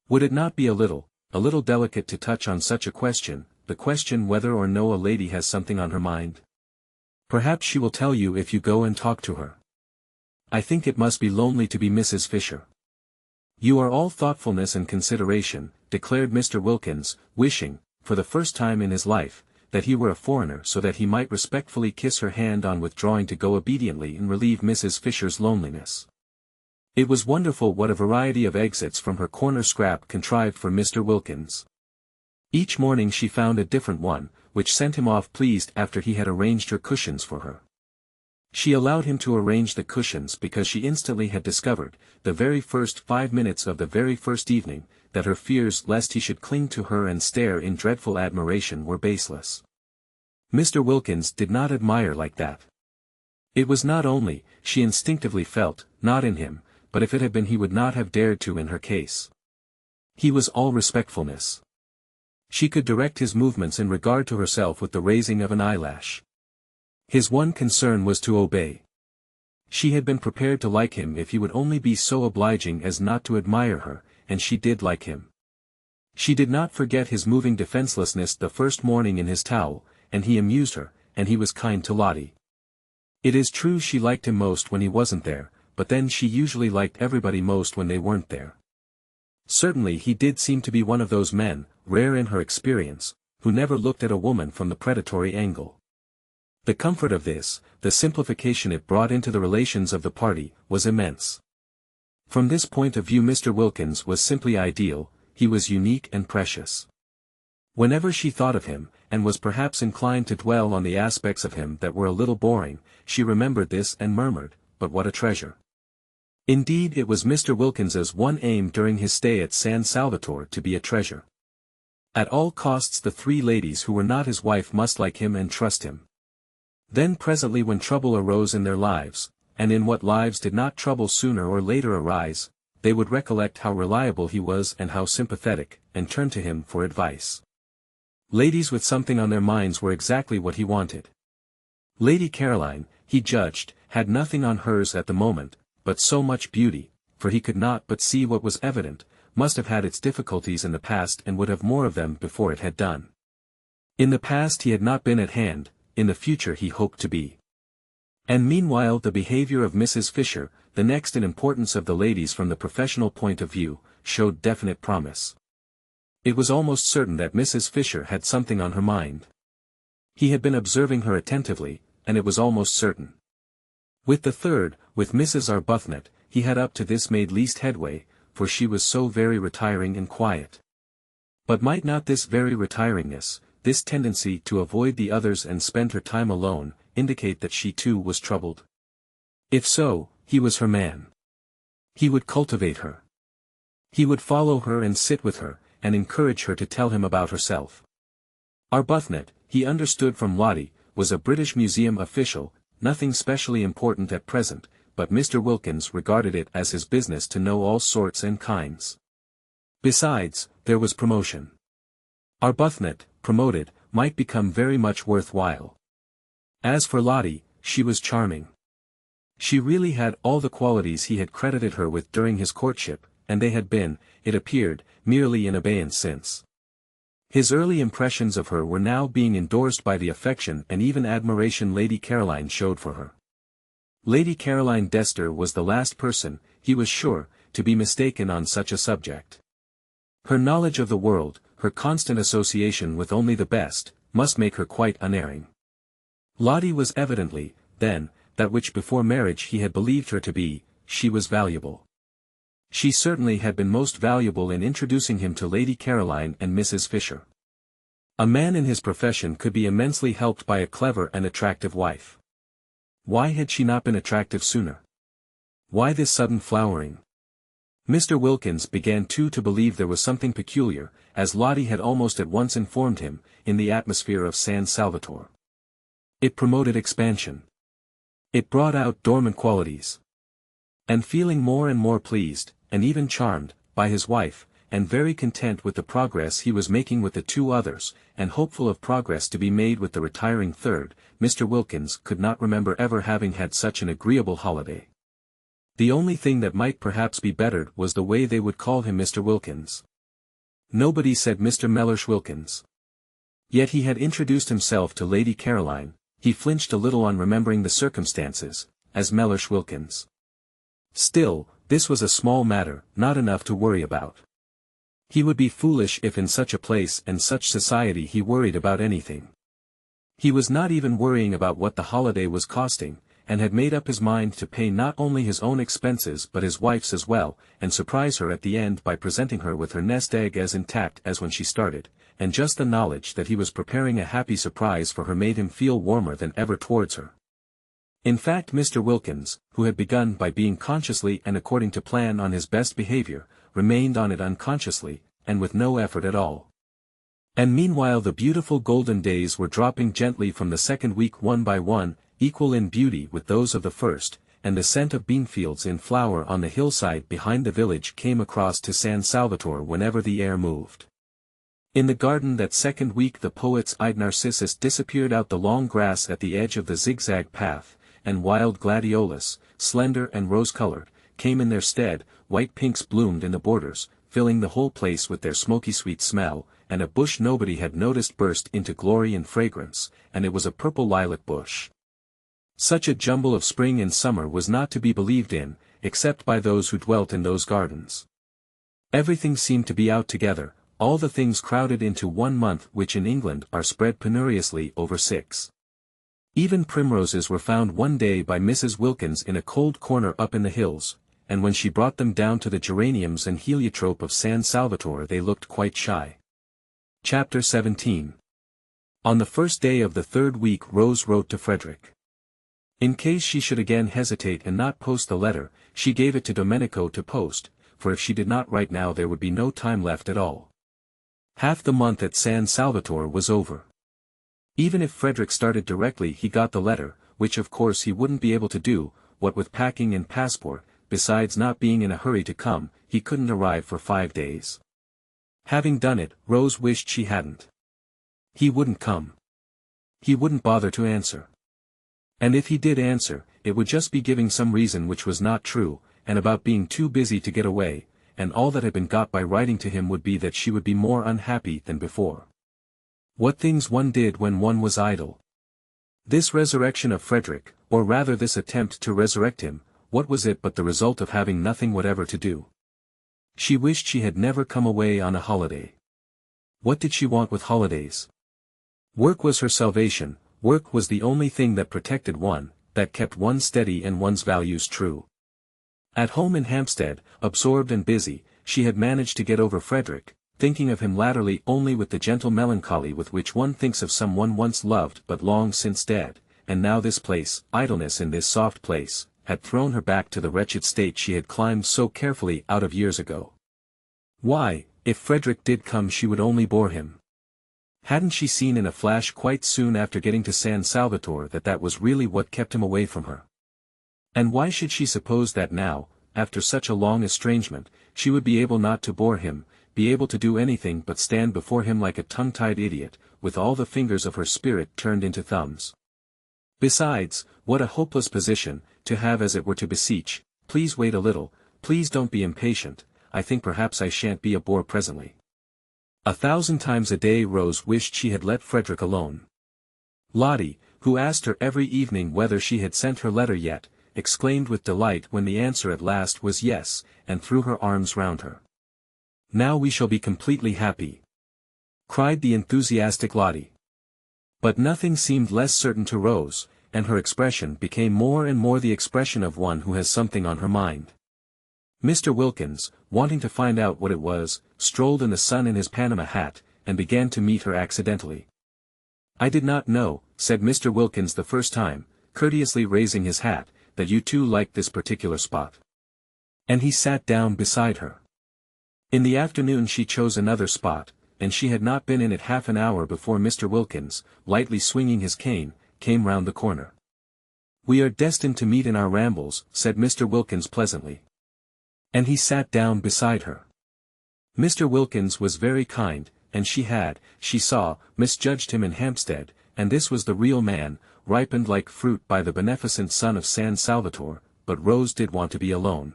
"Would it not be a little delicate to touch on such a question, the question whether or no a lady has something on her mind? Perhaps she will tell you if you go and talk to her." "I think it must be lonely to be Mrs. Fisher." "You are all thoughtfulness and consideration," declared Mr. Wilkins, wishing, for the first time in his life, that he were a foreigner so that he might respectfully kiss her hand on withdrawing to go obediently and relieve Mrs. Fisher's loneliness. It was wonderful what a variety of exits from her corner Scrap contrived for Mr. Wilkins. Each morning she found a different one, which sent him off pleased after he had arranged her cushions for her. She allowed him to arrange the cushions because she instantly had discovered, the very first 5 minutes of the very first evening, that her fears lest he should cling to her and stare in dreadful admiration were baseless. Mr. Wilkins did not admire like that. It was not only, she instinctively felt, not in him, but if it had been he would not have dared to in her case. He was all respectfulness. She could direct his movements in regard to herself with the raising of an eyelash. His one concern was to obey. She had been prepared to like him if he would only be so obliging as not to admire her, and she did like him. She did not forget his moving defenselessness the first morning in his towel, and he amused her, and he was kind to Lottie. It is true she liked him most when he wasn't there, but then she usually liked everybody most when they weren't there. Certainly he did seem to be one of those men, rare in her experience, who never looked at a woman from the predatory angle. The comfort of this, the simplification it brought into the relations of the party, was immense. From this point of view Mr. Wilkins was simply ideal, he was unique and precious. Whenever she thought of him, and was perhaps inclined to dwell on the aspects of him that were a little boring, she remembered this and murmured, "But what a treasure." Indeed it was Mr. Wilkins's one aim during his stay at San Salvatore to be a treasure. At all costs the three ladies who were not his wife must like him and trust him. Then presently when trouble arose in their lives, and in what lives did not trouble sooner or later arise, they would recollect how reliable he was and how sympathetic, and turn to him for advice. Ladies with something on their minds were exactly what he wanted. Lady Caroline, he judged, had nothing on hers at the moment, but so much beauty, for he could not but see what was evident, must have had its difficulties in the past and would have more of them before it had done. In the past he had not been at hand, in the future he hoped to be. And meanwhile the behavior of Mrs. Fisher, the next in importance of the ladies from the professional point of view, showed definite promise. It was almost certain that Mrs. Fisher had something on her mind. He had been observing her attentively, and it was almost certain. With the third, with Mrs. Arbuthnot, he had up to this made least headway, for she was so very retiring and quiet. But might not this very retiringness, this tendency to avoid the others and spend her time alone, indicate that she too was troubled? If so, he was her man. He would cultivate her. He would follow her and sit with her, and encourage her to tell him about herself. Arbuthnot, he understood from Lottie, was a British Museum official, nothing specially important at present, but Mr. Wilkins regarded it as his business to know all sorts and kinds. Besides, there was promotion. Arbuthnot, promoted, might become very much worthwhile. As for Lottie, she was charming. She really had all the qualities he had credited her with during his courtship, and they had been, it appeared, merely in abeyance since. His early impressions of her were now being endorsed by the affection and even admiration Lady Caroline showed for her. Lady Caroline Dester was the last person, he was sure, to be mistaken on such a subject. Her knowledge of the world, her constant association with only the best, must make her quite unerring. Lottie was evidently, then, that which before marriage he had believed her to be, she was valuable. She certainly had been most valuable in introducing him to Lady Caroline and Mrs. Fisher. A man in his profession could be immensely helped by a clever and attractive wife. Why had she not been attractive sooner? Why this sudden flowering? Mr. Wilkins began too to believe there was something peculiar, as Lottie had almost at once informed him, in the atmosphere of San Salvatore. It promoted expansion. It brought out dormant qualities. And feeling more and more pleased, and even charmed, by his wife, and very content with the progress he was making with the two others, and hopeful of progress to be made with the retiring third, Mr. Wilkins could not remember ever having had such an agreeable holiday. The only thing that might perhaps be bettered was the way they would call him Mr. Wilkins. Nobody said Mr. Mellersh Wilkins. Yet he had introduced himself to Lady Caroline, he flinched a little on remembering the circumstances, as Mellersh Wilkins. Still, this was a small matter, not enough to worry about. He would be foolish if in such a place and such society he worried about anything. He was not even worrying about what the holiday was costing, and had made up his mind to pay not only his own expenses but his wife's as well, and surprise her at the end by presenting her with her nest egg as intact as when she started, and just the knowledge that he was preparing a happy surprise for her made him feel warmer than ever towards her. In fact, Mr. Wilkins, who had begun by being consciously and according to plan on his best behavior, remained on it unconsciously, and with no effort at all. And meanwhile the beautiful golden days were dropping gently from the second week one by one, equal in beauty with those of the first, and the scent of beanfields in flower on the hillside behind the village came across to San Salvatore whenever the air moved. In the garden that second week the poet's eyed narcissus disappeared out the long grass at the edge of the zigzag path, and wild gladiolus, slender and rose-colored, came in their stead, white pinks bloomed in the borders, filling the whole place with their smoky sweet smell, and a bush nobody had noticed burst into glory and fragrance, and it was a purple lilac bush. Such a jumble of spring and summer was not to be believed in, except by those who dwelt in those gardens. Everything seemed to be out together, all the things crowded into 1 month which in England are spread penuriously over 6. Even primroses were found one day by Mrs. Wilkins in a cold corner up in the hills, and when she brought them down to the geraniums and heliotrope of San Salvatore they looked quite shy. Chapter 17. On the first day of the third week Rose wrote to Frederick. In case she should again hesitate and not post the letter, she gave it to Domenico to post, for if she did not write now there would be no time left at all. Half the month at San Salvatore was over. Even if Frederick started directly he got the letter, which of course he wouldn't be able to do, what with packing and passport, besides not being in a hurry to come, he couldn't arrive for 5 days. Having done it, Rose wished she hadn't. He wouldn't come. He wouldn't bother to answer. And if he did answer, it would just be giving some reason which was not true, and about being too busy to get away, and all that had been got by writing to him would be that she would be more unhappy than before. What things one did when one was idle. This resurrection of Frederick, or rather this attempt to resurrect him, what was it but the result of having nothing whatever to do? She wished she had never come away on a holiday. What did she want with holidays? Work was her salvation, work was the only thing that protected one, that kept one steady and one's values true. At home in Hampstead, absorbed and busy, she had managed to get over Frederick, thinking of him latterly only with the gentle melancholy with which one thinks of someone once loved but long since dead, and now this place, idleness in this soft place, had thrown her back to the wretched state she had climbed so carefully out of years ago. Why, if Frederick did come she would only bore him. Hadn't she seen in a flash quite soon after getting to San Salvatore that that was really what kept him away from her? And why should she suppose that now, after such a long estrangement, she would be able not to bore him, be able to do anything but stand before him like a tongue-tied idiot, with all the fingers of her spirit turned into thumbs? Besides, what a hopeless position, to have as it were to beseech, please wait a little, please don't be impatient, I think perhaps I shan't be a bore presently. 1,000 times a day Rose wished she had let Frederick alone. Lottie, who asked her every evening whether she had sent her letter yet, exclaimed with delight when the answer at last was yes, and threw her arms round her. Now we shall be completely happy, cried the enthusiastic Lottie. But nothing seemed less certain to Rose, and her expression became more and more the expression of one who has something on her mind. Mr. Wilkins, wanting to find out what it was, strolled in the sun in his Panama hat, and began to meet her accidentally. I did not know, said Mr. Wilkins the first time, courteously raising his hat, that you two liked this particular spot. And he sat down beside her. In the afternoon she chose another spot, and she had not been in it half an hour before Mr. Wilkins, lightly swinging his cane, came round the corner. We are destined to meet in our rambles, said Mr. Wilkins pleasantly. And he sat down beside her. Mr. Wilkins was very kind, and she had, she saw, misjudged him in Hampstead, and this was the real man, ripened like fruit by the beneficent sun of San Salvatore, but Rose did want to be alone.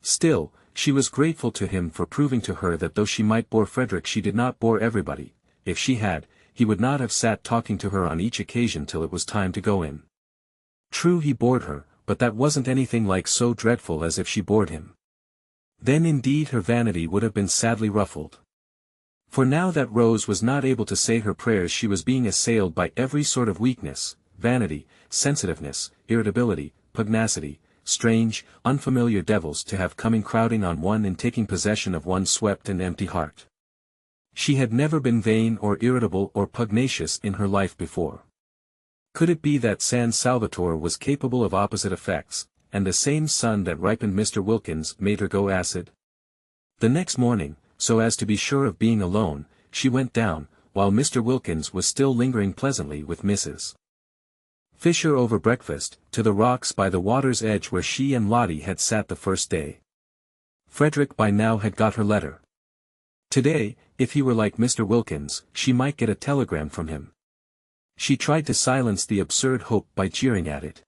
Still, she was grateful to him for proving to her that though she might bore Frederick she did not bore everybody. If she had, he would not have sat talking to her on each occasion till it was time to go in. True, he bored her, but that wasn't anything like so dreadful as if she bored him. Then indeed her vanity would have been sadly ruffled. For now that Rose was not able to say her prayers she was being assailed by every sort of weakness, vanity, sensitiveness, irritability, pugnacity, strange, unfamiliar devils to have coming crowding on one and taking possession of one's swept and empty heart. She had never been vain or irritable or pugnacious in her life before. Could it be that San Salvatore was capable of opposite effects, and the same sun that ripened Mr. Wilkins made her go acid? The next morning, so as to be sure of being alone, she went down, while Mr. Wilkins was still lingering pleasantly with Mrs. Fisher over breakfast, to the rocks by the water's edge where she and Lottie had sat the first day. Frederick by now had got her letter. Today, if he were like Mr. Wilkins, she might get a telegram from him. She tried to silence the absurd hope by jeering at it.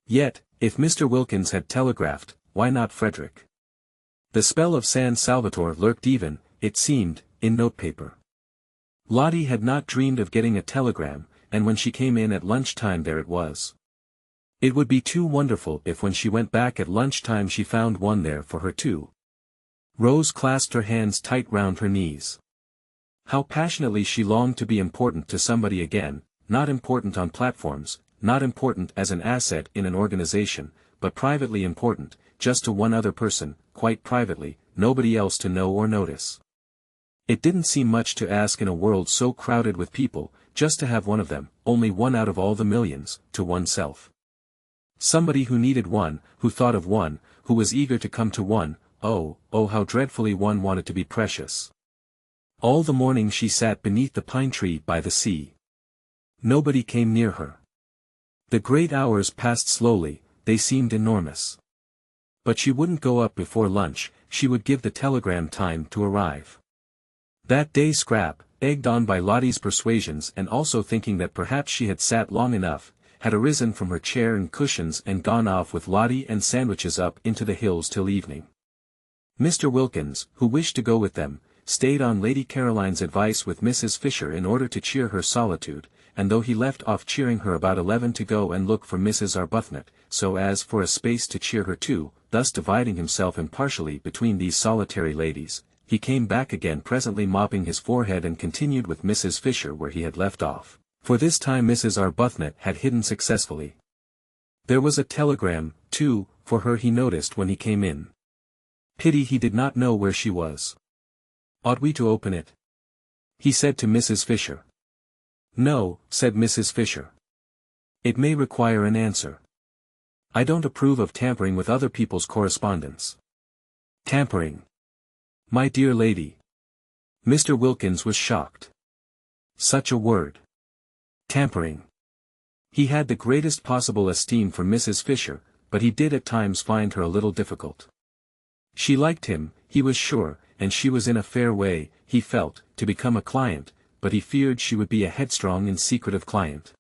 Yet, if Mr. Wilkins had telegraphed, why not Frederick? The spell of San Salvatore lurked even, it seemed, in notepaper. Lottie had not dreamed of getting a telegram, and when she came in at lunchtime there it was. It would be too wonderful if when she went back at lunchtime she found one there for her too. Rose clasped her hands tight round her knees. How passionately she longed to be important to somebody again, not important on platforms, not important as an asset in an organization, but privately important, just to one other person, quite privately, nobody else to know or notice. It didn't seem much to ask in a world so crowded with people, just to have one of them, only one out of all the millions, to oneself. Somebody who needed one, who thought of one, who was eager to come to one. Oh, how dreadfully one wanted to be precious. All the morning she sat beneath the pine tree by the sea. Nobody came near her. The great hours passed slowly, they seemed enormous. But she wouldn't go up before lunch, she would give the telegram time to arrive. That day Scrap, egged on by Lottie's persuasions and also thinking that perhaps she had sat long enough, had arisen from her chair and cushions and gone off with Lottie and sandwiches up into the hills till evening. Mr. Wilkins, who wished to go with them, stayed on Lady Caroline's advice with Mrs. Fisher in order to cheer her solitude, and though he left off cheering her about 11 to go and look for Mrs. Arbuthnot, so as for a space to cheer her too, thus dividing himself impartially between these solitary ladies, he came back again presently mopping his forehead and continued with Mrs. Fisher where he had left off, for this time Mrs. Arbuthnot had hidden successfully. There was a telegram, too, for her he noticed when he came in. Pity he did not know where she was. "Ought we to open it?" he said to Mrs. Fisher. "No," said Mrs. Fisher. "It may require an answer. I don't approve of tampering with other people's correspondence." "Tampering? My dear lady." Mr. Wilkins was shocked. Such a word. Tampering. He had the greatest possible esteem for Mrs. Fisher, but he did at times find her a little difficult. She liked him, he was sure, and she was in a fair way, he felt, to become a client, but he feared she would be a headstrong and secretive client.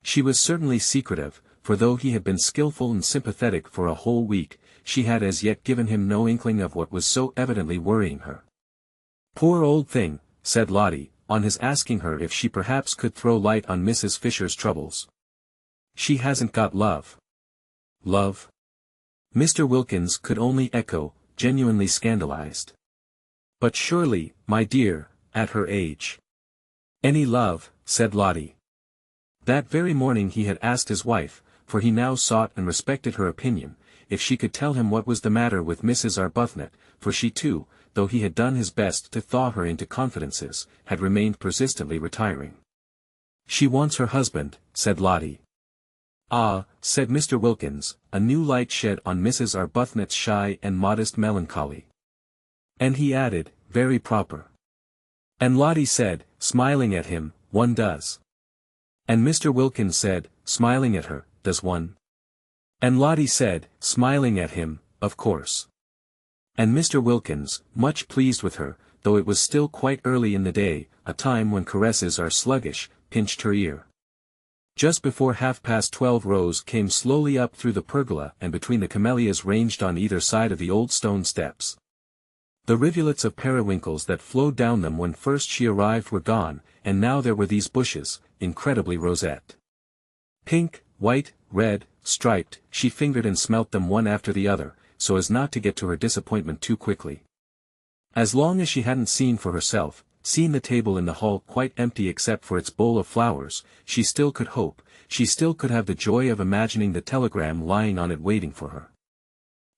She was certainly secretive, for though he had been skillful and sympathetic for a whole week, she had as yet given him no inkling of what was so evidently worrying her. "Poor old thing," said Lottie, on his asking her if she perhaps could throw light on Mrs. Fisher's troubles. "She hasn't got love." "Love?" Mr. Wilkins could only echo, genuinely scandalized. "But surely, my dear, at her age." "Any love," said Lottie. That very morning he had asked his wife, for he now sought and respected her opinion, if she could tell him what was the matter with Mrs. Arbuthnot, for she too, though he had done his best to thaw her into confidences, had remained persistently retiring. "She wants her husband," said Lottie. "Ah," said Mr. Wilkins, a new light shed on Mrs. Arbuthnot's shy and modest melancholy. And he added, "Very proper." And Lottie said, smiling at him, "One does." And Mr. Wilkins said, smiling at her, "Does one?" And Lottie said, smiling at him, "Of course." And Mr. Wilkins, much pleased with her, though it was still quite early in the day, a time when caresses are sluggish, pinched her ear. Just before 12:30 Rose came slowly up through the pergola and between the camellias ranged on either side of the old stone steps. The rivulets of periwinkles that flowed down them when first she arrived were gone, and now there were these bushes, incredibly roseate. Pink, white, red, striped, she fingered and smelt them one after the other, so as not to get to her disappointment too quickly. As long as she hadn't seen for herself, seen the table in the hall quite empty except for its bowl of flowers, she still could hope, she still could have the joy of imagining the telegram lying on it waiting for her.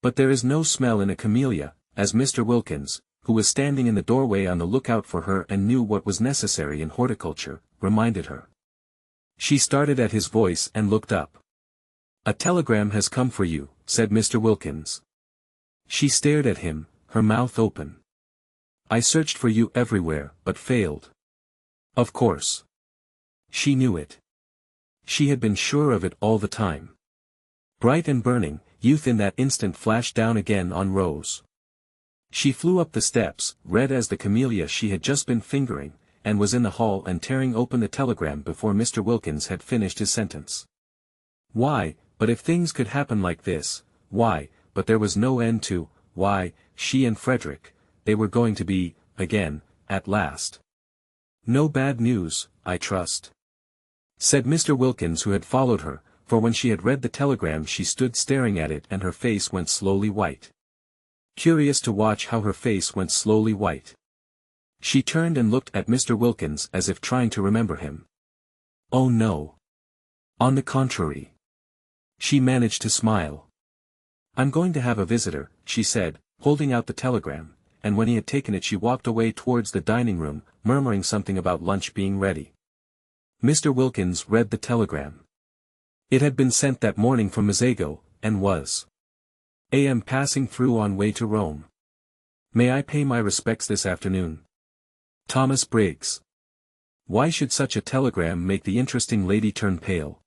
But there is no smell in a camellia, as Mr. Wilkins, who was standing in the doorway on the lookout for her and knew what was necessary in horticulture, reminded her. She started at his voice and looked up. "A telegram has come for you," said Mr. Wilkins. She stared at him, her mouth open. "I searched for you everywhere, but failed." Of course. She knew it. She had been sure of it all the time. Bright and burning, youth in that instant flashed down again on Rose. She flew up the steps, red as the camellia she had just been fingering, and was in the hall and tearing open the telegram before Mr. Wilkins had finished his sentence. Why, but if things could happen like this, why, but there was no end to, why, she and Frederick, they were going to be, again, at last. "No bad news, I trust?" said Mr. Wilkins, who had followed her, for when she had read the telegram she stood staring at it and her face went slowly white. Curious to watch how her face went slowly white. She turned and looked at Mr. Wilkins as if trying to remember him. Oh no. On the contrary. She managed to smile. "I'm going to have a visitor," she said, holding out the telegram, and when he had taken it she walked away towards the dining room, murmuring something about lunch being ready. Mr. Wilkins read the telegram. It had been sent that morning from Mazago, and was. "A.M. passing through on way to Rome. May I pay my respects this afternoon? Thomas Briggs." Why should such a telegram make the interesting lady turn pale?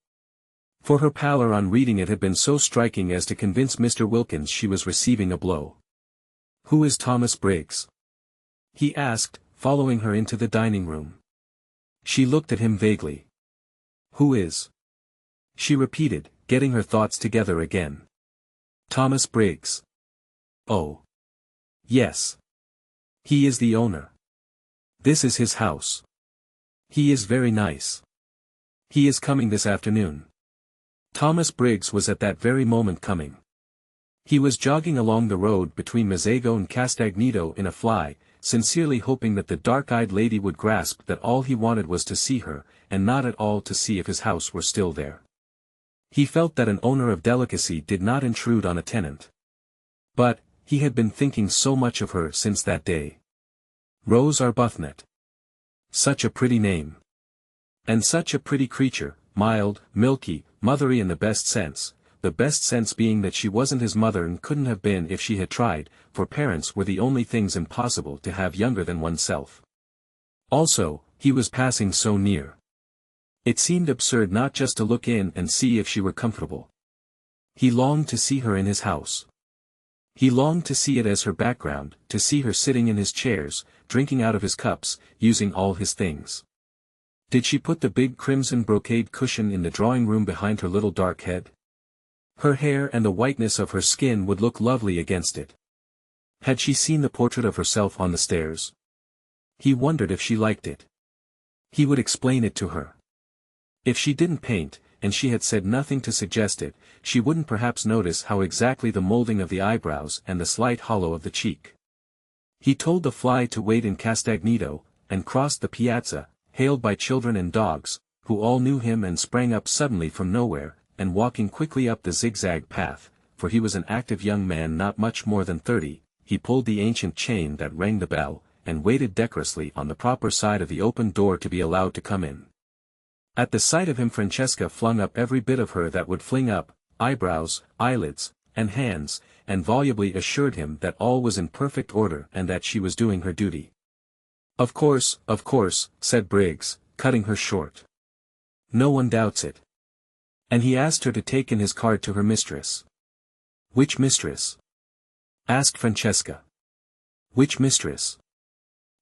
For her pallor on reading it had been so striking as to convince Mr. Wilkins she was receiving a blow. "Who is Thomas Briggs?" he asked, following her into the dining room. She looked at him vaguely. "Who is?" she repeated, getting her thoughts together again. Thomas Briggs. Oh. Yes. He is the owner. This is his house. He is very nice. He is coming this afternoon. Thomas Briggs was at that very moment coming. He was jogging along the road between Mezzago and Castagneto in a fly, sincerely hoping that the dark-eyed lady would grasp that all he wanted was to see her, and not at all to see if his house were still there. He felt that an owner of delicacy did not intrude on a tenant. But, he had been thinking so much of her since that day. Rose Arbuthnot. Such a pretty name. And such a pretty creature, mild, milky, mothery in the best sense being that she wasn't his mother and couldn't have been if she had tried, for parents were the only things impossible to have younger than oneself. Also, he was passing so near. It seemed absurd not just to look in and see if she were comfortable. He longed to see her in his house. He longed to see it as her background, to see her sitting in his chairs, drinking out of his cups, using all his things. Did she put the big crimson brocade cushion in the drawing room behind her little dark head? Her hair and the whiteness of her skin would look lovely against it. Had she seen the portrait of herself on the stairs? He wondered if she liked it. He would explain it to her. If she didn't paint, and she had said nothing to suggest it, she wouldn't perhaps notice how exactly the molding of the eyebrows and the slight hollow of the cheek. He told the fly to wait in Castagneto, and crossed the piazza, hailed by children and dogs, who all knew him and sprang up suddenly from nowhere, and walking quickly up the zigzag path, for he was an active young man not much more than 30, he pulled the ancient chain that rang the bell, and waited decorously on the proper side of the open door to be allowed to come in. At the sight of him Francesca flung up every bit of her that would fling up, eyebrows, eyelids, and hands, and volubly assured him that all was in perfect order and that she was doing her duty. Of course, said Briggs, cutting her short. No one doubts it. And he asked her to take in his card to her mistress. Which mistress? Asked Francesca. Which mistress?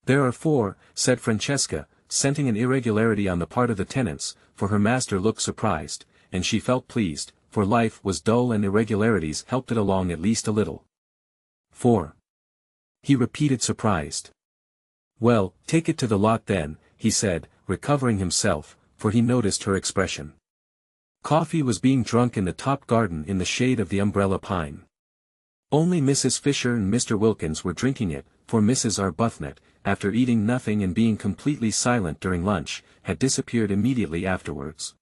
There are 4, said Francesca, scenting an irregularity on the part of the tenants, for her master looked surprised, and she felt pleased, for life was dull and irregularities helped it along at least a little. 4. He repeated surprised. Well, take it to the lot then, he said, recovering himself, for he noticed her expression. Coffee was being drunk in the top garden in the shade of the umbrella pine. Only Mrs. Fisher and Mr. Wilkins were drinking it, for Mrs. Arbuthnot, after eating nothing and being completely silent during lunch, had disappeared immediately afterwards.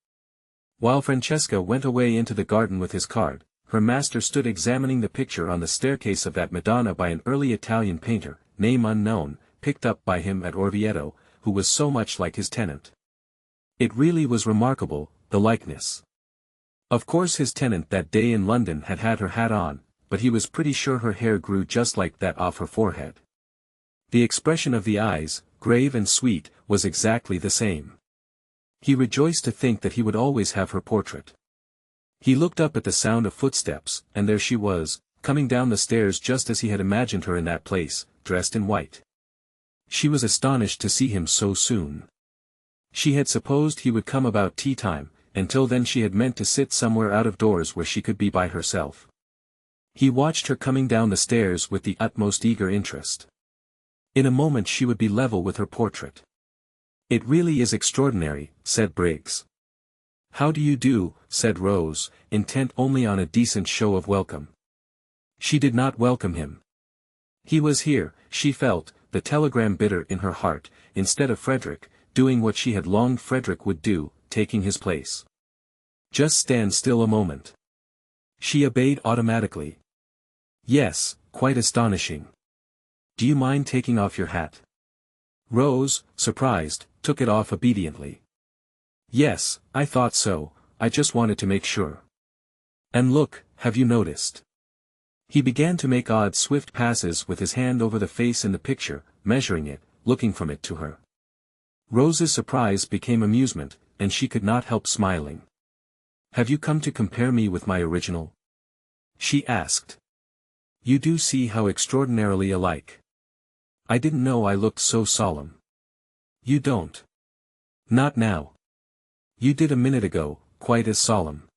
While Francesca went away into the garden with his card, her master stood examining the picture on the staircase of that Madonna by an early Italian painter, name unknown, picked up by him at Orvieto, who was so much like his tenant. It really was remarkable, the likeness. Of course his tenant that day in London had had her hat on, but he was pretty sure her hair grew just like that off her forehead. The expression of the eyes, grave and sweet, was exactly the same. He rejoiced to think that he would always have her portrait. He looked up at the sound of footsteps, and there she was, coming down the stairs just as he had imagined her in that place, dressed in white. She was astonished to see him so soon. She had supposed he would come about tea time, until then she had meant to sit somewhere out of doors where she could be by herself. He watched her coming down the stairs with the utmost eager interest. In a moment she would be level with her portrait. It really is extraordinary, said Briggs. How do you do, said Rose, intent only on a decent show of welcome. She did not welcome him. He was here, she felt, the telegram bitter in her heart, instead of Frederick, doing what she had longed Frederick would do, taking his place. Just stand still a moment. She obeyed automatically. Yes, quite astonishing. Do you mind taking off your hat? Rose, surprised, took it off obediently. Yes, I thought so, I just wanted to make sure. And look, have you noticed? He began to make odd swift passes with his hand over the face in the picture, measuring it, looking from it to her. Rose's surprise became amusement, and she could not help smiling. Have you come to compare me with my original? She asked. You do see how extraordinarily alike. I didn't know I looked so solemn. You don't. Not now. You did a minute ago, quite as solemn.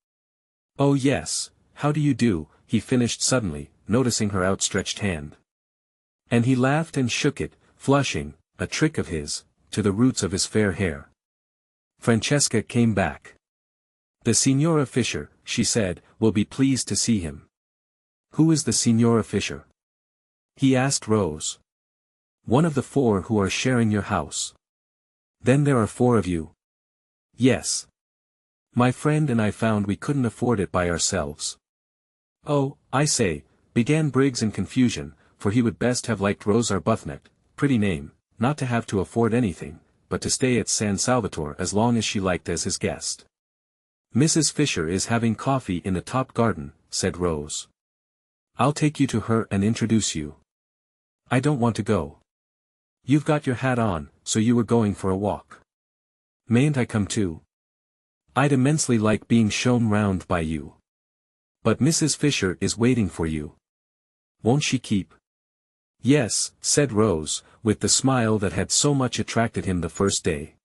"Oh yes, how do you do?" he finished suddenly, noticing her outstretched hand. And he laughed and shook it, flushing, a trick of his, to the roots of his fair hair. Francesca came back. "The Signora Fisher," she said, "will be pleased to see him." "Who is the Signora Fisher?" he asked Rose. "One of the 4 who are sharing your house." "Then there are 4 of you?" "Yes. My friend and I found we couldn't afford it by ourselves." "Oh, I say," began Briggs in confusion, for he would best have liked Rose Arbuthnot, pretty name, not to have to afford anything, but to stay at San Salvatore as long as she liked as his guest. "Mrs. Fisher is having coffee in the top garden," said Rose. "I'll take you to her and introduce you." "I don't want to go." "You've got your hat on, so you were going for a walk." "Mayn't I come too? I'd immensely like being shown round by you." "But Mrs. Fisher is waiting for you." "Won't she keep?" "Yes," said Rose, with the smile that had so much attracted him the first day.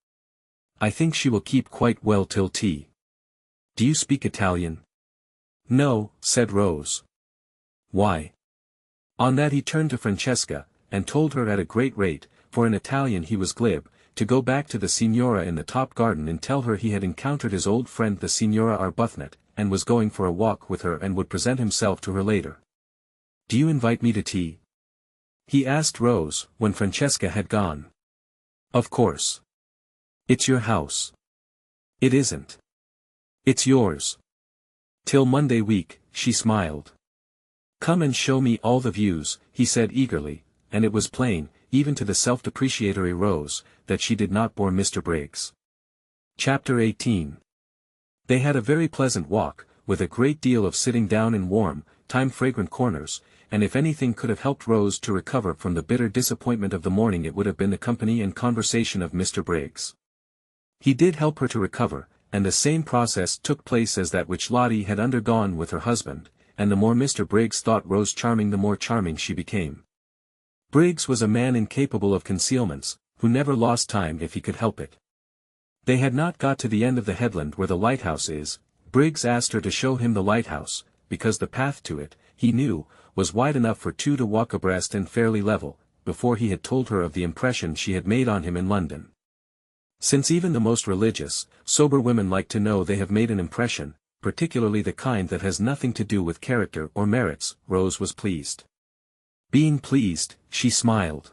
"I think she will keep quite well till tea." "Do you speak Italian?" "No," said Rose. "Why?" On that he turned to Francesca, and told her at a great rate, for in Italian he was glib, to go back to the Signora in the top garden and tell her he had encountered his old friend the Signora Arbuthnot, and was going for a walk with her and would present himself to her later. "Do you invite me to tea?" he asked Rose, when Francesca had gone. "Of course. It's your house." "It isn't. It's yours. Till Monday week," she smiled. "Come and show me all the views," he said eagerly, and it was plain, even to the self-depreciatory Rose, that she did not bore Mr. Briggs. Chapter 18. They had a very pleasant walk, with a great deal of sitting down in warm, time-fragrant corners, and if anything could have helped Rose to recover from the bitter disappointment of the morning it would have been the company and conversation of Mr. Briggs. He did help her to recover, and the same process took place as that which Lottie had undergone with her husband, and the more Mr. Briggs thought Rose charming the more charming she became. Briggs was a man incapable of concealments, who never lost time if he could help it. They had not got to the end of the headland where the lighthouse is. Briggs asked her to show him the lighthouse, because the path to it, he knew, was wide enough for 2 to walk abreast and fairly level, before he had told her of the impression she had made on him in London. Since even the most religious, sober women like to know they have made an impression, particularly the kind that has nothing to do with character or merits, Rose was pleased. Being pleased, she smiled.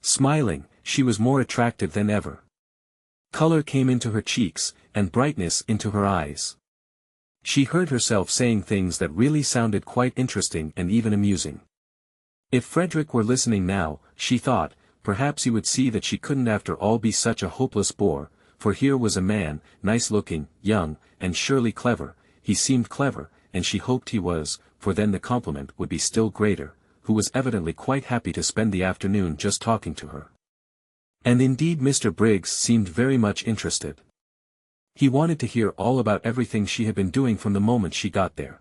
Smiling, she was more attractive than ever. Color came into her cheeks, and brightness into her eyes. She heard herself saying things that really sounded quite interesting and even amusing. If Frederick were listening now, she thought, perhaps he would see that she couldn't after all be such a hopeless bore, for here was a man, nice-looking, young, and surely clever. He seemed clever, and she hoped he was, for then the compliment would be still greater, who was evidently quite happy to spend the afternoon just talking to her. And indeed Mr. Briggs seemed very much interested. He wanted to hear all about everything she had been doing from the moment she got there.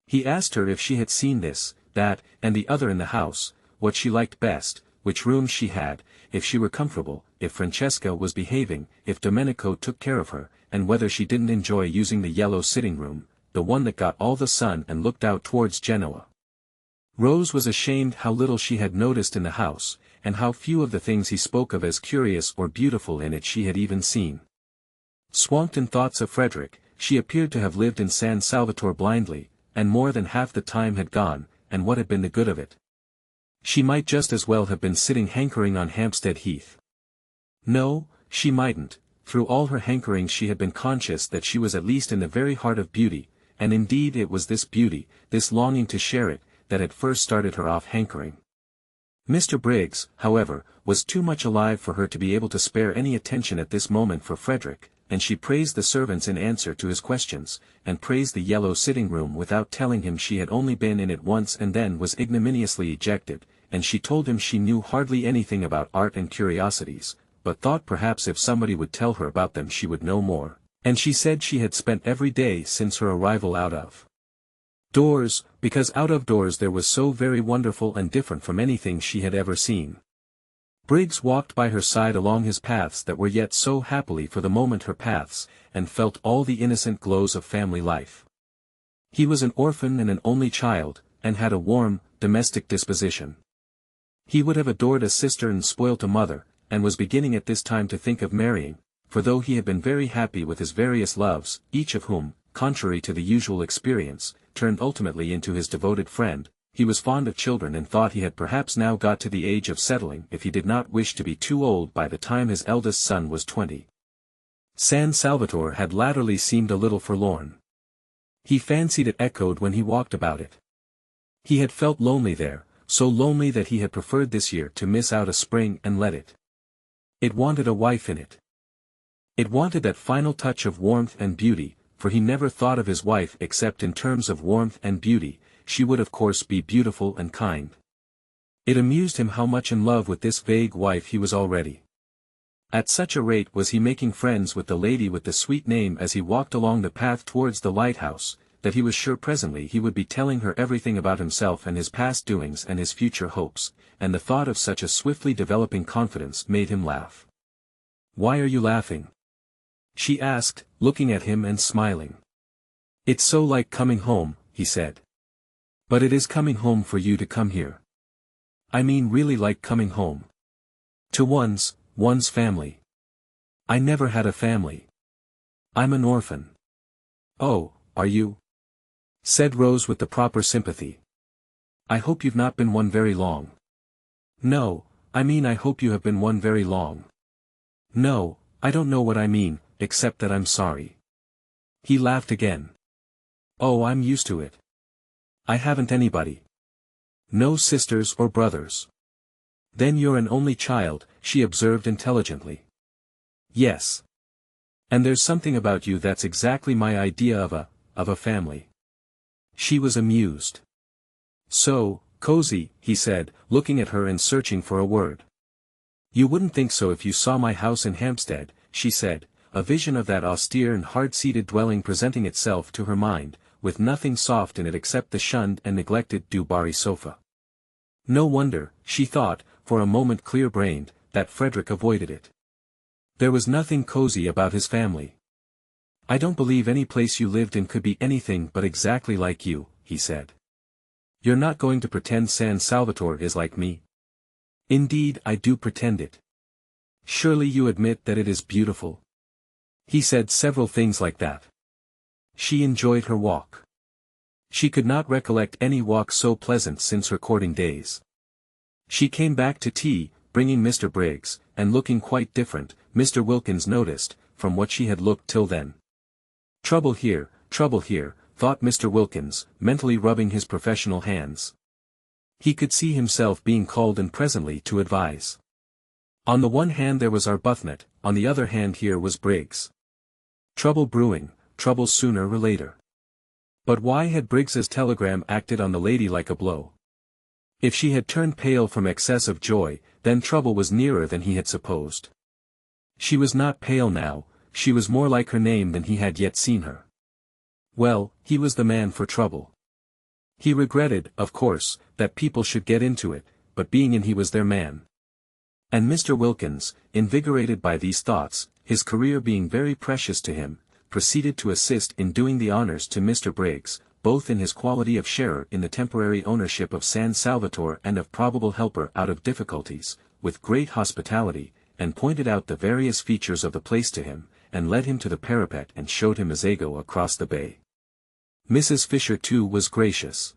He asked her if she had seen this, that, and the other in the house, what she liked best, which rooms she had, if she were comfortable, if Francesca was behaving, if Domenico took care of her, and whether she didn't enjoy using the yellow sitting room, the one that got all the sun and looked out towards Genoa. Rose was ashamed how little she had noticed in the house, and how few of the things he spoke of as curious or beautiful in it she had even seen. Swamped in thoughts of Frederick, she appeared to have lived in San Salvatore blindly, and more than half the time had gone, and what had been the good of it? She might just as well have been sitting hankering on Hampstead Heath. No, she mightn't. Through all her hankerings she had been conscious that she was at least in the very heart of beauty, and indeed it was this beauty, this longing to share it, that had first started her off hankering. Mr. Briggs, however, was too much alive for her to be able to spare any attention at this moment for Frederick, and she praised the servants in answer to his questions, and praised the yellow sitting-room without telling him she had only been in it once and then was ignominiously ejected, and she told him she knew hardly anything about art and curiosities, but thought perhaps if somebody would tell her about them she would know more, and she said she had spent every day since her arrival out of doors, because out of doors there was so very wonderful and different from anything she had ever seen. Briggs walked by her side along his paths that were yet so happily for the moment her paths, and felt all the innocent glows of family life. He was an orphan and an only child, and had a warm, domestic disposition. He would have adored a sister and spoilt a mother, and was beginning at this time to think of marrying, for though he had been very happy with his various loves, each of whom, contrary to the usual experience, turned ultimately into his devoted friend, he was fond of children and thought he had perhaps now got to the age of settling if he did not wish to be too old by the time his eldest son was 20. San Salvatore had latterly seemed a little forlorn. He fancied it echoed when he walked about it. He had felt lonely there, so lonely that he had preferred this year to miss out a spring and let it. It wanted a wife in it. It wanted that final touch of warmth and beauty, for he never thought of his wife except in terms of warmth and beauty. She would of course be beautiful and kind. It amused him how much in love with this vague wife he was already. At such a rate was he making friends with the lady with the sweet name as he walked along the path towards the lighthouse, that he was sure presently he would be telling her everything about himself and his past doings and his future hopes, and the thought of such a swiftly developing confidence made him laugh. "Why are you laughing?" she asked, looking at him and smiling. "It's so like coming home," he said. "But it is coming home for you to come here. I mean really like coming home. To one's family. I never had a family. I'm an orphan." "Oh, are you?" said Rose with the proper sympathy. "I hope you've not been one very long." "No, I mean I hope you have been one very long." "No, I don't know what I mean, except that I'm sorry." He laughed again. "Oh, I'm used to it. I haven't anybody. No sisters or brothers." "Then you're an only child," she observed intelligently. "Yes. And there's something about you that's exactly my idea of a family." She was amused. "So, cozy," he said, looking at her and searching for a word. "You wouldn't think so if you saw my house in Hampstead," she said, a vision of that austere and hard-seated dwelling presenting itself to her mind, with nothing soft in it except the shunned and neglected Du Barry sofa. No wonder, she thought, for a moment clear-brained, that Frederick avoided it. There was nothing cozy about his family. "I don't believe any place you lived in could be anything but exactly like you," he said. "You're not going to pretend San Salvatore is like me?" "Indeed I do pretend it." "Surely you admit that it is beautiful?" He said several things like that. She enjoyed her walk. She could not recollect any walk so pleasant since her courting days. She came back to tea, bringing Mr. Briggs, and looking quite different, Mr. Wilkins noticed, from what she had looked till then. Trouble here," thought Mr. Wilkins, mentally rubbing his professional hands. He could see himself being called in presently to advise. On the one hand there was Arbuthnot, on the other hand here was Briggs. Trouble brewing, trouble sooner or later. But why had Briggs's telegram acted on the lady like a blow? If she had turned pale from excess of joy, then trouble was nearer than he had supposed. She was not pale now, she was more like her name than he had yet seen her. Well, he was the man for trouble. He regretted, of course, that people should get into it, but being in he was their man. And Mr. Wilkins, invigorated by these thoughts, his career being very precious to him, proceeded to assist in doing the honors to Mr. Briggs, both in his quality of sharer in the temporary ownership of San Salvatore and of probable helper out of difficulties, with great hospitality, and pointed out the various features of the place to him, and led him to the parapet and showed him Azago across the bay. Mrs. Fisher too was gracious.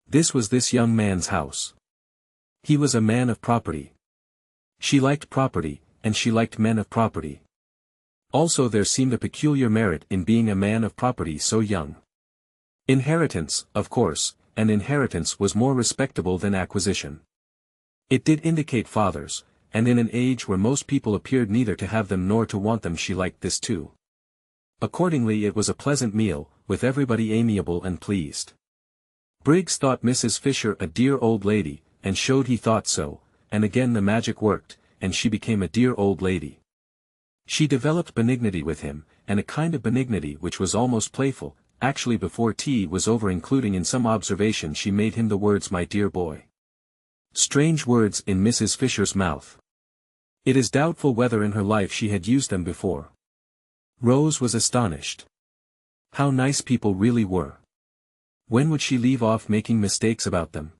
This was this young man's house. He was a man of property. She liked property, and she liked men of property. Also there seemed a peculiar merit in being a man of property so young. Inheritance, of course, and inheritance was more respectable than acquisition. It did indicate fathers, and in an age where most people appeared neither to have them nor to want them she liked this too. Accordingly it was a pleasant meal, with everybody amiable and pleased. Briggs thought Mrs. Fisher a dear old lady, and showed he thought so, and again the magic worked, and she became a dear old lady. She developed benignity with him, and a kind of benignity which was almost playful, actually before tea was over, including in some observation she made him the words "my dear boy." Strange words in Mrs. Fisher's mouth. It is doubtful whether in her life she had used them before. Rose was astonished. How nice people really were. When would she leave off making mistakes about them?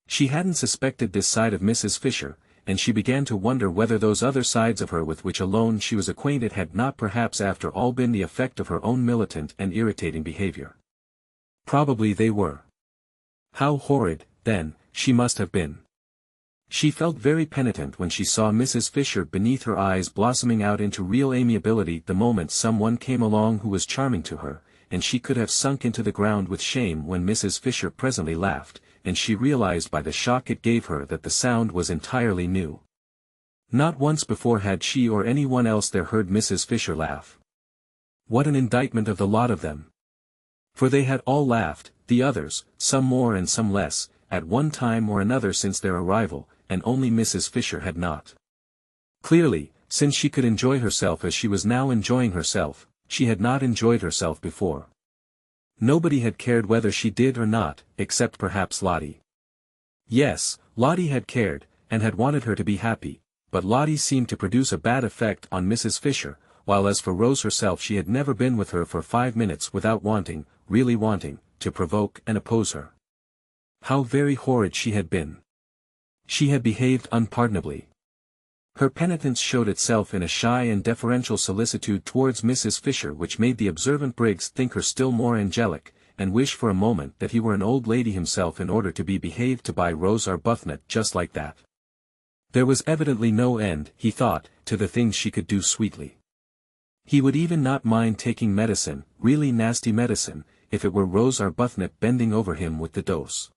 She hadn't suspected this side of Mrs. Fisher, and she began to wonder whether those other sides of her with which alone she was acquainted had not perhaps after all been the effect of her own militant and irritating behavior. Probably they were. How horrid, then, she must have been. She felt very penitent when she saw Mrs. Fisher beneath her eyes blossoming out into real amiability the moment someone came along who was charming to her, and she could have sunk into the ground with shame when Mrs. Fisher presently laughed, and she realized by the shock it gave her that the sound was entirely new. Not once before had she or anyone else there heard Mrs. Fisher laugh. What an indictment of the lot of them! For they had all laughed, the others, some more and some less, at one time or another since their arrival, and only Mrs. Fisher had not. Clearly, since she could enjoy herself as she was now enjoying herself, she had not enjoyed herself before. Nobody had cared whether she did or not, except perhaps Lottie. Yes, Lottie had cared, and had wanted her to be happy, but Lottie seemed to produce a bad effect on Mrs. Fisher, while as for Rose herself she had never been with her for 5 minutes without wanting, really wanting, to provoke and oppose her. How very horrid she had been. She had behaved unpardonably. Her penitence showed itself in a shy and deferential solicitude towards Mrs. Fisher which made the observant Briggs think her still more angelic, and wish for a moment that he were an old lady himself in order to be behaved to by Rose Arbuthnot just like that. There was evidently no end, he thought, to the things she could do sweetly. He would even not mind taking medicine, really nasty medicine, if it were Rose Arbuthnot bending over him with the dose.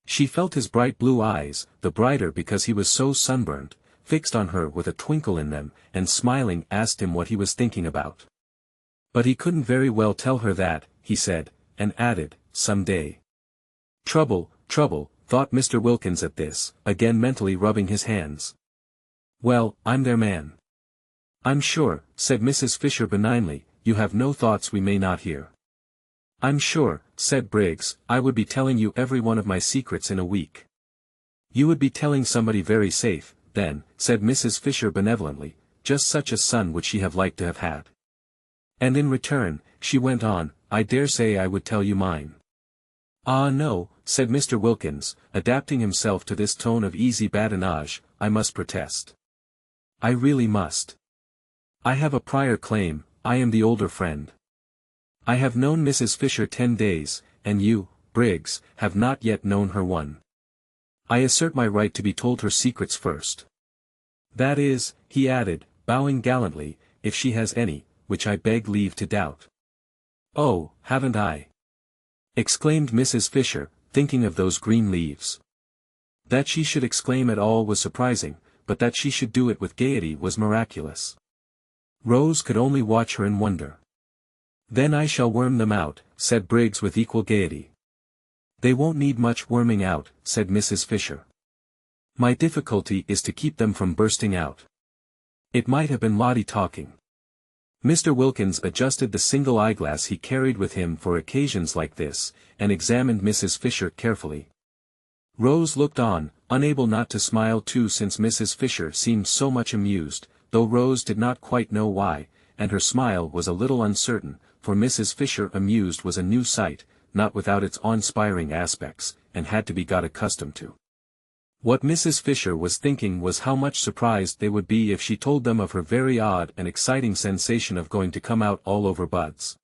She felt his bright blue eyes, the brighter because he was so sunburned, fixed on her with a twinkle in them, and smiling asked him what he was thinking about. But he couldn't very well tell her that, he said, and added, some day. Trouble, thought Mr. Wilkins at this, again mentally rubbing his hands. Well, I'm their man. I'm sure, said Mrs. Fisher benignly, you have no thoughts we may not hear. I'm sure, said Briggs, I would be telling you every one of my secrets in a week. You would be telling somebody very safe, then, said Mrs. Fisher benevolently, just such a son would she have liked to have had. And in return, she went on, I dare say I would tell you mine. Ah no, said Mr. Wilkins, adapting himself to this tone of easy badinage, I must protest. I really must. I have a prior claim, I am the older friend. I have known Mrs. Fisher 10 days, and you, Briggs, have not yet known her 1. I assert my right to be told her secrets first. That is, he added, bowing gallantly, if she has any, which I beg leave to doubt. Oh, haven't I? Exclaimed Mrs. Fisher, thinking of those green leaves. That she should exclaim at all was surprising, but that she should do it with gaiety was miraculous. Rose could only watch her in wonder. Then I shall worm them out, said Briggs with equal gaiety. They won't need much worming out, said Mrs. Fisher. My difficulty is to keep them from bursting out. It might have been Lottie talking. Mr. Wilkins adjusted the single eyeglass he carried with him for occasions like this, and examined Mrs. Fisher carefully. Rose looked on, unable not to smile too since Mrs. Fisher seemed so much amused, though Rose did not quite know why, and her smile was a little uncertain, for Mrs. Fisher amused was a new sight, not without its awe-inspiring aspects, and had to be got accustomed to. What Mrs. Fisher was thinking was how much surprised they would be if she told them of her very odd and exciting sensation of going to come out all over buds.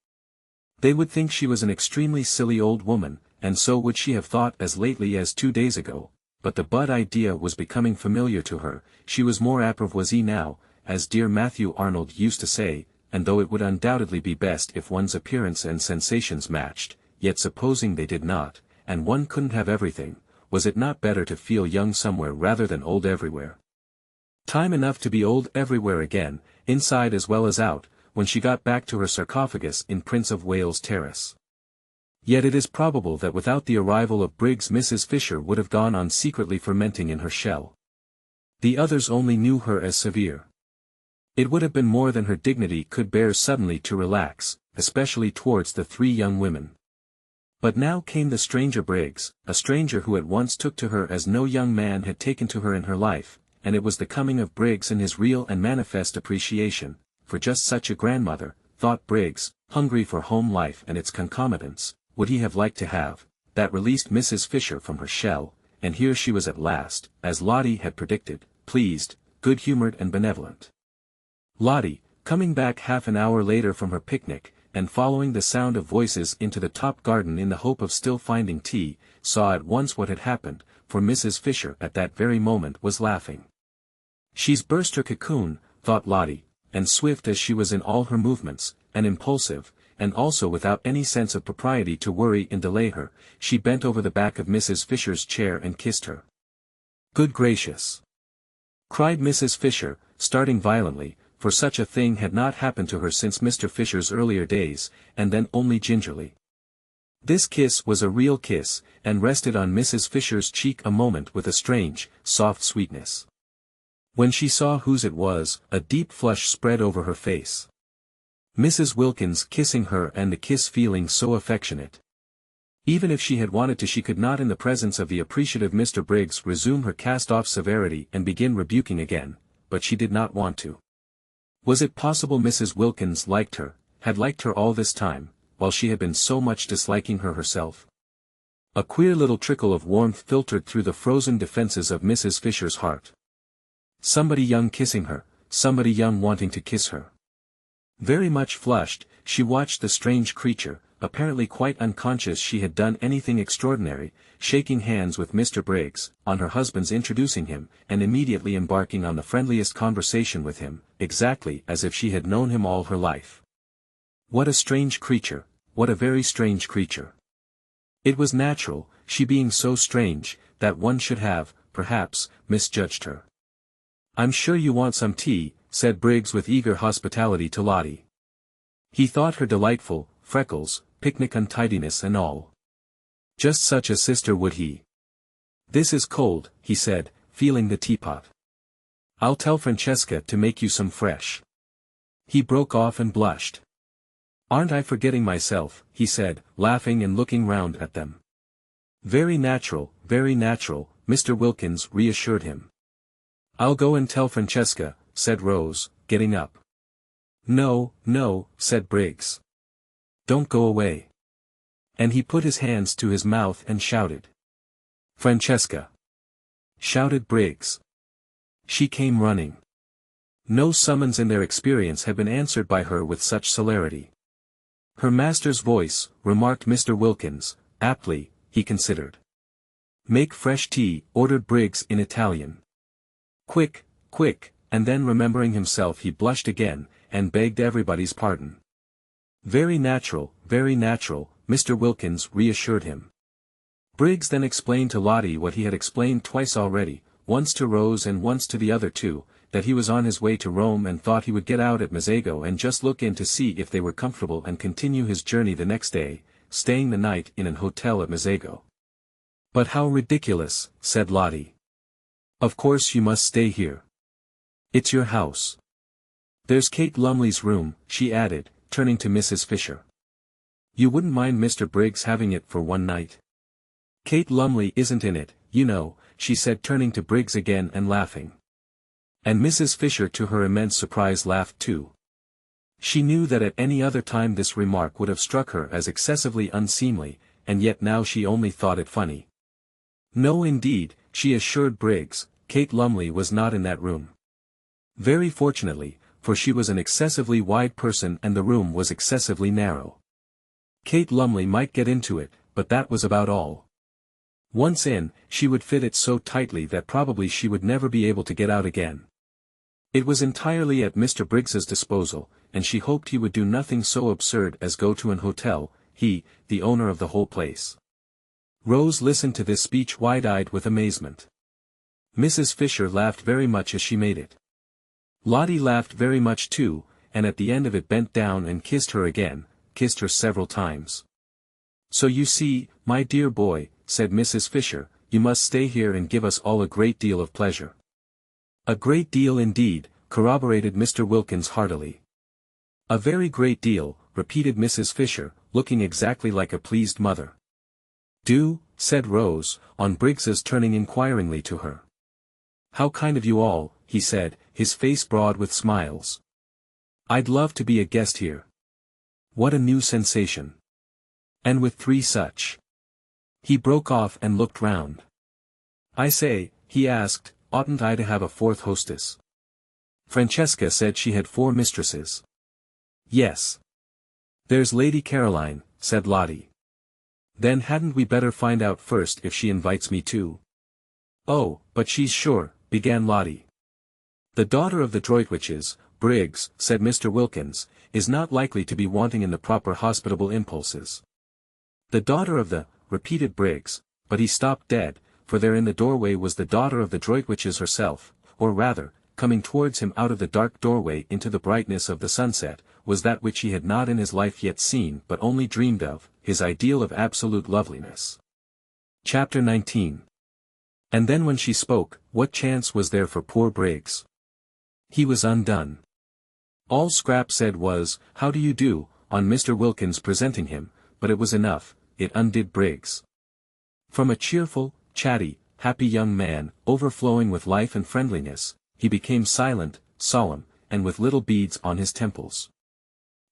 They would think she was an extremely silly old woman, and so would she have thought as lately as 2 days ago, but the bud idea was becoming familiar to her, she was more apprivoisée now, as dear Matthew Arnold used to say, and though it would undoubtedly be best if one's appearance and sensations matched, yet supposing they did not, and one couldn't have everything, was it not better to feel young somewhere rather than old everywhere? Time enough to be old everywhere again, inside as well as out, when she got back to her sarcophagus in Prince of Wales Terrace. Yet it is probable that without the arrival of Briggs Mrs. Fisher would have gone on secretly fermenting in her shell. The others only knew her as severe. It would have been more than her dignity could bear suddenly to relax, especially towards the 3 young women. But now came the stranger Briggs, a stranger who at once took to her as no young man had taken to her in her life, and it was the coming of Briggs and his real and manifest appreciation, for just such a grandmother, thought Briggs, hungry for home life and its concomitants, would he have liked to have, that released Mrs. Fisher from her shell, and here she was at last, as Lottie had predicted, pleased, good-humored and benevolent. Lottie, coming back half an hour later from her picnic, and following the sound of voices into the top garden in the hope of still finding tea, saw at once what had happened, for Mrs. Fisher at that very moment was laughing. She's burst her cocoon, thought Lottie, and swift as she was in all her movements, and impulsive, and also without any sense of propriety to worry and delay her, she bent over the back of Mrs. Fisher's chair and kissed her. "Good gracious!" cried Mrs. Fisher, starting violently, for such a thing had not happened to her since Mr. Fisher's earlier days, and then only gingerly. This kiss was a real kiss, and rested on Mrs. Fisher's cheek a moment with a strange, soft sweetness. When she saw whose it was, a deep flush spread over her face. Mrs. Wilkins kissing her and the kiss feeling so affectionate. Even if she had wanted to she could not in the presence of the appreciative Mr. Briggs resume her cast-off severity and begin rebuking again, but she did not want to. Was it possible Mrs. Wilkins liked her, had liked her all this time, while she had been so much disliking her herself? A queer little trickle of warmth filtered through the frozen defenses of Mrs. Fisher's heart. Somebody young kissing her, somebody young wanting to kiss her. Very much flushed, she watched the strange creature, apparently quite unconscious she had done anything extraordinary, shaking hands with Mr. Briggs, on her husband's introducing him, and immediately embarking on the friendliest conversation with him, exactly as if she had known him all her life. What a strange creature, what a very strange creature. It was natural, she being so strange, that one should have, perhaps, misjudged her. "I'm sure you want some tea," said Briggs with eager hospitality to Lottie. He thought her delightful, freckles, picnic untidiness and all. Just such a sister would he. "This is cold," he said, feeling the teapot. "I'll tell Francesca to make you some fresh." He broke off and blushed. "Aren't I forgetting myself," he said, laughing and looking round at them. Very natural," Mr. Wilkins reassured him. "I'll go and tell Francesca," said Rose, getting up. "No, no," said Briggs. "Don't go away." And he put his hands to his mouth and shouted. "Francesca!" shouted Briggs. She came running. No summons in their experience had been answered by her with such celerity. "Her master's voice," remarked Mr. Wilkins, aptly, he considered. "Make fresh tea," ordered Briggs in Italian. "Quick, quick," and then remembering himself he blushed again, and begged everybody's pardon. Very natural," Mr. Wilkins reassured him. Briggs then explained to Lottie what he had explained twice already, once to Rose and once to the other two, that he was on his way to Rome and thought he would get out at Mezzago and just look in to see if they were comfortable and continue his journey the next day, staying the night in an hotel at Mezzago. "But how ridiculous," said Lottie. "Of course you must stay here. It's your house. There's Kate Lumley's room," she added, turning to Mrs. Fisher. "You wouldn't mind Mr. Briggs having it for one night? Kate Lumley isn't in it, you know," she said turning to Briggs again and laughing. And Mrs. Fisher to her immense surprise laughed too. She knew that at any other time this remark would have struck her as excessively unseemly, and yet now she only thought it funny. No indeed, she assured Briggs, Kate Lumley was not in that room. Very fortunately, for she was an excessively wide person and the room was excessively narrow. Kate Lumley might get into it, but that was about all. Once in, she would fit it so tightly that probably she would never be able to get out again. It was entirely at Mr. Briggs's disposal, and she hoped he would do nothing so absurd as go to an hotel, he, the owner of the whole place. Rose listened to this speech wide-eyed with amazement. Mrs. Fisher laughed very much as she made it. Lottie laughed very much too, and at the end of it bent down and kissed her again, kissed her several times. "So you see, my dear boy," said Mrs. Fisher, "you must stay here and give us all a great deal of pleasure." "A great deal indeed," corroborated Mr. Wilkins heartily. "A very great deal," repeated Mrs. Fisher, looking exactly like a pleased mother. "Do," said Rose, on Briggs's turning inquiringly to her. "How kind of you all," he said, his face broad with smiles. "I'd love to be a guest here. What a new sensation. And with 3 such." He broke off and looked round. "I say," he asked, "oughtn't I to have a 4th hostess?" Francesca said she had 4 mistresses. "Yes. There's Lady Caroline," said Lottie. "Then hadn't we better find out first if she invites me too?" "Oh, but she's sure," began Lottie. "The daughter of the Droitwiches, Briggs," said Mr. Wilkins, "is not likely to be wanting in the proper hospitable impulses." "The daughter of the," repeated Briggs, but he stopped dead, for there in the doorway was the daughter of the Droitwiches herself, or rather, coming towards him out of the dark doorway into the brightness of the sunset, was that which he had not in his life yet seen but only dreamed of, his ideal of absolute loveliness. Chapter 19. And then when she spoke, what chance was there for poor Briggs? He was undone. All Scrap said was, "How do you do," on Mr. Wilkins presenting him, but it was enough, it undid Briggs. From a cheerful, chatty, happy young man, overflowing with life and friendliness, he became silent, solemn, and with little beads on his temples.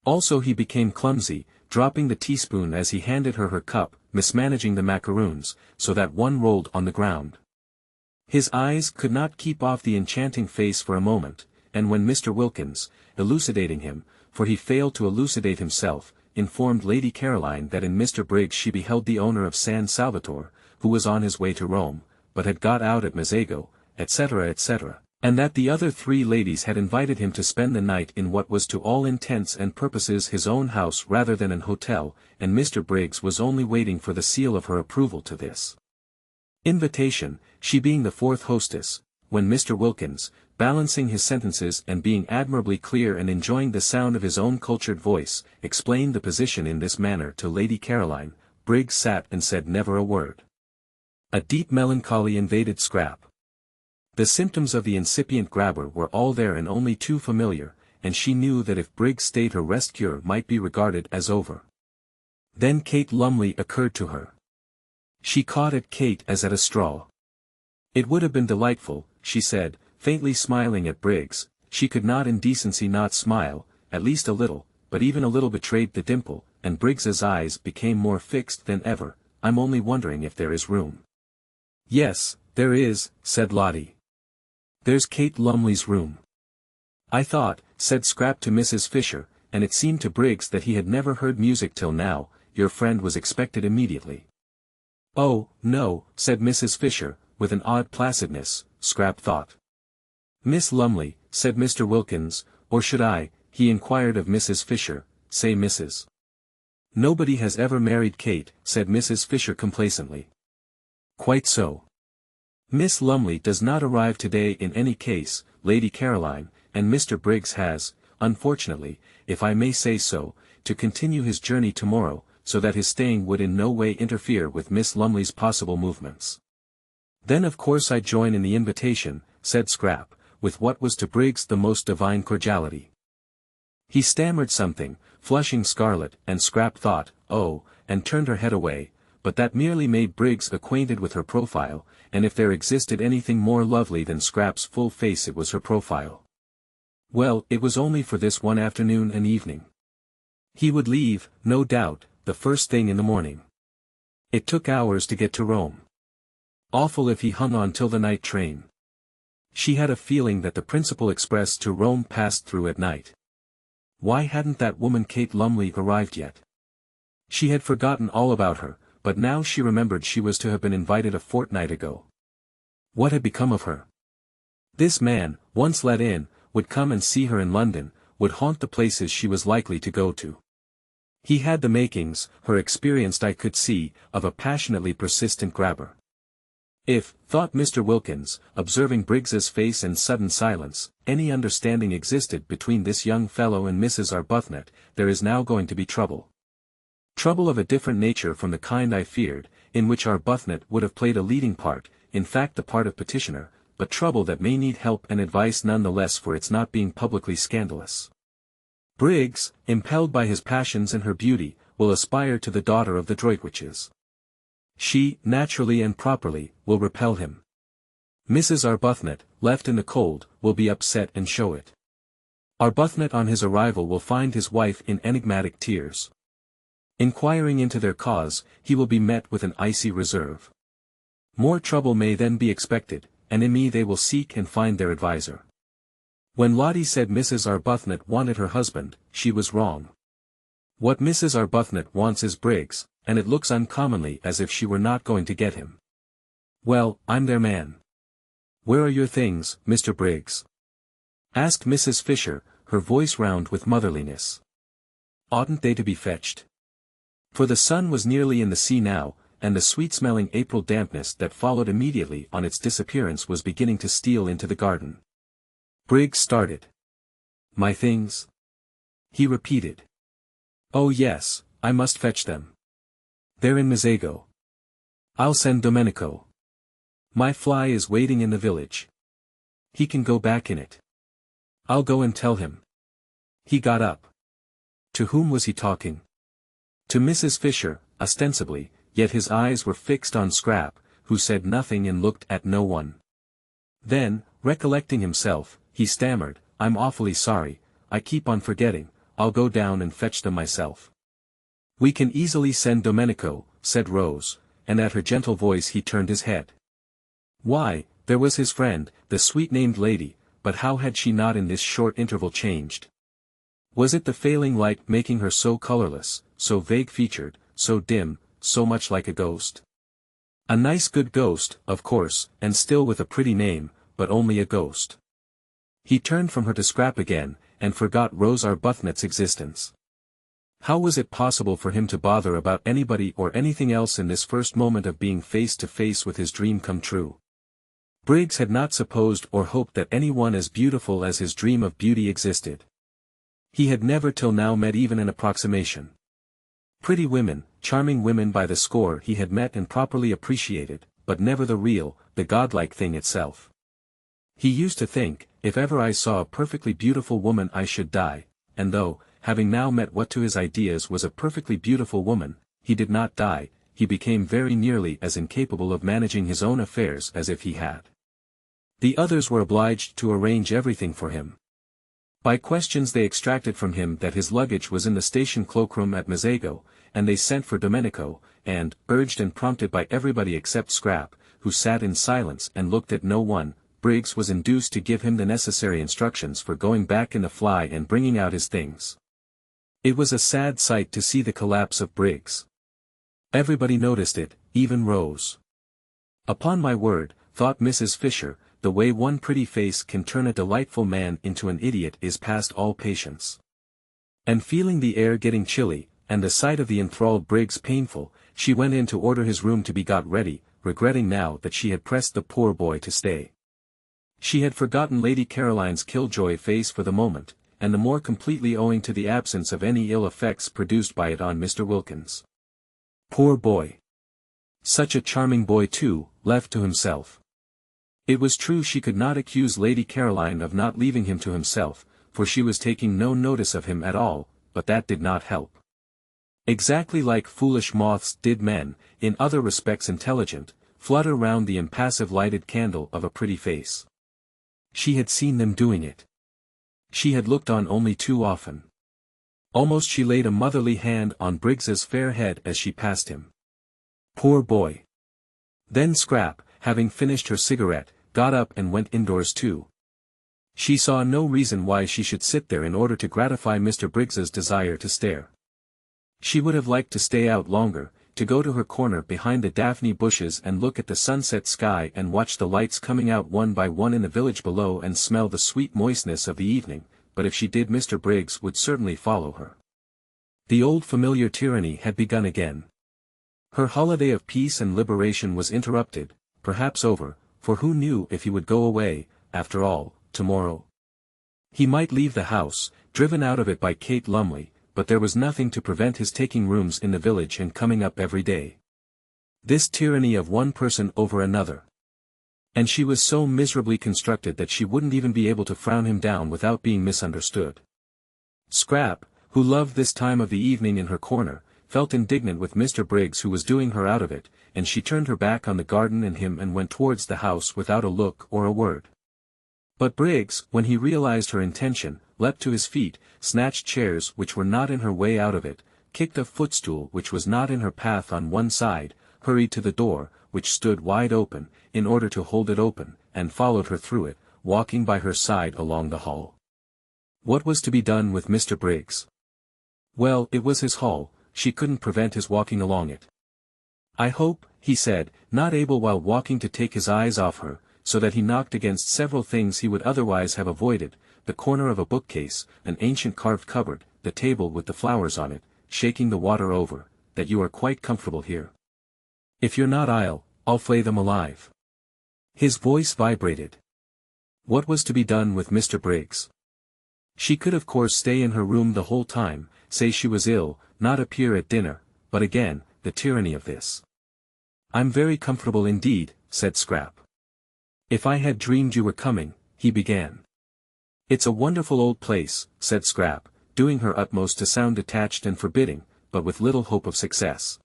Also he became clumsy, dropping the teaspoon as he handed her her cup, mismanaging the macaroons, so that one rolled on the ground. His eyes could not keep off the enchanting face for a moment, and when Mr. Wilkins, elucidating him, for he failed to elucidate himself, informed Lady Caroline that in Mr. Briggs she beheld the owner of San Salvatore, who was on his way to Rome, but had got out at Mezzago, etc., etc., and that the other 3 ladies had invited him to spend the night in what was to all intents and purposes his own house rather than an hotel, and Mr. Briggs was only waiting for the seal of her approval to this invitation, she being the 4th hostess, when Mr. Wilkins, balancing his sentences and being admirably clear and enjoying the sound of his own cultured voice, explained the position in this manner to Lady Caroline, Briggs sat and said never a word. A deep melancholy invaded Scrap. The symptoms of the incipient grabber were all there and only too familiar, and she knew that if Briggs stayed her rest cure might be regarded as over. Then Kate Lumley occurred to her. She caught at Kate as at a straw. "It would have been delightful," she said, faintly smiling at Briggs. She could not in decency not smile, at least a little, but even a little betrayed the dimple, and Briggs's eyes became more fixed than ever. "I'm only wondering if there is room." "Yes, there is," said Lottie. "There's Kate Lumley's room." "I thought," said Scrap to Mrs. Fisher, and it seemed to Briggs that he had never heard music till now, "your friend was expected immediately." "Oh, no," said Mrs. Fisher, with an odd placidness, Scrap thought. "Miss Lumley," said Mr. Wilkins, "or should I," he inquired of Mrs. Fisher, "say Mrs.?" "Nobody has ever married Kate," said Mrs. Fisher complacently. "Quite so. Miss Lumley does not arrive today in any case, Lady Caroline, and Mr. Briggs has, unfortunately, if I may say so, to continue his journey tomorrow, so that his staying would in no way interfere with Miss Lumley's possible movements." "Then of course I join in the invitation," said Scrap, with what was to Briggs the most divine cordiality. He stammered something, flushing scarlet, and Scrap thought, "Oh," and turned her head away, but that merely made Briggs acquainted with her profile, and if there existed anything more lovely than Scrap's full face it was her profile. Well, it was only for this one afternoon and evening. He would leave, no doubt, the first thing in the morning. It took hours to get to Rome. Awful if he hung on till the night train. She had a feeling that the principal express to Rome passed through at night. Why hadn't that woman Kate Lumley arrived yet? She had forgotten all about her, but now she remembered she was to have been invited a fortnight ago. What had become of her? This man, once let in, would come and see her in London, would haunt the places she was likely to go to. He had the makings, her experienced eye could see, of a passionately persistent grabber. If, thought Mr. Wilkins, observing Briggs's face and sudden silence, any understanding existed between this young fellow and Mrs. Arbuthnot, there is now going to be trouble. Trouble of a different nature from the kind I feared, in which Arbuthnot would have played a leading part, in fact the part of petitioner, but trouble that may need help and advice none the less for its not being publicly scandalous. Briggs, impelled by his passions and her beauty, will aspire to the daughter of the Droitwiches. She, naturally and properly, will repel him. Mrs. Arbuthnot, left in the cold, will be upset and show it. Arbuthnot on his arrival will find his wife in enigmatic tears. Inquiring into their cause, he will be met with an icy reserve. More trouble may then be expected, and in me they will seek and find their adviser. When Lottie said Mrs. Arbuthnot wanted her husband, she was wrong. What Mrs. Arbuthnot wants is Briggs, and it looks uncommonly as if she were not going to get him. Well, I'm their man. Where are your things, Mr. Briggs? Asked Mrs. Fisher, her voice round with motherliness. Oughtn't they to be fetched? For the sun was nearly in the sea now, and the sweet-smelling April dampness that followed immediately on its disappearance was beginning to steal into the garden. Briggs started. My things? He repeated. Oh yes, I must fetch them. They're in Mezzago. I'll send Domenico. My fly is waiting in the village. He can go back in it. I'll go and tell him. He got up. To whom was he talking? To Mrs. Fisher, ostensibly, yet his eyes were fixed on Scrap, who said nothing and looked at no one. Then, recollecting himself, he stammered, I'm awfully sorry, I keep on forgetting, I'll go down and fetch them myself. We can easily send Domenico, said Rose, and at her gentle voice he turned his head. Why, there was his friend, the sweet-named lady, but how had she not in this short interval changed? Was it the failing light making her so colorless, so vague-featured, so dim, so much like a ghost? A nice good ghost, of course, and still with a pretty name, but only a ghost. He turned from her to Scrap again, and forgot Rose Arbuthnot's existence. How was it possible for him to bother about anybody or anything else in this first moment of being face to face with his dream come true? Briggs had not supposed or hoped that anyone as beautiful as his dream of beauty existed. He had never till now met even an approximation. Pretty women, charming women by the score he had met and properly appreciated, but never the real, the godlike thing itself. He used to think, if ever I saw a perfectly beautiful woman I should die, and though, having now met what to his ideas was a perfectly beautiful woman, he did not die, he became very nearly as incapable of managing his own affairs as if he had. The others were obliged to arrange everything for him. By questions they extracted from him that his luggage was in the station cloakroom at Mezzago, and they sent for Domenico, and, urged and prompted by everybody except Scrap, who sat in silence and looked at no one, Briggs was induced to give him the necessary instructions for going back in the fly and bringing out his things. It was a sad sight to see the collapse of Briggs. Everybody noticed it, even Rose. Upon my word, thought Mrs. Fisher, the way one pretty face can turn a delightful man into an idiot is past all patience. And feeling the air getting chilly, and the sight of the enthralled Briggs painful, she went in to order his room to be got ready, regretting now that she had pressed the poor boy to stay. She had forgotten Lady Caroline's killjoy face for the moment, and the more completely owing to the absence of any ill effects produced by it on Mr. Wilkins. Poor boy. Such a charming boy too, left to himself. It was true she could not accuse Lady Caroline of not leaving him to himself, for she was taking no notice of him at all, but that did not help. Exactly like foolish moths did men, in other respects intelligent, flutter round the impassive lighted candle of a pretty face. She had seen them doing it. She had looked on only too often. Almost she laid a motherly hand on Briggs's fair head as she passed him. Poor boy. Then Scrap, having finished her cigarette, got up and went indoors too. She saw no reason why she should sit there in order to gratify Mr. Briggs's desire to stare. She would have liked to stay out longer, to go to her corner behind the daphne bushes and look at the sunset sky and watch the lights coming out one by one in the village below and smell the sweet moistness of the evening, but if she did Mr. Briggs would certainly follow her. The old familiar tyranny had begun again. Her holiday of peace and liberation was interrupted, perhaps over, for who knew if he would go away, after all, tomorrow? He might leave the house, driven out of it by Kate Lumley, but there was nothing to prevent his taking rooms in the village and coming up every day. This tyranny of one person over another. And she was so miserably constructed that she wouldn't even be able to frown him down without being misunderstood. Scrap, who loved this time of the evening in her corner, felt indignant with Mr. Briggs who was doing her out of it, and she turned her back on the garden and him and went towards the house without a look or a word. But Briggs, when he realized her intention, leapt to his feet, snatched chairs which were not in her way out of it, kicked a footstool which was not in her path on one side, hurried to the door, which stood wide open, in order to hold it open, and followed her through it, walking by her side along the hall. What was to be done with Mr. Briggs? Well, it was his hall, she couldn't prevent his walking along it. "I hope," he said, not able while walking to take his eyes off her, so that he knocked against several things he would otherwise have avoided, the corner of a bookcase, an ancient carved cupboard, the table with the flowers on it, shaking the water over, "that you are quite comfortable here. If you're not I'll flay them alive." His voice vibrated. What was to be done with Mr. Briggs? She could of course stay in her room the whole time, say she was ill, not appear at dinner, but again, the tyranny of this. "I'm very comfortable indeed," said Scrap. "If I had dreamed you were coming," he began. "It's a wonderful old place," said Scrap, doing her utmost to sound detached and forbidding, but with little hope of success.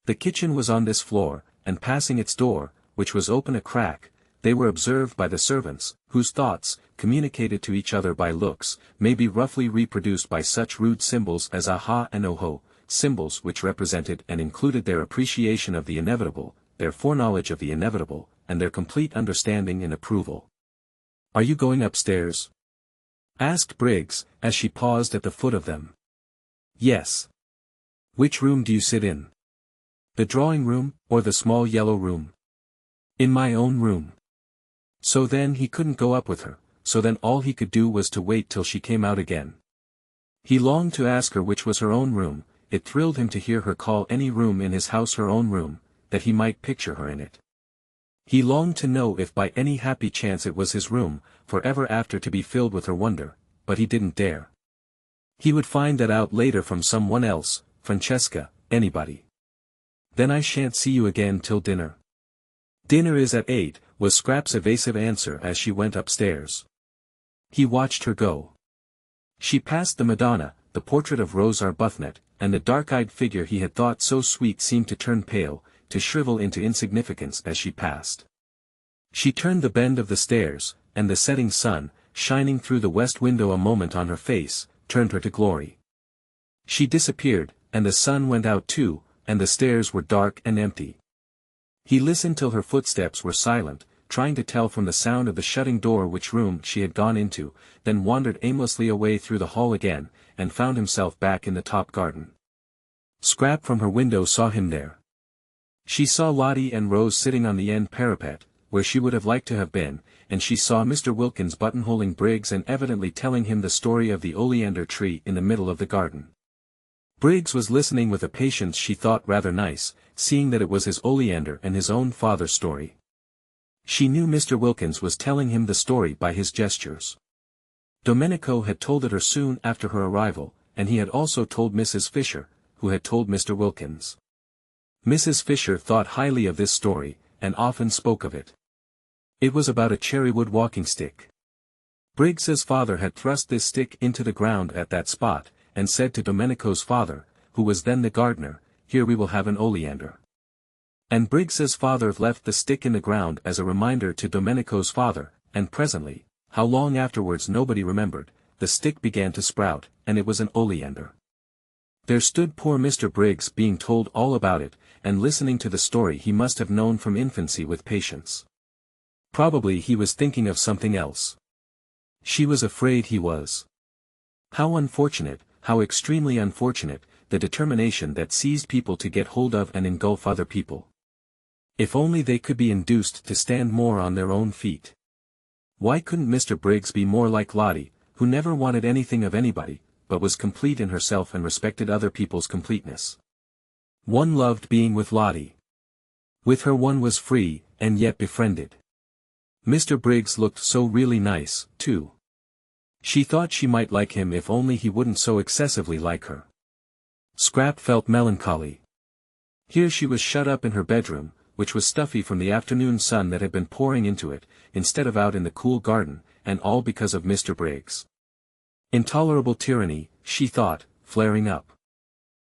The kitchen was on this floor, and passing its door, which was open a crack, they were observed by the servants, whose thoughts, communicated to each other by looks, may be roughly reproduced by such rude symbols as aha and oho, symbols which represented and included their appreciation of the inevitable, their foreknowledge of the inevitable, and their complete understanding and approval. "Are you going upstairs?" asked Briggs, as she paused at the foot of them. "Yes." "Which room do you sit in? The drawing room, or the small yellow room?" "In my own room." So then he couldn't go up with her, so then all he could do was to wait till she came out again. He longed to ask her which was her own room, it thrilled him to hear her call any room in his house her own room, that he might picture her in it. He longed to know if by any happy chance it was his room, for ever after to be filled with her wonder, but he didn't dare. He would find that out later from someone else, Francesca, anybody. "Then I shan't see you again till dinner." "Dinner is at 8, was Scrap's evasive answer as she went upstairs. He watched her go. She passed the Madonna, the portrait of Rose Arbuthnot, and the dark-eyed figure he had thought so sweet seemed to turn pale, to shrivel into insignificance as she passed. She turned the bend of the stairs, and the setting sun, shining through the west window a moment on her face, turned her to glory. She disappeared, and the sun went out too, and the stairs were dark and empty. He listened till her footsteps were silent, trying to tell from the sound of the shutting door which room she had gone into, then wandered aimlessly away through the hall again, and found himself back in the top garden. Scrap from her window saw him there. She saw Lottie and Rose sitting on the end parapet, where she would have liked to have been, and she saw Mr. Wilkins buttonholing Briggs and evidently telling him the story of the oleander tree in the middle of the garden. Briggs was listening with a patience she thought rather nice, seeing that it was his oleander and his own father's story. She knew Mr. Wilkins was telling him the story by his gestures. Domenico had told it her soon after her arrival, and he had also told Mrs. Fisher, who had told Mr. Wilkins. Mrs. Fisher thought highly of this story, and often spoke of it. It was about a cherrywood walking stick. Briggs's father had thrust this stick into the ground at that spot, and said to Domenico's father, who was then the gardener, "Here we will have an oleander." And Briggs's father left the stick in the ground as a reminder to Domenico's father, and presently, how long afterwards nobody remembered, the stick began to sprout, and it was an oleander. There stood poor Mr. Briggs being told all about it, and listening to the story he must have known from infancy with patience. Probably he was thinking of something else. She was afraid he was. How unfortunate, how extremely unfortunate, the determination that seized people to get hold of and engulf other people. If only they could be induced to stand more on their own feet. Why couldn't Mr. Briggs be more like Lottie, who never wanted anything of anybody, but was complete in herself and respected other people's completeness? One loved being with Lottie. With her one was free, and yet befriended. Mr. Briggs looked so really nice, too. She thought she might like him if only he wouldn't so excessively like her. Scrap felt melancholy. Here she was shut up in her bedroom, which was stuffy from the afternoon sun that had been pouring into it, instead of out in the cool garden, and all because of Mr. Briggs. Intolerable tyranny, she thought, flaring up.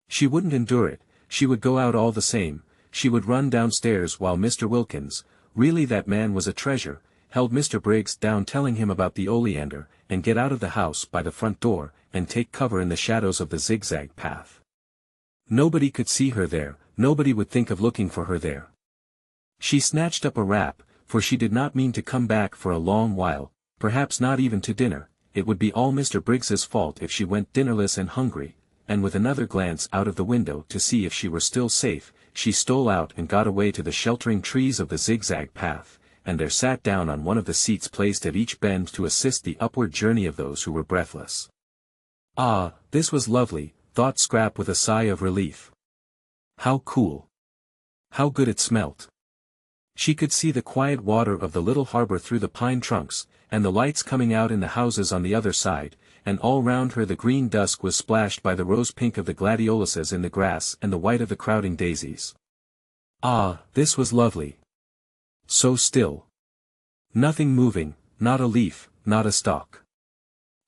She wouldn't endure it, she would go out all the same, she would run downstairs while Mr. Wilkins, really that man was a treasure, held Mr. Briggs down telling him about the oleander, and get out of the house by the front door, and take cover in the shadows of the zigzag path. Nobody could see her there, nobody would think of looking for her there. She snatched up a wrap, for she did not mean to come back for a long while, perhaps not even to dinner. It would be all Mr. Briggs's fault if she went dinnerless and hungry, and with another glance out of the window to see if she were still safe, she stole out and got away to the sheltering trees of the zigzag path, and there sat down on one of the seats placed at each bend to assist the upward journey of those who were breathless. Ah, this was lovely, thought Scrap with a sigh of relief. How cool! How good it smelt! She could see the quiet water of the little harbor through the pine trunks, and the lights coming out in the houses on the other side, and all round her the green dusk was splashed by the rose-pink of the gladioluses in the grass and the white of the crowding daisies. Ah, this was lovely! So still. Nothing moving, not a leaf, not a stalk.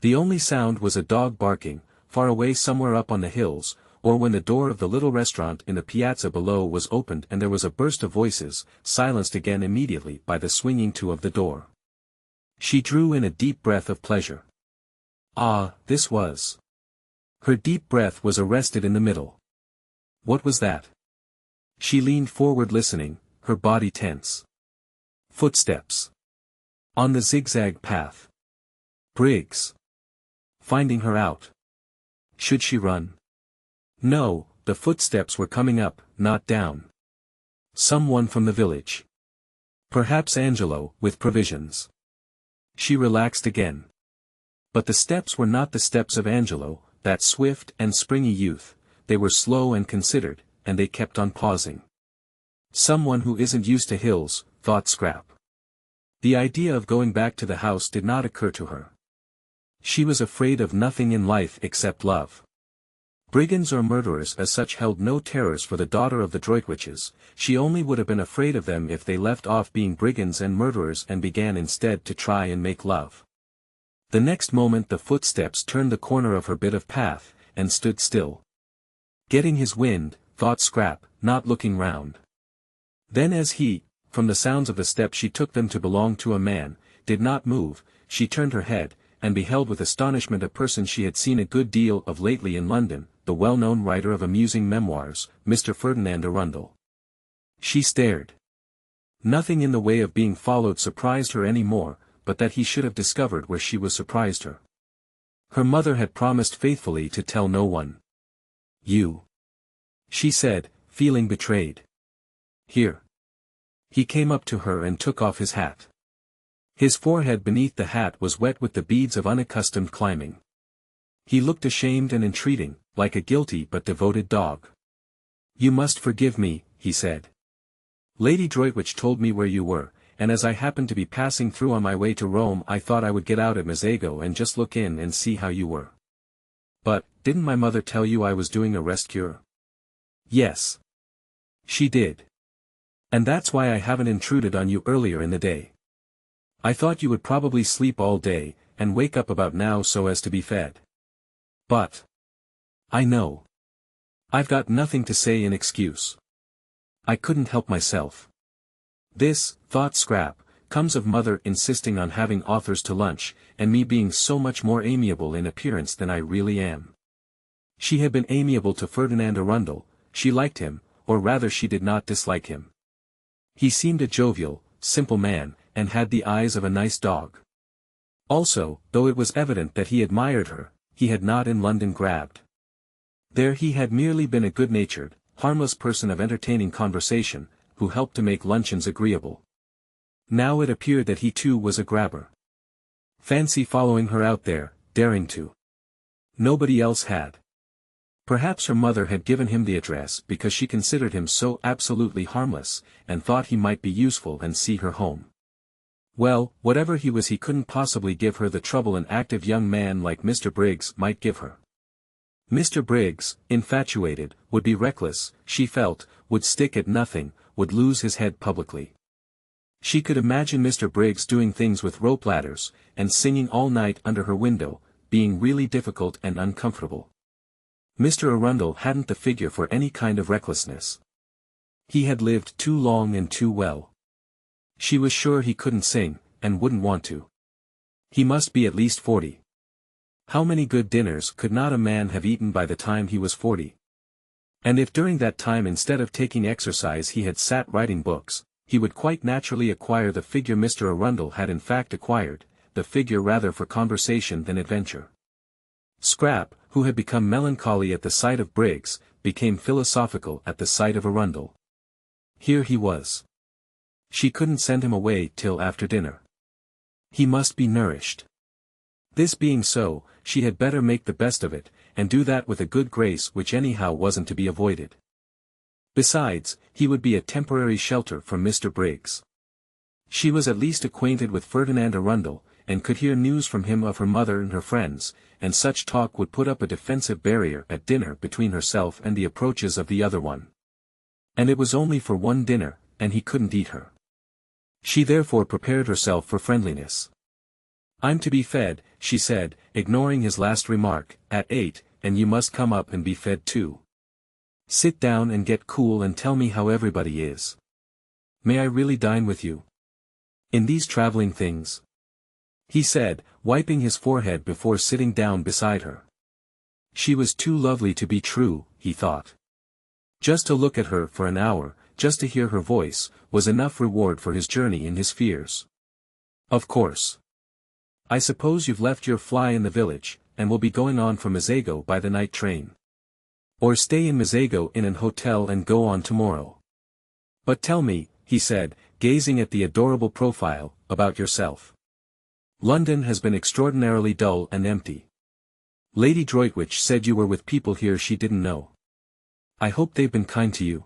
The only sound was a dog barking, far away somewhere up on the hills, or when the door of the little restaurant in the piazza below was opened and there was a burst of voices, silenced again immediately by the swinging to of the door. She drew in a deep breath of pleasure. Ah, this was. Her deep breath was arrested in the middle. What was that? She leaned forward listening, her body tense. Footsteps. On the zigzag path. Briggs. Finding her out. Should she run? No, the footsteps were coming up, not down. Someone from the village. Perhaps Angelo, with provisions. She relaxed again. But the steps were not the steps of Angelo, that swift and springy youth, they were slow and considered, and they kept on pausing. Someone who isn't used to hills, thought Scrap. The idea of going back to the house did not occur to her. She was afraid of nothing in life except love. Brigands or murderers as such held no terrors for the daughter of the Droitwiches, she only would have been afraid of them if they left off being brigands and murderers and began instead to try and make love. The next moment the footsteps turned the corner of her bit of path, and stood still. Getting his wind, thought Scrap, not looking round. Then as he, from the sounds of the steps she took them to belong to a man, did not move, she turned her head, and beheld with astonishment a person she had seen a good deal of lately in London, the well-known writer of amusing memoirs, Mr. Ferdinand Arundel. She stared. Nothing in the way of being followed surprised her any more, but that he should have discovered where she was surprised her. Her mother had promised faithfully to tell no one. You. She said, feeling betrayed. Here. He came up to her and took off his hat. His forehead beneath the hat was wet with the beads of unaccustomed climbing. He looked ashamed and entreating, like a guilty but devoted dog. You must forgive me, he said. Lady Droitwich told me where you were, and as I happened to be passing through on my way to Rome I thought I would get out at Mazego and just look in and see how you were. But, didn't my mother tell you I was doing a rest cure? Yes. She did. And that's why I haven't intruded on you earlier in the day. I thought you would probably sleep all day, and wake up about now so as to be fed. But. I know. I've got nothing to say in excuse. I couldn't help myself. This, thought Scrap, comes of mother insisting on having authors to lunch, and me being so much more amiable in appearance than I really am. She had been amiable to Ferdinand Arundel, she liked him, or rather she did not dislike him. He seemed a jovial, simple man, and had the eyes of a nice dog. Also, though it was evident that he admired her, he had not in London grabbed. There he had merely been a good-natured, harmless person of entertaining conversation, who helped to make luncheons agreeable. Now it appeared that he too was a grabber. Fancy following her out there, daring to. Nobody else had. Perhaps her mother had given him the address because she considered him so absolutely harmless, and thought he might be useful and see her home. Well, whatever he was he couldn't possibly give her the trouble an active young man like Mr. Briggs might give her. Mr. Briggs, infatuated, would be reckless, she felt, would stick at nothing, would lose his head publicly. She could imagine Mr. Briggs doing things with rope ladders, and singing all night under her window, being really difficult and uncomfortable. Mr. Arundel hadn't the figure for any kind of recklessness. He had lived too long and too well. She was sure he couldn't sing, and wouldn't want to. He must be at least 40. How many good dinners could not a man have eaten by the time he was 40? And if during that time instead of taking exercise he had sat writing books, he would quite naturally acquire the figure Mr. Arundel had in fact acquired, the figure rather for conversation than adventure. Scrap, who had become melancholy at the sight of Briggs, became philosophical at the sight of Arundel. Here he was. She couldn't send him away till after dinner. He must be nourished. This being so, she had better make the best of it, and do that with a good grace which anyhow wasn't to be avoided. Besides, he would be a temporary shelter from Mr. Briggs. She was at least acquainted with Ferdinand Arundel, and could hear news from him of her mother and her friends, and such talk would put up a defensive barrier at dinner between herself and the approaches of the other one. And it was only for one dinner, and he couldn't eat her. She therefore prepared herself for friendliness. "I'm to be fed," she said, ignoring his last remark, "at 8, and you must come up and be fed too. Sit down and get cool and tell me how everybody is. May I really dine with you? In these traveling things?" he said, wiping his forehead before sitting down beside her. She was too lovely to be true, he thought. Just to look at her for an hour, just to hear her voice, was enough reward for his journey in his fears. "Of course. I suppose you've left your fly in the village, and will be going on from Mazago by the night train. Or stay in Mazago in an hotel and go on tomorrow. But tell me," he said, gazing at the adorable profile, "about yourself. London has been extraordinarily dull and empty. Lady Droitwich said you were with people here she didn't know. I hope they've been kind to you.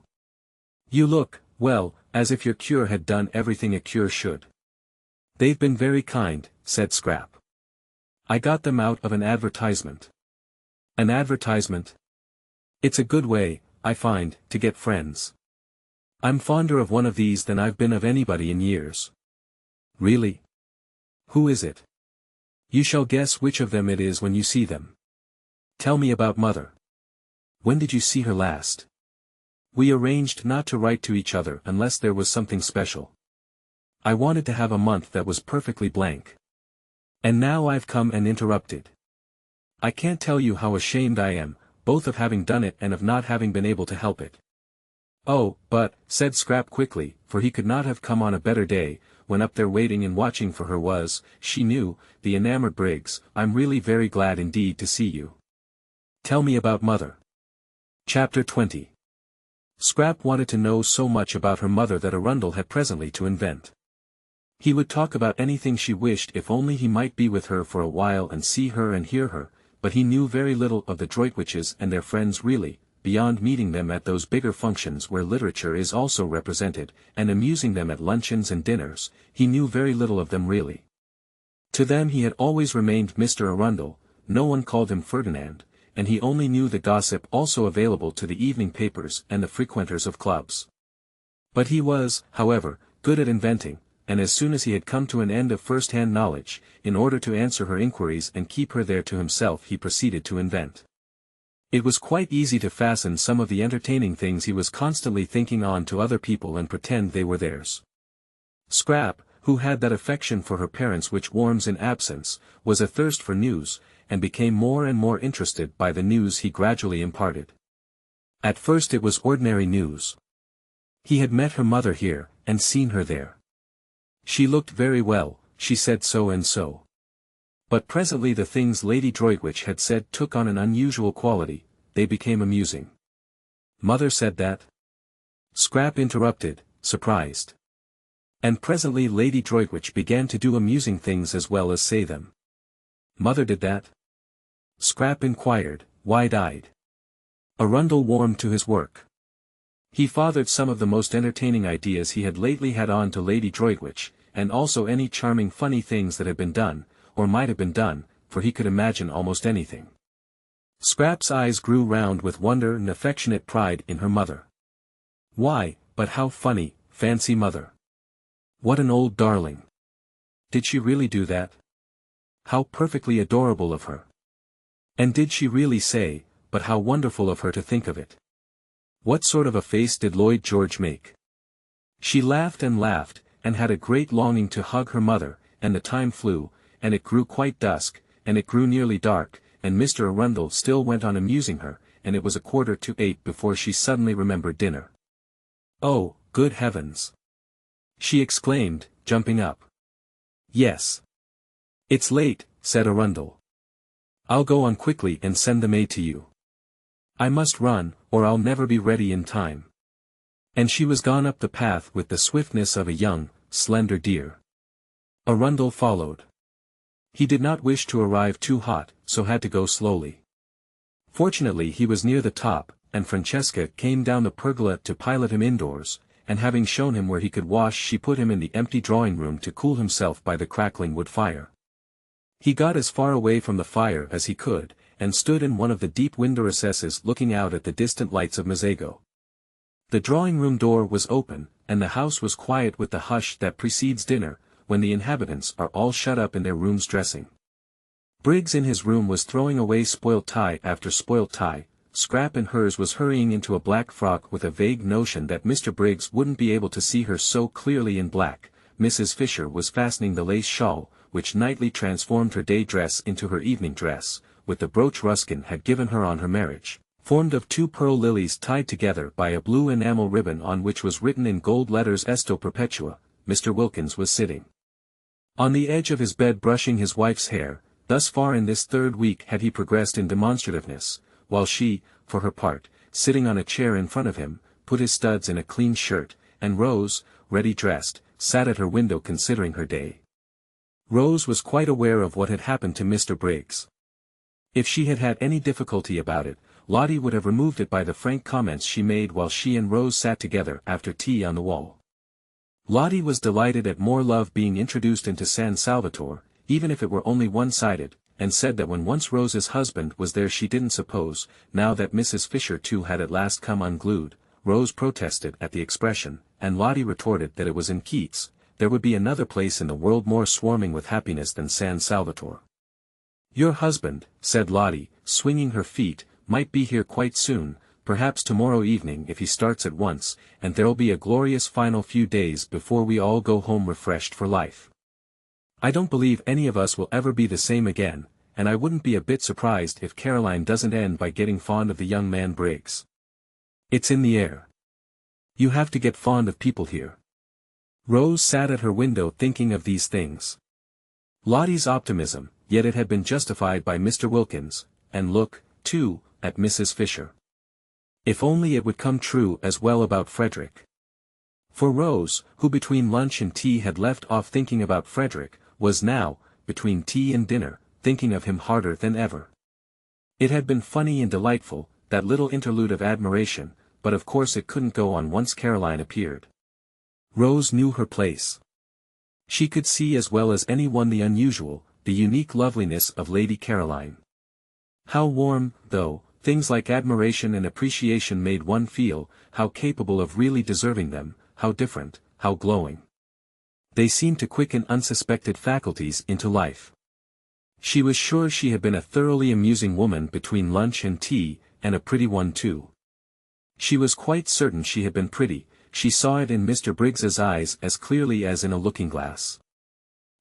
You look, well, as if your cure had done everything a cure should." "They've been very kind," said Scrap. "I got them out of an advertisement." "An advertisement? It's a good way, I find, to get friends. I'm fonder of one of these than I've been of anybody in years." "Really? Who is it?" "You shall guess which of them it is when you see them. Tell me about Mother. When did you see her last? We arranged not to write to each other unless there was something special. I wanted to have a month that was perfectly blank. And now I've come and interrupted. I can't tell you how ashamed I am, both of having done it and of not having been able to help it." "Oh, but," said Scrap quickly, for he could not have come on a better day, when up there waiting and watching for her was, she knew, the enamored Briggs, "I'm really very glad indeed to see you. Tell me about Mother." Chapter 20. Scrap wanted to know so much about her mother that Arundel had presently to invent. He would talk about anything she wished if only he might be with her for a while and see her and hear her, but he knew very little of the Droitwiches and their friends really, beyond meeting them at those bigger functions where literature is also represented, and amusing them at luncheons and dinners. He knew very little of them really. To them he had always remained Mr. Arundel, no one called him Ferdinand, and he only knew the gossip also available to the evening papers and the frequenters of clubs. But he was, however, good at inventing, and as soon as he had come to an end of first-hand knowledge, in order to answer her inquiries and keep her there to himself he proceeded to invent. It was quite easy to fasten some of the entertaining things he was constantly thinking on to other people and pretend they were theirs. Scrap, who had that affection for her parents which warms in absence, was athirst for news, and became more and more interested by the news he gradually imparted. At first it was ordinary news. He had met her mother here, and seen her there. She looked very well, she said so and so. But presently the things Lady Droitwich had said took on an unusual quality, they became amusing. "Mother said that?" Scrap interrupted, surprised. And presently Lady Droitwich began to do amusing things as well as say them. "Mother did that?" Scrap inquired, wide-eyed. Arundel warmed to his work. He fathered some of the most entertaining ideas he had lately had on to Lady Droitwich, and also any charming funny things that had been done, or might have been done, for he could imagine almost anything. Scrap's eyes grew round with wonder and affectionate pride in her mother. "Why, but how funny, fancy Mother! What an old darling! Did she really do that? How perfectly adorable of her! And did she really say, but how wonderful of her to think of it. What sort of a face did Lloyd George make? She laughed, and had a great longing to hug her mother, and the time flew, and it grew quite dusk, and it grew nearly dark, and Mr. Arundel still went on amusing her, and it was 7:45 before she suddenly remembered dinner. "Oh, good heavens!" she exclaimed, jumping up. "Yes. It's late," said Arundel. "I'll go on quickly and send the maid to you. I must run, or I'll never be ready in time." And she was gone up the path with the swiftness of a young, slender deer. Arundel followed. He did not wish to arrive too hot, so had to go slowly. Fortunately he was near the top, and Francesca came down the pergola to pilot him indoors, and having shown him where he could wash, she put him in the empty drawing-room to cool himself by the crackling wood fire. He got as far away from the fire as he could, and stood in one of the deep window recesses looking out at the distant lights of Mezzago. The drawing-room door was open, and the house was quiet with the hush that precedes dinner, when the inhabitants are all shut up in their rooms dressing. Briggs in his room was throwing away spoilt tie after spoilt tie. Scrap in hers was hurrying into a black frock with a vague notion that Mr. Briggs wouldn't be able to see her so clearly in black. Mrs. Fisher was fastening the lace shawl, which nightly transformed her day dress into her evening dress, with the brooch Ruskin had given her on her marriage, formed of 2 pearl lilies tied together by a blue enamel ribbon on which was written in gold letters Esto Perpetua. Mr. Wilkins was sitting on the edge of his bed brushing his wife's hair. Thus far in this 3rd week had he progressed in demonstrativeness, while she, for her part, sitting on a chair in front of him, put his studs in a clean shirt, and Rose, ready dressed, sat at her window considering her day. Rose was quite aware of what had happened to Mr. Briggs. If she had had any difficulty about it, Lottie would have removed it by the frank comments she made while she and Rose sat together after tea on the wall. Lottie was delighted at more love being introduced into San Salvatore, even if it were only one-sided, and said that when once Rose's husband was there she didn't suppose, now that Mrs. Fisher too had at last come unglued. Rose protested at the expression, and Lottie retorted that it was in Keats, there would be another place in the world more swarming with happiness than San Salvatore. "Your husband," said Lottie, swinging her feet, "might be here quite soon, perhaps tomorrow evening if he starts at once, and there'll be a glorious final few days before we all go home refreshed for life. I don't believe any of us will ever be the same again, and I wouldn't be a bit surprised if Caroline doesn't end by getting fond of the young man Briggs. It's in the air. You have to get fond of people here." Rose sat at her window thinking of these things. Lottie's optimism, yet it had been justified by Mr. Wilkins, and look, too, at Mrs. Fisher. If only it would come true as well about Frederick. For Rose, who between lunch and tea had left off thinking about Frederick, was now, between tea and dinner, thinking of him harder than ever. It had been funny and delightful, that little interlude of admiration, but of course it couldn't go on once Caroline appeared. Rose knew her place. She could see as well as anyone the unusual, the unique loveliness of Lady Caroline. How warm, though, things like admiration and appreciation made one feel, how capable of really deserving them, how different, how glowing. They seemed to quicken unsuspected faculties into life. She was sure she had been a thoroughly amusing woman between lunch and tea, and a pretty one too. She was quite certain she had been pretty, she saw it in Mr. Briggs's eyes as clearly as in a looking-glass.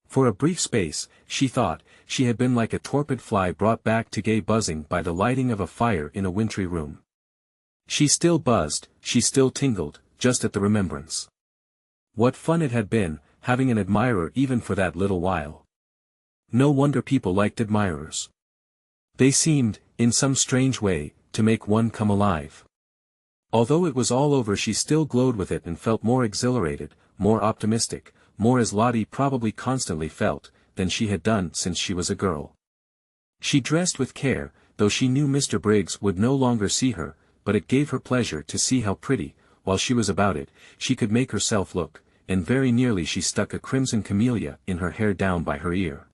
For a brief space, she thought, she had been like a torpid fly brought back to gay buzzing by the lighting of a fire in a wintry room. She still buzzed, she still tingled, just at the remembrance. What fun it had been, having an admirer even for that little while. No wonder people liked admirers. They seemed, in some strange way, to make one come alive. Although it was all over she still glowed with it and felt more exhilarated, more optimistic, more as Lottie probably constantly felt, than she had done since she was a girl. She dressed with care, though she knew Mr. Briggs would no longer see her, but it gave her pleasure to see how pretty, while she was about it, she could make herself look, and very nearly she stuck a crimson camellia in her hair down by her ear.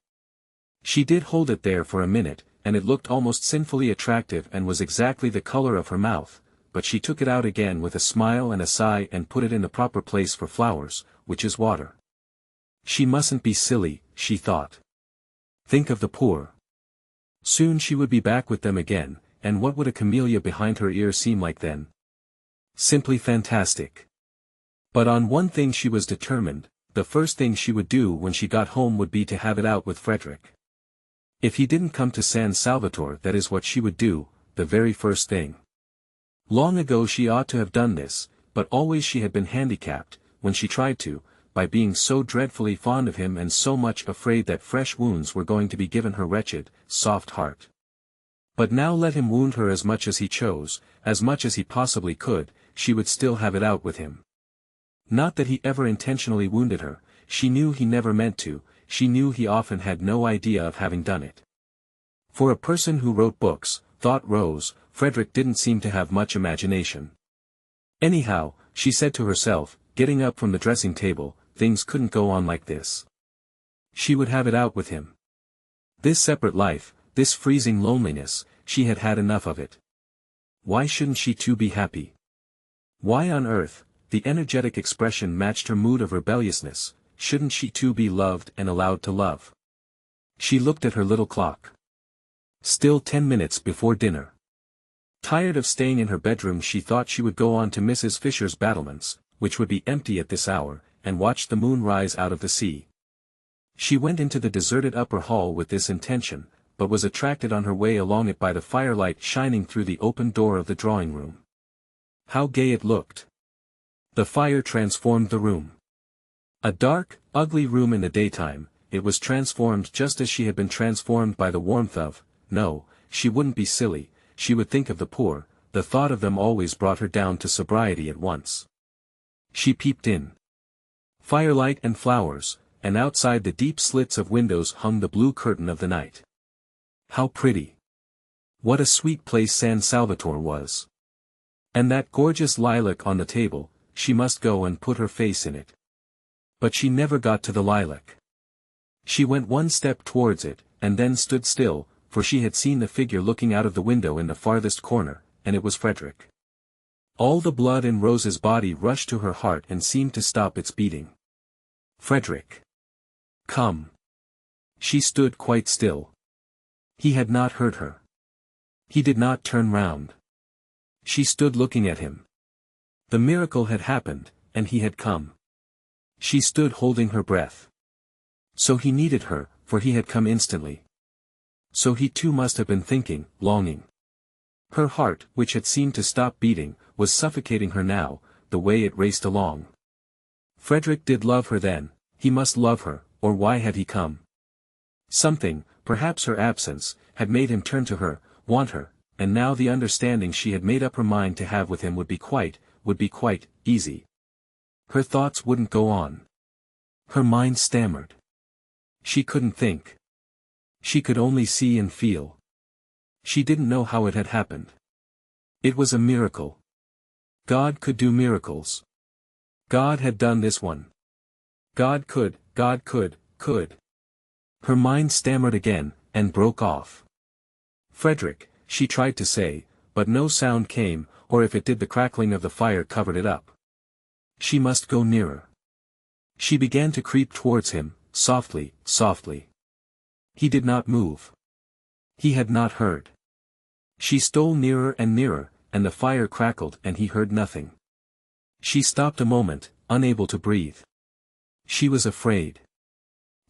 She did hold it there for a minute, and it looked almost sinfully attractive and was exactly the color of her mouth, but she took it out again with a smile and a sigh and put it in the proper place for flowers, which is water. She mustn't be silly, she thought. Think of the poor. Soon she would be back with them again, and what would a camellia behind her ear seem like then? Simply fantastic. But on one thing she was determined: the first thing she would do when she got home would be to have it out with Frederick. If he didn't come to San Salvatore, that is what she would do, the very first thing. Long ago she ought to have done this, but always she had been handicapped, when she tried to, by being so dreadfully fond of him and so much afraid that fresh wounds were going to be given her wretched, soft heart. But now let him wound her as much as he chose, as much as he possibly could, she would still have it out with him. Not that he ever intentionally wounded her, she knew he never meant to, she knew he often had no idea of having done it. For a person who wrote books, thought Rose, Frederick didn't seem to have much imagination. Anyhow, she said to herself, getting up from the dressing table, things couldn't go on like this. She would have it out with him. This separate life, this freezing loneliness, she had had enough of it. Why shouldn't she too be happy? Why on earth, the energetic expression matched her mood of rebelliousness, shouldn't she too be loved and allowed to love? She looked at her little clock. Still 10 minutes before dinner. Tired of staying in her bedroom, she thought she would go on to Mrs. Fisher's battlements, which would be empty at this hour, and watch the moon rise out of the sea. She went into the deserted upper hall with this intention, but was attracted on her way along it by the firelight shining through the open door of the drawing-room. How gay it looked! The fire transformed the room. A dark, ugly room in the daytime, it was transformed just as she had been transformed by the warmth of— no, she wouldn't be silly, she would think of the poor, the thought of them always brought her down to sobriety at once. She peeped in. Firelight and flowers, and outside the deep slits of windows hung the blue curtain of the night. How pretty! What a sweet place San Salvatore was! And that gorgeous lilac on the table, she must go and put her face in it. But she never got to the lilac. She went one step towards it, and then stood still, for she had seen the figure looking out of the window in the farthest corner, and it was Frederick. All the blood in Rose's body rushed to her heart and seemed to stop its beating. Frederick! Come! She stood quite still. He had not heard her. He did not turn round. She stood looking at him. The miracle had happened, and he had come. She stood holding her breath. So he needed her, for he had come instantly. So he too must have been thinking, longing. Her heart, which had seemed to stop beating, was suffocating her now, the way it raced along. Frederick did love her then, he must love her, or why had he come? Something, perhaps her absence, had made him turn to her, want her, and now the understanding she had made up her mind to have with him would be quite easy. Her thoughts wouldn't go on. Her mind stammered. She couldn't think. She could only see and feel. She didn't know how it had happened. It was a miracle. God could do miracles. God had done this one. God could. Her mind stammered again, and broke off. Frederick, she tried to say, but no sound came, or if it did the crackling of the fire covered it up. She must go nearer. She began to creep towards him, softly. He did not move. He had not heard. She stole nearer and nearer, and the fire crackled and he heard nothing. She stopped a moment, unable to breathe. She was afraid.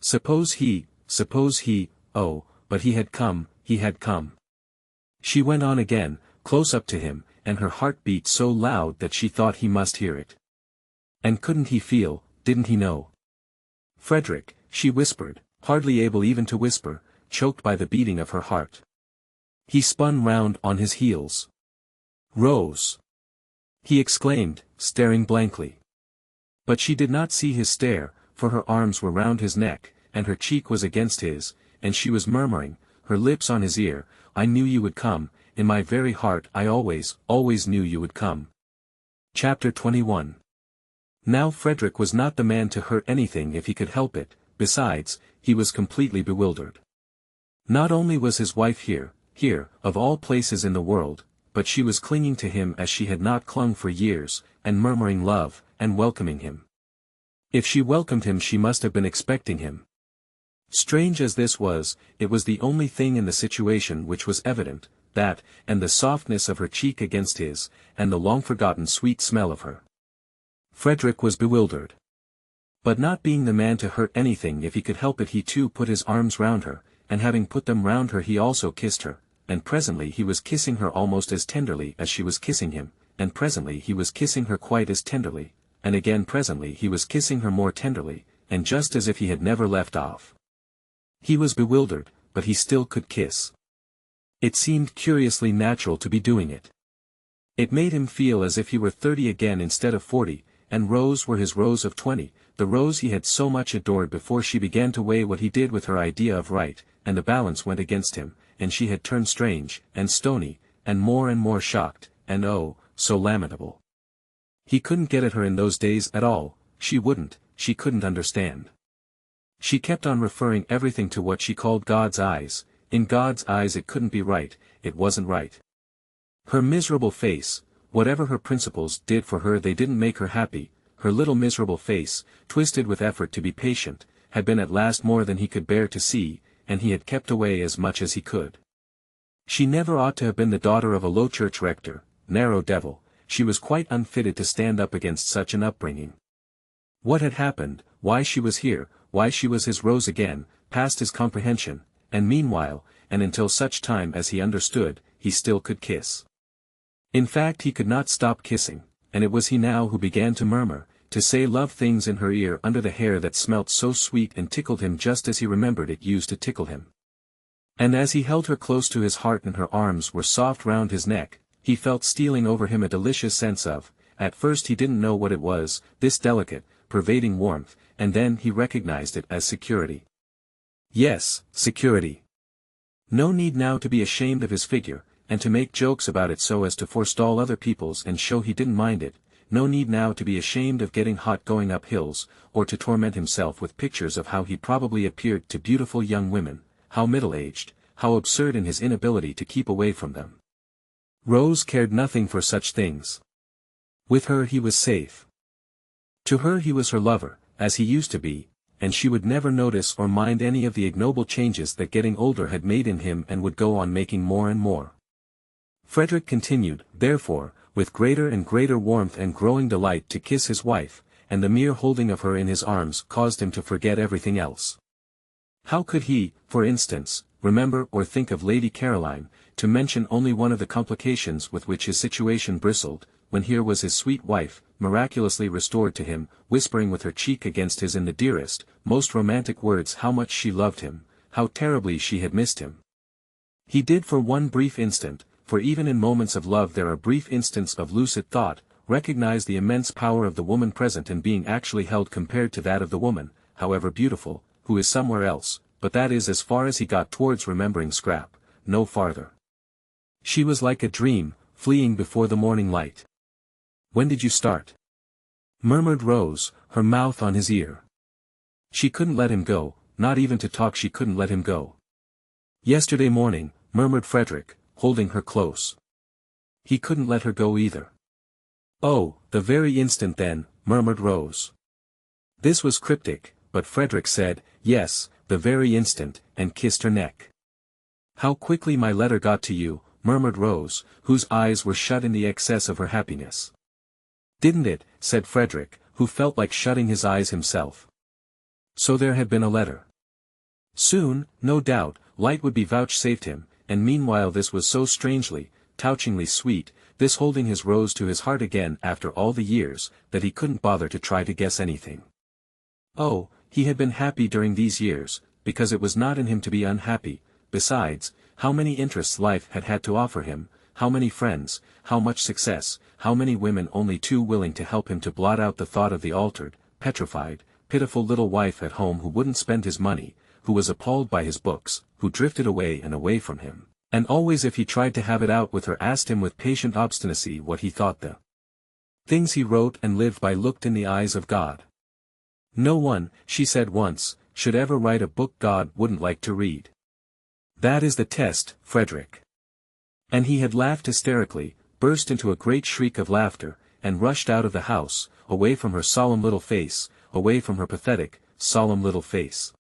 Suppose he, oh, but he had come. She went on again, close up to him, and her heart beat so loud that she thought he must hear it. And couldn't he feel, didn't he know? Frederick, she whispered, hardly able even to whisper, choked by the beating of her heart. He spun round on his heels. Rose! He exclaimed, staring blankly. But she did not see his stare, for her arms were round his neck, and her cheek was against his, and she was murmuring, her lips on his ear, I knew you would come, in my very heart I always knew you would come. Chapter 21. Now Frederick was not the man to hurt anything if he could help it, besides, he was completely bewildered. Not only was his wife here, of all places in the world, but she was clinging to him as she had not clung for years, and murmuring love, and welcoming him. If she welcomed him she must have been expecting him. Strange as this was, it was the only thing in the situation which was evident, that, and the softness of her cheek against his, and the long-forgotten sweet smell of her. Frederick was bewildered. But not being the man to hurt anything if he could help it, he too put his arms round her, and having put them round her he also kissed her, and presently he was kissing her almost as tenderly as she was kissing him, and presently he was kissing her quite as tenderly, and again presently he was kissing her more tenderly, and just as if he had never left off. He was bewildered, but he still could kiss. It seemed curiously natural to be doing it. It made him feel as if he were 30 again instead of 40, and Rose were his Rose of 20, the Rose he had so much adored before she began to weigh what he did with her idea of right, and the balance went against him, and she had turned strange, and stony, and more shocked, and oh, so lamentable. He couldn't get at her in those days at all, she couldn't understand. She kept on referring everything to what she called God's eyes. In God's eyes it couldn't be right, it wasn't right. Her miserable face, whatever her principles did for her they didn't make her happy, her little miserable face, twisted with effort to be patient, had been at last more than he could bear to see, and he had kept away as much as he could. She never ought to have been the daughter of a low church rector, narrow devil, she was quite unfitted to stand up against such an upbringing. What had happened, why she was here, why she was his Rose again, past his comprehension, and meanwhile, and until such time as he understood, he still could kiss. In fact he could not stop kissing, and it was he now who began to murmur, to say love things in her ear under the hair that smelt so sweet and tickled him just as he remembered it used to tickle him. And as he held her close to his heart and her arms were soft round his neck, he felt stealing over him a delicious sense of, at first he didn't know what it was, this delicate, pervading warmth, and then he recognized it as security. Yes, security. No need now to be ashamed of his figure, and to make jokes about it so as to forestall other people's and show he didn't mind it, no need now to be ashamed of getting hot going up hills, or to torment himself with pictures of how he probably appeared to beautiful young women, how middle-aged, how absurd in his inability to keep away from them. Rose cared nothing for such things. With her he was safe. To her he was her lover, as he used to be, and she would never notice or mind any of the ignoble changes that getting older had made in him and would go on making more and more. Frederick continued, therefore, with greater and greater warmth and growing delight to kiss his wife, and the mere holding of her in his arms caused him to forget everything else. How could he, for instance, remember or think of Lady Caroline, to mention only one of the complications with which his situation bristled, when here was his sweet wife, miraculously restored to him, whispering with her cheek against his in the dearest, most romantic words how much she loved him, how terribly she had missed him. He did for one brief instant, for even in moments of love there are brief instants of lucid thought, recognize the immense power of the woman present in being actually held compared to that of the woman, however beautiful, who is somewhere else, but that is as far as he got towards remembering Scrap, no farther. She was like a dream, fleeing before the morning light. When did you start? Murmured Rose, her mouth on his ear. She couldn't let him go, not even to talk she couldn't let him go. Yesterday morning, murmured Frederick, holding her close. He couldn't let her go either. Oh, the very instant then, murmured Rose. This was cryptic, but Frederick said, yes, the very instant, and kissed her neck. How quickly my letter got to you, murmured Rose, whose eyes were shut in the excess of her happiness. Didn't it, said Frederick, who felt like shutting his eyes himself. So there had been a letter. Soon, no doubt, light would be vouchsafed him, and meanwhile this was so strangely, touchingly sweet, this holding his Rose to his heart again after all the years, that he couldn't bother to try to guess anything. Oh, he had been happy during these years, because it was not in him to be unhappy. Besides, how many interests life had had to offer him, how many friends, how much success, how many women only too willing to help him to blot out the thought of the altered, petrified, pitiful little wife at home who wouldn't spend his money, who was appalled by his books, who drifted away and away from him, and always if he tried to have it out with her asked him with patient obstinacy what he thought the things he wrote and lived by looked in the eyes of God. No one, she said once, should ever write a book God wouldn't like to read. That is the test, Frederick. And he had laughed hysterically, burst into a great shriek of laughter, and rushed out of the house, away from her solemn little face, away from her pathetic, solemn little face.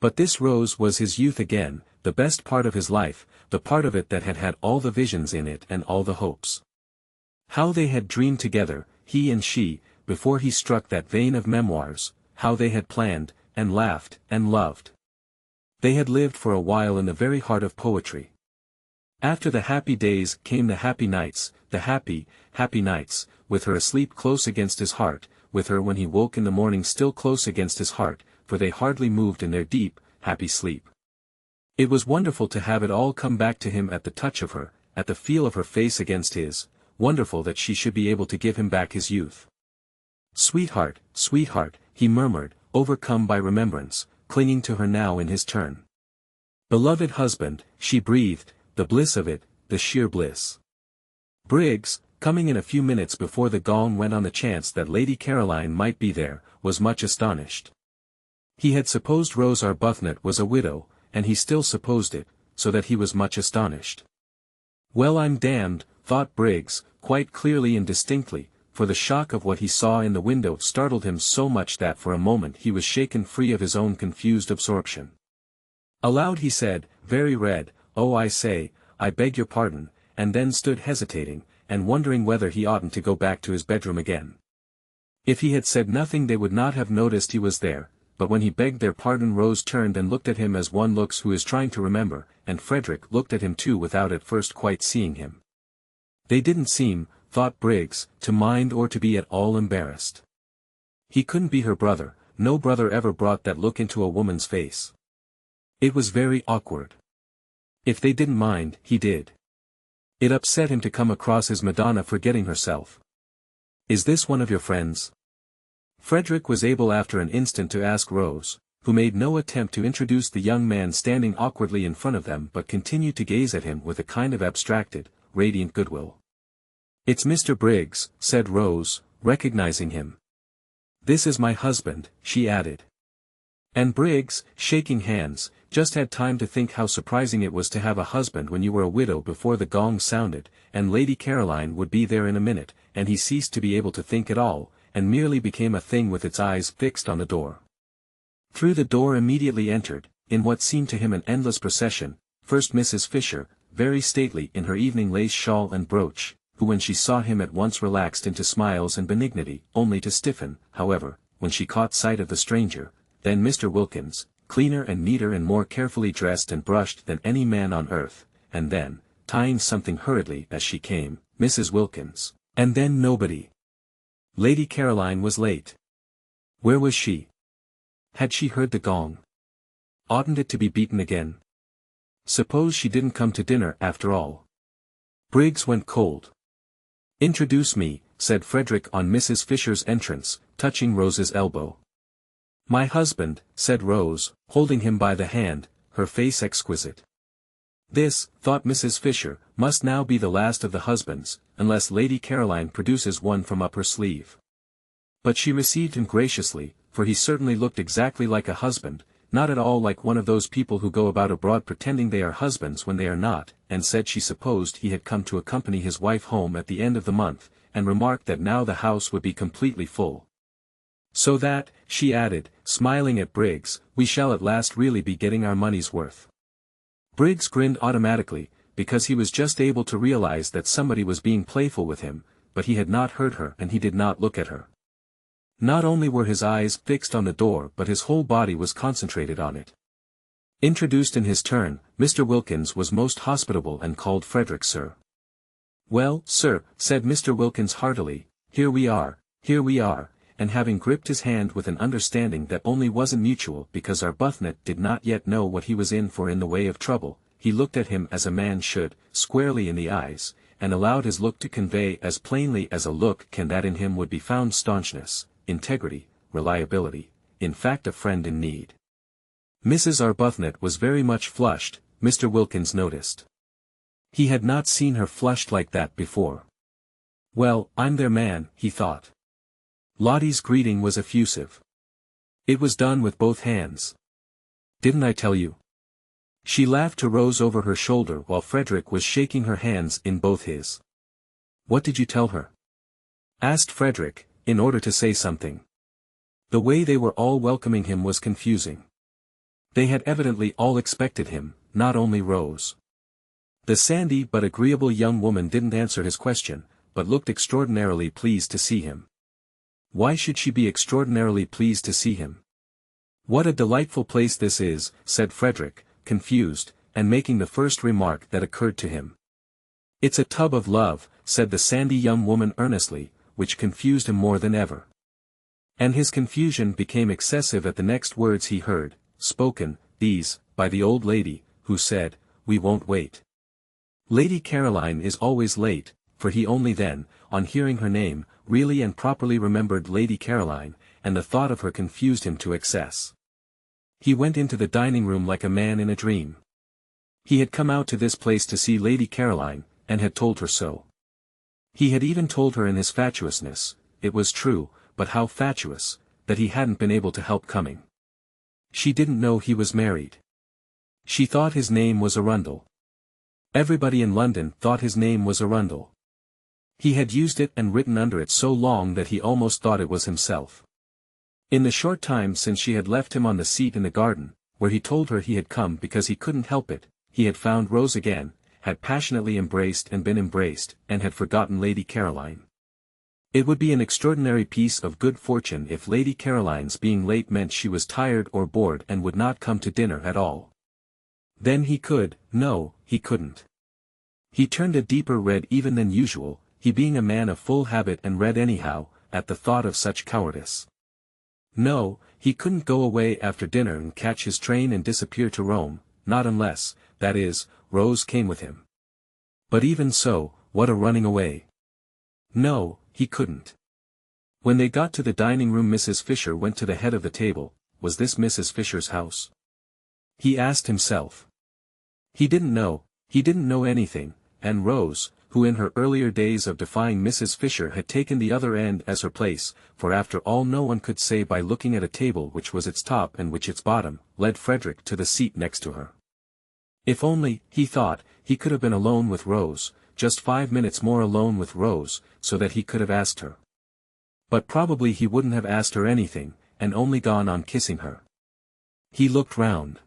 But this Rose was his youth again, the best part of his life, the part of it that had had all the visions in it and all the hopes. How they had dreamed together, he and she, before he struck that vein of memoirs, how they had planned, and laughed, and loved. They had lived for a while in the very heart of poetry. After the happy days came the happy nights, the happy, happy nights, with her asleep close against his heart, with her when he woke in the morning still close against his heart, for they hardly moved in their deep, happy sleep. It was wonderful to have it all come back to him at the touch of her, at the feel of her face against his, wonderful that she should be able to give him back his youth. Sweetheart, sweetheart, he murmured, overcome by remembrance, clinging to her now in his turn. Beloved husband, she breathed, the bliss of it, the sheer bliss. Briggs, coming in a few minutes before the gong went on the chance that Lady Caroline might be there, was much astonished. He had supposed Rose Arbuthnot was a widow, and he still supposed it, so that he was much astonished. Well, I'm damned, thought Briggs, quite clearly and distinctly, for the shock of what he saw in the window startled him so much that for a moment he was shaken free of his own confused absorption. Aloud he said, very red, "Oh, I say, I beg your pardon," and then stood hesitating, and wondering whether he oughtn't to go back to his bedroom again. If he had said nothing they would not have noticed he was there, but when he begged their pardon Rose turned and looked at him as one looks who is trying to remember, and Frederick looked at him too without at first quite seeing him. They didn't seem, thought Briggs, to mind or to be at all embarrassed. He couldn't be her brother, no brother ever brought that look into a woman's face. It was very awkward. If they didn't mind, he did. It upset him to come across his Madonna forgetting herself. "Is this one of your friends?" Frederick was able after an instant to ask Rose, who made no attempt to introduce the young man standing awkwardly in front of them but continued to gaze at him with a kind of abstracted, radiant goodwill. "It's Mr. Briggs," said Rose, recognizing him. "This is my husband," she added. And Briggs, shaking hands, just had time to think how surprising it was to have a husband when you were a widow before the gong sounded, and Lady Caroline would be there in a minute, and he ceased to be able to think at all, and merely became a thing with its eyes fixed on the door. Through the door immediately entered, in what seemed to him an endless procession, first Mrs. Fisher, very stately in her evening lace shawl and brooch, who when she saw him at once relaxed into smiles and benignity, only to stiffen, however, when she caught sight of the stranger, then Mr. Wilkins, cleaner and neater and more carefully dressed and brushed than any man on earth, and then, tying something hurriedly as she came, Mrs. Wilkins, and then nobody. Lady Caroline was late. Where was she? Had she heard the gong? Oughtn't it to be beaten again? Suppose she didn't come to dinner after all. Briggs went cold. "Introduce me," said Frederick on Mrs. Fisher's entrance, touching Rose's elbow. "My husband," said Rose, holding him by the hand, her face exquisite. This, thought Mrs. Fisher, must now be the last of the husbands, unless Lady Caroline produces one from up her sleeve. But she received him graciously, for he certainly looked exactly like a husband, not at all like one of those people who go about abroad pretending they are husbands when they are not, and said she supposed he had come to accompany his wife home at the end of the month, and remarked that now the house would be completely full. "So that," she added, smiling at Briggs, "we shall at last really be getting our money's worth." Briggs grinned automatically, because he was just able to realize that somebody was being playful with him, but he had not heard her and he did not look at her. Not only were his eyes fixed on the door but his whole body was concentrated on it. Introduced in his turn, Mr. Wilkins was most hospitable and called Frederick sir. "Well, sir," said Mr. Wilkins heartily, here we are," and having gripped his hand with an understanding that only wasn't mutual because Arbuthnot did not yet know what he was in for in the way of trouble, he looked at him as a man should, squarely in the eyes, and allowed his look to convey as plainly as a look can that in him would be found staunchness, integrity, reliability, in fact a friend in need. Mrs. Arbuthnot was very much flushed, Mr. Wilkins noticed. He had not seen her flushed like that before. Well, I'm their man, he thought. Lottie's greeting was effusive. It was done with both hands. "Didn't I tell you?" She laughed to Rose over her shoulder while Frederick was shaking her hands in both his. "What did you tell her?" asked Frederick, in order to say something. The way they were all welcoming him was confusing. They had evidently all expected him, not only Rose. The sandy but agreeable young woman didn't answer his question, but looked extraordinarily pleased to see him. Why should she be extraordinarily pleased to see him? "What a delightful place this is," said Frederick, confused, and making the first remark that occurred to him. "It's a tub of love," said the sandy young woman earnestly, which confused him more than ever. And his confusion became excessive at the next words he heard, spoken, by the old lady, who said, "We won't wait." Lady Caroline is always late, for he only then, on hearing her name, really and properly remembered Lady Caroline, and the thought of her confused him to excess. He went into the dining room like a man in a dream. He had come out to this place to see Lady Caroline, and had told her so. He had even told her in his fatuousness, it was true, but how fatuous, that he hadn't been able to help coming. She didn't know he was married. She thought his name was Arundel. Everybody in London thought his name was Arundel. He had used it and written under it so long that he almost thought it was himself. In the short time since she had left him on the seat in the garden, where he told her he had come because he couldn't help it, he had found Rose again, had passionately embraced and been embraced, and had forgotten Lady Caroline. It would be an extraordinary piece of good fortune if Lady Caroline's being late meant she was tired or bored and would not come to dinner at all. Then he couldn't. He turned a deeper red even than usual, he being a man of full habit and red anyhow, at the thought of such cowardice. No, he couldn't go away after dinner and catch his train and disappear to Rome, not unless, that is, Rose came with him. But even so, what a running away. No, he couldn't. When they got to the dining room Mrs. Fisher went to the head of the table. Was this Mrs. Fisher's house? He asked himself. He didn't know anything, and Rose, who in her earlier days of defying Mrs. Fisher had taken the other end as her place, for after all no one could say by looking at a table which was its top and which its bottom, led Frederick to the seat next to her. If only, he thought, he could have been alone with Rose, just 5 minutes more alone with Rose, so that he could have asked her. But probably he wouldn't have asked her anything, and only gone on kissing her. He looked round.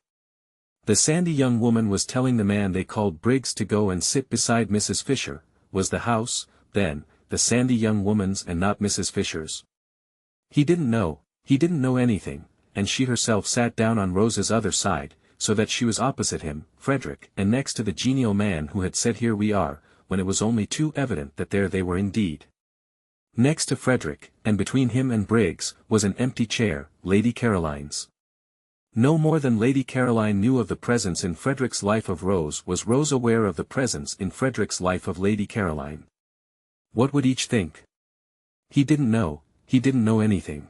The sandy young woman was telling the man they called Briggs to go and sit beside Mrs. Fisher. Was the house, then, the sandy young woman's and not Mrs. Fisher's? He didn't know anything, and she herself sat down on Rose's other side, so that she was opposite him, Frederick, and next to the genial man who had said "Here we are," when it was only too evident that there they were indeed. Next to Frederick, and between him and Briggs, was an empty chair, Lady Caroline's. No more than Lady Caroline knew of the presence in Frederick's life of Rose was Rose aware of the presence in Frederick's life of Lady Caroline. What would each think? He didn't know anything.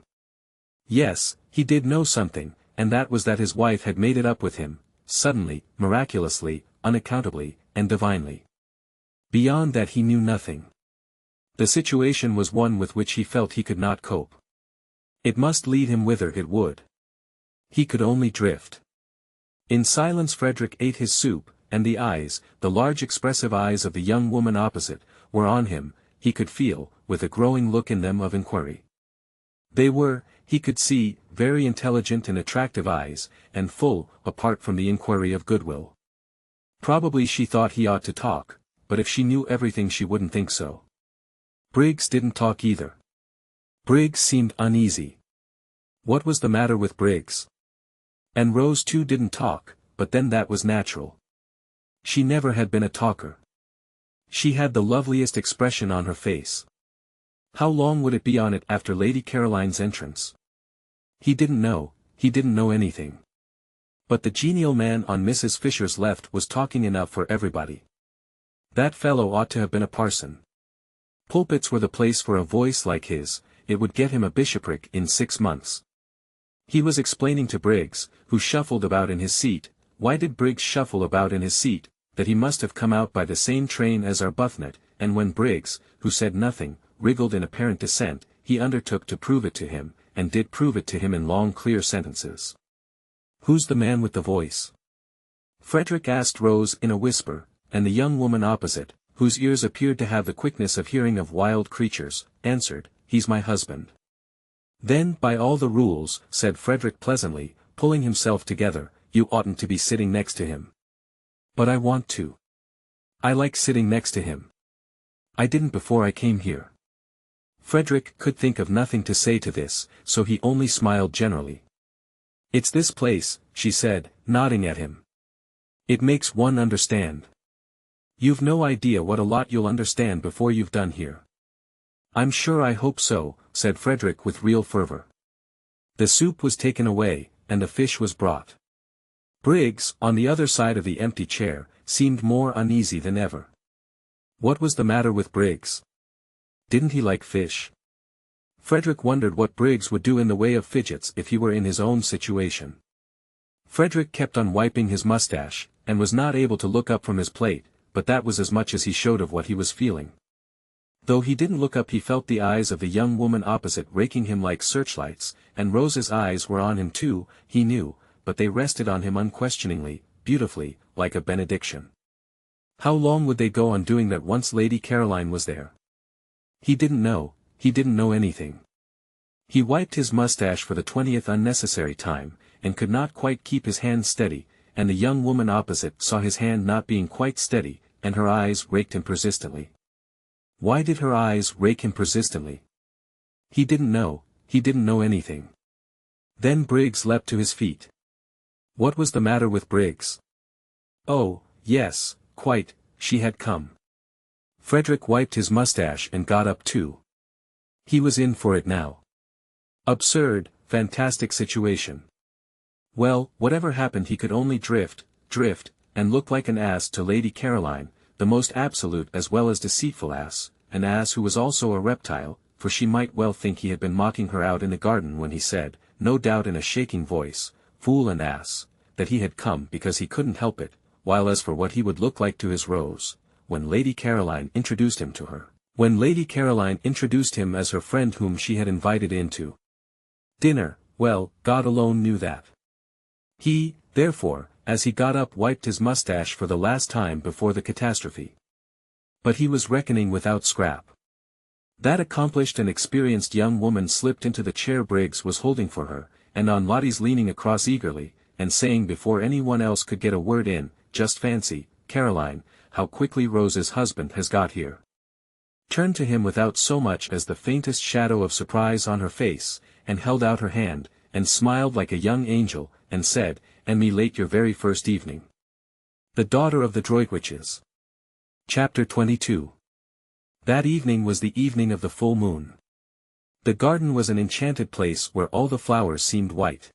Yes, he did know something, and that was that his wife had made it up with him, suddenly, miraculously, unaccountably, and divinely. Beyond that he knew nothing. The situation was one with which he felt he could not cope. It must lead him whither it would. He could only drift. In silence Frederick ate his soup, and the eyes, the large expressive eyes of the young woman opposite, were on him, he could feel, with a growing look in them of inquiry. They were, he could see, very intelligent and attractive eyes, and full, apart from the inquiry of goodwill. Probably she thought he ought to talk, but if she knew everything she wouldn't think so. Briggs didn't talk either. Briggs seemed uneasy. What was the matter with Briggs? And Rose too didn't talk, but then that was natural. She never had been a talker. She had the loveliest expression on her face. How long would it be on it after Lady Caroline's entrance? He didn't know anything. But the genial man on Mrs. Fisher's left was talking enough for everybody. That fellow ought to have been a parson. Pulpits were the place for a voice like his, it would get him a bishopric in 6 months. He was explaining to Briggs, who shuffled about in his seat. Why did Briggs shuffle about in his seat? That he must have come out by the same train as Arbuthnot, and when Briggs, who said nothing, wriggled in apparent dissent, he undertook to prove it to him, and did prove it to him in long clear sentences. "Who's the man with the voice?" Frederick asked Rose in a whisper, and the young woman opposite, whose ears appeared to have the quickness of hearing of wild creatures, answered, "He's my husband." "Then by all the rules," said Frederick pleasantly, pulling himself together, "you oughtn't to be sitting next to him." But I want to. I like sitting next to him. I didn't before I came here. Frederick could think of nothing to say to this, so he only smiled generally. It's this place, she said, nodding at him. It makes one understand. You've no idea what a lot you'll understand before you've done here. I'm sure I hope so, said Frederick with real fervor. The soup was taken away, and the fish was brought. Briggs, on the other side of the empty chair, seemed more uneasy than ever. What was the matter with Briggs? Didn't he like fish? Frederick wondered what Briggs would do in the way of fidgets if he were in his own situation. Frederick kept on wiping his mustache, and was not able to look up from his plate, but that was as much as he showed of what he was feeling. Though he didn't look up, he felt the eyes of the young woman opposite raking him like searchlights, and Rose's eyes were on him too, he knew, but they rested on him unquestioningly, beautifully, like a benediction. How long would they go on doing that once Lady Caroline was there? He didn't know anything. He wiped his mustache for the 20th unnecessary time, and could not quite keep his hand steady, and the young woman opposite saw his hand not being quite steady, and her eyes raked him persistently. Why did her eyes rake him persistently? He didn't know anything. Then Briggs leapt to his feet. What was the matter with Briggs? Oh, yes, quite, she had come. Frederick wiped his mustache and got up too. He was in for it now. Absurd, fantastic situation. Well, whatever happened he could only drift, and look like an ass to Lady Caroline, the most absolute as well as deceitful ass, an ass who was also a reptile, for she might well think he had been mocking her out in the garden when he said, no doubt in a shaking voice, fool and ass, that he had come because he couldn't help it, while as for what he would look like to his Rose, when Lady Caroline introduced him to her, when Lady Caroline introduced him as her friend whom she had invited into dinner, well, God alone knew that. He, therefore, as he got up, wiped his mustache for the last time before the catastrophe. But he was reckoning without Scrap. That accomplished and experienced young woman slipped into the chair Briggs was holding for her, and on Lottie's leaning across eagerly, and saying before anyone else could get a word in, just fancy, Caroline, how quickly Rose's husband has got here. Turned to him without so much as the faintest shadow of surprise on her face, and held out her hand, and smiled like a young angel, and said, and me late your very first evening. The daughter of the Droitwiches. Chapter 22. That evening was the evening of the full moon. The garden was an enchanted place where all the flowers seemed white.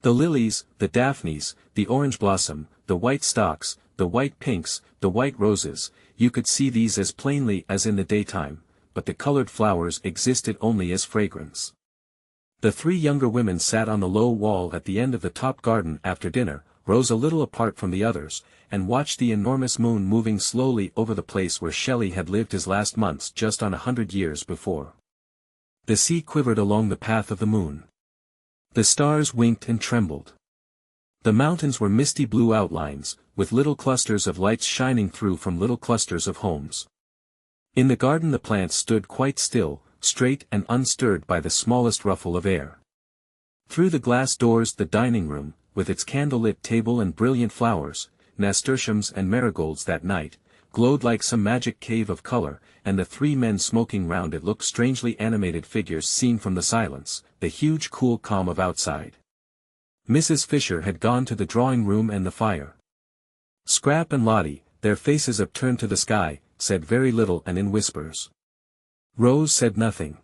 The lilies, the daphnes, the orange blossom, the white stocks, the white pinks, the white roses, you could see these as plainly as in the daytime, but the colored flowers existed only as fragrance. The three younger women sat on the low wall at the end of the top garden after dinner, Rose a little apart from the others, and watched the enormous moon moving slowly over the place where Shelley had lived his last months just on 100 years before. The sea quivered along the path of the moon. The stars winked and trembled. The mountains were misty blue outlines, with little clusters of lights shining through from little clusters of homes. In the garden the plants stood quite still, straight and unstirred by the smallest ruffle of air. Through the glass doors the dining room, with its candle-lit table and brilliant flowers, nasturtiums and marigolds that night, glowed like some magic cave of color, and the three men smoking round it looked strangely animated figures seen from the silence, the huge cool calm of outside. Mrs. Fisher had gone to the drawing-room and the fire. Scrap and Lottie, their faces upturned to the sky, said very little and in whispers. Rose said nothing.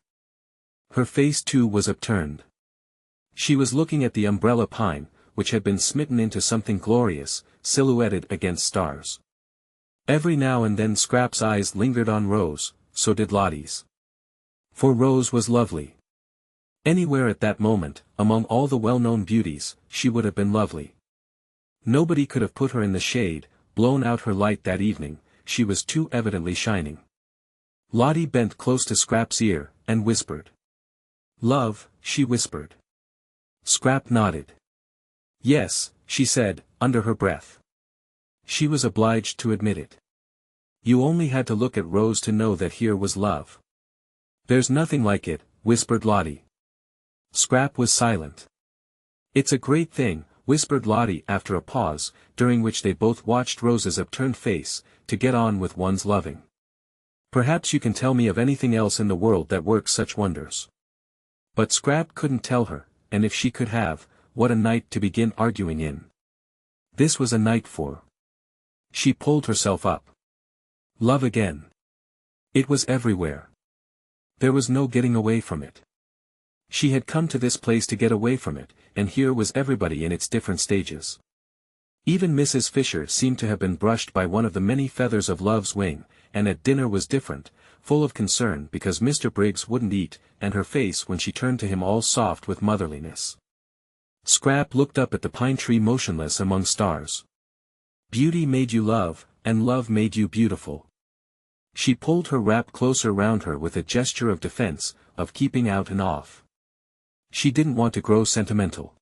Her face too was upturned. She was looking at the umbrella pine, which had been smitten into something glorious, silhouetted against stars. Every now and then Scrap's eyes lingered on Rose, so did Lottie's. For Rose was lovely. Anywhere at that moment, among all the well-known beauties, she would have been lovely. Nobody could have put her in the shade, blown out her light that evening, she was too evidently shining. Lottie bent close to Scrap's ear, and whispered. "Love," she whispered. Scrap nodded. "Yes," she said, under her breath. She was obliged to admit it. You only had to look at Rose to know that here was love. "There's nothing like it," whispered Lottie. Scrap was silent. "It's a great thing," whispered Lottie after a pause, during which they both watched Rose's upturned face, to get on with one's loving. Perhaps you can tell me of anything else in the world that works such wonders. But Scrap couldn't tell her, and if she could have, what a night to begin arguing in. This was a night for. She pulled herself up. Love again. It was everywhere. There was no getting away from it. She had come to this place to get away from it, and here was everybody in its different stages. Even Mrs. Fisher seemed to have been brushed by one of the many feathers of love's wing, and at dinner was different, full of concern because Mr. Briggs wouldn't eat, and her face when she turned to him all soft with motherliness. Scrap looked up at the pine tree motionless among stars. Beauty made you love, and love made you beautiful. She pulled her wrap closer round her with a gesture of defense, of keeping out and off. She didn't want to grow sentimental.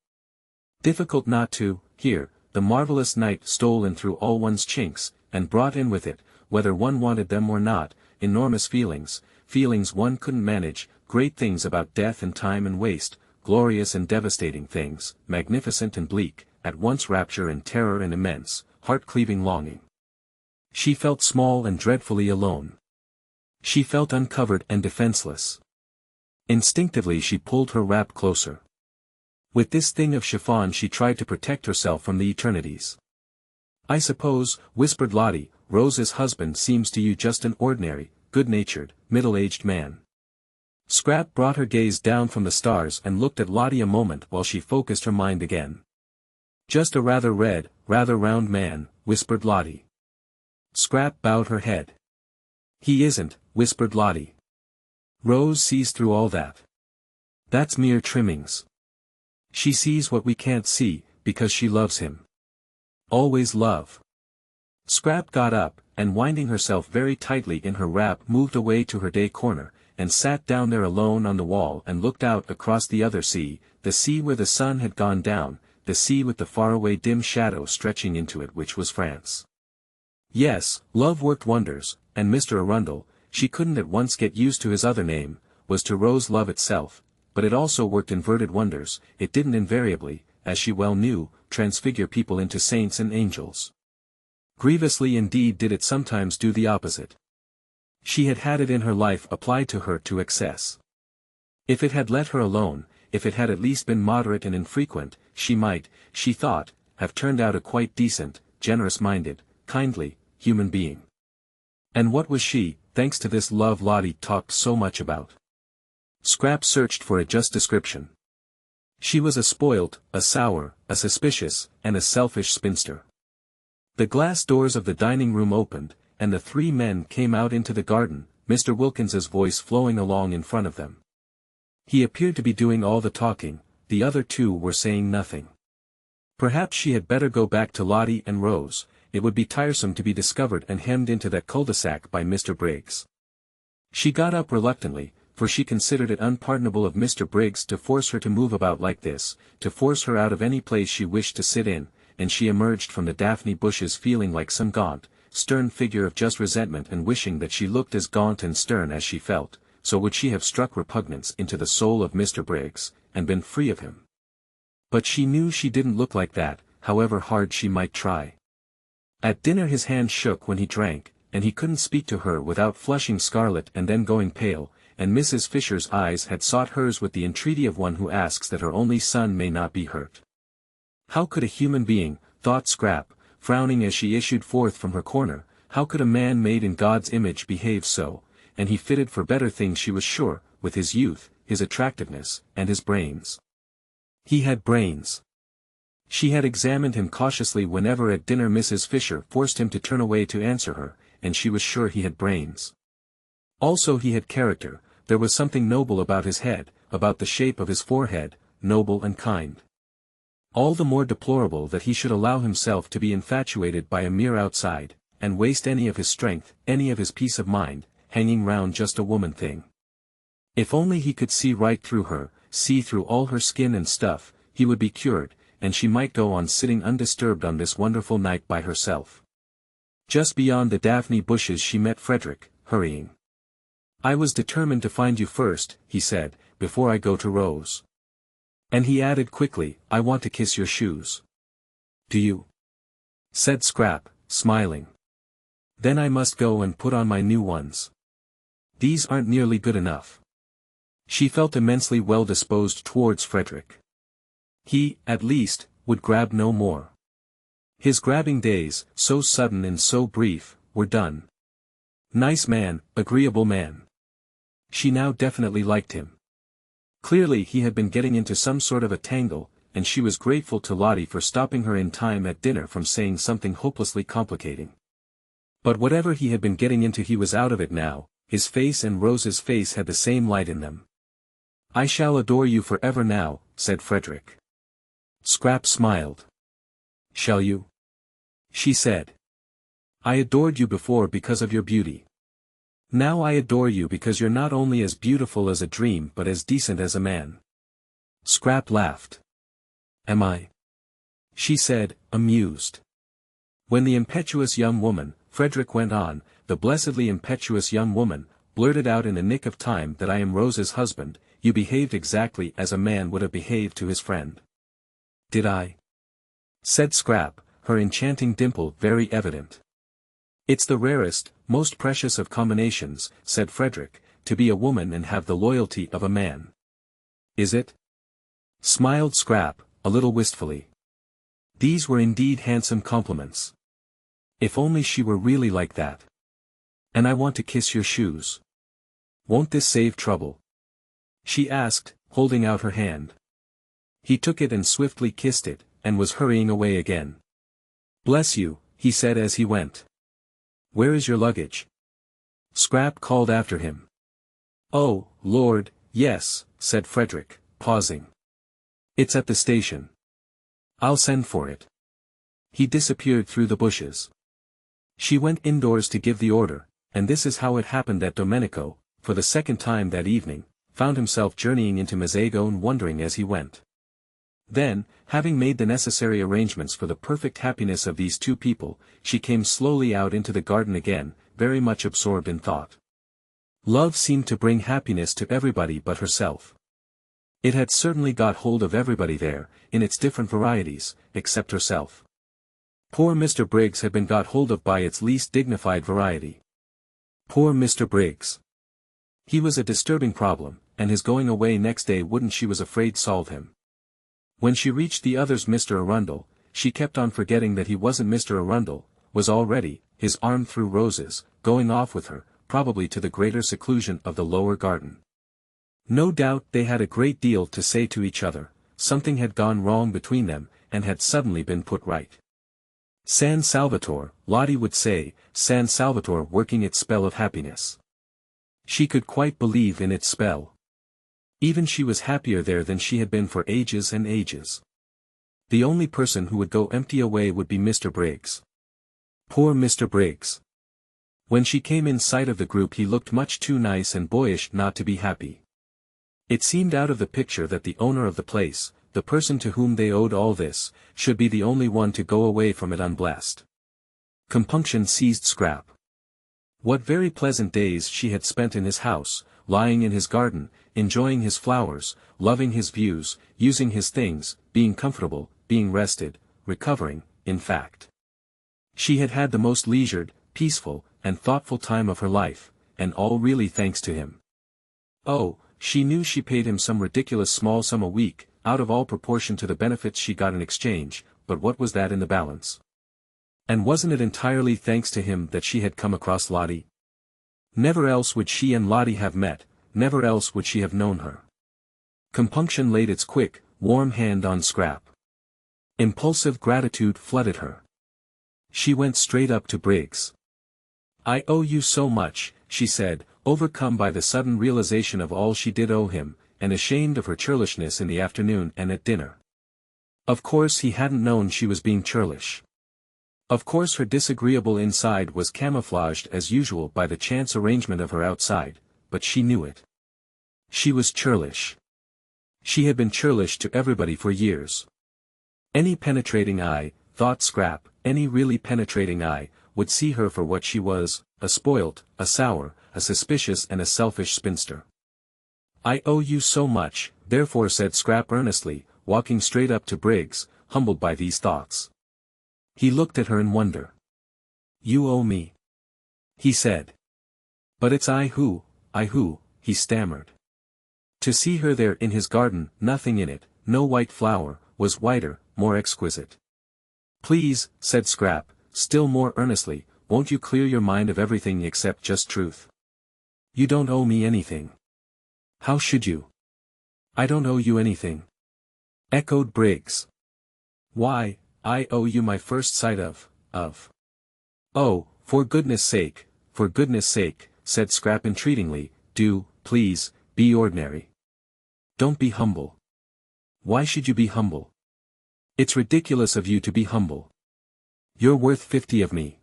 Difficult not to, here, the marvelous night stole in through all one's chinks, and brought in with it, whether one wanted them or not, enormous feelings one couldn't manage, great things about death and time and waste, glorious and devastating things, magnificent and bleak, at once rapture and terror and immense, heart-cleaving longing. She felt small and dreadfully alone. She felt uncovered and defenseless. Instinctively she pulled her wrap closer. With this thing of chiffon she tried to protect herself from the eternities. I suppose, whispered Lottie, Rose's husband seems to you just an ordinary, good-natured, middle-aged man. Scrap brought her gaze down from the stars and looked at Lottie a moment while she focused her mind again. Just a rather red, rather round man, whispered Lottie. Scrap bowed her head. He isn't, whispered Lottie. Rose sees through all that. That's mere trimmings. She sees what we can't see, because she loves him. Always love. Scrap got up, and winding herself very tightly in her wrap moved away to her day corner, and sat down there alone on the wall and looked out across the other sea, the sea where the sun had gone down, the sea with the faraway dim shadow stretching into it which was France. Yes, love worked wonders, and Mr. Arundel, she couldn't at once get used to his other name, was to Rose love itself, but it also worked inverted wonders, it didn't invariably, as she well knew, transfigure people into saints and angels. Grievously indeed did it sometimes do the opposite. She had had it in her life applied to her to excess. If it had let her alone, if it had at least been moderate and infrequent, she might, she thought, have turned out a quite decent, generous-minded, kindly, human being. And what was she, thanks to this love Lottie talked so much about? Scrap searched for a just description. She was a spoilt, a sour, a suspicious, and a selfish spinster. The glass doors of the dining room opened, and the three men came out into the garden, Mr. Wilkins's voice flowing along in front of them. He appeared to be doing all the talking, the other two were saying nothing. Perhaps she had better go back to Lottie and Rose, it would be tiresome to be discovered and hemmed into that cul-de-sac by Mr. Briggs. She got up reluctantly, for she considered it unpardonable of Mr. Briggs to force her to move about like this, to force her out of any place she wished to sit in, and she emerged from the daphne bushes feeling like some gaunt, stern figure of just resentment and wishing that she looked as gaunt and stern as she felt, so would she have struck repugnance into the soul of Mr. Briggs, and been free of him. But she knew she didn't look like that, however hard she might try. At dinner his hand shook when he drank, and he couldn't speak to her without flushing scarlet and then going pale, and Mrs. Fisher's eyes had sought hers with the entreaty of one who asks that her only son may not be hurt. How could a human being, thought Scrap, frowning as she issued forth from her corner, how could a man made in God's image behave so, and he fitted for better things she was sure, with his youth, his attractiveness, and his brains. He had brains. She had examined him cautiously whenever at dinner Mrs. Fisher forced him to turn away to answer her, and she was sure he had brains. Also he had character, there was something noble about his head, about the shape of his forehead, noble and kind. All the more deplorable that he should allow himself to be infatuated by a mere outside, and waste any of his strength, any of his peace of mind, hanging round just a woman thing. If only he could see right through her, see through all her skin and stuff, he would be cured, and she might go on sitting undisturbed on this wonderful night by herself. Just beyond the daphne bushes she met Frederick, hurrying. "I was determined to find you first," he said, "before I go to Rose." And he added quickly, "I want to kiss your shoes." Do you? Said Scrap, smiling. Then I must go and put on my new ones. These aren't nearly good enough. She felt immensely well disposed towards Frederick. He, at least, would grab no more. His grabbing days, so sudden and so brief, were done. Nice man, agreeable man. She now definitely liked him. Clearly he had been getting into some sort of a tangle, and she was grateful to Lottie for stopping her in time at dinner from saying something hopelessly complicating. But whatever he had been getting into, he was out of it now. His face and Rose's face had the same light in them. I shall adore you forever now, said Frederick. Scrap smiled. Shall you? She said. I adored you before because of your beauty. Now I adore you because you're not only as beautiful as a dream but as decent as a man. Scrap laughed. Am I? She said, amused. When the impetuous young woman, Frederick went on, the blessedly impetuous young woman, blurted out in the nick of time that I am Rose's husband, you behaved exactly as a man would have behaved to his friend. Did I? Said Scrap, her enchanting dimple very evident. It's the rarest, most precious of combinations, said Frederick, to be a woman and have the loyalty of a man. Is it? Smiled Scrap, a little wistfully. These were indeed handsome compliments. If only she were really like that. And I want to kiss your shoes. Won't this save trouble? She asked, holding out her hand. He took it and swiftly kissed it, and was hurrying away again. Bless you, he said as he went. Where is your luggage? Scrap called after him. Oh, Lord, yes, said Frederick, pausing. It's at the station. I'll send for it. He disappeared through the bushes. She went indoors to give the order, and this is how it happened that Domenico, for the second time that evening, found himself journeying into Mazagone wondering as he went. Then, having made the necessary arrangements for the perfect happiness of these two people, she came slowly out into the garden again, very much absorbed in thought. Love seemed to bring happiness to everybody but herself. It had certainly got hold of everybody there, in its different varieties, except herself. Poor Mr. Briggs had been got hold of by its least dignified variety. Poor Mr. Briggs. He was a disturbing problem, and his going away next day wouldn't, she was afraid, solve him. When she reached the others, Mr. Arundel, she kept on forgetting that he wasn't Mr. Arundel, was already, his arm through Rose's, going off with her, probably to the greater seclusion of the lower garden. No doubt they had a great deal to say to each other, something had gone wrong between them, and had suddenly been put right. San Salvatore, Lottie would say, San Salvatore working its spell of happiness. She could quite believe in its spell. Even she was happier there than she had been for ages and ages. The only person who would go empty away would be Mr. Briggs. Poor Mr. Briggs. When she came in sight of the group he looked much too nice and boyish not to be happy. It seemed out of the picture that the owner of the place, the person to whom they owed all this, should be the only one to go away from it unblessed. Compunction seized Scrap. What very pleasant days she had spent in his house, lying in his garden, enjoying his flowers, loving his views, using his things, being comfortable, being rested, recovering, in fact. She had had the most leisured, peaceful, and thoughtful time of her life, and all really thanks to him. Oh, she knew she paid him some ridiculous small sum a week, out of all proportion to the benefits she got in exchange, but what was that in the balance? And wasn't it entirely thanks to him that she had come across Lottie? Never else would she and Lottie have met, never else would she have known her. Compunction laid its quick, warm hand on Scrap. Impulsive gratitude flooded her. She went straight up to Briggs. I owe you so much, she said, overcome by the sudden realization of all she did owe him, and ashamed of her churlishness in the afternoon and at dinner. Of course he hadn't known she was being churlish. Of course her disagreeable inside was camouflaged as usual by the chance arrangement of her outside, but she knew it. She was churlish. She had been churlish to everybody for years. Any penetrating eye, thought Scrap, any really penetrating eye, would see her for what she was, a spoilt, a sour, a suspicious and a selfish spinster. I owe you so much, therefore said Scrap earnestly, walking straight up to Briggs, humbled by these thoughts. He looked at her in wonder. "You owe me," he said. "But it's I who," he stammered. To see her there in his garden, nothing in it, no white flower, was whiter, more exquisite. "Please," said Scrap, still more earnestly, "won't you clear your mind of everything except just truth? You don't owe me anything." "How should you?" "I don't owe you anything," echoed Briggs. "Why, I owe you my first sight of. Oh, for goodness sake," said Scrap entreatingly, "do, please, be ordinary. Don't be humble." "Why should you be humble? It's ridiculous of you to be humble. You're worth 50 of me."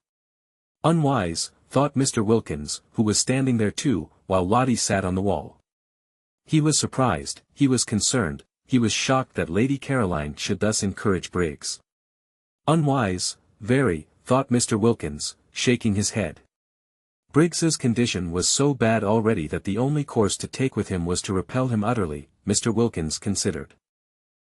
Unwise, thought Mr. Wilkins, who was standing there too, while Lottie sat on the wall. He was surprised, he was concerned, he was shocked that Lady Caroline should thus encourage Briggs. Unwise, very, thought Mr. Wilkins, shaking his head. Briggs's condition was so bad already that the only course to take with him was to repel him utterly, Mr. Wilkins considered.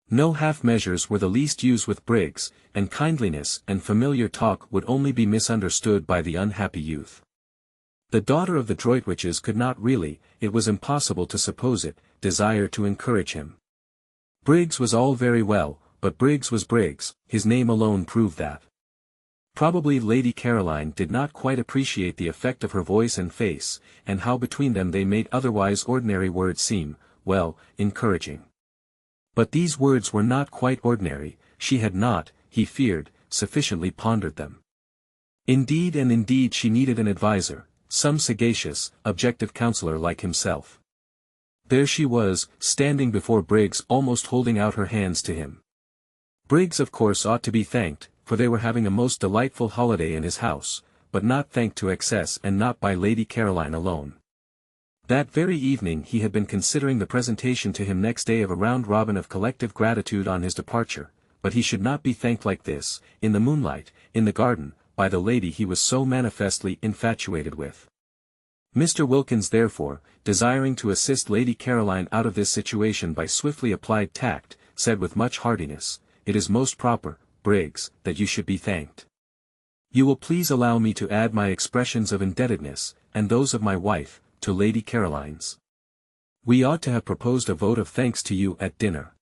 No half measures were the least used with Briggs, and kindliness and familiar talk would only be misunderstood by the unhappy youth. The daughter of the Droitwiches could not really, it was impossible to suppose it, desire to encourage him. Briggs was all very well, but Briggs was Briggs, his name alone proved that. Probably Lady Caroline did not quite appreciate the effect of her voice and face, and how between them they made otherwise ordinary words seem, well, encouraging. But these words were not quite ordinary, she had not, he feared, sufficiently pondered them. Indeed she needed an adviser, some sagacious, objective counselor like himself. There she was, standing before Briggs almost holding out her hands to him. Briggs of course ought to be thanked, for they were having a most delightful holiday in his house, but not thanked to excess and not by Lady Caroline alone. That very evening he had been considering the presentation to him next day of a round robin of collective gratitude on his departure, but he should not be thanked like this, in the moonlight, in the garden, by the lady he was so manifestly infatuated with. Mr. Wilkins therefore, desiring to assist Lady Caroline out of this situation by swiftly applied tact, said with much heartiness, "It is most proper, Briggs, that you should be thanked. You will please allow me to add my expressions of indebtedness, and those of my wife, to Lady Caroline's. We ought to have proposed a vote of thanks to you at dinner.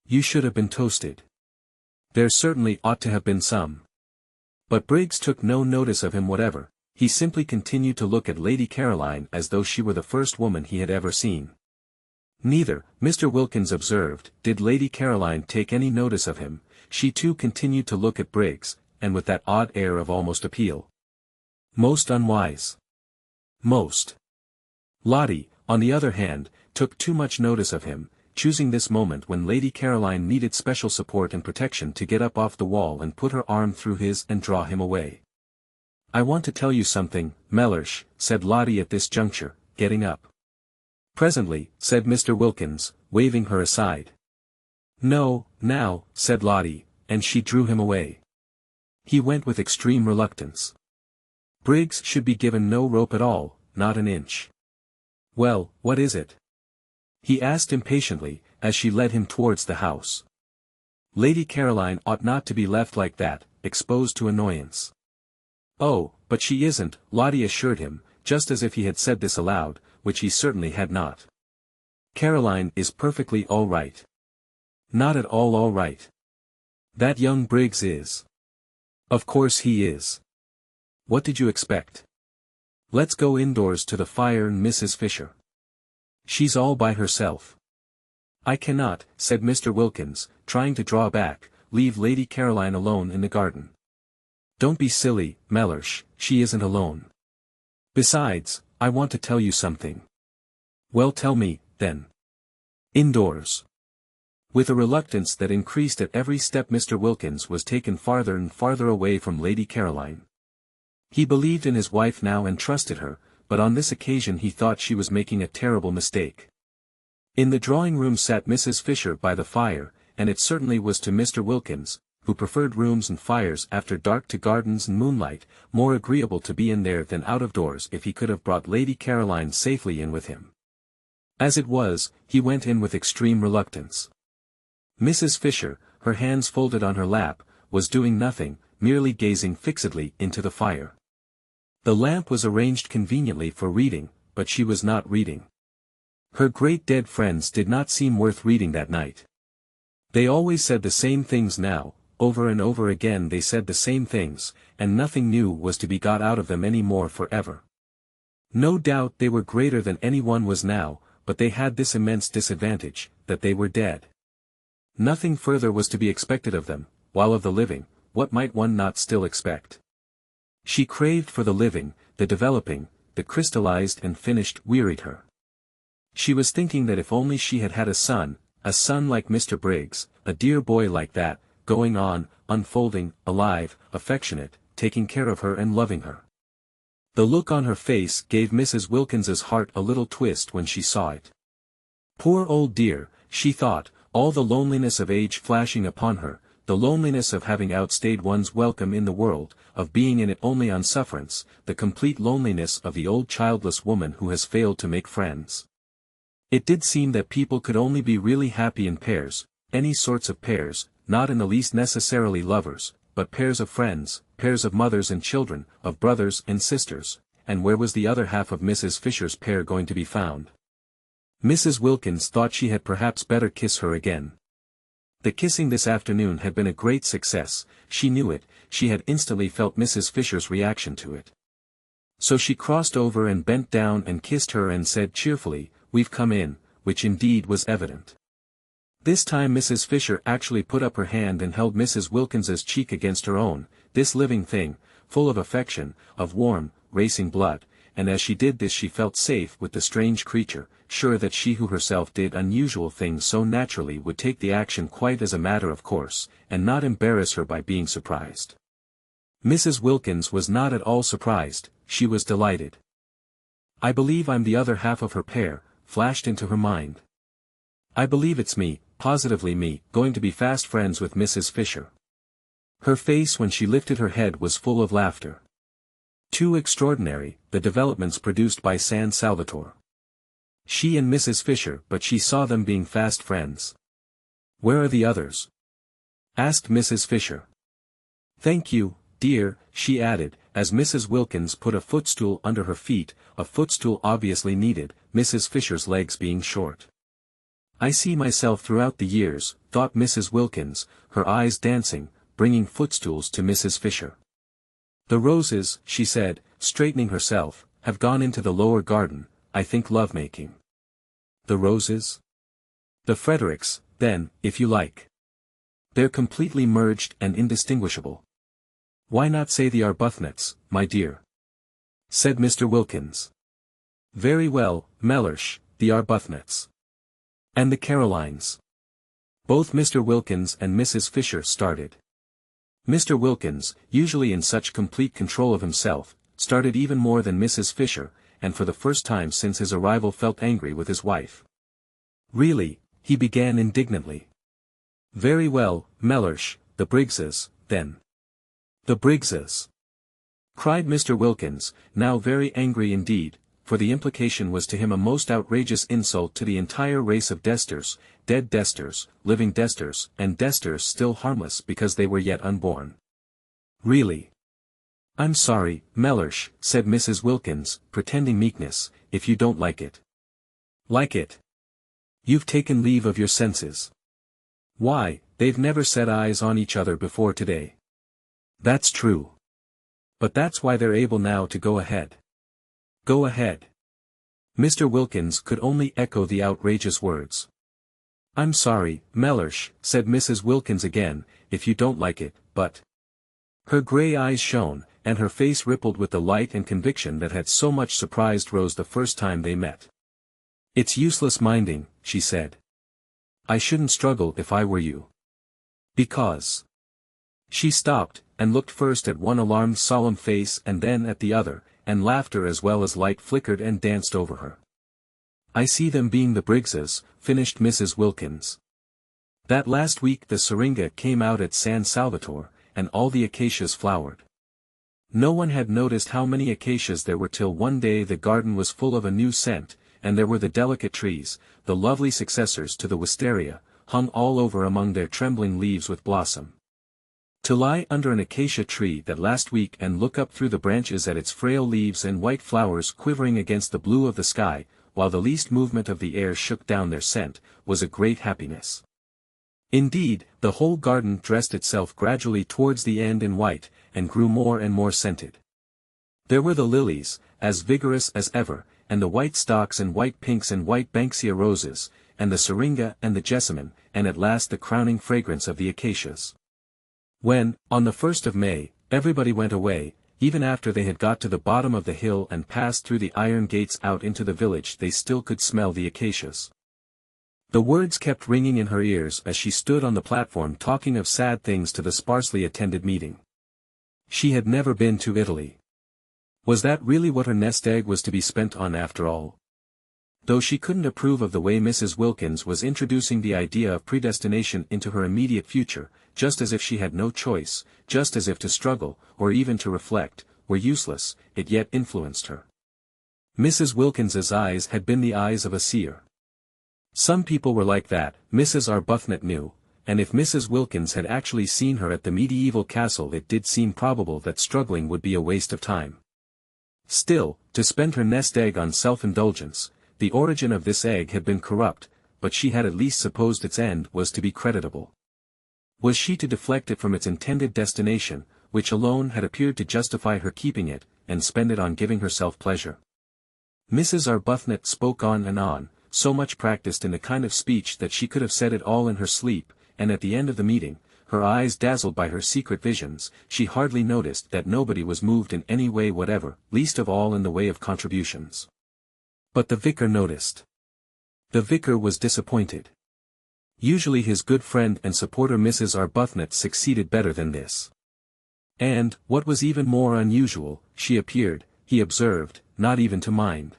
You should have been toasted. There certainly ought to have been some." But Briggs took no notice of him whatever, he simply continued to look at Lady Caroline as though she were the first woman he had ever seen. Neither, Mr. Wilkins observed, did Lady Caroline take any notice of him, she too continued to look at Briggs, and with that odd air of almost appeal. Most unwise. Most. Lottie, on the other hand, took too much notice of him, choosing this moment when Lady Caroline needed special support and protection to get up off the wall and put her arm through his and draw him away. "I want to tell you something, Mellersh," said Lottie at this juncture, getting up. "Presently," said Mr. Wilkins, waving her aside. "No, now," said Lottie, and she drew him away. He went with extreme reluctance. Briggs should be given no rope at all, not an inch. "Well, what is it?" he asked impatiently, as she led him towards the house. "Lady Caroline ought not to be left like that, exposed to annoyance." "Oh, but she isn't," Lottie assured him, just as if he had said this aloud, which he certainly had not. "Caroline is perfectly all right." "Not at all right. That young Briggs is." "Of course he is. What did you expect? Let's go indoors to the fire and Mrs. Fisher. She's all by herself." "I cannot," said Mr. Wilkins, trying to draw back, "leave Lady Caroline alone in the garden." "Don't be silly, Mellersh, she isn't alone. Besides, I want to tell you something." "Well, tell me, then." "Indoors." With a reluctance that increased at every step Mr. Wilkins was taken farther and farther away from Lady Caroline. He believed in his wife now and trusted her, but on this occasion he thought she was making a terrible mistake. In the drawing-room sat Mrs. Fisher by the fire, and it certainly was to Mr. Wilkins, who preferred rooms and fires after dark to gardens and moonlight, more agreeable to be in there than out of doors if he could have brought Lady Caroline safely in with him. As it was, he went in with extreme reluctance. Mrs. Fisher, her hands folded on her lap, was doing nothing, merely gazing fixedly into the fire. The lamp was arranged conveniently for reading, but she was not reading. Her great dead friends did not seem worth reading that night. They always said the same things now, over and over again they said the same things, and nothing new was to be got out of them any more forever. No doubt they were greater than anyone was now, but they had this immense disadvantage, that they were dead. Nothing further was to be expected of them, while of the living, what might one not still expect? She craved for the living, the developing, the crystallized and finished wearied her. She was thinking that if only she had had a son like Mr. Briggs, a dear boy like that, going on, unfolding, alive, affectionate, taking care of her and loving her. The look on her face gave Mrs. Wilkins's heart a little twist when she saw it. Poor old dear, she thought, all the loneliness of age flashing upon her, the loneliness of having outstayed one's welcome in the world, of being in it only on sufferance, the complete loneliness of the old childless woman who has failed to make friends. It did seem that people could only be really happy in pairs, any sorts of pairs, not in the least necessarily lovers, but pairs of friends, pairs of mothers and children, of brothers and sisters, and where was the other half of Mrs. Fisher's pair going to be found? Mrs. Wilkins thought she had perhaps better kiss her again. The kissing this afternoon had been a great success, she knew it, she had instantly felt Mrs. Fisher's reaction to it. So she crossed over and bent down and kissed her and said cheerfully, "We've come in," which indeed was evident. This time Mrs. Fisher actually put up her hand and held Mrs. Wilkins's cheek against her own, this living thing, full of affection, of warm, racing blood, and as she did this she felt safe with the strange creature, sure that she who herself did unusual things so naturally would take the action quite as a matter of course, and not embarrass her by being surprised. Mrs. Wilkins was not at all surprised, she was delighted. "I believe I'm the other half of her pair," flashed into her mind. "I believe it's me, positively me, going to be fast friends with Mrs. Fisher." Her face when she lifted her head was full of laughter. Too extraordinary, the developments produced by San Salvatore. She and Mrs. Fisher, but she saw them being fast friends. "Where are the others?" asked Mrs. Fisher. "Thank you, dear," she added, as Mrs. Wilkins put a footstool under her feet, a footstool obviously needed, Mrs. Fisher's legs being short. "I see myself throughout the years," thought Mrs. Wilkins, her eyes dancing, bringing footstools to Mrs. Fisher. "The roses," she said, straightening herself, "have gone into the lower garden, I think love-making." "The roses?" "The Fredericks, then, if you like. They're completely merged and indistinguishable." "Why not say the Arbuthnets, my dear?" said Mr. Wilkins. "Very well, Mellersh, the Arbuthnets." "And the Carolines?" Both Mr. Wilkins and Mrs. Fisher started. Mr. Wilkins, usually in such complete control of himself, started even more than Mrs. Fisher, and for the first time since his arrival felt angry with his wife. "Really," he began indignantly. "Very well, Mellersh, the Briggses, then." "The Briggses!" cried Mr. Wilkins, now very angry indeed, for the implication was to him a most outrageous insult to the entire race of Desters, dead Desters, living Desters, and Desters still harmless because they were yet unborn. "Really?" "I'm sorry, Mellersh," said Mrs. Wilkins, pretending meekness, "if you don't like it." "Like it? You've taken leave of your senses. Why, they've never set eyes on each other before today." "That's true. But that's why they're able now to go ahead." "Go ahead." Mr. Wilkins could only echo the outrageous words. "I'm sorry, Mellersh," said Mrs. Wilkins again, "if you don't like it, but—" Her grey eyes shone, and her face rippled with the light and conviction that had so much surprised Rose the first time they met. "It's useless minding," she said. "I shouldn't struggle if I were you. Because—" She stopped, and looked first at one alarmed solemn face and then at the other, and laughter as well as light flickered and danced over her. "I see them being the Briggses," finished Mrs. Wilkins. "That last week the syringa came out at San Salvatore, and all the acacias flowered. No one had noticed how many acacias there were till one day the garden was full of a new scent, and there were the delicate trees, the lovely successors to the wisteria, hung all over among their trembling leaves with blossom. To lie under an acacia tree that last week and look up through the branches at its frail leaves and white flowers quivering against the blue of the sky, while the least movement of the air shook down their scent, was a great happiness. Indeed, the whole garden dressed itself gradually towards the end in white, and grew more and more scented. There were the lilies, as vigorous as ever, and the white stocks and white pinks and white banksia roses, and the syringa and the jessamine, and at last the crowning fragrance of the acacias. When, on the 1st of May, everybody went away, even after they had got to the bottom of the hill and passed through the iron gates out into the village, they still could smell the acacias. The words kept ringing in her ears as she stood on the platform talking of sad things to the sparsely attended meeting. She had never been to Italy. Was that really what her nest egg was to be spent on after all? Though she couldn't approve of the way Mrs. Wilkins was introducing the idea of predestination into her immediate future, just as if she had no choice, just as if to struggle, or even to reflect, were useless, it yet influenced her. Mrs. Wilkins's eyes had been the eyes of a seer. Some people were like that, Mrs. Arbuthnot knew, and if Mrs. Wilkins had actually seen her at the medieval castle, it did seem probable that struggling would be a waste of time. Still, to spend her nest egg on self-indulgence, the origin of this egg had been corrupt, but she had at least supposed its end was to be creditable. Was she to deflect it from its intended destination, which alone had appeared to justify her keeping it, and spend it on giving herself pleasure? Mrs. Arbuthnot spoke on, so much practiced in the kind of speech that she could have said it all in her sleep, and at the end of the meeting, her eyes dazzled by her secret visions, she hardly noticed that nobody was moved in any way whatever, least of all in the way of contributions. But the vicar noticed. The vicar was disappointed. Usually his good friend and supporter Mrs. Arbuthnot succeeded better than this. And, what was even more unusual, she appeared, he observed, not even to mind.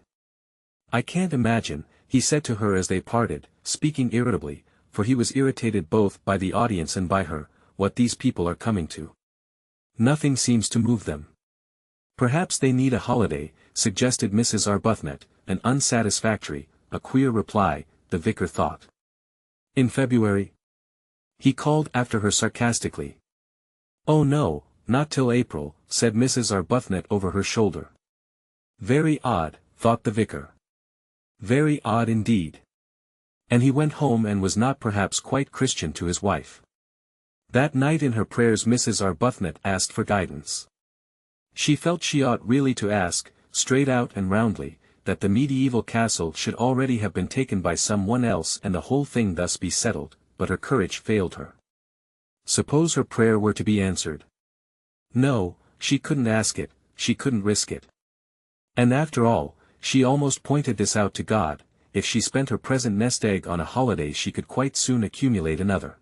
"I can't imagine," he said to her as they parted, speaking irritably, for he was irritated both by the audience and by her, "what these people are coming to. Nothing seems to move them." "Perhaps they need a holiday," suggested Mrs. Arbuthnot, an unsatisfactory, a queer reply, the vicar thought. "In February?" he called after her sarcastically. "Oh no, not till April," said Mrs. Arbuthnot over her shoulder. Very odd, thought the vicar. Very odd indeed. And he went home and was not perhaps quite Christian to his wife. That night in her prayers Mrs. Arbuthnot asked for guidance. She felt she ought really to ask, straight out and roundly, that the medieval castle should already have been taken by someone else and the whole thing thus be settled, but her courage failed her. Suppose her prayer were to be answered? No, she couldn't ask it, she couldn't risk it. And after all, she almost pointed this out to God, if she spent her present nest egg on a holiday she could quite soon accumulate another.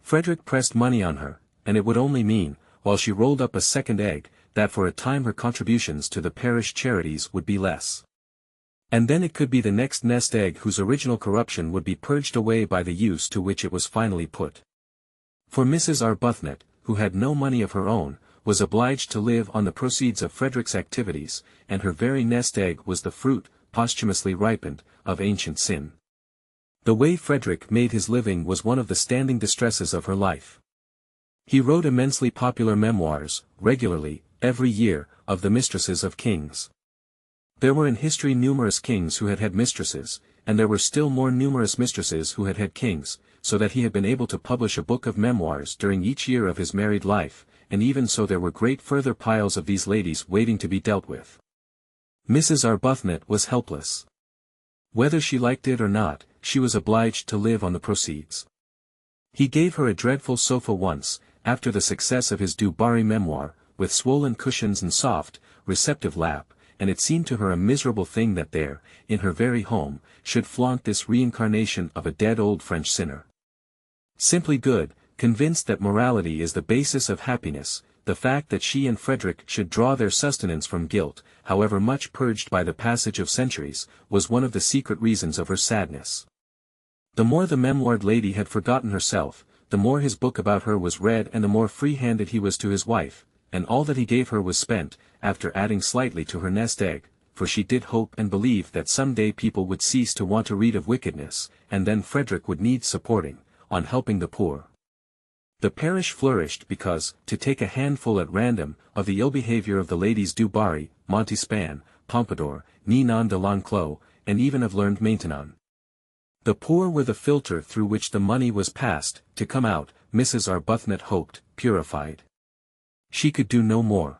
Frederick pressed money on her, and it would only mean, while she rolled up a second egg, that for a time her contributions to the parish charities would be less. And then it could be the next nest egg whose original corruption would be purged away by the use to which it was finally put. For Mrs. Arbuthnot, who had no money of her own, was obliged to live on the proceeds of Frederick's activities, and her very nest egg was the fruit, posthumously ripened, of ancient sin. The way Frederick made his living was one of the standing distresses of her life. He wrote immensely popular memoirs, regularly, every year, of the mistresses of kings. There were in history numerous kings who had had mistresses, and there were still more numerous mistresses who had had kings, so that he had been able to publish a book of memoirs during each year of his married life, and even so there were great further piles of these ladies waiting to be dealt with. Mrs. Arbuthnot was helpless. Whether she liked it or not, she was obliged to live on the proceeds. He gave her a dreadful sofa once, after the success of his Du Barry memoir, with swollen cushions and soft, receptive lap, and it seemed to her a miserable thing that there, in her very home, should flaunt this reincarnation of a dead old French sinner. Simply good, convinced that morality is the basis of happiness, the fact that she and Frederick should draw their sustenance from guilt, however much purged by the passage of centuries, was one of the secret reasons of her sadness. The more the memoired lady had forgotten herself, the more his book about her was read and the more free-handed he was to his wife, and all that he gave her was spent, after adding slightly to her nest egg, for she did hope and believe that some day people would cease to want to read of wickedness, and then Frederick would need supporting, on helping the poor. The parish flourished because, to take a handful at random, of the ill behavior of the ladies du Barry, Montespan, Pompadour, Ninon de l'Enclos, and even of learned Maintenon. The poor were the filter through which the money was passed, to come out, Mrs. Arbuthnot hoped, purified. She could do no more.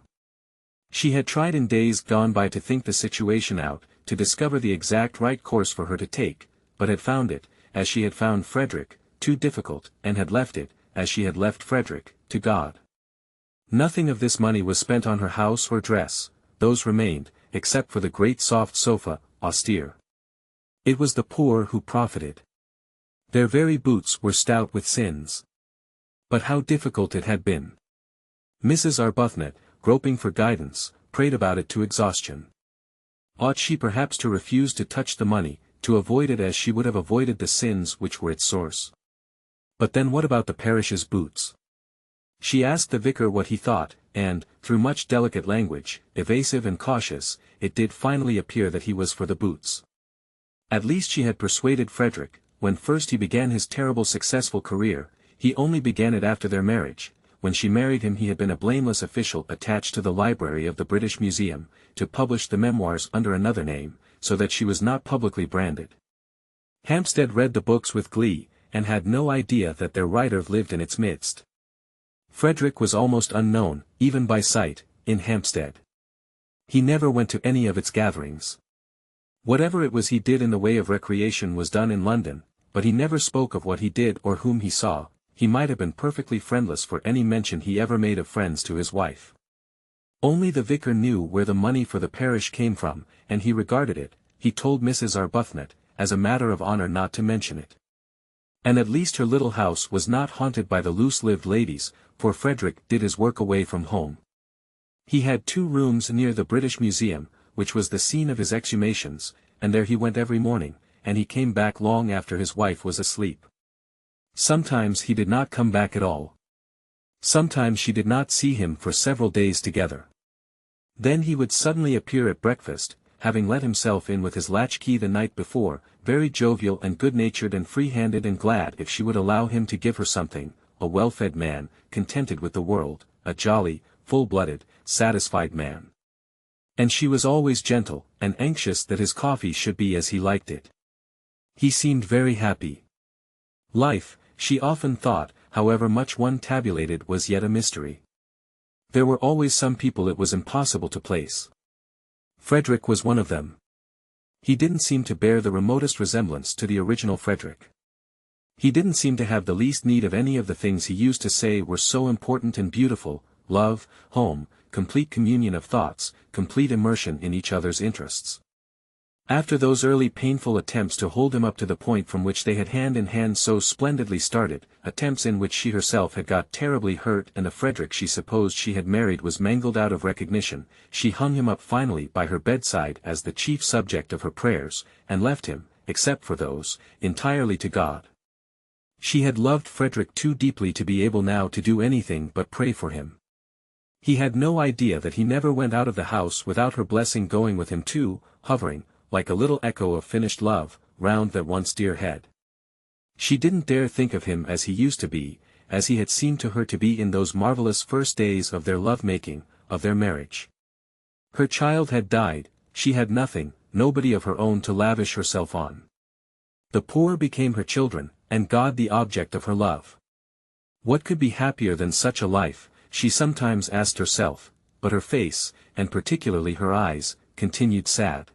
She had tried in days gone by to think the situation out, to discover the exact right course for her to take, but had found it, as she had found Frederick, too difficult, and had left it, as she had left Frederick, to God. Nothing of this money was spent on her house or dress, those remained, except for the great soft sofa, austere. It was the poor who profited. Their very boots were stout with sins. But how difficult it had been. Mrs. Arbuthnot, groping for guidance, prayed about it to exhaustion. Ought she perhaps to refuse to touch the money, to avoid it as she would have avoided the sins which were its source? But then what about the parish's boots? She asked the vicar what he thought, and, through much delicate language, evasive and cautious, it did finally appear that he was for the boots. At least she had persuaded Frederick. When first he began his terrible successful career, he only began it after their marriage. When she married him he had been a blameless official attached to the library of the British Museum, to publish the memoirs under another name, so that she was not publicly branded. Hampstead read the books with glee, and had no idea that their writer lived in its midst. Frederick was almost unknown, even by sight, in Hampstead. He never went to any of its gatherings. Whatever it was he did in the way of recreation was done in London, but he never spoke of what he did or whom he saw. He might have been perfectly friendless for any mention he ever made of friends to his wife. Only the vicar knew where the money for the parish came from, and he regarded it, he told Mrs. Arbuthnot, as a matter of honor not to mention it. And at least her little house was not haunted by the loose-lived ladies, for Frederick did his work away from home. He had 2 rooms near the British Museum, which was the scene of his exhumations, and there he went every morning, and he came back long after his wife was asleep. Sometimes he did not come back at all. Sometimes she did not see him for several days together. Then he would suddenly appear at breakfast, having let himself in with his latchkey the night before, very jovial and good-natured and free-handed and glad if she would allow him to give her something, a well-fed man, contented with the world, a jolly, full-blooded, satisfied man. And she was always gentle, and anxious that his coffee should be as he liked it. He seemed very happy. Life, she often thought, however much one tabulated, was yet a mystery. There were always some people it was impossible to place. Frederick was one of them. He didn't seem to bear the remotest resemblance to the original Frederick. He didn't seem to have the least need of any of the things he used to say were so important and beautiful: love, home, complete communion of thoughts, complete immersion in each other's interests. After those early painful attempts to hold him up to the point from which they had hand in hand so splendidly started, attempts in which she herself had got terribly hurt and the Frederick she supposed she had married was mangled out of recognition, she hung him up finally by her bedside as the chief subject of her prayers, and left him, except for those, entirely to God. She had loved Frederick too deeply to be able now to do anything but pray for him. He had no idea that he never went out of the house without her blessing going with him too, hovering, like a little echo of finished love, round that once dear head. She didn't dare think of him as he used to be, as he had seemed to her to be in those marvelous first days of their love-making, of their marriage. Her child had died, she had nothing, nobody of her own to lavish herself on. The poor became her children, and God the object of her love. What could be happier than such a life, she sometimes asked herself, but her face, and particularly her eyes, continued sad.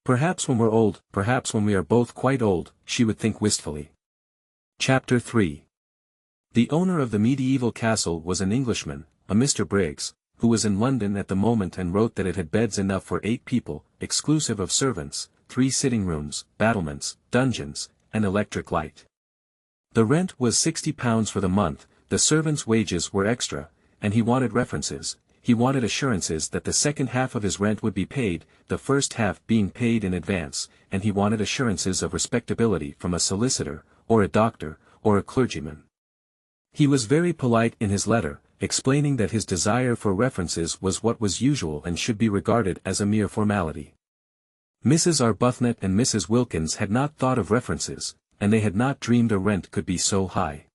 Perhaps when we're old, perhaps when we are both quite old, she would think wistfully. Chapter 3. The owner of the medieval castle was an Englishman, a Mr. Briggs, who was in London at the moment and wrote that it had beds enough for 8 people, exclusive of servants, 3 sitting rooms, battlements, dungeons, and electric light. The rent was £60 for the month, the servants' wages were extra, and he wanted references. He wanted assurances that the second half of his rent would be paid, the first half being paid in advance, and he wanted assurances of respectability from a solicitor, or a doctor, or a clergyman. He was very polite in his letter, explaining that his desire for references was what was usual and should be regarded as a mere formality. Mrs. Arbuthnot and Mrs. Wilkins had not thought of references, and they had not dreamed a rent could be so high.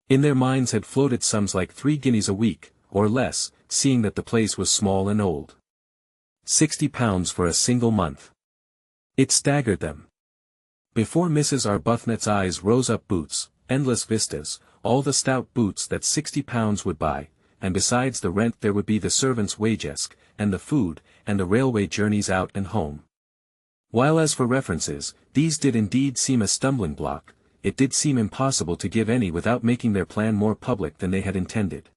In their minds had floated sums like 3 guineas a week, or less, seeing that the place was small and old. £60 for a single month. It staggered them. Before Mrs. Arbuthnot's eyes rose up boots, endless vistas, all the stout boots that £60 would buy, and besides the rent there would be the servants' wages, and the food, and the railway journeys out and home. While as for references, these did indeed seem a stumbling block, it did seem impossible to give any without making their plan more public than they had intended.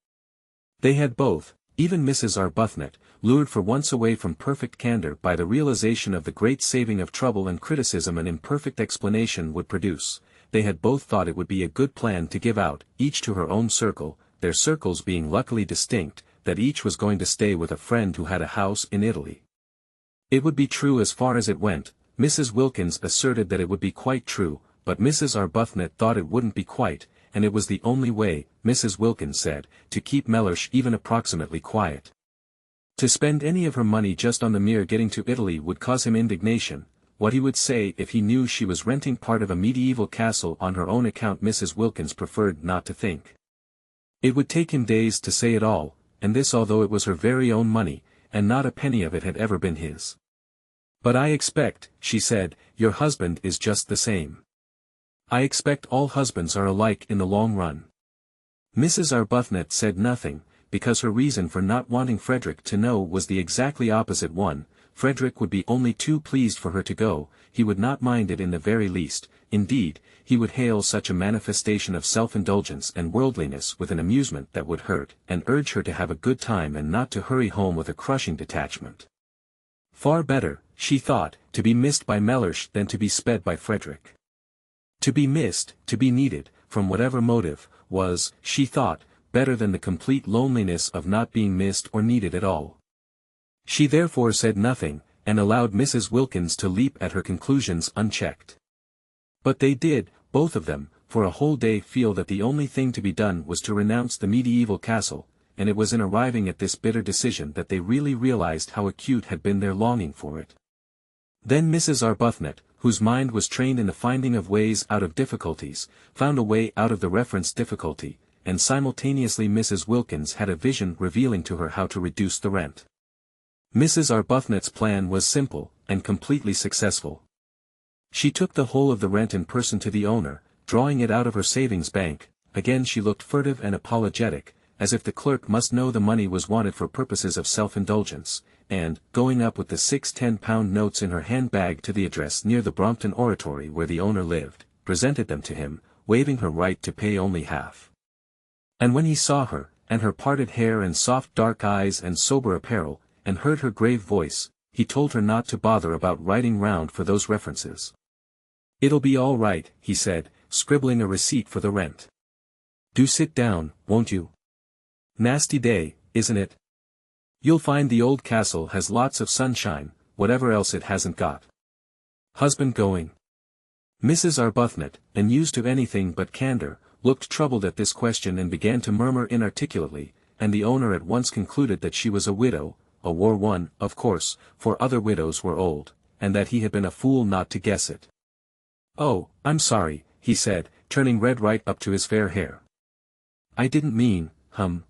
They had both, even Mrs. Arbuthnot, lured for once away from perfect candor by the realization of the great saving of trouble and criticism an imperfect explanation would produce, they had both thought it would be a good plan to give out, each to her own circle, their circles being luckily distinct, that each was going to stay with a friend who had a house in Italy. It would be true as far as it went, Mrs. Wilkins asserted that it would be quite true, but Mrs. Arbuthnot thought it wouldn't be quite, and it was the only way, Mrs. Wilkins said, to keep Mellersh even approximately quiet. To spend any of her money just on the mere getting to Italy would cause him indignation. What he would say if he knew she was renting part of a medieval castle on her own account Mrs. Wilkins preferred not to think. It would take him days to say it all, and this although it was her very own money, and not a penny of it had ever been his. "But I expect," she said, "your husband is just the same. I expect all husbands are alike in the long run." Mrs. Arbuthnot said nothing, because her reason for not wanting Frederick to know was the exactly opposite one. Frederick would be only too pleased for her to go, he would not mind it in the very least, indeed, he would hail such a manifestation of self-indulgence and worldliness with an amusement that would hurt, and urge her to have a good time and not to hurry home with a crushing detachment. Far better, she thought, to be missed by Mellersh than to be sped by Frederick. To be missed, to be needed, from whatever motive, was, she thought, better than the complete loneliness of not being missed or needed at all. She therefore said nothing, and allowed Mrs. Wilkins to leap at her conclusions unchecked. But they did, both of them, for a whole day feel that the only thing to be done was to renounce the medieval castle, and it was in arriving at this bitter decision that they really realized how acute had been their longing for it. Then Mrs. Arbuthnot, whose mind was trained in the finding of ways out of difficulties, found a way out of the reference difficulty, and simultaneously Mrs. Wilkins had a vision revealing to her how to reduce the rent. Mrs. Arbuthnot's plan was simple, and completely successful. She took the whole of the rent in person to the owner, drawing it out of her savings bank. Again she looked furtive and apologetic, as if the clerk must know the money was wanted for purposes of self-indulgence, and, going up with the 6 £10 notes in her handbag to the address near the Brompton Oratory where the owner lived, presented them to him, waiving her right to pay only half. And when he saw her, and her parted hair and soft dark eyes and sober apparel, and heard her grave voice, he told her not to bother about writing round for those references. "It'll be all right," he said, scribbling a receipt for the rent. "Do sit down, won't you? Nasty day, isn't it? You'll find the old castle has lots of sunshine, whatever else it hasn't got. Husband going?" Mrs. Arbuthnot, unused to anything but candor, looked troubled at this question and began to murmur inarticulately, and the owner at once concluded that she was a widow, a war one, of course, for other widows were old, and that he had been a fool not to guess it. "Oh, I'm sorry," he said, turning red right up to his fair hair. "I didn't mean, hum.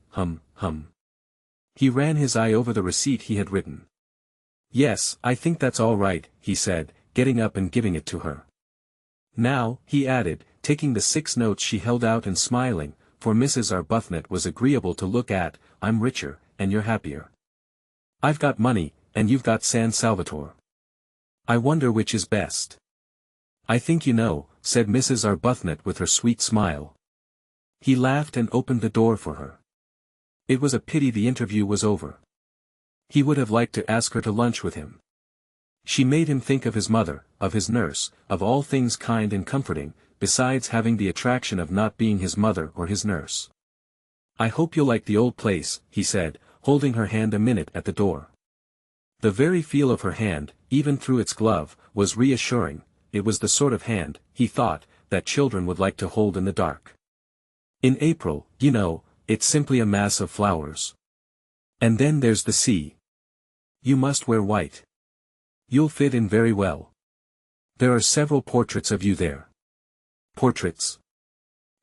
He ran his eye over the receipt he had written. "Yes, I think that's all right," he said, getting up and giving it to her. "Now," he added, taking the 6 notes she held out and smiling, for Mrs. Arbuthnot was agreeable to look at, "I'm richer, and you're happier. I've got money, and you've got San Salvatore. I wonder which is best." "I think you know," said Mrs. Arbuthnot with her sweet smile. He laughed and opened the door for her. It was a pity the interview was over. He would have liked to ask her to lunch with him. She made him think of his mother, of his nurse, of all things kind and comforting, besides having the attraction of not being his mother or his nurse. "I hope you'll like the old place," he said, holding her hand a minute at the door. The very feel of her hand, even through its glove, was reassuring. It was the sort of hand, he thought, that children would like to hold in the dark. "In April, you know, it's simply a mass of flowers. And then there's the sea. You must wear white. You'll fit in very well. There are several portraits of you there." "Portraits?"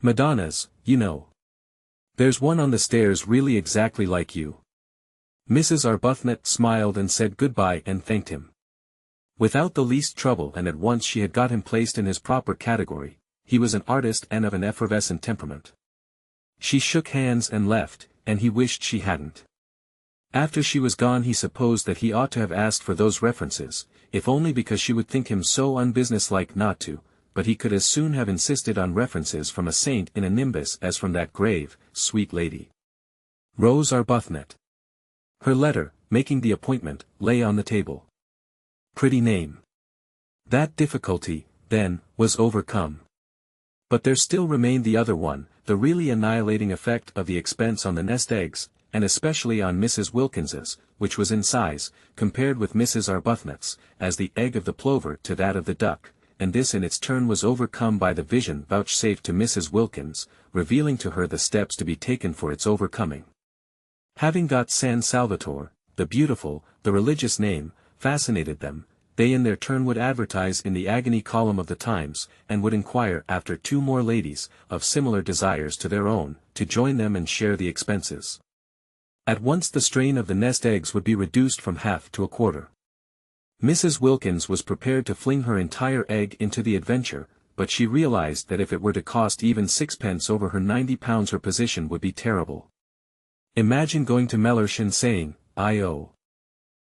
Madonnas, you know. There's one on the stairs really exactly like you. Mrs. Arbuthnot smiled and said goodbye and thanked him. Without the least trouble, and at once she had got him placed in his proper category. He was an artist and of an effervescent temperament. She shook hands and left, and he wished she hadn't. After she was gone he supposed that he ought to have asked for those references, if only because she would think him so unbusinesslike not to, but he could as soon have insisted on references from a saint in a nimbus as from that grave, sweet lady. Rose Arbuthnot. Her letter, making the appointment, lay on the table. Pretty name. That difficulty, then, was overcome. But there still remained the other one, the really annihilating effect of the expense on the nest eggs, and especially on Mrs. Wilkins's, which was in size, compared with Mrs. Arbuthnot's, as the egg of the plover to that of the duck, and this in its turn was overcome by the vision vouchsafed to Mrs. Wilkins, revealing to her the steps to be taken for its overcoming. Having got San Salvatore, the beautiful, the religious name, fascinated them, they in their turn would advertise in the agony column of the Times, and would inquire after 2 more ladies, of similar desires to their own, to join them and share the expenses. At once the strain of the nest eggs would be reduced from half to a quarter. Mrs. Wilkins was prepared to fling her entire egg into the adventure, but she realized that if it were to cost even 6 pence over her £90 her position would be terrible. Imagine going to Mellersh and saying, "I owe."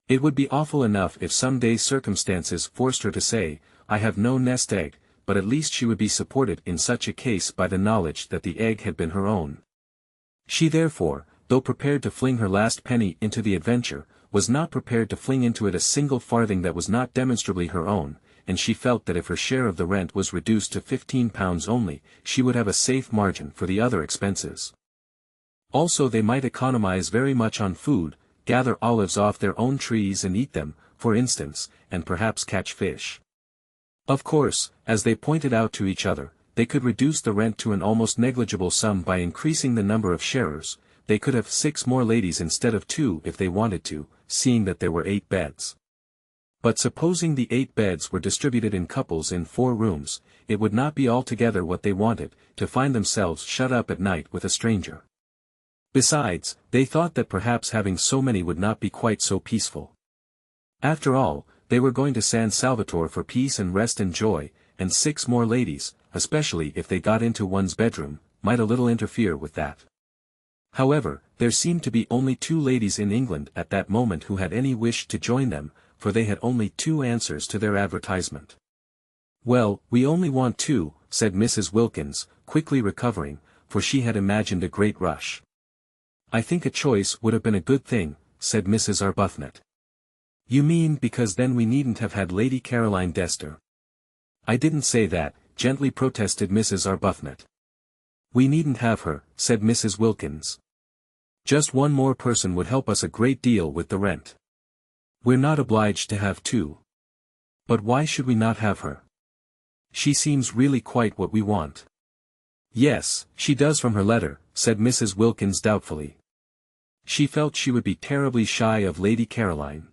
It would be awful enough if some day circumstances forced her to say, "I have no nest egg," but at least she would be supported in such a case by the knowledge that the egg had been her own. She therefore, though prepared to fling her last penny into the adventure, was not prepared to fling into it a single farthing that was not demonstrably her own, and she felt that if her share of the rent was reduced to £15 only, she would have a safe margin for the other expenses. Also they might economize very much on food, gather olives off their own trees and eat them, for instance, and perhaps catch fish. Of course, as they pointed out to each other, they could reduce the rent to an almost negligible sum by increasing the number of sharers. They could have 6 more ladies instead of 2 if they wanted to, seeing that there were 8 beds. But supposing the 8 beds were distributed in couples in 4 rooms, it would not be altogether what they wanted, to find themselves shut up at night with a stranger. Besides, they thought that perhaps having so many would not be quite so peaceful. After all, they were going to San Salvatore for peace and rest and joy, and 6 more ladies, especially if they got into one's bedroom, might a little interfere with that. However, there seemed to be only 2 ladies in England at that moment who had any wish to join them, for they had only 2 answers to their advertisement. "Well, we only want 2, said Mrs. Wilkins, quickly recovering, for she had imagined a great rush. "I think a choice would have been a good thing," said Mrs. Arbuthnot. "You mean because then we needn't have had Lady Caroline Dester?" "I didn't say that," gently protested Mrs. Arbuthnot. "We needn't have her," said Mrs. Wilkins. "Just one more person would help us a great deal with the rent. We're not obliged to have 2. But why should we not have her? She seems really quite what we want." "Yes, she does from her letter," said Mrs. Wilkins doubtfully. She felt she would be terribly shy of Lady Caroline.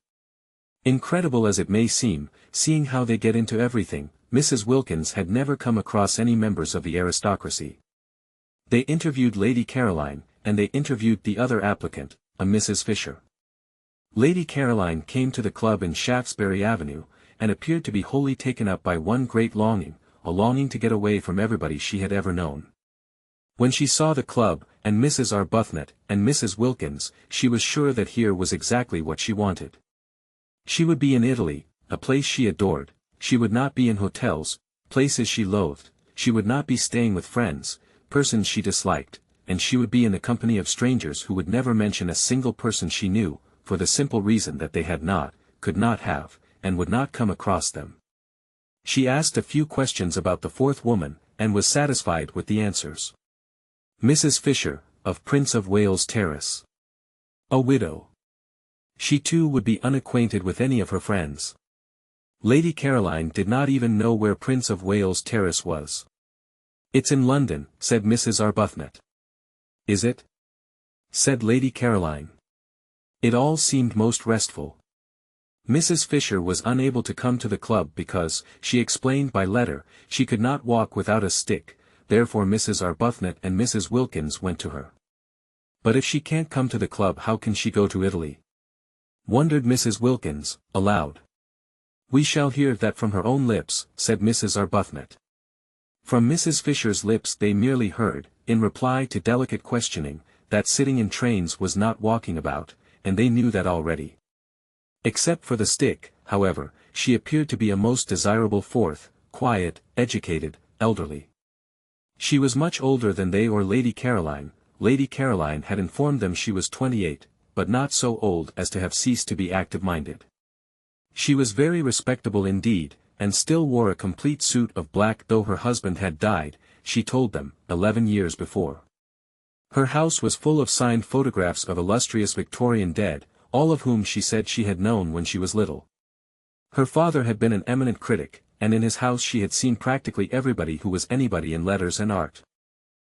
Incredible as it may seem, seeing how they get into everything, Mrs. Wilkins had never come across any members of the aristocracy. They interviewed Lady Caroline, and they interviewed the other applicant, a Mrs. Fisher. Lady Caroline came to the club in Shaftesbury Avenue, and appeared to be wholly taken up by one great longing, a longing to get away from everybody she had ever known. When she saw the club, and Mrs. Arbuthnot, and Mrs. Wilkins, she was sure that here was exactly what she wanted. She would be in Italy, a place she adored; she would not be in hotels, places she loathed; she would not be staying with friends, persons she disliked, and she would be in the company of strangers who would never mention a single person she knew, for the simple reason that they had not, could not have, and would not come across them. She asked a few questions about the 4th woman, and was satisfied with the answers. Mrs. Fisher, of Prince of Wales Terrace. A widow. She too would be unacquainted with any of her friends. Lady Caroline did not even know where Prince of Wales Terrace was. "It's in London," said Mrs. Arbuthnot. "Is it?" said Lady Caroline. It all seemed most restful. Mrs. Fisher was unable to come to the club because, she explained by letter, she could not walk without a stick, therefore Mrs. Arbuthnot and Mrs. Wilkins went to her. But if she can't come to the club, how can she go to Italy? Wondered Mrs. Wilkins, aloud. We shall hear that from her own lips, said Mrs. Arbuthnot. From Mrs. Fisher's lips they merely heard, in reply to delicate questioning, that sitting in trains was not walking about, and they knew that already. Except for the stick, however, she appeared to be a most desirable fourth, quiet, educated, elderly. She was much older than they or Lady Caroline. Lady Caroline had informed them she was 28, but not so old as to have ceased to be active-minded. She was very respectable indeed, and still wore a complete suit of black though her husband had died, she told them, 11 years before. Her house was full of signed photographs of illustrious Victorian dead, all of whom she said she had known when she was little. Her father had been an eminent critic, and in his house she had seen practically everybody who was anybody in letters and art.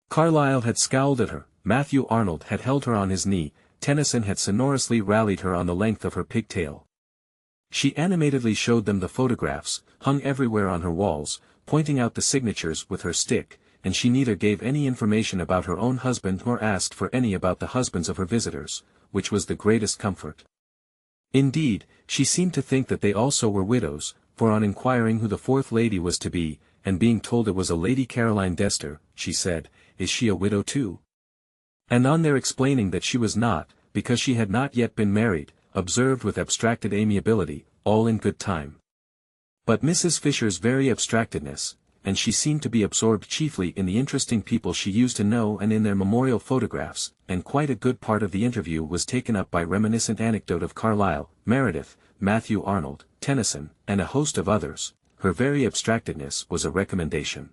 Carlyle had scowled at her, Matthew Arnold had held her on his knee, Tennyson had sonorously rallied her on the length of her pigtail. She animatedly showed them the photographs, hung everywhere on her walls, pointing out the signatures with her stick, and she neither gave any information about her own husband nor asked for any about the husbands of her visitors, which was the greatest comfort. Indeed, she seemed to think that they also were widows, for on inquiring who the fourth lady was to be, and being told it was a Lady Caroline Dester, she said, "Is she a widow too?" And on their explaining that she was not, because she had not yet been married, observed with abstracted amiability, "All in good time." But Mrs. Fisher's very abstractedness, and she seemed to be absorbed chiefly in the interesting people she used to know and in their memorial photographs, and quite a good part of the interview was taken up by reminiscent anecdote of Carlyle, Meredith, Matthew Arnold, Tennyson, and a host of others. Her very abstractedness was a recommendation.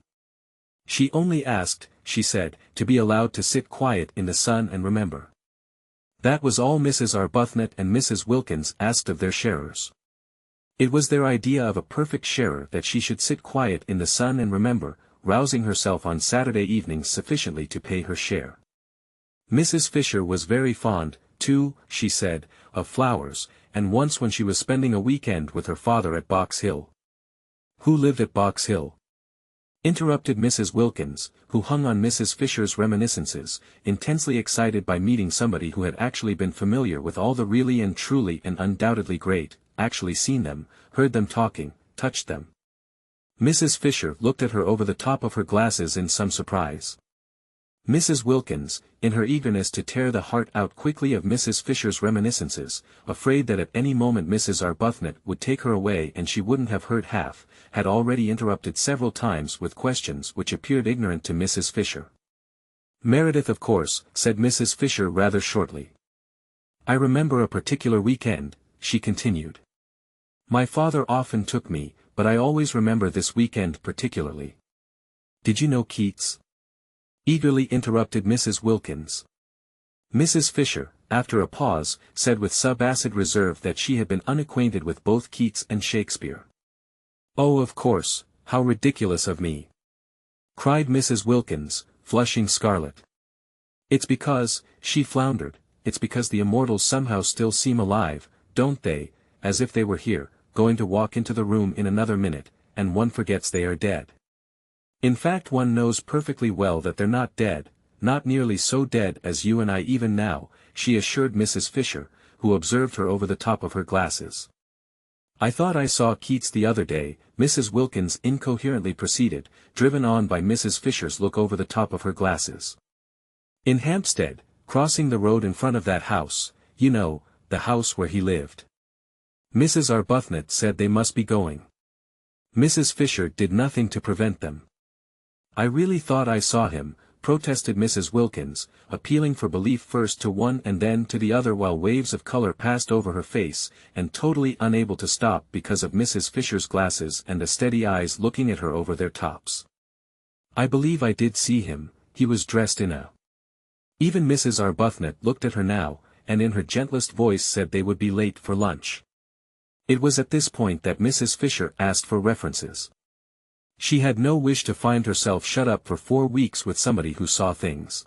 She only asked, she said, to be allowed to sit quiet in the sun and remember. That was all Mrs. Arbuthnot and Mrs. Wilkins asked of their sharers. It was their idea of a perfect sharer that she should sit quiet in the sun and remember, rousing herself on Saturday evenings sufficiently to pay her share. Mrs. Fisher was very fond, too, she said, of flowers, and once when she was spending a weekend with her father at Box Hill. Who lived at Box Hill? Interrupted Mrs. Wilkins, who hung on Mrs. Fisher's reminiscences, intensely excited by meeting somebody who had actually been familiar with all the really and truly and undoubtedly great, actually seen them, heard them talking, touched them. Mrs. Fisher looked at her over the top of her glasses in some surprise. Mrs. Wilkins, in her eagerness to tear the heart out quickly of Mrs. Fisher's reminiscences, afraid that at any moment Mrs. Arbuthnot would take her away and she wouldn't have heard half, had already interrupted several times with questions which appeared ignorant to Mrs. Fisher. Meredith, of course, said Mrs. Fisher rather shortly. I remember a particular weekend, she continued. My father often took me, but I always remember this weekend particularly. Did you know Keats? Eagerly interrupted Mrs. Wilkins. Mrs. Fisher, after a pause, said with subacid reserve that she had been unacquainted with both Keats and Shakespeare. Oh, of course, how ridiculous of me! Cried Mrs. Wilkins, flushing scarlet. It's because, she floundered, it's because the immortals somehow still seem alive, don't they, as if they were here, going to walk into the room in another minute, and one forgets they are dead. In fact, one knows perfectly well that they're not dead, not nearly so dead as you and I even now, she assured Mrs. Fisher, who observed her over the top of her glasses. I thought I saw Keats the other day, Mrs. Wilkins incoherently proceeded, driven on by Mrs. Fisher's look over the top of her glasses. In Hampstead, crossing the road in front of that house, you know, the house where he lived. Mrs. Arbuthnot said they must be going. Mrs. Fisher did nothing to prevent them. I really thought I saw him, protested Mrs. Wilkins, appealing for belief first to one and then to the other while waves of color passed over her face, and totally unable to stop because of Mrs. Fisher's glasses and the steady eyes looking at her over their tops. I believe I did see him, he was dressed in a... Even Mrs. Arbuthnot looked at her now, and in her gentlest voice said they would be late for lunch. It was at this point that Mrs. Fisher asked for references. She had no wish to find herself shut up for 4 weeks with somebody who saw things.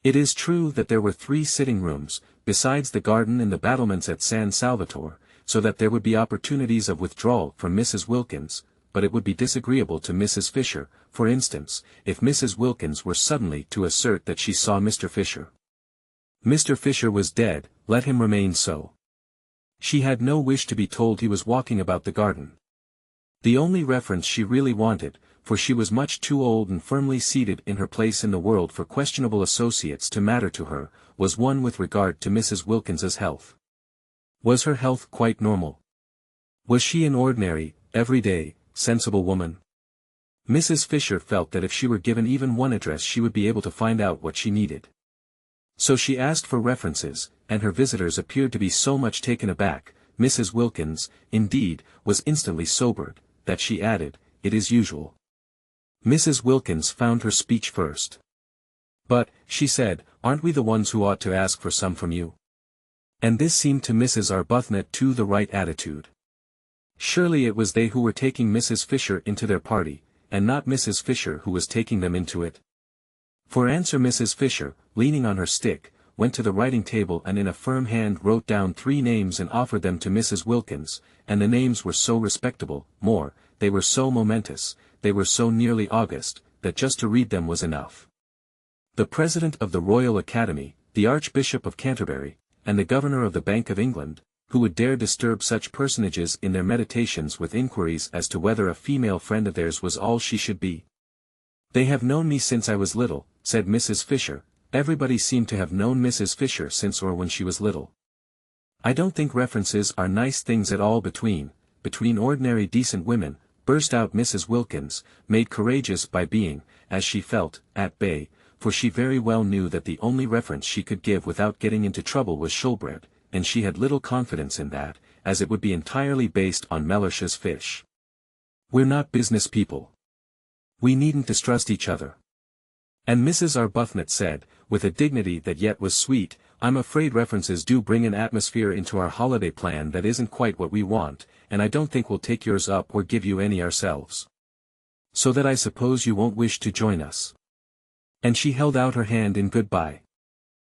It is true that there were 3 sitting rooms, besides the garden and the battlements at San Salvatore, so that there would be opportunities of withdrawal from Mrs. Wilkins, but it would be disagreeable to Mrs. Fisher, for instance, if Mrs. Wilkins were suddenly to assert that she saw Mr. Fisher. Mr. Fisher was dead, let him remain so. She had no wish to be told he was walking about the garden. The only reference she really wanted, for she was much too old and firmly seated in her place in the world for questionable associates to matter to her, was one with regard to Mrs. Wilkins's health. Was her health quite normal? Was she an ordinary, everyday, sensible woman? Mrs. Fisher felt that if she were given even one address she would be able to find out what she needed. So she asked for references, and her visitors appeared to be so much taken aback, Mrs. Wilkins, indeed, was instantly sobered, that she added, "It is usual." Mrs. Wilkins found her speech first. "But," she said, "aren't we the ones who ought to ask for some from you?" And this seemed to Mrs. Arbuthnot too the right attitude. Surely it was they who were taking Mrs. Fisher into their party, and not Mrs. Fisher who was taking them into it. For answer Mrs. Fisher, leaning on her stick, went to the writing table and in a firm hand wrote down 3 names and offered them to Mrs. Wilkins, and the names were so respectable, more, they were so momentous, they were so nearly august, that just to read them was enough. The President of the Royal Academy, the Archbishop of Canterbury, and the Governor of the Bank of England, who would dare disturb such personages in their meditations with inquiries as to whether a female friend of theirs was all she should be? "They have known me since I was little," said Mrs. Fisher. Everybody seemed to have known Mrs. Fisher since or when she was little. "I don't think references are nice things at all between ordinary decent women," burst out Mrs. Wilkins, made courageous by being, as she felt, at bay, for she very well knew that the only reference she could give without getting into trouble was shoalbread, and she had little confidence in that, as it would be entirely based on Mellish's fish. "We're not business people. We needn't distrust each other." And Mrs. Arbuthnot said, with a dignity that yet was sweet, "I'm afraid references do bring an atmosphere into our holiday plan that isn't quite what we want, and I don't think we'll take yours up or give you any ourselves. So that I suppose you won't wish to join us." And she held out her hand in goodbye.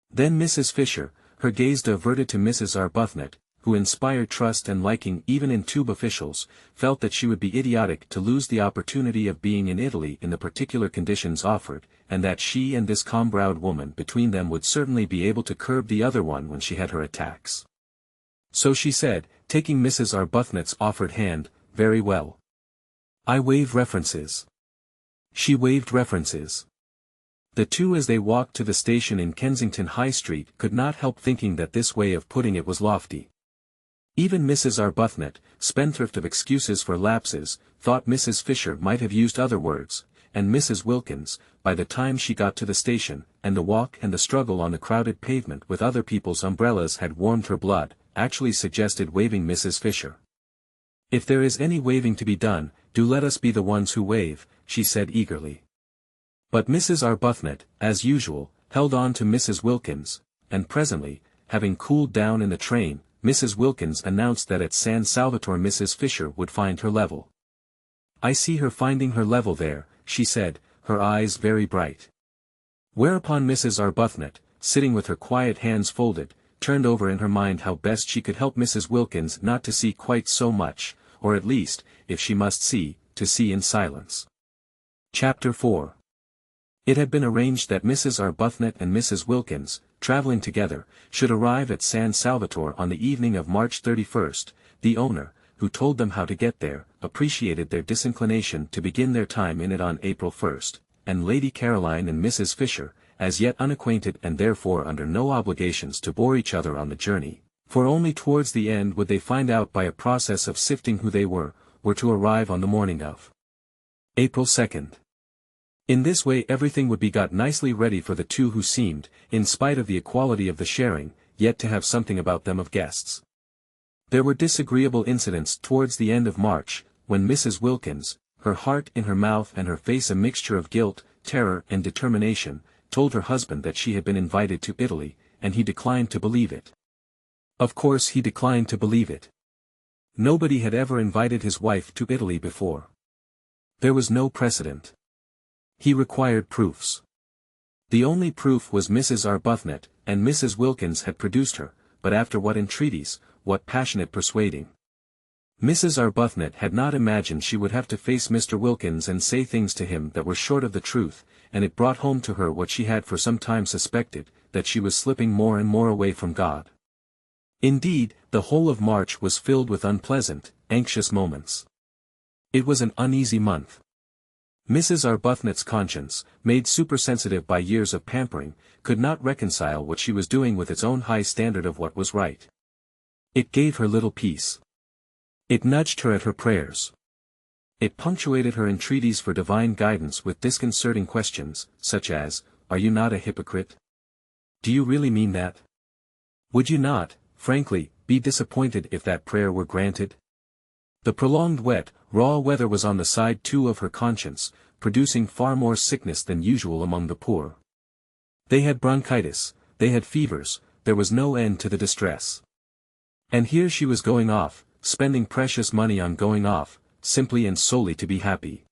Then Mrs. Fisher, her gaze diverted to Mrs. Arbuthnot, who inspired trust and liking even in tube officials, felt that she would be idiotic to lose the opportunity of being in Italy in the particular conditions offered, and that she and this calm-browed woman between them would certainly be able to curb the other one when she had her attacks. So she said, taking Mrs. Arbuthnot's offered hand, "Very well. I waive references." She waived references. The two as they walked to the station in Kensington High Street could not help thinking that this way of putting it was lofty. Even Mrs. Arbuthnot, spendthrift of excuses for lapses, thought Mrs. Fisher might have used other words, and Mrs. Wilkins, by the time she got to the station, and the walk and the struggle on the crowded pavement with other people's umbrellas had warmed her blood, actually suggested waving Mrs. Fisher. "If there is any waving to be done, do let us be the ones who wave," she said eagerly. But Mrs. Arbuthnot, as usual, held on to Mrs. Wilkins, and presently, having cooled down in the train, Mrs. Wilkins announced that at San Salvatore Mrs. Fisher would find her level. "I see her finding her level there," she said, her eyes very bright. Whereupon Mrs. Arbuthnot, sitting with her quiet hands folded, turned over in her mind how best she could help Mrs. Wilkins not to see quite so much, or at least, if she must see, to see in silence. Chapter 4. It had been arranged that Mrs. Arbuthnot and Mrs. Wilkins, traveling together, should arrive at San Salvatore on the evening of March 31st. The owner, who told them how to get there, appreciated their disinclination to begin their time in it on April 1st, and Lady Caroline and Mrs. Fisher, as yet unacquainted and therefore under no obligations to bore each other on the journey, for only towards the end would they find out by a process of sifting who they were to arrive on the morning of April 2nd. In this way everything would be got nicely ready for the two who seemed, in spite of the equality of the sharing, yet to have something about them of guests. There were disagreeable incidents towards the end of March, when Mrs. Wilkins, her heart in her mouth and her face a mixture of guilt, terror and determination, told her husband that she had been invited to Italy, and he declined to believe it. Of course he declined to believe it. Nobody had ever invited his wife to Italy before. There was no precedent. He required proofs. The only proof was Mrs. Arbuthnot, and Mrs. Wilkins had produced her, but after what entreaties, what passionate persuading. Mrs. Arbuthnot had not imagined she would have to face Mr. Wilkins and say things to him that were short of the truth, and it brought home to her what she had for some time suspected, that she was slipping more and more away from God. Indeed, the whole of March was filled with unpleasant, anxious moments. It was an uneasy month. Mrs. Arbuthnot's conscience, made supersensitive by years of pampering, could not reconcile what she was doing with its own high standard of what was right. It gave her little peace. It nudged her at her prayers. It punctuated her entreaties for divine guidance with disconcerting questions, such as, "Are you not a hypocrite? Do you really mean that? Would you not, frankly, be disappointed if that prayer were granted?" The prolonged wet, raw weather was on the side too of her conscience, producing far more sickness than usual among the poor. They had bronchitis, they had fevers, there was no end to the distress. And here she was going off, spending precious money on going off, simply and solely to be happy.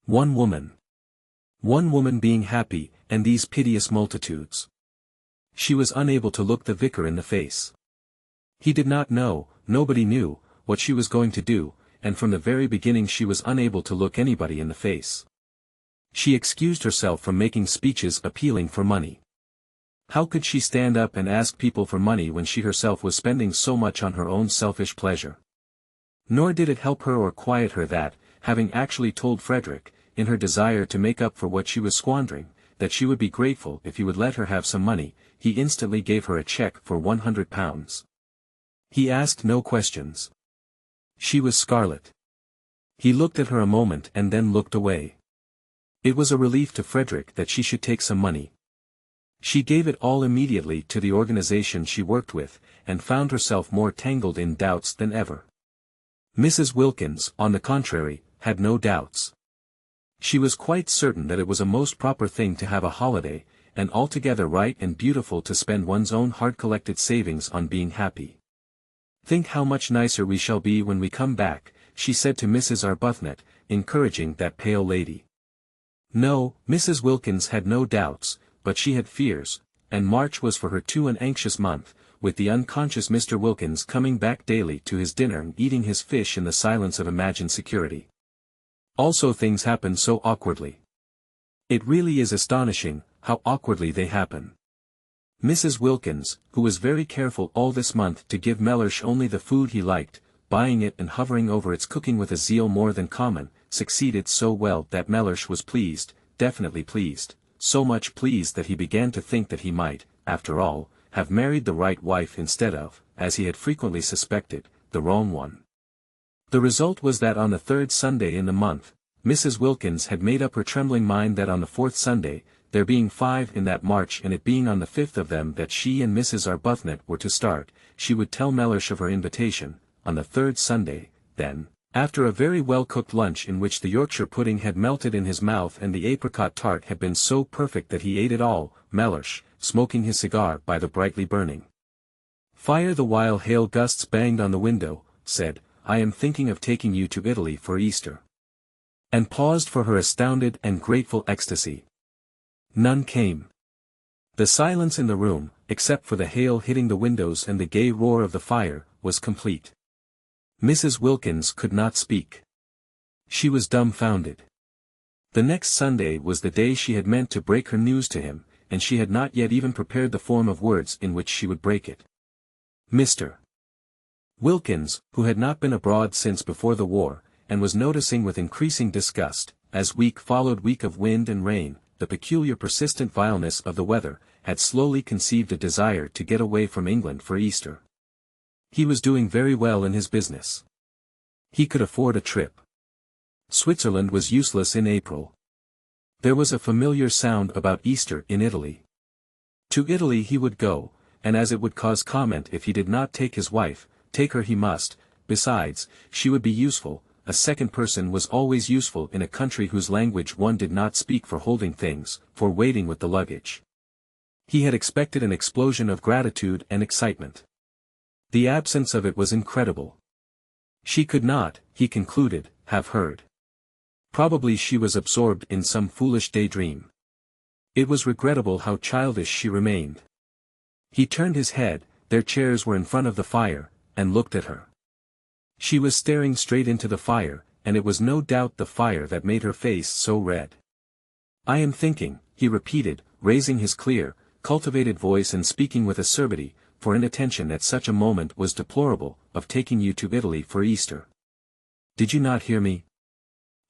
One woman being happy, and these piteous multitudes. She was unable to look the vicar in the face. He did not know, nobody knew, what she was going to do, and from the very beginning she was unable to look anybody in the face. She excused herself from making speeches appealing for money. How could she stand up and ask people for money when she herself was spending so much on her own selfish pleasure? Nor did it help her or quiet her that, having actually told Frederick, in her desire to make up for what she was squandering, that she would be grateful if he would let her have some money, he instantly gave her a cheque for £100. He asked no questions. She was scarlet. He looked at her a moment and then looked away. It was a relief to Frederick that she should take some money. She gave it all immediately to the organization she worked with, and found herself more tangled in doubts than ever. Mrs. Wilkins, on the contrary, had no doubts. She was quite certain that it was a most proper thing to have a holiday, and altogether right and beautiful to spend one's own hard-collected savings on being happy. "Think how much nicer we shall be when we come back," she said to Mrs. Arbuthnot, encouraging that pale lady. No, Mrs. Wilkins had no doubts, but she had fears, and March was for her too an anxious month, with the unconscious Mr. Wilkins coming back daily to his dinner and eating his fish in the silence of imagined security. Also things happen so awkwardly. It really is astonishing, how awkwardly they happen. Mrs. Wilkins, who was very careful all this month to give Mellersh only the food he liked, buying it and hovering over its cooking with a zeal more than common, succeeded so well that Mellersh was pleased, definitely pleased, so much pleased that he began to think that he might, after all, have married the right wife instead of, as he had frequently suspected, the wrong one. The result was that on the third Sunday in the month, Mrs. Wilkins had made up her trembling mind that on the fourth Sunday, there being 5 in that March and it being on the 5th of them that she and Mrs. Arbuthnot were to start, she would tell Mellersh of her invitation, on the third Sunday, then, after a very well-cooked lunch in which the Yorkshire pudding had melted in his mouth and the apricot tart had been so perfect that he ate it all, Mellersh, smoking his cigar by the brightly burning fire the while hail gusts banged on the window, said, "I am thinking of taking you to Italy for Easter." And paused for her astounded and grateful ecstasy. None came. The silence in the room, except for the hail hitting the windows and the gay roar of the fire, was complete. Mrs. Wilkins could not speak. She was dumbfounded. The next Sunday was the day she had meant to break her news to him, and she had not yet even prepared the form of words in which she would break it. Mr. Wilkins, who had not been abroad since before the war, and was noticing with increasing disgust, as week followed week of wind and rain, the peculiar persistent vileness of the weather, had slowly conceived a desire to get away from England for Easter. He was doing very well in his business. He could afford a trip. Switzerland was useless in April. There was a familiar sound about Easter in Italy. To Italy he would go, and as it would cause comment if he did not take his wife, take her he must. Besides, she would be useful. A second person was always useful in a country whose language one did not speak, for holding things, for waiting with the luggage. He had expected an explosion of gratitude and excitement. The absence of it was incredible. She could not, he concluded, have heard. Probably she was absorbed in some foolish daydream. It was regrettable how childish she remained. He turned his head, their chairs were in front of the fire, and looked at her. She was staring straight into the fire, and it was no doubt the fire that made her face so red. "I am thinking," he repeated, raising his clear, cultivated voice and speaking with acerbity, for inattention at such a moment was deplorable, "of taking you to Italy for Easter." "Did you not hear me?"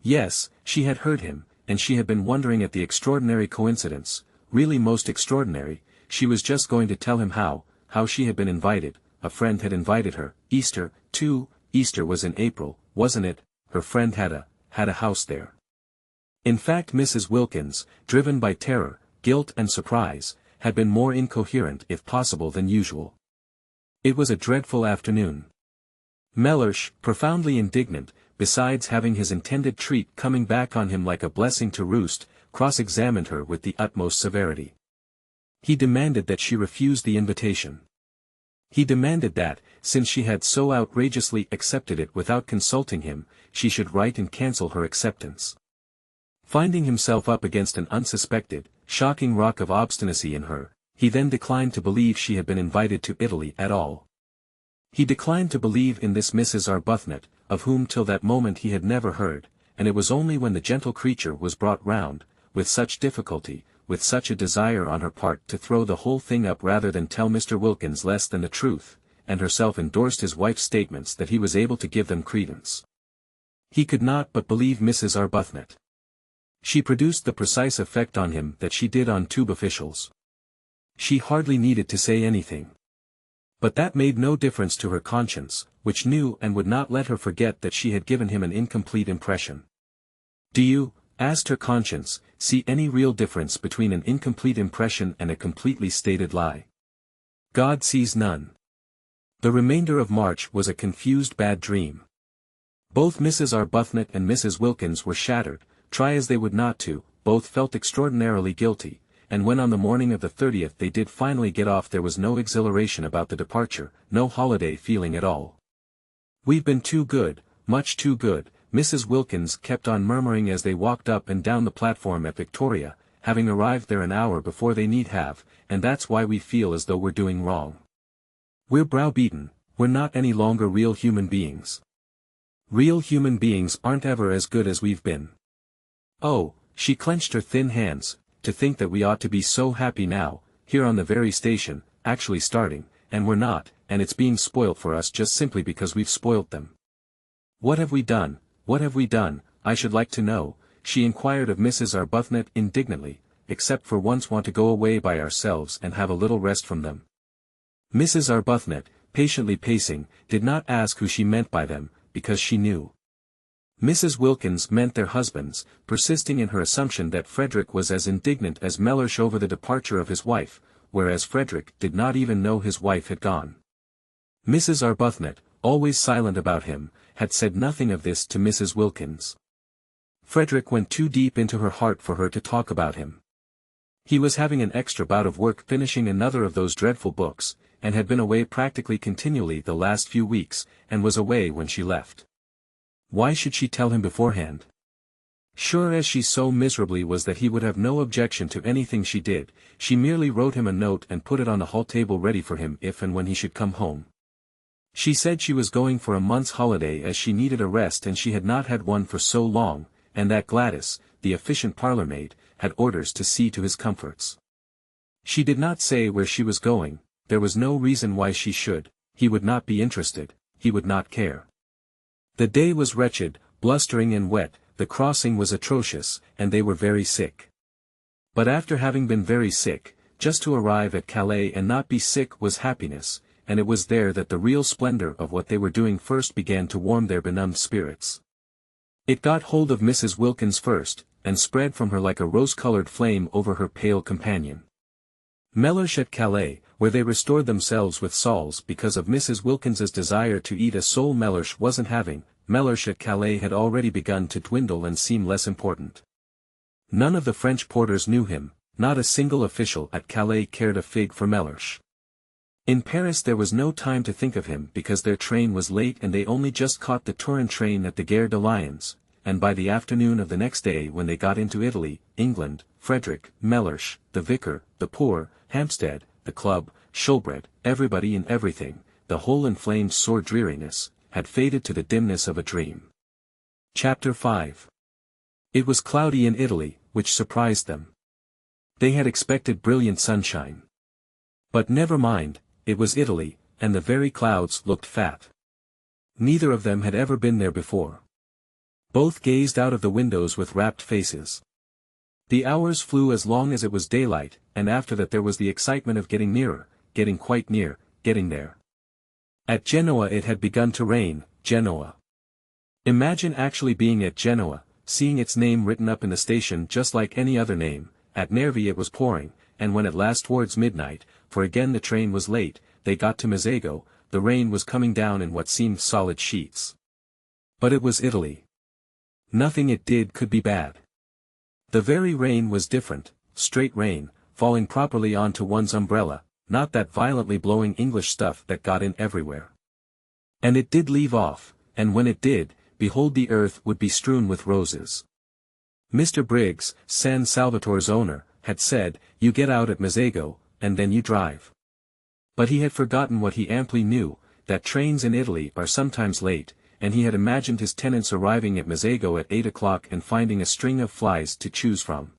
Yes, she had heard him, and she had been wondering at the extraordinary coincidence, really most extraordinary. She was just going to tell him how she had been invited. A friend had invited her. Easter, too. Easter was in April, wasn't it? Her friend had a house there. In fact, Mrs. Wilkins, driven by terror, guilt and surprise, had been more incoherent if possible than usual. It was a dreadful afternoon. Mellersh, profoundly indignant, besides having his intended treat coming back on him like a blessing to roost, cross-examined her with the utmost severity. He demanded that she refuse the invitation. He demanded that, since she had so outrageously accepted it without consulting him, she should write and cancel her acceptance. Finding himself up against an unsuspected, shocking rock of obstinacy in her, he then declined to believe she had been invited to Italy at all. He declined to believe in this Mrs. Arbuthnot, of whom till that moment he had never heard, and it was only when the gentle creature was brought round, with such difficulty, with such a desire on her part to throw the whole thing up rather than tell Mr. Wilkins less than the truth, and herself endorsed his wife's statements that he was able to give them credence. He could not but believe Mrs. Arbuthnot. She produced the precise effect on him that she did on tube officials. She hardly needed to say anything. But that made no difference to her conscience, which knew and would not let her forget that she had given him an incomplete impression. "Do you," asked her conscience, "see any real difference between an incomplete impression and a completely stated lie?" God sees none. The remainder of March was a confused bad dream. Both Mrs. Arbuthnot and Mrs. Wilkins were shattered, try as they would not to, both felt extraordinarily guilty, and when on the morning of the 30th they did finally get off there was no exhilaration about the departure, no holiday feeling at all. "We've been too good, much too good," Mrs. Wilkins kept on murmuring as they walked up and down the platform at Victoria, having arrived there an hour before they need have, "and that's why we feel as though we're doing wrong. We're browbeaten, we're not any longer real human beings. Real human beings aren't ever as good as we've been. Oh," she clenched her thin hands, "to think that we ought to be so happy now, here on the very station, actually starting, and we're not, and it's being spoilt for us just simply because we've spoilt them. What have we done, what have we done, I should like to know," she inquired of Mrs. Arbuthnot indignantly, "except for once want to go away by ourselves and have a little rest from them." Mrs. Arbuthnot, patiently pacing, did not ask who she meant by them, because she knew. Mrs. Wilkins meant their husbands, persisting in her assumption that Frederick was as indignant as Mellersh over the departure of his wife, whereas Frederick did not even know his wife had gone. Mrs. Arbuthnot, always silent about him, had said nothing of this to Mrs. Wilkins. Frederick went too deep into her heart for her to talk about him. He was having an extra bout of work finishing another of those dreadful books, and had been away practically continually the last few weeks, and was away when she left. Why should she tell him beforehand? Sure as she so miserably was that he would have no objection to anything she did, she merely wrote him a note and put it on the hall table ready for him if and when he should come home. She said she was going for a month's holiday as she needed a rest and she had not had one for so long, and that Gladys, the efficient parlour-maid, had orders to see to his comforts. She did not say where she was going, there was no reason why she should, he would not be interested, he would not care. The day was wretched, blustering and wet, the crossing was atrocious, and they were very sick. But after having been very sick, just to arrive at Calais and not be sick was happiness, and it was there that the real splendor of what they were doing first began to warm their benumbed spirits. It got hold of Mrs. Wilkins first, and spread from her like a rose-colored flame over her pale companion. Mellersh at Calais, where they restored themselves with sols because of Mrs. Wilkins's desire to eat a sole Mellersh wasn't having, Mellersh at Calais had already begun to dwindle and seem less important. None of the French porters knew him, not a single official at Calais cared a fig for Mellersh. In Paris there was no time to think of him because their train was late and they only just caught the Turin train at the Gare de Lyons, and by the afternoon of the next day when they got into Italy, England, Frederick, Mellersh, the vicar, the poor, Hampstead, the club, Shoolbred, everybody and everything, the whole inflamed sore dreariness, had faded to the dimness of a dream. Chapter 5. It was cloudy in Italy, which surprised them. They had expected brilliant sunshine. But never mind, it was Italy, and the very clouds looked fat. Neither of them had ever been there before. Both gazed out of the windows with rapt faces. The hours flew as long as it was daylight, and after that there was the excitement of getting nearer, getting quite near, getting there. At Genoa it had begun to rain, Genoa. Imagine actually being at Genoa, seeing its name written up in the station just like any other name. At Nervi it was pouring, and when at last towards midnight, for again the train was late, they got to Mezzago, the rain was coming down in what seemed solid sheets. But it was Italy. Nothing it did could be bad. The very rain was different, straight rain, falling properly onto one's umbrella, not that violently blowing English stuff that got in everywhere. And it did leave off, and when it did, behold the earth would be strewn with roses. Mr. Briggs, San Salvatore's owner, had said, "You get out at Mezzago, and then you drive." But he had forgotten what he amply knew, that trains in Italy are sometimes late, and he had imagined his tenants arriving at Mezzago at 8 o'clock and finding a string of flies to choose from.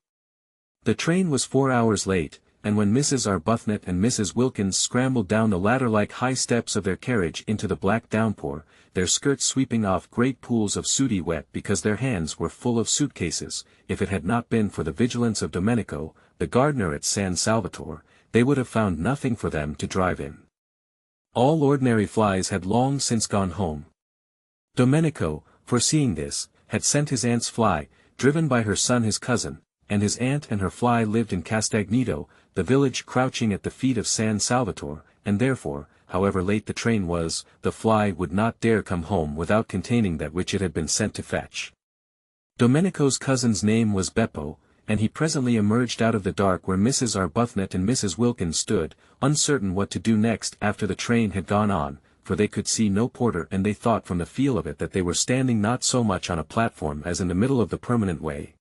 The train was 4 hours late, and when Mrs. Arbuthnot and Mrs. Wilkins scrambled down the ladder-like high steps of their carriage into the black downpour, their skirts sweeping off great pools of sooty wet because their hands were full of suitcases, if it had not been for the vigilance of Domenico, the gardener at San Salvatore, they would have found nothing for them to drive in. All ordinary flies had long since gone home. Domenico, foreseeing this, had sent his aunt's fly, driven by her son his cousin, and his aunt and her fly lived in Castagneto, the village crouching at the feet of San Salvatore, and therefore, however late the train was, the fly would not dare come home without containing that which it had been sent to fetch. Domenico's cousin's name was Beppo, and he presently emerged out of the dark where Mrs. Arbuthnot and Mrs. Wilkins stood, uncertain what to do next after the train had gone on, for they could see no porter and they thought from the feel of it that they were standing not so much on a platform as in the middle of the permanent way.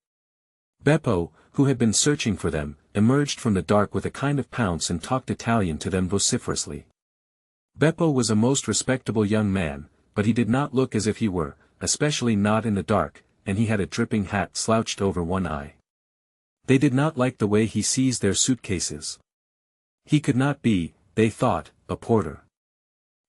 Beppo, who had been searching for them, emerged from the dark with a kind of pounce and talked Italian to them vociferously. Beppo was a most respectable young man, but he did not look as if he were, especially not in the dark, and he had a dripping hat slouched over one eye. They did not like the way he seized their suitcases. He could not be, they thought, a porter.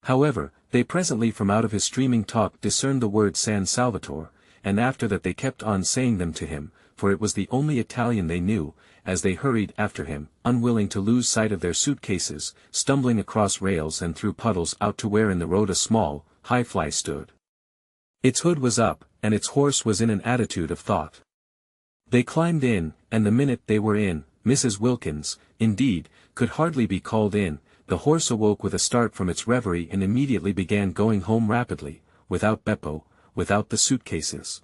However, they presently from out of his streaming talk discerned the word San Salvatore, and after that they kept on saying them to him, for it was the only Italian they knew, as they hurried after him, unwilling to lose sight of their suitcases, stumbling across rails and through puddles out to where in the road a small, high fly stood. Its hood was up, and its horse was in an attitude of thought. They climbed in, and the minute they were in, Mrs. Wilkins, indeed, could hardly be called in, the horse awoke with a start from its reverie and immediately began going home rapidly, without Beppo, without the suitcases.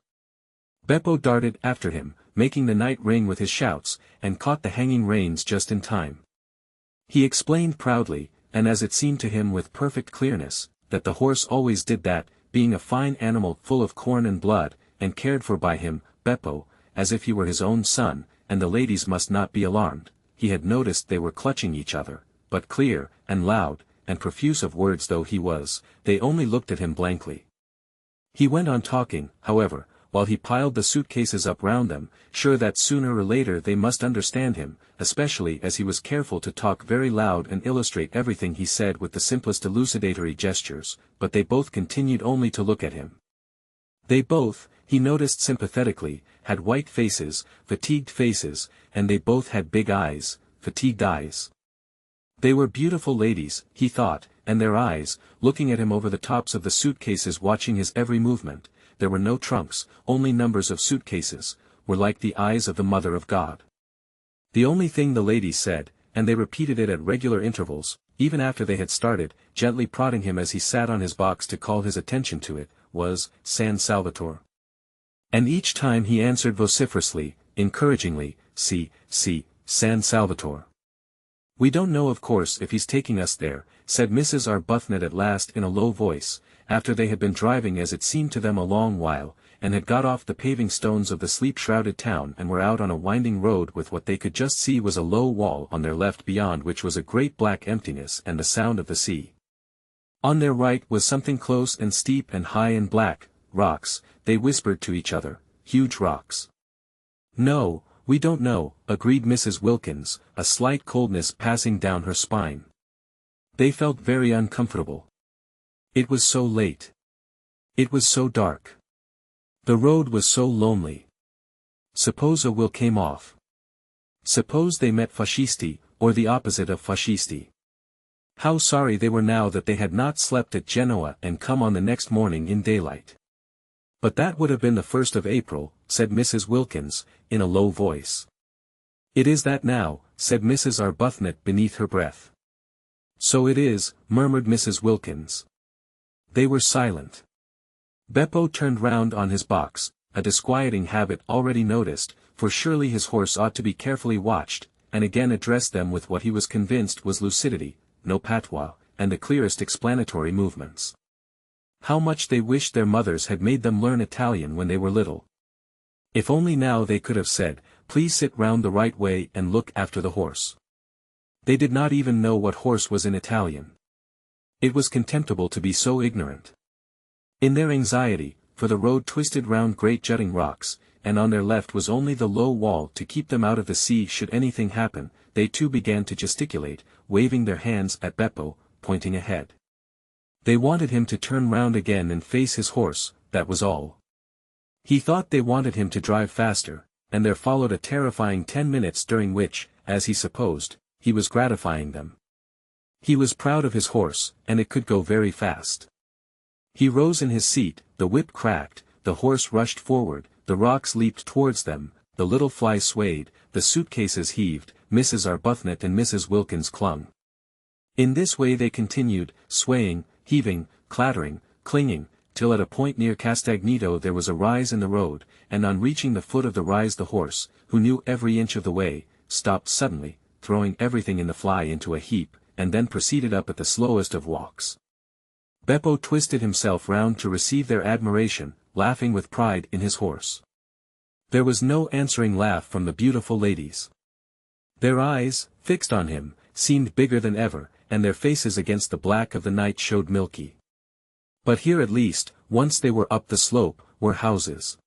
Beppo darted after him, making the night ring with his shouts, and caught the hanging reins just in time. He explained proudly, and as it seemed to him with perfect clearness, that the horse always did that, being a fine animal full of corn and blood, and cared for by him, Beppo, as if he were his own son, and the ladies must not be alarmed. He had noticed they were clutching each other, but clear, and loud, and profuse of words though he was, they only looked at him blankly. He went on talking, however, while he piled the suitcases up round them, sure that sooner or later they must understand him, especially as he was careful to talk very loud and illustrate everything he said with the simplest elucidatory gestures, but they both continued only to look at him. They both, he noticed sympathetically, had white faces, and they both had big eyes, fatigued eyes. They were beautiful ladies, he thought, and their eyes, looking at him over the tops of the suitcases watching his every movement, there were no trunks, only numbers of suitcases, were like the eyes of the Mother of God. The only thing the ladies said, and they repeated it at regular intervals, even after they had started, gently prodding him as he sat on his box to call his attention to it, was, San Salvatore. And each time he answered vociferously, encouragingly, Si, San Salvatore. We don't know of course if he's taking us there, said Mrs. Arbuthnot at last in a low voice, after they had been driving as it seemed to them a long while, and had got off the paving stones of the sleep-shrouded town and were out on a winding road with what they could just see was a low wall on their left beyond which was a great black emptiness and the sound of the sea. On their right was something close and steep and high and black, rocks, they whispered to each other, huge rocks. No, we don't know, agreed Mrs. Wilkins, a slight coldness passing down her spine. They felt very uncomfortable. It was so late. It was so dark. The road was so lonely. Suppose a will came off. Suppose they met fascisti, or the opposite of fascisti. How sorry they were now that they had not slept at Genoa and come on the next morning in daylight. But that would have been the 1st of April, said Mrs. Wilkins, in a low voice. It is that now, said Mrs. Arbuthnot beneath her breath. So it is, murmured Mrs. Wilkins. They were silent. Beppo turned round on his box, a disquieting habit already noticed, for surely his horse ought to be carefully watched, and again addressed them with what he was convinced was lucidity, no patois, and the clearest explanatory movements. How much they wished their mothers had made them learn Italian when they were little. If only now they could have said, please sit round the right way and look after the horse. They did not even know what horse was in Italian. It was contemptible to be so ignorant. In their anxiety, for the road twisted round great jutting rocks, and on their left was only the low wall to keep them out of the sea should anything happen, they too began to gesticulate, waving their hands at Beppo, pointing ahead. They wanted him to turn round again and face his horse, that was all. He thought they wanted him to drive faster, and there followed a terrifying 10 minutes during which, as he supposed, he was gratifying them. He was proud of his horse, and it could go very fast. He rose in his seat, the whip cracked, the horse rushed forward, the rocks leaped towards them, the little fly swayed, the suitcases heaved, Mrs. Arbuthnot and Mrs. Wilkins clung. In this way they continued, swaying, heaving, clattering, clinging, till at a point near Castagneto there was a rise in the road, and on reaching the foot of the rise the horse, who knew every inch of the way, stopped suddenly, throwing everything in the fly into a heap, and then proceeded up at the slowest of walks. Beppo twisted himself round to receive their admiration, laughing with pride in his horse. There was no answering laugh from the beautiful ladies. Their eyes, fixed on him, seemed bigger than ever, and their faces against the black of the night showed milky. But here at least, once they were up the slope, were houses.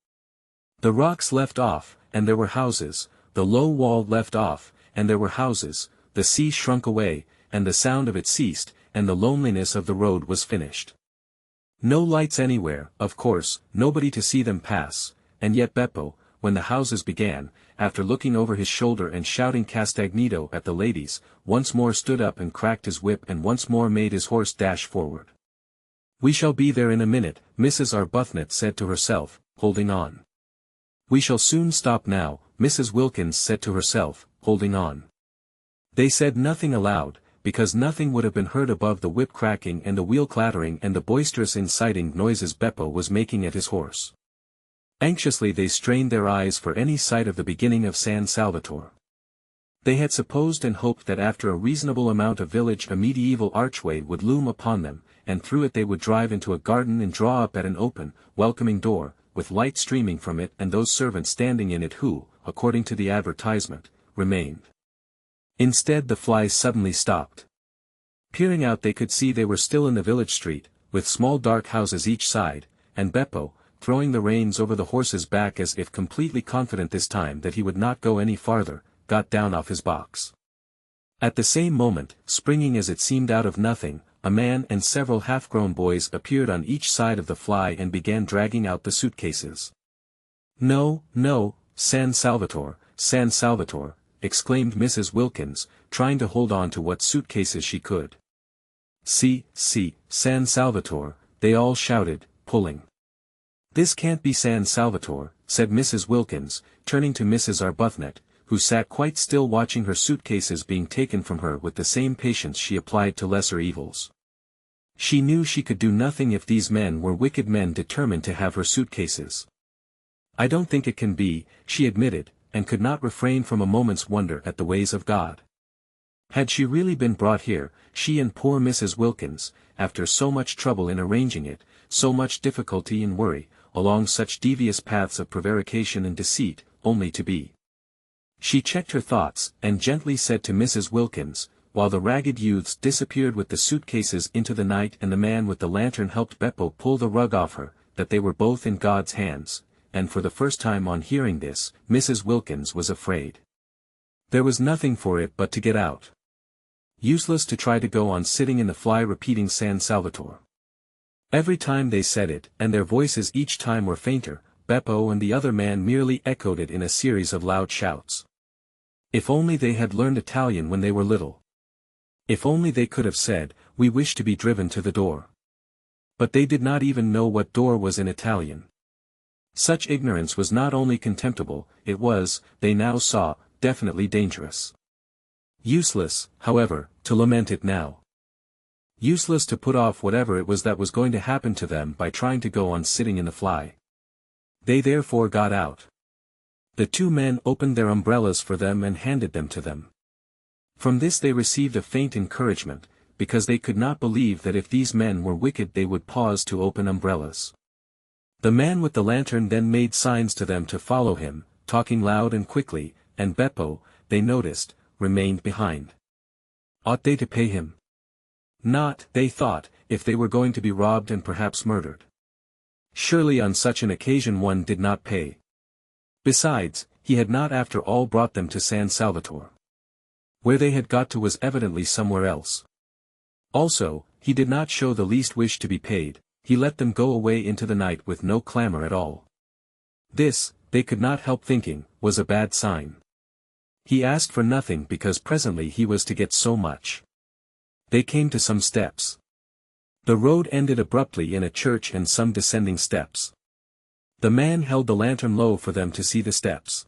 The rocks left off, and there were houses, the low wall left off, and there were houses, the sea shrunk away, and the sound of it ceased, and the loneliness of the road was finished. No lights anywhere, of course, nobody to see them pass, and yet Beppo, when the houses began, after looking over his shoulder and shouting Castagneto at the ladies, once more stood up and cracked his whip and once more made his horse dash forward. We shall be there in a minute, Mrs. Arbuthnot said to herself, holding on. We shall soon stop now, Mrs. Wilkins said to herself, holding on. They said nothing aloud, because nothing would have been heard above the whip cracking and the wheel clattering and the boisterous inciting noises Beppo was making at his horse. Anxiously they strained their eyes for any sight of the beginning of San Salvatore. They had supposed and hoped that after a reasonable amount of village a medieval archway would loom upon them, and through it they would drive into a garden and draw up at an open, welcoming door, with light streaming from it and those servants standing in it who, according to the advertisement, remained. Instead the flies suddenly stopped. Peering out they could see they were still in the village street, with small dark houses each side, and Beppo, throwing the reins over the horse's back as if completely confident this time that he would not go any farther, got down off his box. At the same moment, springing as it seemed out of nothing, a man and several half-grown boys appeared on each side of the fly and began dragging out the suitcases. No, no, San Salvatore, exclaimed Mrs. Wilkins, trying to hold on to what suitcases she could. See, San Salvatore, they all shouted, pulling. This can't be San Salvatore, said Mrs. Wilkins, turning to Mrs. Arbuthnot, who sat quite still watching her suitcases being taken from her with the same patience she applied to lesser evils. She knew she could do nothing if these men were wicked men determined to have her suitcases. I don't think it can be, she admitted, and could not refrain from a moment's wonder at the ways of God. Had she really been brought here, she and poor Mrs. Wilkins, after so much trouble in arranging it, so much difficulty and worry, along such devious paths of prevarication and deceit, only to be. She checked her thoughts, and gently said to Mrs. Wilkins, while the ragged youths disappeared with the suitcases into the night and the man with the lantern helped Beppo pull the rug off her, that they were both in God's hands, and for the first time on hearing this, Mrs. Wilkins was afraid. There was nothing for it but to get out. Useless to try to go on sitting in the fly repeating San Salvatore. Every time they said it, and their voices each time were fainter, Beppo and the other man merely echoed it in a series of loud shouts. If only they had learned Italian when they were little. If only they could have said, "We wish to be driven to the door." But they did not even know what door was in Italian. Such ignorance was not only contemptible, it was, they now saw, definitely dangerous. Useless, however, to lament it now. Useless to put off whatever it was that was going to happen to them by trying to go on sitting in the fly. They therefore got out. The two men opened their umbrellas for them and handed them to them. From this they received a faint encouragement, because they could not believe that if these men were wicked they would pause to open umbrellas. The man with the lantern then made signs to them to follow him, talking loud and quickly, and Beppo, they noticed, remained behind. Ought they to pay him? Not, they thought, if they were going to be robbed and perhaps murdered. Surely on such an occasion one did not pay. Besides, he had not after all brought them to San Salvatore. Where they had got to was evidently somewhere else. Also, he did not show the least wish to be paid, he let them go away into the night with no clamor at all. This, they could not help thinking, was a bad sign. He asked for nothing because presently he was to get so much. They came to some steps. The road ended abruptly in a church and some descending steps. The man held the lantern low for them to see the steps.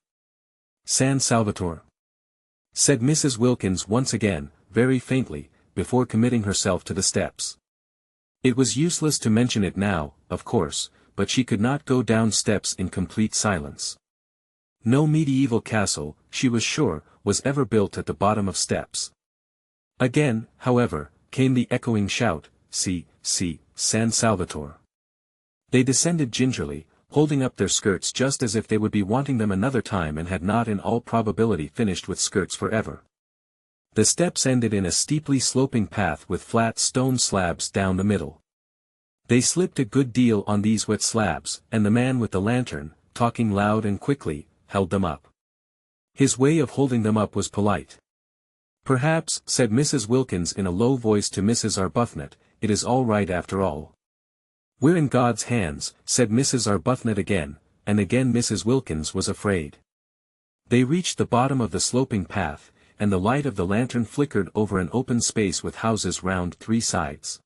San Salvatore, said Mrs. Wilkins once again, very faintly, before committing herself to the steps. It was useless to mention it now, of course, but she could not go down steps in complete silence. No medieval castle, she was sure, was ever built at the bottom of steps. Again, however, came the echoing shout, "See, San Salvatore." They descended gingerly, holding up their skirts just as if they would be wanting them another time and had not in all probability finished with skirts forever. The steps ended in a steeply sloping path with flat stone slabs down the middle. They slipped a good deal on these wet slabs, and the man with the lantern, talking loud and quickly, held them up. His way of holding them up was polite. "Perhaps," said Mrs. Wilkins in a low voice to Mrs. Arbuthnot, "it is all right after all." "We're in God's hands," said Mrs. Arbuthnot again, and again Mrs. Wilkins was afraid. They reached the bottom of the sloping path, and the light of the lantern flickered over an open space with houses round three sides.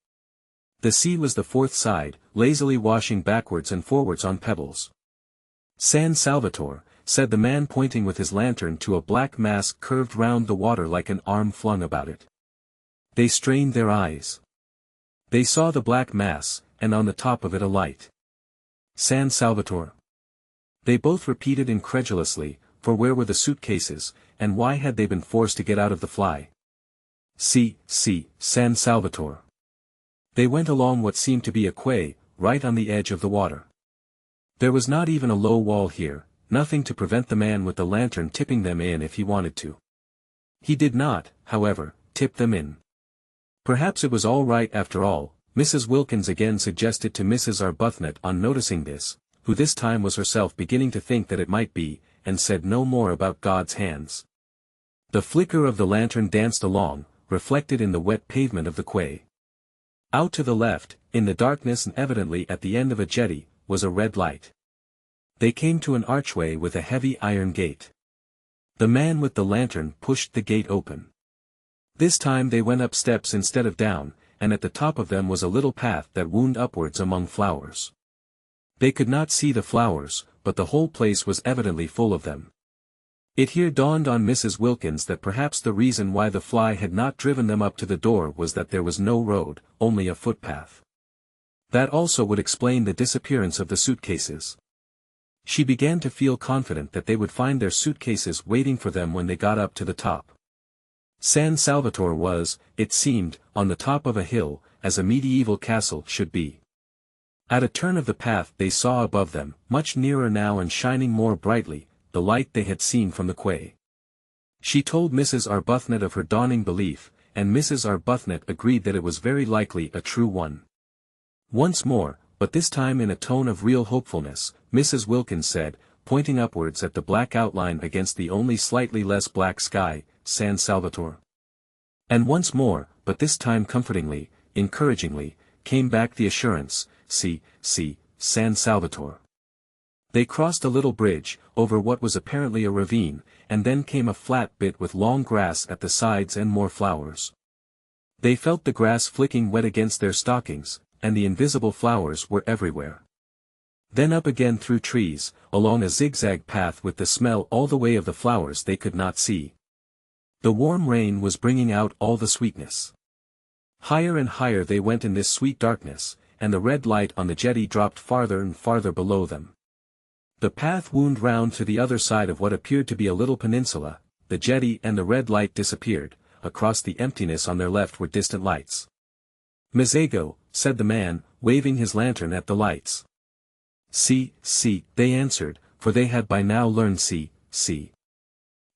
The sea was the fourth side, lazily washing backwards and forwards on pebbles. "San Salvatore," said the man pointing with his lantern to a black mass curved round the water like an arm flung about it. They strained their eyes. They saw the black mass, and on the top of it a light. "San Salvatore." They both repeated incredulously, for where were the suitcases, and why had they been forced to get out of the fly? "See, San Salvatore." They went along what seemed to be a quay, right on the edge of the water. There was not even a low wall here, nothing to prevent the man with the lantern tipping them in if he wanted to. He did not, however, tip them in. Perhaps it was all right after all, Mrs. Wilkins again suggested to Mrs. Arbuthnot on noticing this, who this time was herself beginning to think that it might be, and said no more about God's hands. The flicker of the lantern danced along, reflected in the wet pavement of the quay. Out to the left, in the darkness and evidently at the end of a jetty, was a red light. They came to an archway with a heavy iron gate. The man with the lantern pushed the gate open. This time they went up steps instead of down, and at the top of them was a little path that wound upwards among flowers. They could not see the flowers, but the whole place was evidently full of them. It here dawned on Mrs. Wilkins that perhaps the reason why the fly had not driven them up to the door was that there was no road, only a footpath. That also would explain the disappearance of the suitcases. She began to feel confident that they would find their suitcases waiting for them when they got up to the top. San Salvatore was, it seemed, on the top of a hill, as a medieval castle should be. At a turn of the path they saw above them, much nearer now and shining more brightly, the light they had seen from the quay. She told Mrs. Arbuthnot of her dawning belief, and Mrs. Arbuthnot agreed that it was very likely a true one. Once more, but this time in a tone of real hopefulness, Mrs. Wilkins said, pointing upwards at the black outline against the only slightly less black sky, San Salvatore. And once more, but this time comfortingly, encouragingly, came back the assurance, see, San Salvatore. They crossed a little bridge, over what was apparently a ravine, and then came a flat bit with long grass at the sides and more flowers. They felt the grass flicking wet against their stockings, and the invisible flowers were everywhere. Then up again through trees, along a zigzag path with the smell all the way of the flowers they could not see. The warm rain was bringing out all the sweetness. Higher and higher they went in this sweet darkness, and the red light on the jetty dropped farther and farther below them. The path wound round to the other side of what appeared to be a little peninsula, the jetty and the red light disappeared, across the emptiness on their left were distant lights. "Mezzago," said the man, waving his lantern at the lights. "See," they answered, for they had by now learned see.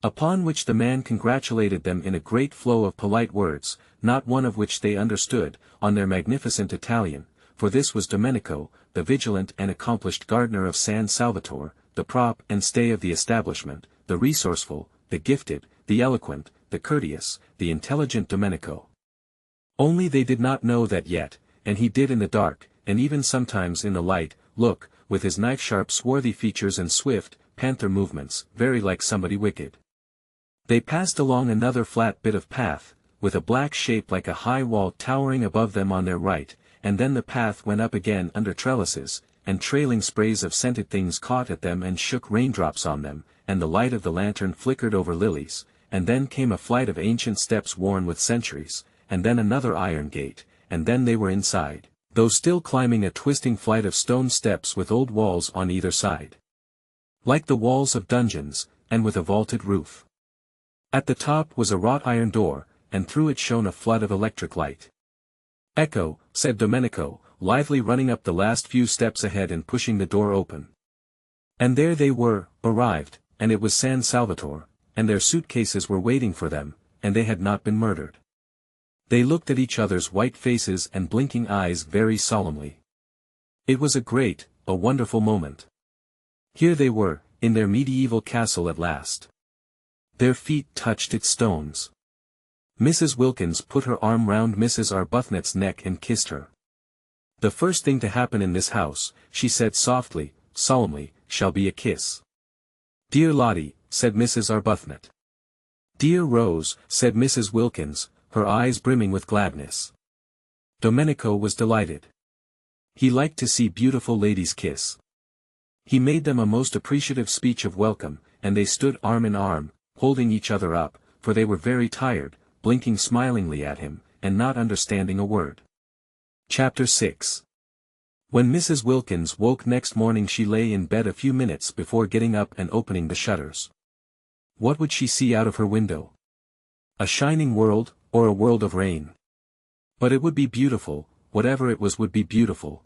Upon which the man congratulated them in a great flow of polite words, not one of which they understood, on their magnificent Italian, for this was Domenico, the vigilant and accomplished gardener of San Salvatore, the prop and stay of the establishment, the resourceful, the gifted, the eloquent, the courteous, the intelligent Domenico. Only they did not know that yet, and he did in the dark, and even sometimes in the light, look, with his knife-sharp swarthy features and swift, panther movements, very like somebody wicked. They passed along another flat bit of path, with a black shape like a high wall towering above them on their right, and then the path went up again under trellises, and trailing sprays of scented things caught at them and shook raindrops on them, and the light of the lantern flickered over lilies, and then came a flight of ancient steps worn with centuries, and then another iron gate, and then they were inside, though still climbing a twisting flight of stone steps with old walls on either side. Like the walls of dungeons, and with a vaulted roof. At the top was a wrought iron door, and through it shone a flood of electric light. "Ecco," said Domenico, lively running up the last few steps ahead and pushing the door open. And there they were, arrived, and it was San Salvatore, and their suitcases were waiting for them, and they had not been murdered. They looked at each other's white faces and blinking eyes very solemnly. It was a wonderful moment. Here they were, in their medieval castle at last. Their feet touched its stones. Mrs. Wilkins put her arm round Mrs. Arbuthnot's neck and kissed her. "The first thing to happen in this house," she said softly, solemnly, "shall be a kiss." "Dear Lottie," said Mrs. Arbuthnot. "Dear Rose," said Mrs. Wilkins, her eyes brimming with gladness. Domenico was delighted. He liked to see beautiful ladies kiss. He made them a most appreciative speech of welcome, and they stood arm in arm, holding each other up, for they were very tired, blinking smilingly at him, and not understanding a word. Chapter 6. When Mrs. Wilkins woke next morning she lay in bed a few minutes before getting up and opening the shutters. What would she see out of her window? A shining world, or a world of rain? But it would be beautiful, whatever it was would be beautiful.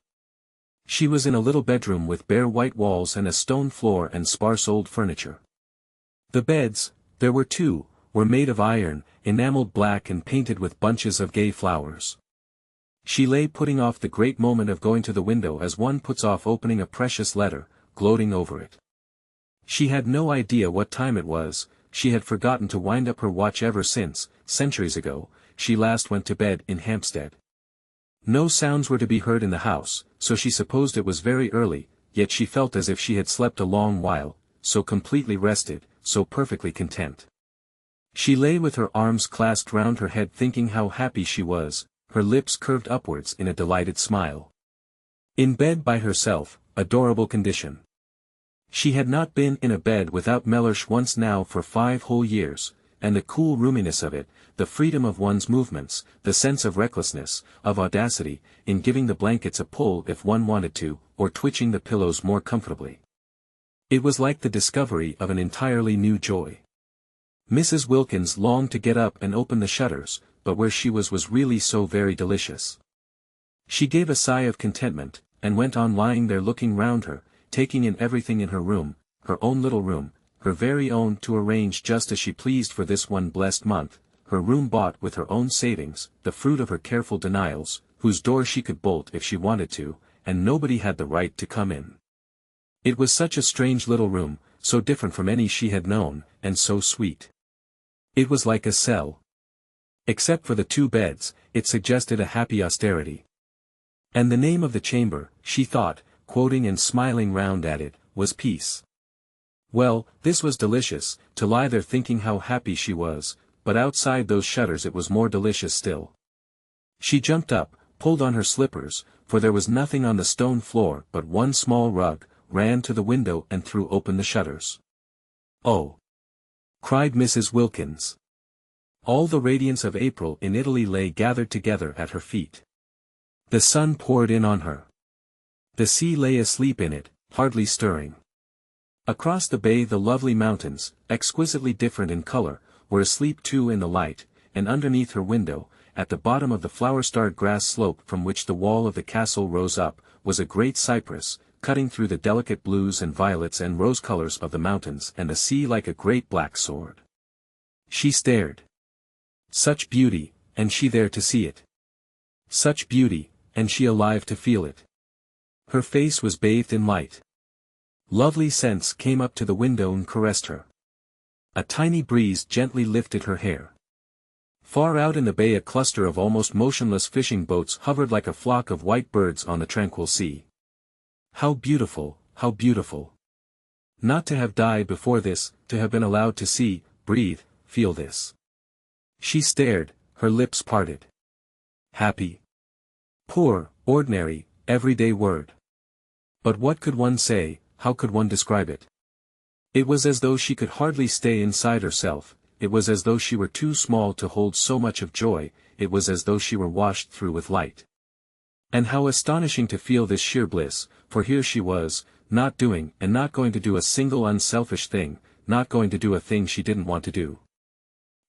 She was in a little bedroom with bare white walls and a stone floor and sparse old furniture. The beds, there were two, were made of iron, enameled black and painted with bunches of gay flowers. She lay putting off the great moment of going to the window as one puts off opening a precious letter, gloating over it. She had no idea what time it was, she had forgotten to wind up her watch ever since, centuries ago, she last went to bed in Hampstead. No sounds were to be heard in the house, so she supposed it was very early, yet she felt as if she had slept a long while, so completely rested, so perfectly content. She lay with her arms clasped round her head thinking how happy she was, her lips curved upwards in a delighted smile. In bed by herself, adorable condition. She had not been in a bed without Mellersh once now for 5 whole years, and the cool roominess of it, the freedom of one's movements, the sense of recklessness, of audacity, in giving the blankets a pull if one wanted to, or twitching the pillows more comfortably. It was like the discovery of an entirely new joy. Mrs. Wilkins longed to get up and open the shutters, but where she was really so very delicious. She gave a sigh of contentment, and went on lying there looking round her, taking in everything in her room, her own little room, her very own to arrange just as she pleased for this one blessed month, her room bought with her own savings, the fruit of her careful denials, whose door she could bolt if she wanted to, and nobody had the right to come in. It was such a strange little room, so different from any she had known, and so sweet. It was like a cell. Except for the 2 beds, it suggested a happy austerity. And the name of the chamber, she thought, quoting and smiling round at it, was Peace. Well, this was delicious, to lie there thinking how happy she was, but outside those shutters it was more delicious still. She jumped up, pulled on her slippers, for there was nothing on the stone floor but one small rug, ran to the window and threw open the shutters. "Oh!" cried Mrs. Wilkins. All the radiance of April in Italy lay gathered together at her feet. The sun poured in on her. The sea lay asleep in it, hardly stirring. Across the bay the lovely mountains, exquisitely different in color, were asleep too in the light, and underneath her window, at the bottom of the flower-starred grass slope from which the wall of the castle rose up, was a great cypress, cutting through the delicate blues and violets and rose-colors of the mountains and the sea like a great black sword. She stared. Such beauty, and she there to see it. Such beauty, and she alive to feel it. Her face was bathed in light. Lovely scents came up to the window and caressed her. A tiny breeze gently lifted her hair. Far out in the bay a cluster of almost motionless fishing boats hovered like a flock of white birds on the tranquil sea. How beautiful, how beautiful! Not to have died before this, to have been allowed to see, breathe, feel this. She stared, her lips parted. Happy. Poor, ordinary, everyday word. But what could one say, how could one describe it? It was as though she could hardly stay inside herself, it was as though she were too small to hold so much of joy, it was as though she were washed through with light. And how astonishing to feel this sheer bliss, for here she was, not doing and not going to do a single unselfish thing, not going to do a thing she didn't want to do.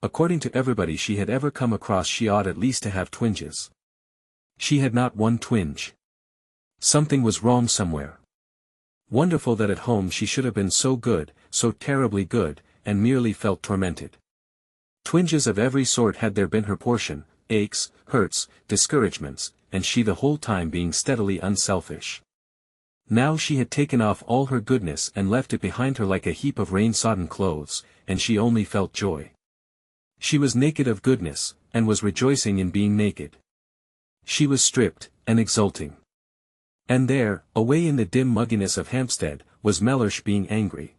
According to everybody she had ever come across she ought at least to have twinges. She had not one twinge. Something was wrong somewhere. Wonderful that at home she should have been so good, so terribly good, and merely felt tormented. Twinges of every sort had there been her portion, aches, hurts, discouragements, and she the whole time being steadily unselfish. Now she had taken off all her goodness and left it behind her like a heap of rain-sodden clothes, and she only felt joy. She was naked of goodness, and was rejoicing in being naked. She was stripped, and exulting. And there, away in the dim mugginess of Hampstead, was Mellersh being angry.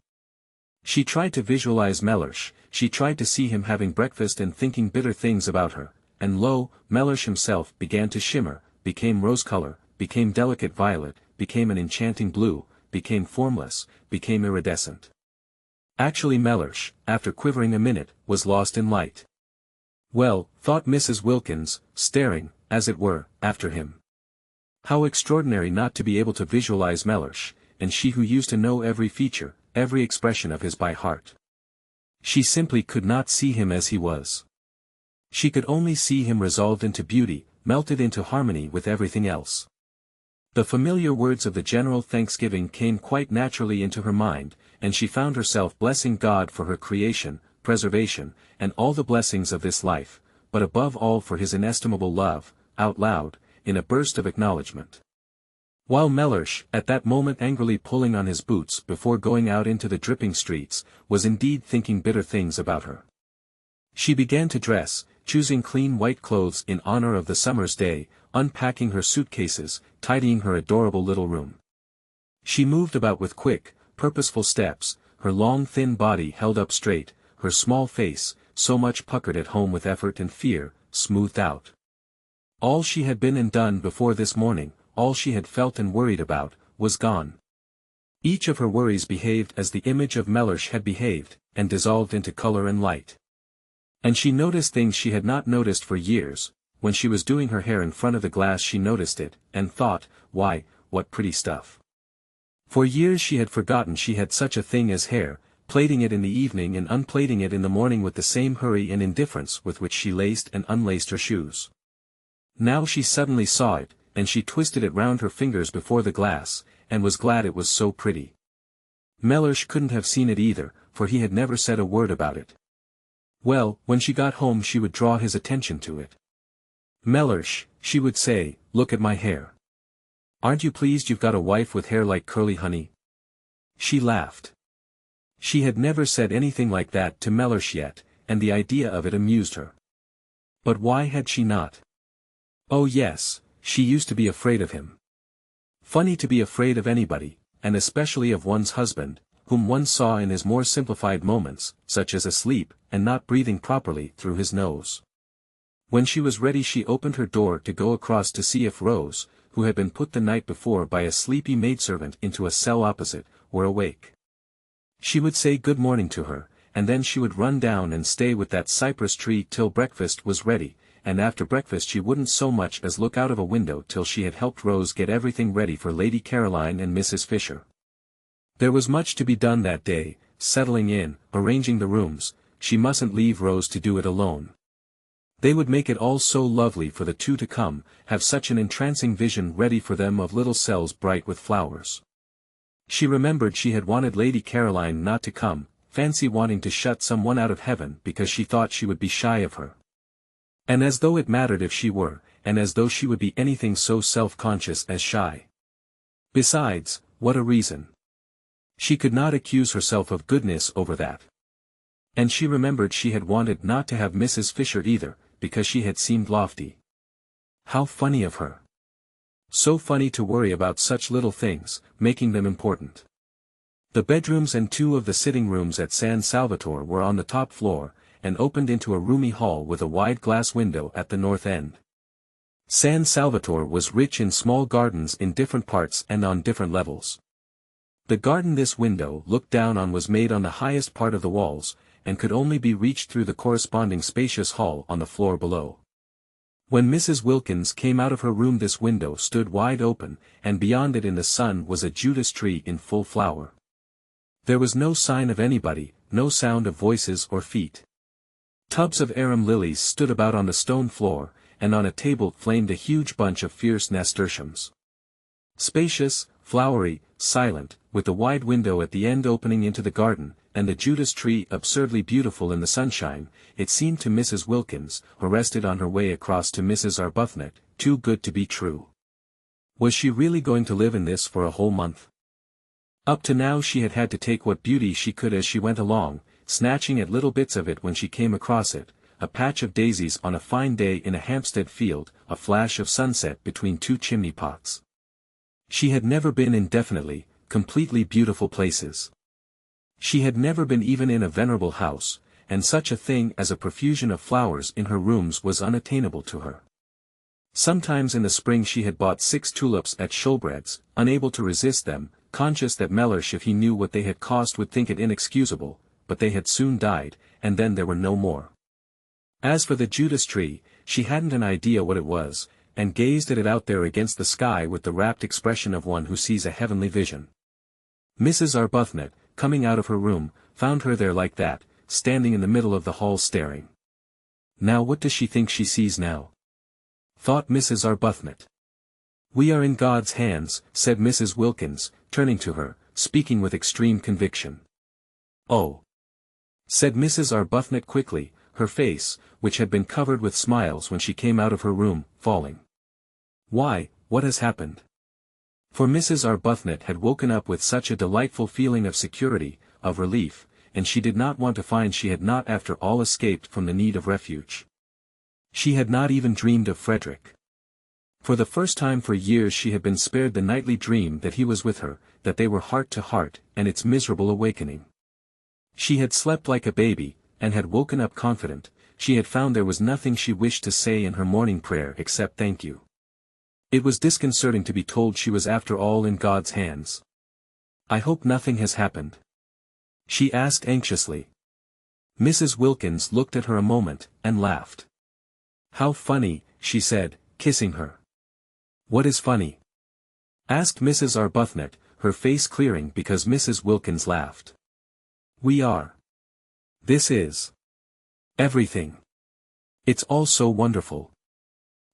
She tried to visualize Mellersh, she tried to see him having breakfast and thinking bitter things about her, and lo, Mellersh himself began to shimmer, became rose-color, became delicate violet, became an enchanting blue, became formless, became iridescent. Actually Mellersh, after quivering a minute, was lost in light. Well, thought Mrs. Wilkins, staring, as it were, after him. How extraordinary not to be able to visualize Mellersh, and she who used to know every feature, every expression of his by heart. She simply could not see him as he was. She could only see him resolved into beauty, melted into harmony with everything else. The familiar words of the general thanksgiving came quite naturally into her mind, and she found herself blessing God for her creation, preservation, and all the blessings of this life, but above all for his inestimable love, out loud, in a burst of acknowledgement. While Mellersh, at that moment angrily pulling on his boots before going out into the dripping streets, was indeed thinking bitter things about her. She began to dress, choosing clean white clothes in honor of the summer's day, unpacking her suitcases, tidying her adorable little room. She moved about with quick, purposeful steps, her long thin body held up straight, her small face, so much puckered at home with effort and fear, smoothed out. All she had been and done before this morning, all she had felt and worried about, was gone. Each of her worries behaved as the image of Mellersh had behaved, and dissolved into color and light. And she noticed things she had not noticed for years. When she was doing her hair in front of the glass she noticed it, and thought, why, what pretty stuff. For years she had forgotten she had such a thing as hair, plaiting it in the evening and unplaiting it in the morning with the same hurry and indifference with which she laced and unlaced her shoes. Now she suddenly saw it, and she twisted it round her fingers before the glass, and was glad it was so pretty. Mellersh couldn't have seen it either, for he had never said a word about it. Well, when she got home she would draw his attention to it. "Mellersh," she would say, "look at my hair. Aren't you pleased you've got a wife with hair like curly honey?" She laughed. She had never said anything like that to Mellersh yet, and the idea of it amused her. But why had she not? Oh yes, she used to be afraid of him. Funny to be afraid of anybody, and especially of one's husband, whom one saw in his more simplified moments, such as asleep, and not breathing properly through his nose. When she was ready she opened her door to go across to see if Rose, who had been put the night before by a sleepy maidservant into a cell opposite, were awake. She would say good morning to her, and then she would run down and stay with that cypress tree till breakfast was ready, and after breakfast she wouldn't so much as look out of a window till she had helped Rose get everything ready for Lady Caroline and Mrs. Fisher. There was much to be done that day, settling in, arranging the rooms. She mustn't leave Rose to do it alone. They would make it all so lovely for the two to come, have such an entrancing vision ready for them of little cells bright with flowers. She remembered she had wanted Lady Caroline not to come, fancy wanting to shut someone out of heaven because she thought she would be shy of her. And as though it mattered if she were, and as though she would be anything so self-conscious as shy. Besides, what a reason. She could not accuse herself of goodness over that. And she remembered she had wanted not to have Mrs. Fisher either, because she had seemed lofty. How funny of her. So funny to worry about such little things, making them important. The bedrooms and two of the sitting rooms at San Salvatore were on the top floor, and opened into a roomy hall with a wide glass window at the north end. San Salvatore was rich in small gardens in different parts and on different levels. The garden this window looked down on was made on the highest part of the walls, and could only be reached through the corresponding spacious hall on the floor below. When Mrs. Wilkins came out of her room this window stood wide open, and beyond it in the sun was a Judas tree in full flower. There was no sign of anybody, no sound of voices or feet. Tubs of arum lilies stood about on the stone floor, and on a table flamed a huge bunch of fierce nasturtiums. Spacious, flowery, silent, with the wide window at the end opening into the garden, and the Judas tree absurdly beautiful in the sunshine, it seemed to Mrs. Wilkins, arrested on her way across to Mrs. Arbuthnot, too good to be true. Was she really going to live in this for a whole month? Up to now she had had to take what beauty she could as she went along, snatching at little bits of it when she came across it, a patch of daisies on a fine day in a Hampstead field, a flash of sunset between two chimney pots. She had never been in definitely, completely beautiful places. She had never been even in a venerable house, and such a thing as a profusion of flowers in her rooms was unattainable to her. Sometimes in the spring she had bought 6 tulips at Shoolbred's, unable to resist them, conscious that Mellersh if he knew what they had cost would think it inexcusable, but they had soon died, and then there were no more. As for the Judas tree, she hadn't an idea what it was, and gazed at it out there against the sky with the rapt expression of one who sees a heavenly vision. Mrs. Arbuthnot, coming out of her room, found her there like that, standing in the middle of the hall staring. Now what does she think she sees now? Thought Mrs. Arbuthnot. We are in God's hands, said Mrs. Wilkins, turning to her, speaking with extreme conviction. Oh! Said Mrs. Arbuthnot quickly, her face, which had been covered with smiles when she came out of her room, falling. Why, what has happened? For Mrs. Arbuthnot had woken up with such a delightful feeling of security, of relief, and she did not want to find she had not after all escaped from the need of refuge. She had not even dreamed of Frederick. For the first time for years she had been spared the nightly dream that he was with her, that they were heart to heart, and its miserable awakening. She had slept like a baby, and had woken up confident. She had found there was nothing she wished to say in her morning prayer except thank you. It was disconcerting to be told she was after all in God's hands. I hope nothing has happened? She asked anxiously. Mrs. Wilkins looked at her a moment, and laughed. How funny, she said, kissing her. What is funny? Asked Mrs. Arbuthnot, her face clearing because Mrs. Wilkins laughed. We are. This is. Everything. It's all so wonderful.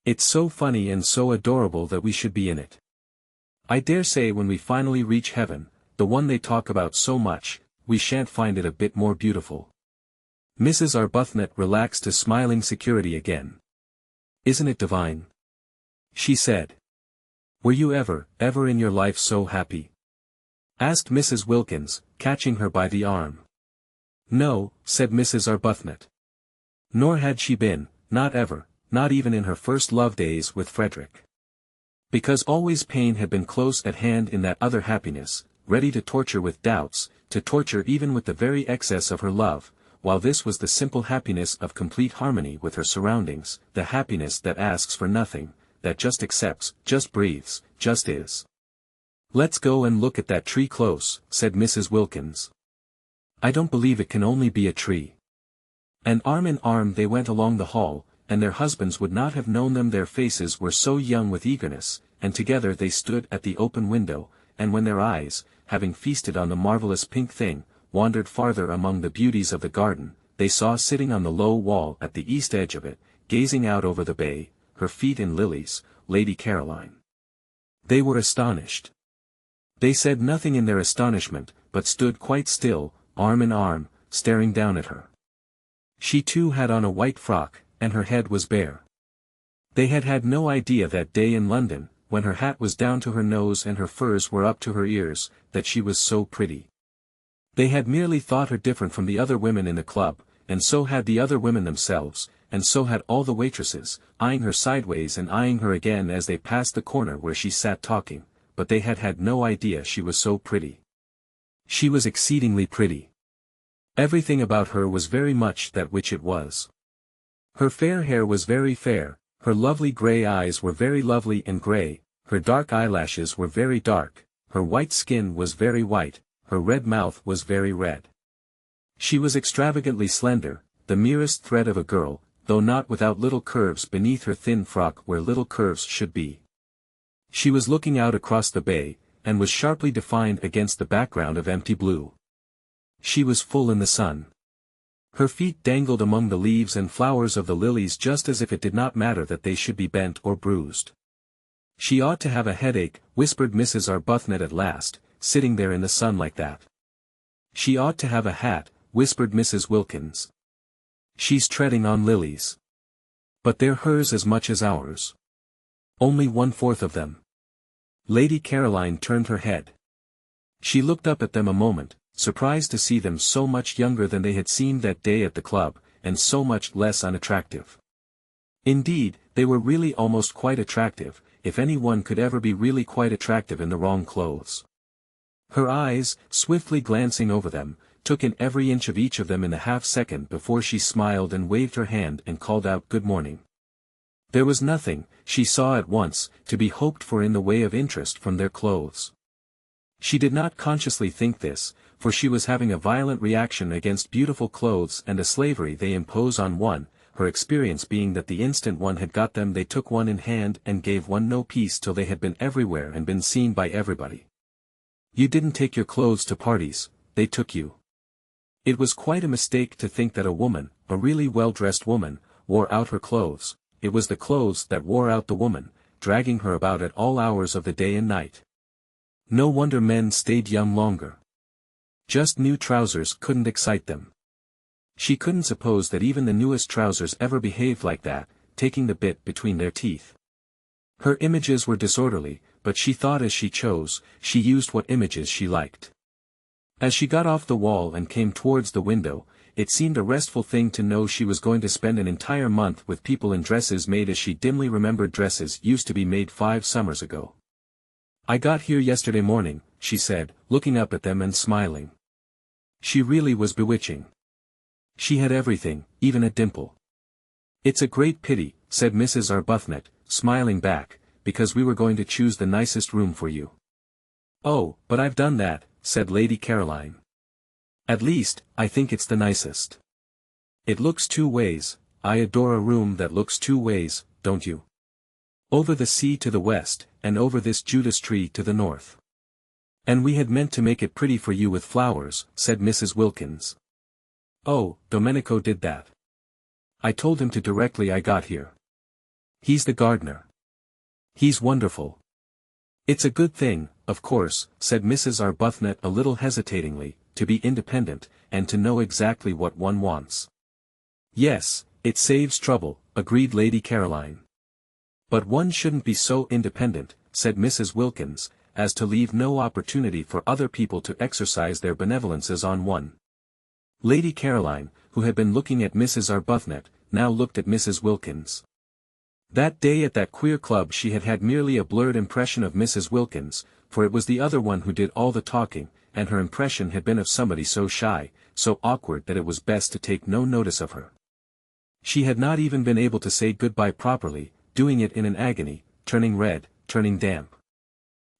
It's so funny and so adorable that we should be in it. I dare say when we finally reach heaven, the one they talk about so much, we shan't find it a bit more beautiful. Mrs. Arbuthnot relaxed to smiling security again. "Isn't it divine?" she said. "Were you ever in your life so happy?" asked Mrs. Wilkins, catching her by the arm. "No," said Mrs. Arbuthnot. Nor had she been, not ever, not even in her first love days with Frederick. Because always pain had been close at hand in that other happiness, ready to torture with doubts, to torture even with the very excess of her love, while this was the simple happiness of complete harmony with her surroundings, the happiness that asks for nothing, that just accepts, just breathes, just is. "Let's go and look at that tree close," said Mrs. Wilkins. "I don't believe it can only be a tree." And arm in arm they went along the hall, and their husbands would not have known them, their faces were so young with eagerness, and together they stood at the open window, and when their eyes, having feasted on the marvelous pink thing, wandered farther among the beauties of the garden, they saw sitting on the low wall at the east edge of it, gazing out over the bay, her feet in lilies, Lady Caroline. They were astonished. They said nothing in their astonishment, but stood quite still, arm in arm, staring down at her. She too had on a white frock, and her head was bare. They had had no idea that day in London, when her hat was down to her nose and her furs were up to her ears, that she was so pretty. They had merely thought her different from the other women in the club, and so had the other women themselves, and so had all the waitresses, eyeing her sideways and eyeing her again as they passed the corner where she sat talking, but they had had no idea she was so pretty. She was exceedingly pretty. Everything about her was very much that which it was. Her fair hair was very fair, her lovely grey eyes were very lovely and grey, her dark eyelashes were very dark, her white skin was very white, her red mouth was very red. She was extravagantly slender, the merest thread of a girl, though not without little curves beneath her thin frock where little curves should be. She was looking out across the bay, and was sharply defined against the background of empty blue. She was full in the sun. Her feet dangled among the leaves and flowers of the lilies just as if it did not matter that they should be bent or bruised. "She ought to have a headache," whispered Mrs. Arbuthnot at last, "sitting there in the sun like that." "She ought to have a hat," whispered Mrs. Wilkins. "She's treading on lilies. But they're hers as much as ours. Only 1/4 of them." Lady Caroline turned her head. She looked up at them a moment, surprised to see them so much younger than they had seemed that day at the club, and so much less unattractive. Indeed, they were really almost quite attractive, if any one could ever be really quite attractive in the wrong clothes. Her eyes, swiftly glancing over them, took in every inch of each of them in a half-second before she smiled and waved her hand and called out good morning. There was nothing, she saw at once, to be hoped for in the way of interest from their clothes. She did not consciously think this, for she was having a violent reaction against beautiful clothes and a slavery they impose on one, her experience being that the instant one had got them they took one in hand and gave one no peace till they had been everywhere and been seen by everybody. You didn't take your clothes to parties, they took you. It was quite a mistake to think that a woman, a really well-dressed woman, wore out her clothes. It was the clothes that wore out the woman, dragging her about at all hours of the day and night. No wonder men stayed young longer. Just new trousers couldn't excite them. She couldn't suppose that even the newest trousers ever behaved like that, taking the bit between their teeth. Her images were disorderly, but she thought as she chose, she used what images she liked. As she got off the wall and came towards the window, it seemed a restful thing to know she was going to spend an entire month with people in dresses made as she dimly remembered dresses used to be made 5 summers ago. "I got here yesterday morning," she said, looking up at them and smiling. She really was bewitching. She had everything, even a dimple. "It's a great pity," said Mrs. Arbuthnot, smiling back, "because we were going to choose the nicest room for you." "Oh, but I've done that," said Lady Caroline. "At least, I think it's the nicest. It looks 2 ways, I adore a room that looks 2 ways, don't you? Over the sea to the west, and over this Judas tree to the north. And we had meant to make it pretty for you with flowers," said Mrs. Wilkins. "Oh, Domenico did that. I told him to directly I got here. He's the gardener. He's wonderful." "It's a good thing, of course," said Mrs. Arbuthnot a little hesitatingly, "to be independent, and to know exactly what one wants. Yes, it saves trouble, agreed Lady Caroline. But one shouldn't be so independent, said Mrs. Wilkins, as to leave no opportunity for other people to exercise their benevolences on one. Lady Caroline, who had been looking at Mrs. Arbuthnot, now looked at Mrs. Wilkins. That day at that queer club she had had merely a blurred impression of Mrs. Wilkins, for it was the other one who did all the talking, and her impression had been of somebody so shy, so awkward that it was best to take no notice of her. She had not even been able to say goodbye properly, doing it in an agony, turning red, turning damp.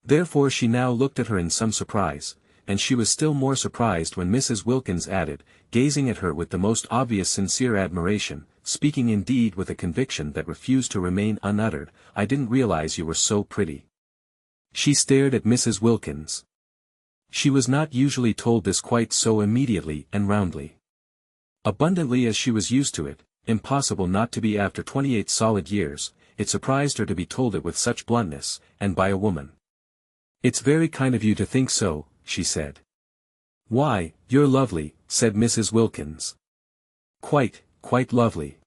Therefore she now looked at her in some surprise, and she was still more surprised when Mrs. Wilkins added, gazing at her with the most obvious sincere admiration, speaking indeed with a conviction that refused to remain unuttered, "I didn't realize you were so pretty." She stared at Mrs. Wilkins. She was not usually told this quite so immediately and roundly. Abundantly as she was used to it, impossible not to be after 28 solid years, it surprised her to be told it with such bluntness, and by a woman. "It's very kind of you to think so," she said. "Why, you're lovely," said Mrs. Wilkins. Quite lovely."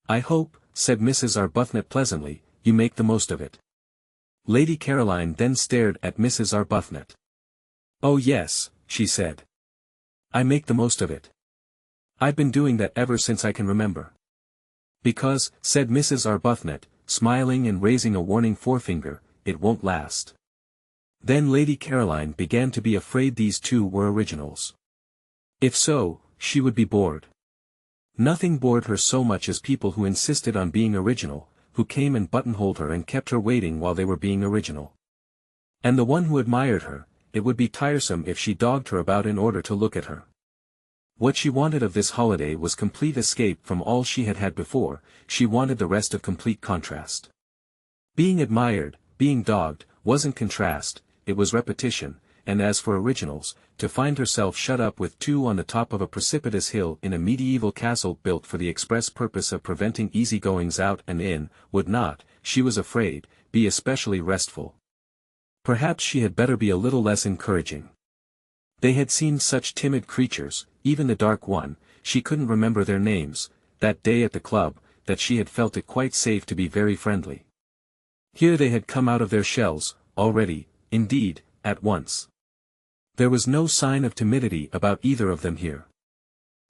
"I hope," said Mrs. Arbuthnot pleasantly, "you make the most of it." Lady Caroline then stared at Mrs. Arbuthnot. "Oh yes," she said. "I make the most of it. I've been doing that ever since I can remember." "Because," said Mrs. Arbuthnot, smiling and raising a warning forefinger, "it won't last." Then Lady Caroline began to be afraid these two were originals. If so, she would be bored. Nothing bored her so much as people who insisted on being original, who came and buttonholed her and kept her waiting while they were being original. And the one who admired her, it would be tiresome if she dogged her about in order to look at her. What she wanted of this holiday was complete escape from all she had had before, she wanted the rest of complete contrast. Being admired, being dogged, wasn't contrast, it was repetition, and as for originals, to find herself shut up with two on the top of a precipitous hill in a medieval castle built for the express purpose of preventing easy-goings out and in, would not, she was afraid, be especially restful. Perhaps she had better be a little less encouraging. They had seemed such timid creatures, even the dark one, she couldn't remember their names, that day at the club, that she had felt it quite safe to be very friendly. Here they had come out of their shells, already, indeed, at once. There was no sign of timidity about either of them here.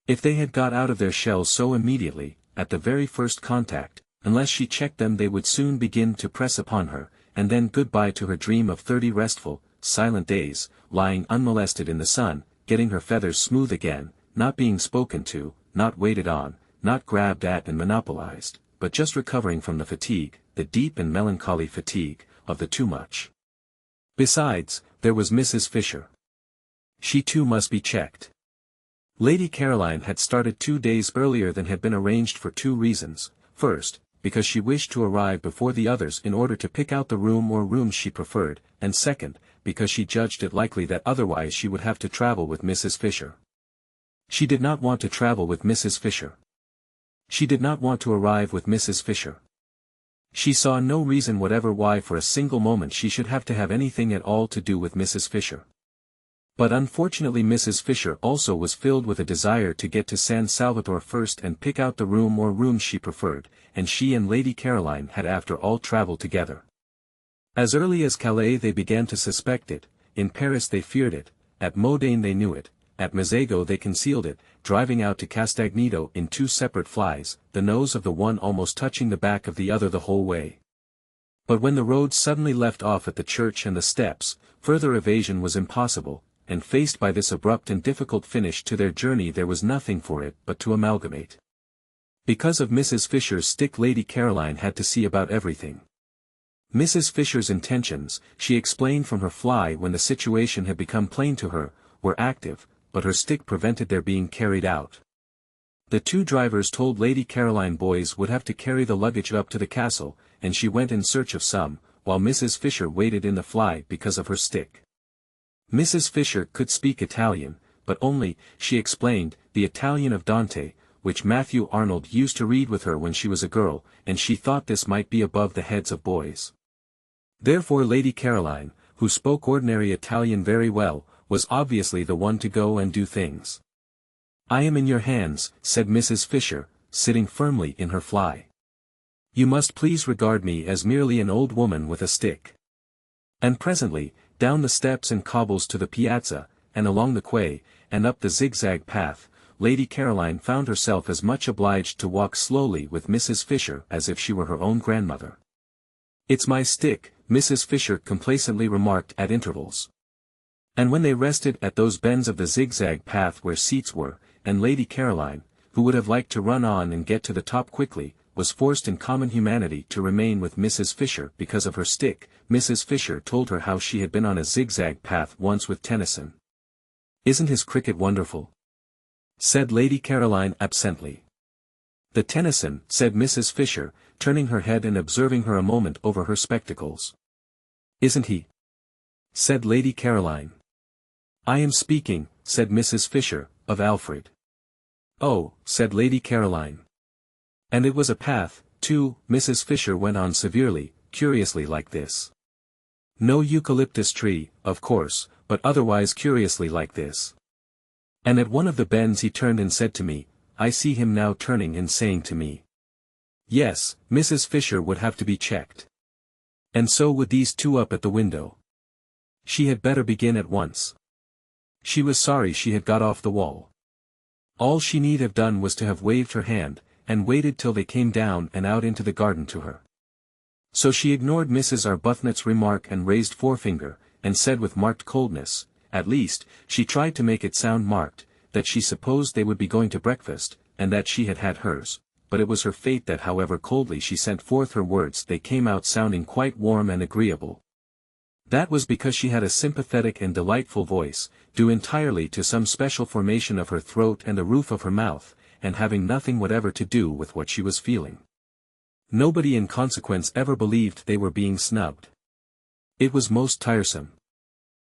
If they had got out of their shells so immediately, at the very first contact, unless she checked them they would soon begin to press upon her, and then goodbye to her dream of 30 restful, silent days, lying unmolested in the sun, getting her feathers smooth again, not being spoken to, not waited on, not grabbed at and monopolized, but just recovering from the fatigue, the deep and melancholy fatigue, of the too much. Besides, there was Mrs. Fisher. She too must be checked. Lady Caroline had started 2 days earlier than had been arranged for 2 reasons. First, because she wished to arrive before the others in order to pick out the room or rooms she preferred, and second, because she judged it likely that otherwise she would have to travel with Mrs. Fisher. She did not want to travel with Mrs. Fisher. She did not want to arrive with Mrs. Fisher. She saw no reason whatever why for a single moment she should have to have anything at all to do with Mrs. Fisher. But unfortunately Mrs. Fisher also was filled with a desire to get to San Salvatore first and pick out the room or rooms she preferred, and she and Lady Caroline had after all traveled together. As early as Calais they began to suspect it, in Paris they feared it, at Modane they knew it, at Mazego they concealed it, driving out to Castagneto in 2 separate flies, the nose of the one almost touching the back of the other the whole way. But when the road suddenly left off at the church and the steps, further evasion was impossible, and faced by this abrupt and difficult finish to their journey there was nothing for it but to amalgamate. Because of Mrs. Fisher's stick Lady Caroline had to see about everything. Mrs. Fisher's intentions, she explained from her fly when the situation had become plain to her, were active, but her stick prevented their being carried out. The 2 drivers told Lady Caroline boys would have to carry the luggage up to the castle, and she went in search of some, while Mrs. Fisher waited in the fly because of her stick. Mrs. Fisher could speak Italian, but only, she explained, the Italian of Dante, which Matthew Arnold used to read with her when she was a girl, and she thought this might be above the heads of boys. Therefore Lady Caroline, who spoke ordinary Italian very well, was obviously the one to go and do things. "I am in your hands," said Mrs. Fisher, sitting firmly in her fly. You must please regard me as merely an old woman with a stick. And presently, down the steps and cobbles to the piazza, and along the quay, and up the zigzag path, Lady Caroline found herself as much obliged to walk slowly with Mrs. Fisher as if she were her own grandmother. "It's my stick," Mrs. Fisher complacently remarked at intervals. And when they rested at those bends of the zigzag path where seats were, and Lady Caroline, who would have liked to run on and get to the top quickly, was forced in common humanity to remain with Mrs. Fisher because of her stick, Mrs. Fisher told her how she had been on a zigzag path once with Tennyson. "Isn't his cricket wonderful?" said Lady Caroline absently. "The Tennyson," said Mrs. Fisher, turning her head and observing her a moment over her spectacles. "Isn't he?" said Lady Caroline. "I am speaking," said Mrs. Fisher, "of Alfred." "Oh," said Lady Caroline. "And it was a path, too," Mrs. Fisher went on severely, curiously like this. "No eucalyptus tree, of course, but otherwise curiously like this. And at one of the bends he turned and said to me, I see him now turning and saying to me." Yes, Mrs. Fisher would have to be checked. And so would these two up at the window. She had better begin at once. She was sorry she had got off the wall. All she need have done was to have waved her hand, and waited till they came down and out into the garden to her. So she ignored Mrs. Arbuthnot's remark and raised forefinger, and said with marked coldness, at least, she tried to make it sound marked, that she supposed they would be going to breakfast, and that she had had hers, but it was her fate that however coldly she sent forth her words they came out sounding quite warm and agreeable. That was because she had a sympathetic and delightful voice, due entirely to some special formation of her throat and the roof of her mouth, and having nothing whatever to do with what she was feeling. Nobody in consequence ever believed they were being snubbed. It was most tiresome.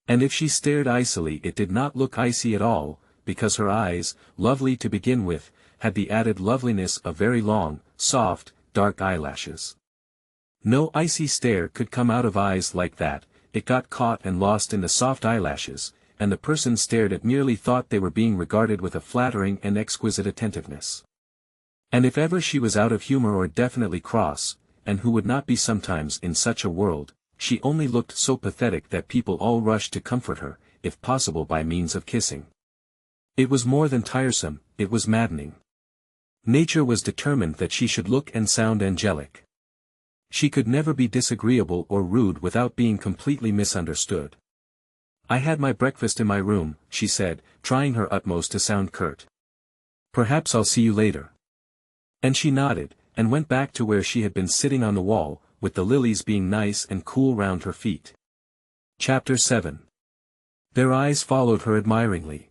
And if she stared icily it did not look icy at all, because her eyes, lovely to begin with, had the added loveliness of very long, soft, dark eyelashes. No icy stare could come out of eyes like that, it got caught and lost in the soft eyelashes, and the person stared at merely thought they were being regarded with a flattering and exquisite attentiveness. And if ever she was out of humor or definitely cross, and who would not be sometimes in such a world, she only looked so pathetic that people all rushed to comfort her, if possible by means of kissing. It was more than tiresome, it was maddening. Nature was determined that she should look and sound angelic. She could never be disagreeable or rude without being completely misunderstood. "I had my breakfast in my room," she said, trying her utmost to sound curt. "Perhaps I'll see you later." And she nodded, and went back to where she had been sitting on the wall, with the lilies being nice and cool round her feet. Chapter 7. Their eyes followed her admiringly.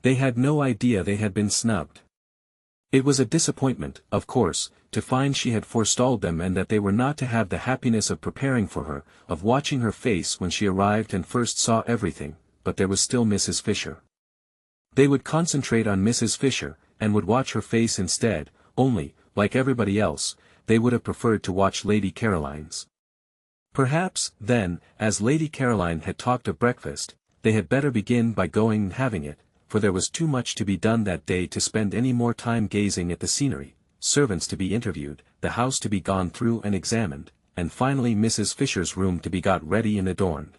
They had no idea they had been snubbed. It was a disappointment, of course, to find she had forestalled them and that they were not to have the happiness of preparing for her, of watching her face when she arrived and first saw everything, but there was still Mrs. Fisher. They would concentrate on Mrs. Fisher, and would watch her face instead, only, like everybody else, they would have preferred to watch Lady Caroline's. Perhaps, then, as Lady Caroline had talked of breakfast, they had better begin by going and having it, for there was too much to be done that day to spend any more time gazing at the scenery, servants to be interviewed, the house to be gone through and examined, and finally Mrs. Fisher's room to be got ready and adorned.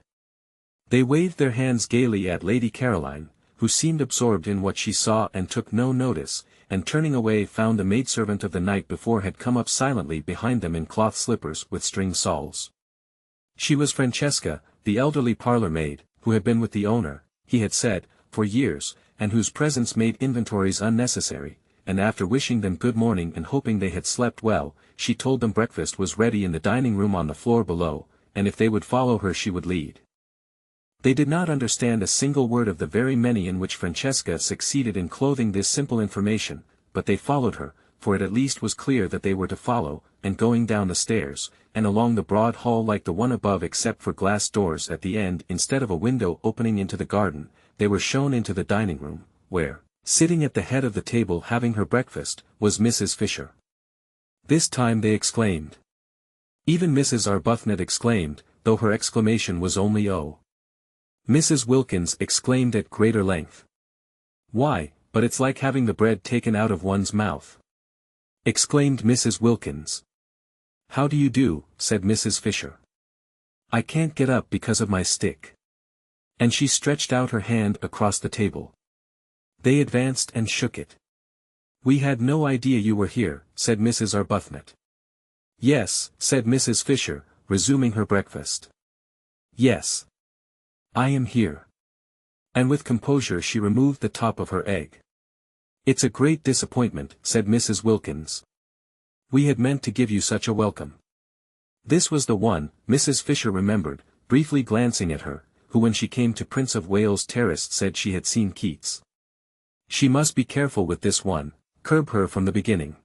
They waved their hands gaily at Lady Caroline, who seemed absorbed in what she saw and took no notice, and turning away found the maidservant of the night before had come up silently behind them in cloth slippers with string soles. She was Francesca, the elderly parlour maid, who had been with the owner, he had said, for years, and whose presence made inventories unnecessary, and after wishing them good morning and hoping they had slept well, she told them breakfast was ready in the dining room on the floor below, and if they would follow her she would lead. They did not understand a single word of the very many in which Francesca succeeded in clothing this simple information, but they followed her, for it at least was clear that they were to follow, and going down the stairs, and along the broad hall like the one above except for glass doors at the end instead of a window opening into the garden, they were shown into the dining room, where, sitting at the head of the table having her breakfast, was Mrs. Fisher. This time they exclaimed. Even Mrs. Arbuthnot exclaimed, though her exclamation was only "Oh." Mrs. Wilkins exclaimed at greater length. "Why, but it's like having the bread taken out of one's mouth." exclaimed Mrs. Wilkins. "How do you do?" said Mrs. Fisher. "I can't get up because of my stick." And she stretched out her hand across the table. They advanced and shook it. "We had no idea you were here," said Mrs. Arbuthnot. "Yes," said Mrs. Fisher, resuming her breakfast. "Yes. I am here." And with composure she removed the top of her egg. "It's a great disappointment," said Mrs. Wilkins. "We had meant to give you such a welcome." This was the one, Mrs. Fisher remembered, briefly glancing at her, who when she came to Prince of Wales Terrace said she had seen Keats. She must be careful with this one, curb her from the beginning.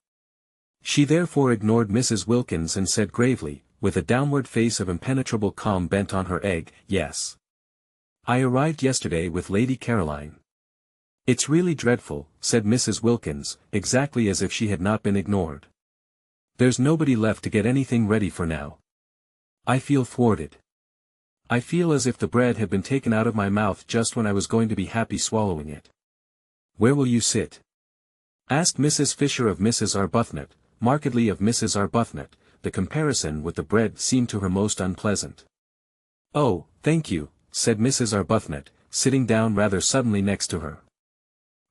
She therefore ignored Mrs. Wilkins and said gravely, with a downward face of impenetrable calm bent on her egg, "Yes. I arrived yesterday with Lady Caroline." "It's really dreadful," said Mrs. Wilkins, exactly as if she had not been ignored. "There's nobody left to get anything ready for now. I feel thwarted. I feel as if the bread had been taken out of my mouth just when I was going to be happy swallowing it." "Where will you sit?" asked Mrs. Fisher of Mrs. Arbuthnot, markedly of Mrs. Arbuthnot. The comparison with the bread seemed to her most unpleasant. "Oh, thank you," said Mrs. Arbuthnot, sitting down rather suddenly next to her.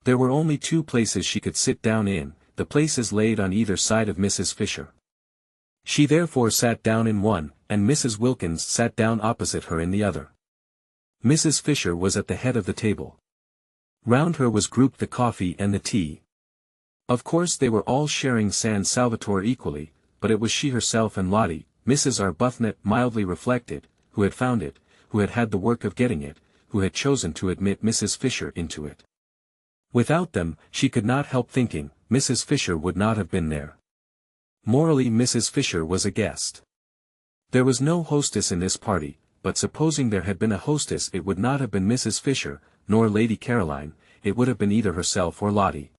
There were only two places she could sit down in, the places laid on either side of Mrs. Fisher. She therefore sat down in one, and Mrs. Wilkins sat down opposite her in the other. Mrs. Fisher was at the head of the table. Round her was grouped the coffee and the tea. Of course they were all sharing San Salvatore equally, but it was she herself and Lottie, Mrs. Arbuthnot mildly reflected, who had found it, who had had the work of getting it, who had chosen to admit Mrs. Fisher into it. Without them, she could not help thinking, Mrs. Fisher would not have been there. Morally Mrs. Fisher was a guest. There was no hostess in this party, but supposing there had been a hostess it would not have been Mrs. Fisher, nor Lady Caroline, it would have been either herself or Lottie.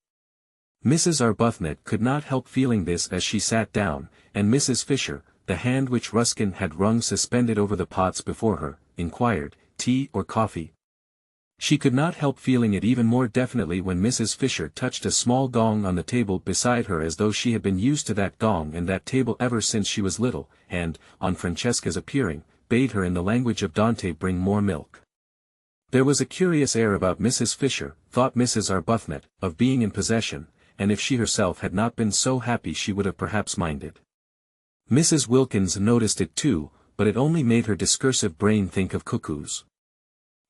Mrs. Arbuthnot could not help feeling this as she sat down, and Mrs. Fisher, the hand which Ruskin had wrung suspended over the pots before her, inquired, "Tea or coffee?" She could not help feeling it even more definitely when Mrs. Fisher touched a small gong on the table beside her as though she had been used to that gong and that table ever since she was little, and, on Francesca's appearing, bade her in the language of Dante bring more milk. There was a curious air about Mrs. Fisher, thought Mrs. Arbuthnot, of being in possession, and if she herself had not been so happy she would have perhaps minded. Mrs. Wilkins noticed it too, but it only made her discursive brain think of cuckoos.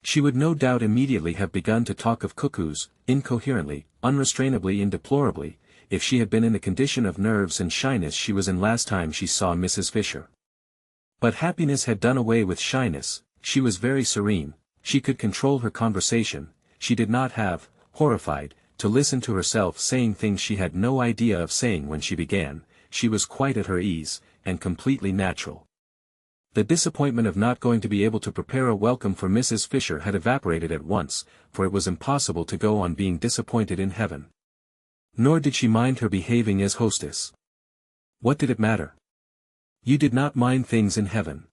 She would no doubt immediately have begun to talk of cuckoos, incoherently, unrestrainably and deplorably, if she had been in the condition of nerves and shyness she was in last time she saw Mrs. Fisher. But happiness had done away with shyness, she was very serene, she could control her conversation, she did not have, horrified, to listen to herself saying things she had no idea of saying when she began, she was quite at her ease, and completely natural. The disappointment of not going to be able to prepare a welcome for Mrs. Fisher had evaporated at once, for it was impossible to go on being disappointed in heaven. Nor did she mind her behaving as hostess. What did it matter? You did not mind things in heaven.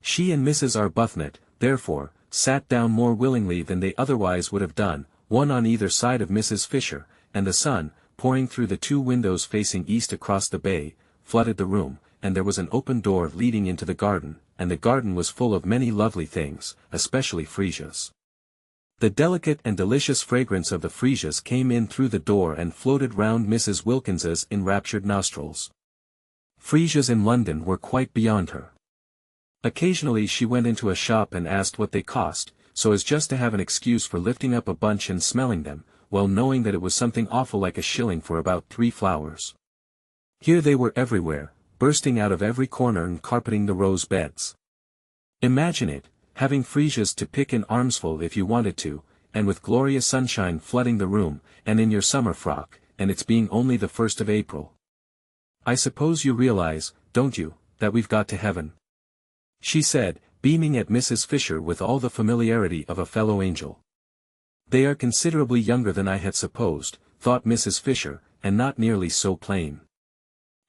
She and Mrs. Arbuthnot, therefore, sat down more willingly than they otherwise would have done, one on either side of Mrs. Fisher, and the sun, pouring through the two windows facing east across the bay, flooded the room, and there was an open door leading into the garden, and the garden was full of many lovely things, especially freesias. The delicate and delicious fragrance of the freesias came in through the door and floated round Mrs. Wilkins's enraptured nostrils. Freesias in London were quite beyond her. Occasionally she went into a shop and asked what they cost, so as just to have an excuse for lifting up a bunch and smelling them, well knowing that it was something awful like a shilling for about 3 flowers. Here they were everywhere, bursting out of every corner and carpeting the rose beds. Imagine it, having freesias to pick in armsful if you wanted to, and with glorious sunshine flooding the room, and in your summer frock, and it's being only the 1st of April. I suppose you realize, don't you, that we've got to heaven? She said, beaming at Mrs. Fisher with all the familiarity of a fellow angel. They are considerably younger than I had supposed, thought Mrs. Fisher, and not nearly so plain.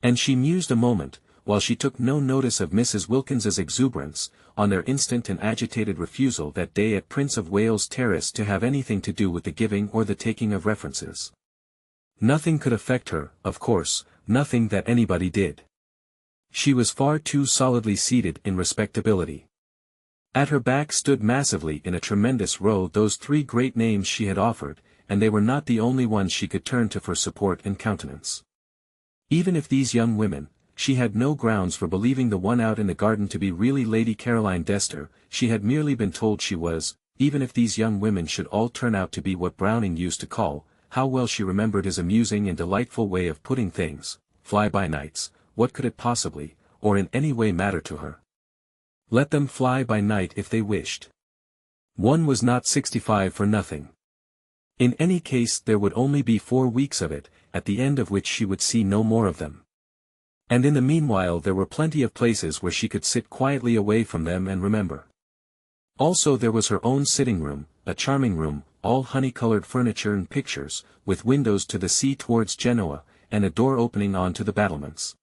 And she mused a moment, while she took no notice of Mrs. Wilkins's exuberance, on their instant and agitated refusal that day at Prince of Wales Terrace to have anything to do with the giving or the taking of references. Nothing could affect her, of course, nothing that anybody did. She was far too solidly seated in respectability. At her back stood massively in a tremendous row those three great names she had offered, and they were not the only ones she could turn to for support and countenance. Even if these young women, she had no grounds for believing the one out in the garden to be really Lady Caroline Dester, she had merely been told she was, even if these young women should all turn out to be what Browning used to call, how well she remembered his amusing and delightful way of putting things, fly-by-nights, what could it possibly, or in any way matter to her? Let them fly by night if they wished. One was not 65 for nothing. In any case there would only be 4 weeks of it, at the end of which she would see no more of them. And in the meanwhile there were plenty of places where she could sit quietly away from them and remember. Also there was her own sitting room, a charming room, all honey-colored furniture and pictures, with windows to the sea towards Genoa, and a door opening onto the battlements.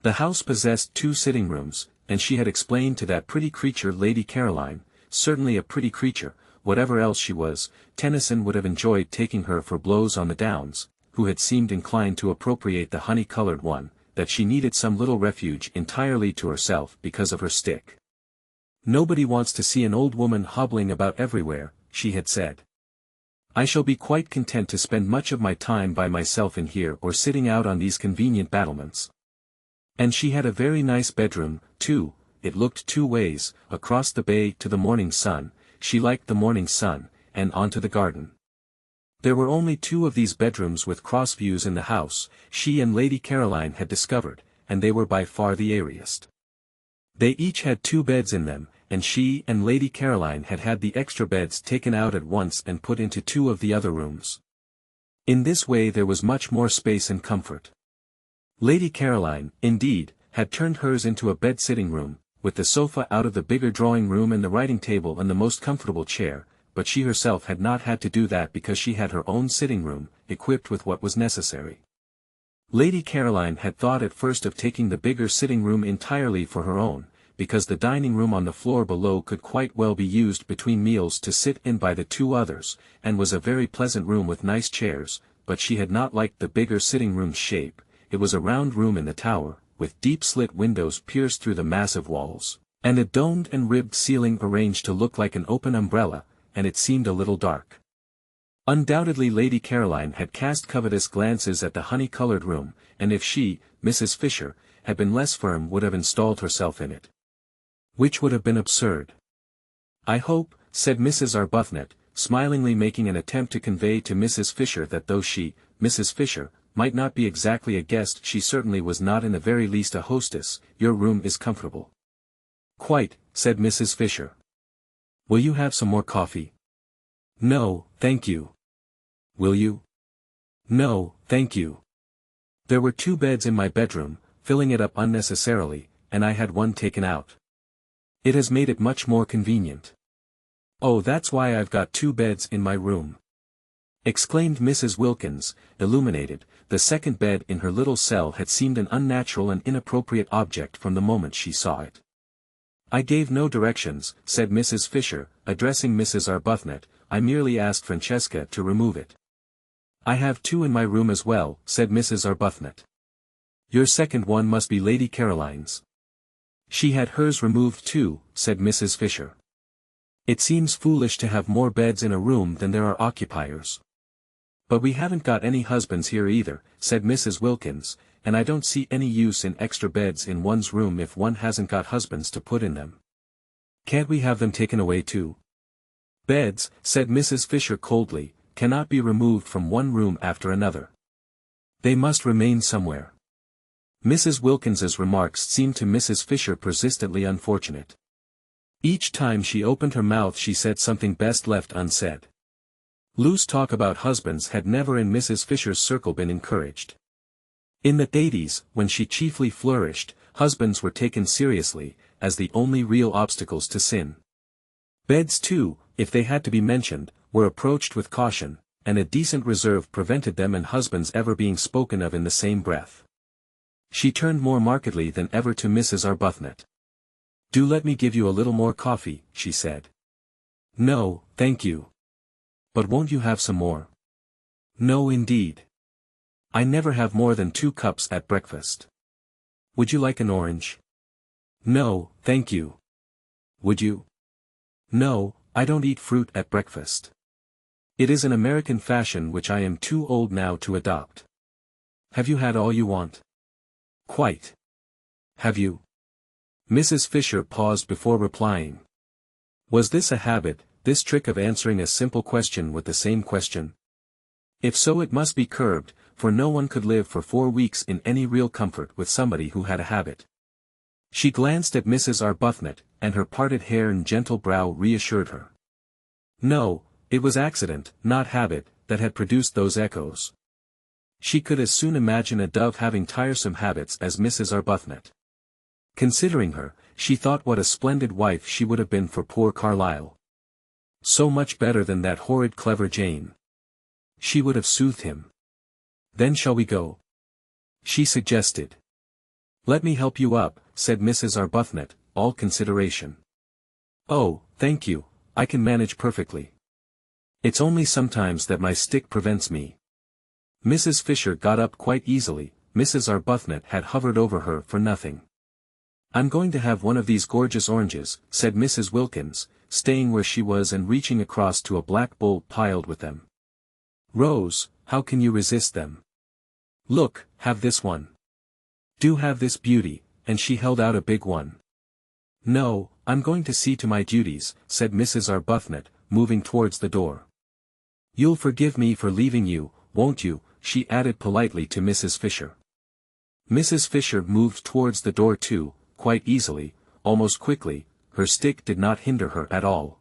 The house possessed 2 sitting rooms, and she had explained to that pretty creature Lady Caroline, certainly a pretty creature, whatever else she was, Tennyson would have enjoyed taking her for blows on the downs, who had seemed inclined to appropriate the honey-colored one, that she needed some little refuge entirely to herself because of her stick. Nobody wants to see an old woman hobbling about everywhere, she had said. I shall be quite content to spend much of my time by myself in here or sitting out on these convenient battlements. And she had a very nice bedroom, too. It looked 2 ways, across the bay to the morning sun, she liked the morning sun, and onto the garden. There were only 2 of these bedrooms with cross views in the house, she and Lady Caroline had discovered, and they were by far the airiest. They each had 2 beds in them, and she and Lady Caroline had had the extra beds taken out at once and put into 2 of the other rooms. In this way there was much more space and comfort. Lady Caroline, indeed, had turned hers into a bed-sitting room, with the sofa out of the bigger drawing room and the writing table and the most comfortable chair, but she herself had not had to do that because she had her own sitting room, equipped with what was necessary. Lady Caroline had thought at first of taking the bigger sitting room entirely for her own, because the dining room on the floor below could quite well be used between meals to sit in by the 2 others, and was a very pleasant room with nice chairs, but she had not liked the bigger sitting room's shape. It was a round room in the tower, with deep slit windows pierced through the massive walls, and a domed and ribbed ceiling arranged to look like an open umbrella, and it seemed a little dark. Undoubtedly Lady Caroline had cast covetous glances at the honey-colored room, and if she, Mrs. Fisher, had been less firm would have installed herself in it. Which would have been absurd. I hope, said Mrs. Arbuthnot, smilingly making an attempt to convey to Mrs. Fisher that though she, Mrs. Fisher, might not be exactly a guest she certainly was not in the very least a hostess, your room is comfortable. Quite, said Mrs. Fisher. Will you have some more coffee? No, thank you. Will you? No, thank you. There were 2 beds in my bedroom, filling it up unnecessarily, and I had one taken out. It has made it much more convenient. Oh, that's why I've got 2 beds in my room, exclaimed Mrs. Wilkins, illuminated. The second bed in her little cell had seemed an unnatural and inappropriate object from the moment she saw it. I gave no directions, said Mrs. Fisher, addressing Mrs. Arbuthnot, I merely asked Francesca to remove it. I have 2 in my room as well, said Mrs. Arbuthnot. Your second one must be Lady Caroline's. She had hers removed too, said Mrs. Fisher. It seems foolish to have more beds in a room than there are occupiers. But we haven't got any husbands here either, said Mrs. Wilkins, and I don't see any use in extra beds in one's room if one hasn't got husbands to put in them. Can't we have them taken away too? Beds, said Mrs. Fisher coldly, cannot be removed from one room after another. They must remain somewhere. Mrs. Wilkins's remarks seemed to Mrs. Fisher persistently unfortunate. Each time she opened her mouth she said something best left unsaid. Loose talk about husbands had never in Mrs. Fisher's circle been encouraged. In the 80s, when she chiefly flourished, husbands were taken seriously, as the only real obstacles to sin. Beds too, if they had to be mentioned, were approached with caution, and a decent reserve prevented them and husbands ever being spoken of in the same breath. She turned more markedly than ever to Mrs. Arbuthnot. Do let me give you a little more coffee, she said. No, thank you. But won't you have some more? No indeed. I never have more than 2 cups at breakfast. Would you like an orange? No, thank you. Would you? No, I don't eat fruit at breakfast. It is an American fashion which I am too old now to adopt. Have you had all you want? Quite. Have you? Mrs. Fisher paused before replying. Was this a habit, this trick of answering a simple question with the same question? If so, it must be curbed, for no one could live for 4 weeks in any real comfort with somebody who had a habit. She glanced at Mrs. Arbuthnot, and her parted hair and gentle brow reassured her. No, it was accident, not habit, that had produced those echoes. She could as soon imagine a dove having tiresome habits as Mrs. Arbuthnot. Considering her, she thought what a splendid wife she would have been for poor Carlyle. So much better than that horrid clever Jane. She would have soothed him. Then shall we go? She suggested. Let me help you up, said Mrs. Arbuthnot, all consideration. Oh, thank you, I can manage perfectly. It's only sometimes that my stick prevents me. Mrs. Fisher got up quite easily. Mrs. Arbuthnot had hovered over her for nothing. I'm going to have one of these gorgeous oranges, said Mrs. Wilkins, staying where she was and reaching across to a black bowl piled with them. Rose, how can you resist them? Look, have this one. Do have this beauty, and she held out a big one. No, I'm going to see to my duties, said Mrs. Arbuthnot, moving towards the door. You'll forgive me for leaving you, won't you, she added politely to Mrs. Fisher. Mrs. Fisher moved towards the door too, quite easily, almost quickly. Her stick did not hinder her at all.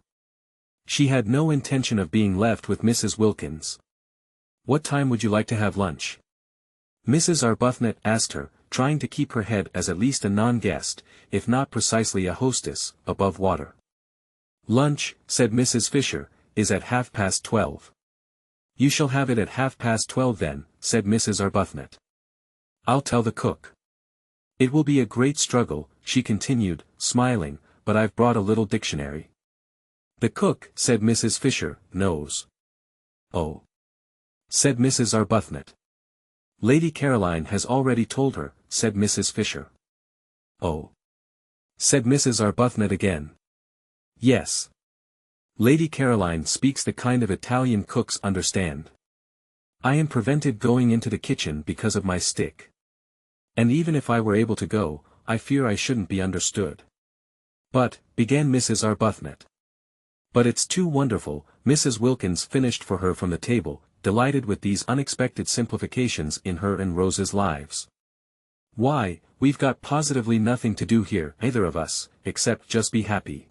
She had no intention of being left with Mrs. Wilkins. What time would you like to have lunch? Mrs. Arbuthnot asked her, trying to keep her head as at least a non-guest, if not precisely a hostess, above water. Lunch, said Mrs. Fisher, is at 12:30. You shall have it at 12:30 then, said Mrs. Arbuthnot. I'll tell the cook. It will be a great struggle, she continued, smiling, but I've brought a little dictionary. The cook, said Mrs. Fisher, knows. Oh, said Mrs. Arbuthnot. Lady Caroline has already told her, said Mrs. Fisher. Oh, said Mrs. Arbuthnot again. Yes. Lady Caroline speaks the kind of Italian cooks understand. I am prevented going into the kitchen because of my stick. And even if I were able to go, I fear I shouldn't be understood. But, began Mrs. Arbuthnot. But it's too wonderful, Mrs. Wilkins finished for her from the table, delighted with these unexpected simplifications in her and Rose's lives. Why, we've got positively nothing to do here, either of us, except just be happy.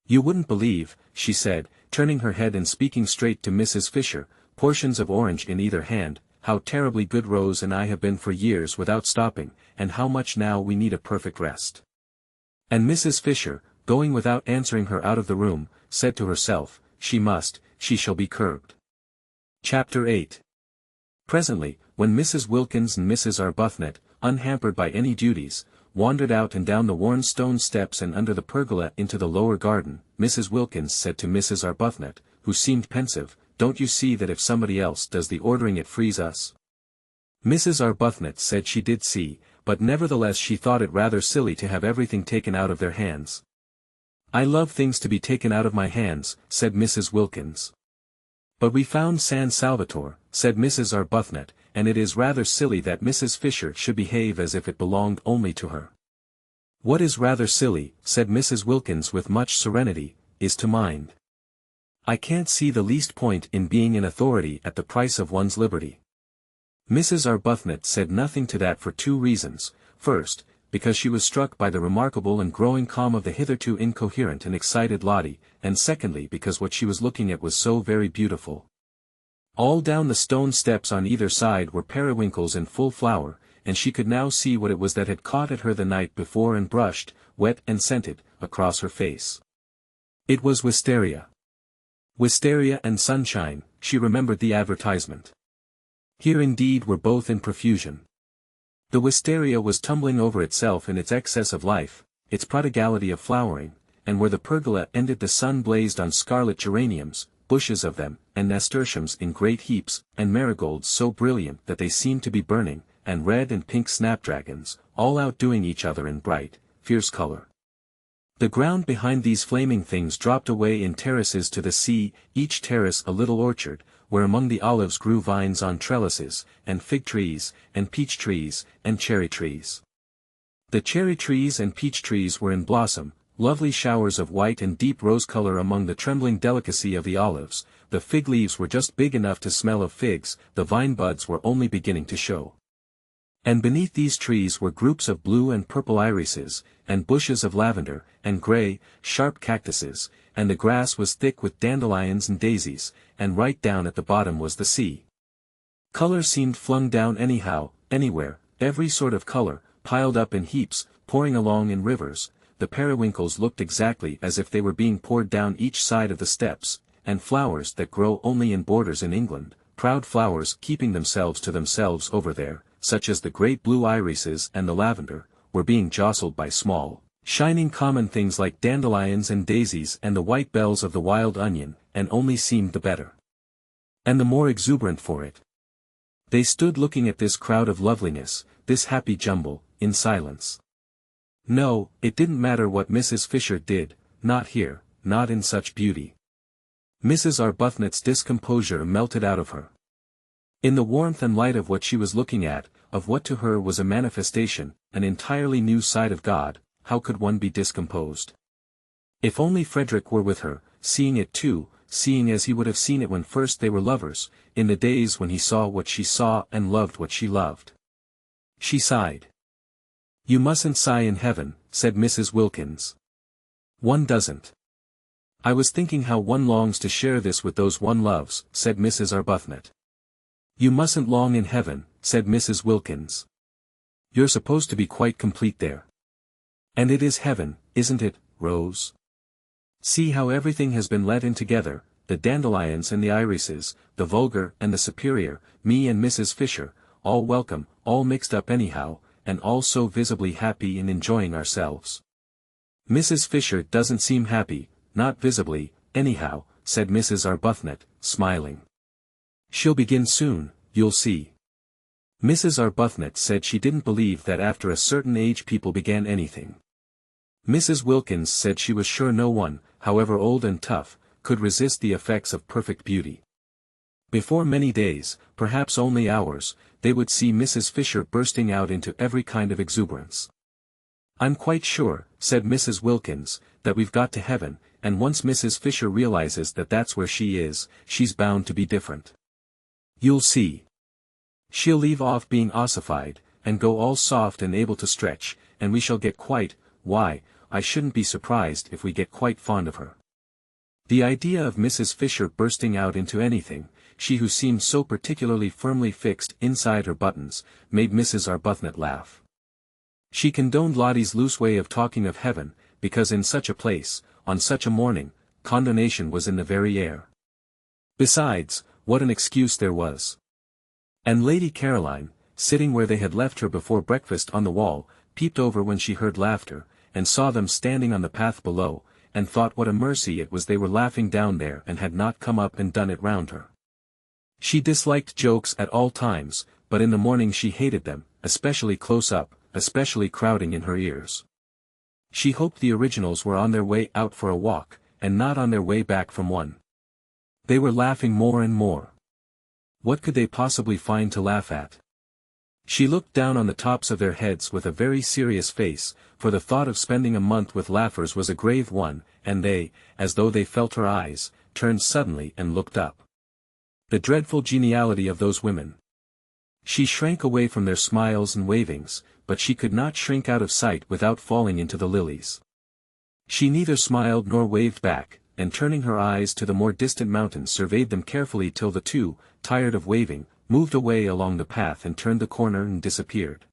You wouldn't believe, she said, turning her head and speaking straight to Mrs. Fisher, portions of orange in either hand, how terribly good Rose and I have been for years without stopping, and how much now we need a perfect rest. And Mrs. Fisher, going without answering her out of the room, said to herself, she shall be curbed. Chapter 8. Presently, when Mrs. Wilkins and Mrs. Arbuthnot, unhampered by any duties, wandered out and down the worn stone steps and under the pergola into the lower garden, Mrs. Wilkins said to Mrs. Arbuthnot, who seemed pensive, "Don't you see that if somebody else does the ordering it frees us?" Mrs. Arbuthnot said she did see, but nevertheless she thought it rather silly to have everything taken out of their hands. "I love things to be taken out of my hands," said Mrs. Wilkins. "But we found San Salvatore," said Mrs. Arbuthnot, "and it is rather silly that Mrs. Fisher should behave as if it belonged only to her." "What is rather silly," said Mrs. Wilkins with much serenity, "is to mind. I can't see the least point in being in authority at the price of one's liberty." Mrs. Arbuthnot said nothing to that for 2 reasons. First, because she was struck by the remarkable and growing calm of the hitherto incoherent and excited Lottie, and secondly because what she was looking at was so very beautiful. All down the stone steps on either side were periwinkles in full flower, and she could now see what it was that had caught at her the night before and brushed, wet and scented, across her face. It was wisteria. Wisteria and sunshine, she remembered the advertisement. Here indeed were both in profusion. The wisteria was tumbling over itself in its excess of life, its prodigality of flowering, and where the pergola ended the sun blazed on scarlet geraniums, bushes of them, and nasturtiums in great heaps, and marigolds so brilliant that they seemed to be burning, and red and pink snapdragons, all outdoing each other in bright, fierce color. The ground behind these flaming things dropped away in terraces to the sea, each terrace a little orchard, where among the olives grew vines on trellises, and fig trees, and peach trees, and cherry trees. The cherry trees and peach trees were in blossom, lovely showers of white and deep rose color among the trembling delicacy of the olives. The fig leaves were just big enough to smell of figs, the vine buds were only beginning to show. And beneath these trees were groups of blue and purple irises, and bushes of lavender, and gray, sharp cactuses, and the grass was thick with dandelions and daisies, and right down at the bottom was the sea. Color seemed flung down anyhow, anywhere, every sort of color, piled up in heaps, pouring along in rivers. The periwinkles looked exactly as if they were being poured down each side of the steps, and flowers that grow only in borders in England, proud flowers keeping themselves to themselves over there, such as the great blue irises and the lavender, were being jostled by small, shining common things like dandelions and daisies and the white bells of the wild onion, and only seemed the better, and the more exuberant for it. They stood looking at this crowd of loveliness, this happy jumble, in silence. No, it didn't matter what Mrs. Fisher did, not here, not in such beauty. Mrs. Arbuthnot's discomposure melted out of her. In the warmth and light of what she was looking at, of what to her was a manifestation, an entirely new side of God, how could one be discomposed? If only Frederick were with her, seeing it too, seeing as he would have seen it when first they were lovers, in the days when he saw what she saw and loved what she loved. She sighed. "You mustn't sigh in heaven," said Mrs. Wilkins. "One doesn't." "I was thinking how one longs to share this with those one loves," said Mrs. Arbuthnot. "You mustn't long in heaven," said Mrs. Wilkins. "You're supposed to be quite complete there. And it is heaven, isn't it, Rose? See how everything has been let in together, the dandelions and the irises, the vulgar and the superior, me and Mrs. Fisher, all welcome, all mixed up anyhow, and all so visibly happy in enjoying ourselves." "Mrs. Fisher doesn't seem happy, not visibly, anyhow," said Mrs. Arbuthnot, smiling. "She'll begin soon, you'll see." Mrs. Arbuthnot said she didn't believe that after a certain age people began anything. Mrs. Wilkins said she was sure no one, however old and tough, could resist the effects of perfect beauty. Before many days, perhaps only hours, they would see Mrs. Fisher bursting out into every kind of exuberance. "I'm quite sure," said Mrs. Wilkins, "that we've got to heaven, and once Mrs. Fisher realizes that that's where she is, she's bound to be different. You'll see. She'll leave off being ossified, and go all soft and able to stretch, and we shall get why, I shouldn't be surprised if we get quite fond of her." The idea of Mrs. Fisher bursting out into anything, she who seemed so particularly firmly fixed inside her buttons, made Mrs. Arbuthnot laugh. She condoned Lottie's loose way of talking of heaven, because in such a place, on such a morning, condonation was in the very air. Besides, what an excuse there was. And Lady Caroline, sitting where they had left her before breakfast on the wall, peeped over when she heard laughter, and saw them standing on the path below, and thought what a mercy it was they were laughing down there and had not come up and done it round her. She disliked jokes at all times, but in the morning she hated them, especially close up, especially crowding in her ears. She hoped the originals were on their way out for a walk, and not on their way back from one. They were laughing more and more. What could they possibly find to laugh at? She looked down on the tops of their heads with a very serious face, for the thought of spending a month with laughers was a grave one, and they, as though they felt her eyes, turned suddenly and looked up. The dreadful geniality of those women. She shrank away from their smiles and wavings, but she could not shrink out of sight without falling into the lilies. She neither smiled nor waved back, and turning her eyes to the more distant mountains surveyed them carefully till the two, tired of waving, moved away along the path and turned the corner and disappeared.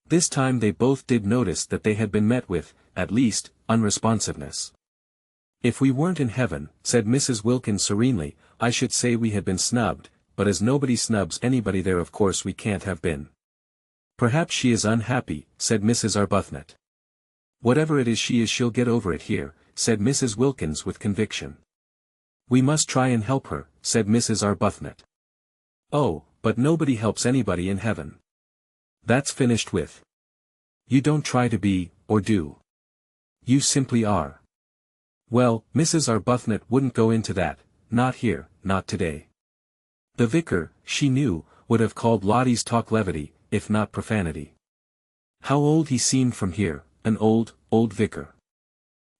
This time they both did notice that they had been met with, at least, unresponsiveness. "If we weren't in heaven," said Mrs. Wilkins serenely, "I should say we had been snubbed, but as nobody snubs anybody there of course we can't have been." "Perhaps she is unhappy," said Mrs. Arbuthnot. "Whatever it is she'll get over it here," said Mrs. Wilkins with conviction. We must try and help her, said Mrs. Arbuthnot. Oh, but nobody helps anybody in heaven. That's finished with. You don't try to be, or do. You simply are. Well, Mrs. Arbuthnot wouldn't go into that, not here, not today. The vicar, she knew, would have called Lottie's talk levity, if not profanity. How old he seemed from here, an old, old vicar.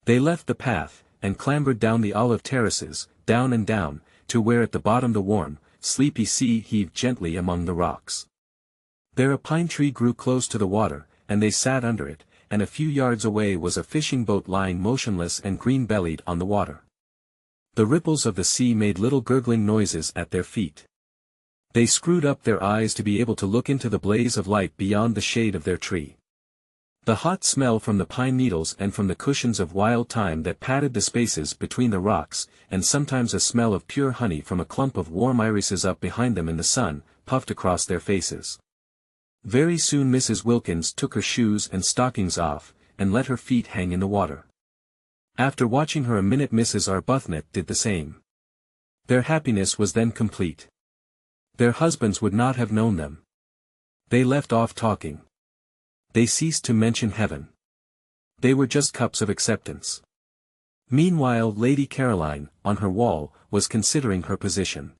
They left the path, and clambered down the olive terraces, down and down, to where at the bottom the warm, sleepy sea heaved gently among the rocks. There a pine tree grew close to the water, and they sat under it, and a few yards away was a fishing boat lying motionless and green-bellied on the water. The ripples of the sea made little gurgling noises at their feet. They screwed up their eyes to be able to look into the blaze of light beyond the shade of their tree. The hot smell from the pine needles and from the cushions of wild thyme that padded the spaces between the rocks, and sometimes a smell of pure honey from a clump of warm irises up behind them in the sun, puffed across their faces. Very soon Mrs. Wilkins took her shoes and stockings off, and let her feet hang in the water. After watching her a minute Mrs. Arbuthnot did the same. Their happiness was then complete. Their husbands would not have known them. They left off talking. They ceased to mention heaven. They were just cups of acceptance. Meanwhile Lady Caroline, on her wall, was considering her position.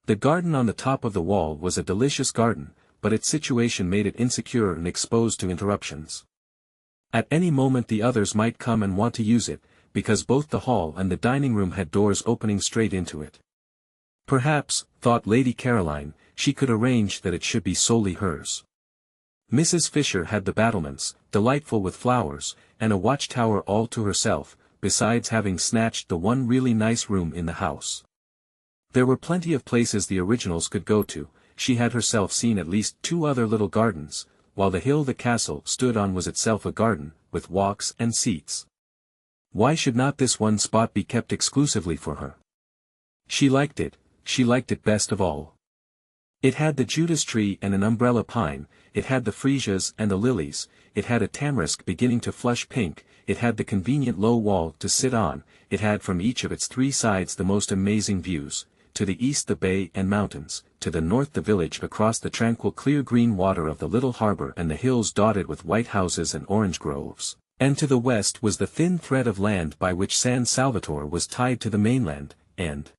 The garden on the top of the wall was a delicious garden, but its situation made it insecure and exposed to interruptions. At any moment the others might come and want to use it, because both the hall and the dining room had doors opening straight into it. Perhaps, thought Lady Caroline, she could arrange that it should be solely hers. Mrs. Fisher had the battlements, delightful with flowers, and a watchtower all to herself, besides having snatched the one really nice room in the house. There were plenty of places the originals could go to. She had herself seen at least 2 other little gardens, while the hill the castle stood on was itself a garden, with walks and seats. Why should not this one spot be kept exclusively for her? She liked it best of all. It had the Judas tree and an umbrella pine, it had the freesias and the lilies, it had a tamarisk beginning to flush pink, it had the convenient low wall to sit on, it had from each of its 3 sides the most amazing views, to the east the bay and mountains, to the north the village across the tranquil clear green water of the little harbor and the hills dotted with white houses and orange groves, and to the west was the thin thread of land by which San Salvatore was tied to the mainland, and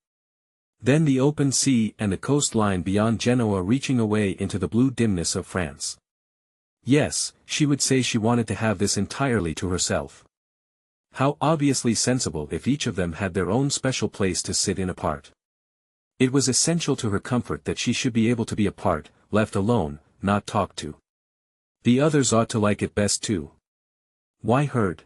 then the open sea and the coastline beyond Genoa reaching away into the blue dimness of France. Yes, she would say she wanted to have this entirely to herself. How obviously sensible if each of them had their own special place to sit in apart. It was essential to her comfort that she should be able to be apart, left alone, not talked to. The others ought to like it best too. Why heard?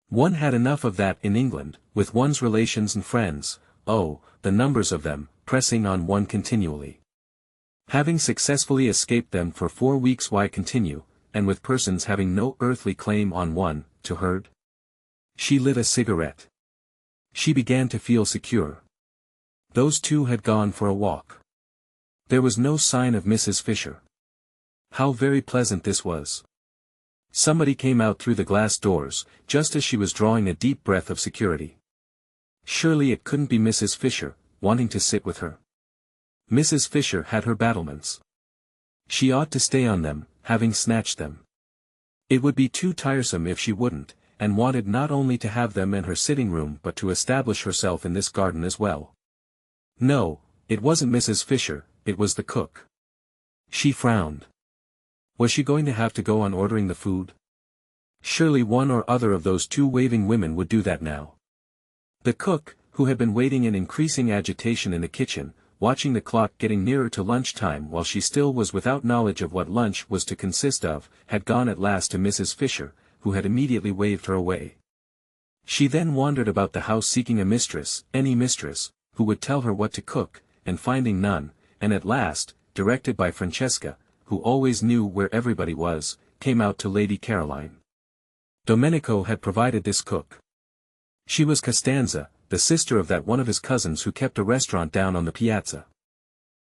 One had enough of that in England, with one's relations and friends, oh, the numbers of them, pressing on one continually. Having successfully escaped them for 4 weeks, why continue, and with persons having no earthly claim on one, to herd? She lit a cigarette. She began to feel secure. Those 2 had gone for a walk. There was no sign of Mrs. Fisher. How very pleasant this was. Somebody came out through the glass doors, just as she was drawing a deep breath of security. Surely it couldn't be Mrs. Fisher, wanting to sit with her. Mrs. Fisher had her battlements. She ought to stay on them, having snatched them. It would be too tiresome if she wouldn't, and wanted not only to have them in her sitting room but to establish herself in this garden as well. No, it wasn't Mrs. Fisher, it was the cook. She frowned. Was she going to have to go on ordering the food? Surely one or other of those 2 waving women would do that now. The cook, who had been waiting in increasing agitation in the kitchen, watching the clock getting nearer to lunchtime while she still was without knowledge of what lunch was to consist of, had gone at last to Mrs. Fisher, who had immediately waved her away. She then wandered about the house seeking a mistress, any mistress, who would tell her what to cook, and finding none, and at last, directed by Francesca, who always knew where everybody was, came out to Lady Caroline. Domenico had provided this cook. She was Costanza, the sister of that one of his cousins who kept a restaurant down on the piazza.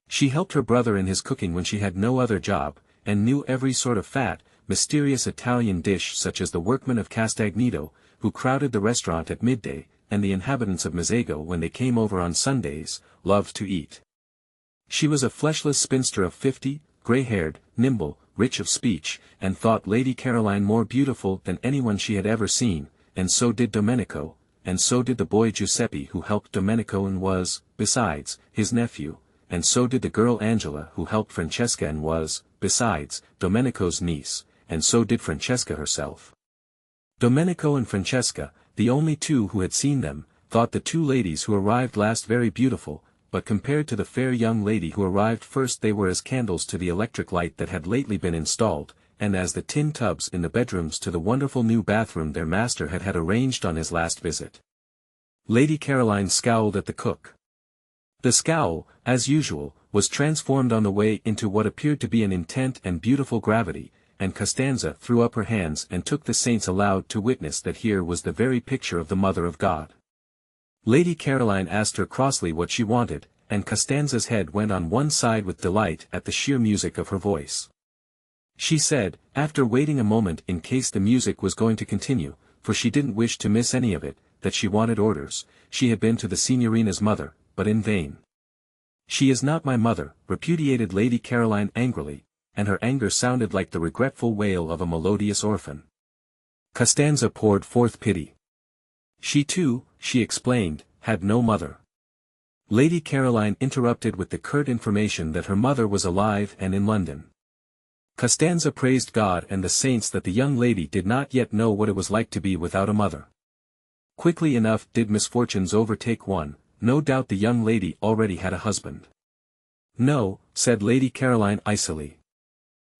She helped her brother in his cooking when she had no other job, and knew every sort of fat, mysterious Italian dish such as the workmen of Castagneto, who crowded the restaurant at midday, and the inhabitants of Mazago when they came over on Sundays, loved to eat. She was a fleshless spinster of 50, grey-haired, nimble, rich of speech, and thought Lady Caroline more beautiful than anyone she had ever seen, and so did Domenico, and so did the boy Giuseppe who helped Domenico and was, besides, his nephew, and so did the girl Angela who helped Francesca and was, besides, Domenico's niece, and so did Francesca herself. Domenico and Francesca, the only two who had seen them, thought the two ladies who arrived last very beautiful, but compared to the fair young lady who arrived first they were as candles to the electric light that had lately been installed, and as the tin tubs in the bedrooms to the wonderful new bathroom their master had arranged on his last visit. Lady Caroline scowled at the cook. The scowl, as usual, was transformed on the way into what appeared to be an intent and beautiful gravity, and Costanza threw up her hands and took the saints aloud to witness that here was the very picture of the Mother of God. Lady Caroline asked her crossly what she wanted, and Costanza's head went on one side with delight at the sheer music of her voice. She said, after waiting a moment in case the music was going to continue, for she didn't wish to miss any of it, that she wanted orders. She had been to the Signorina's mother, but in vain. "She is not my mother," repudiated Lady Caroline angrily, and her anger sounded like the regretful wail of a melodious orphan. Costanza poured forth pity. She too, she explained, had no mother. Lady Caroline interrupted with the curt information that her mother was alive and in London. Costanza praised God and the saints that the young lady did not yet know what it was like to be without a mother. Quickly enough did misfortunes overtake one, no doubt the young lady already had a husband. "No," said Lady Caroline icily.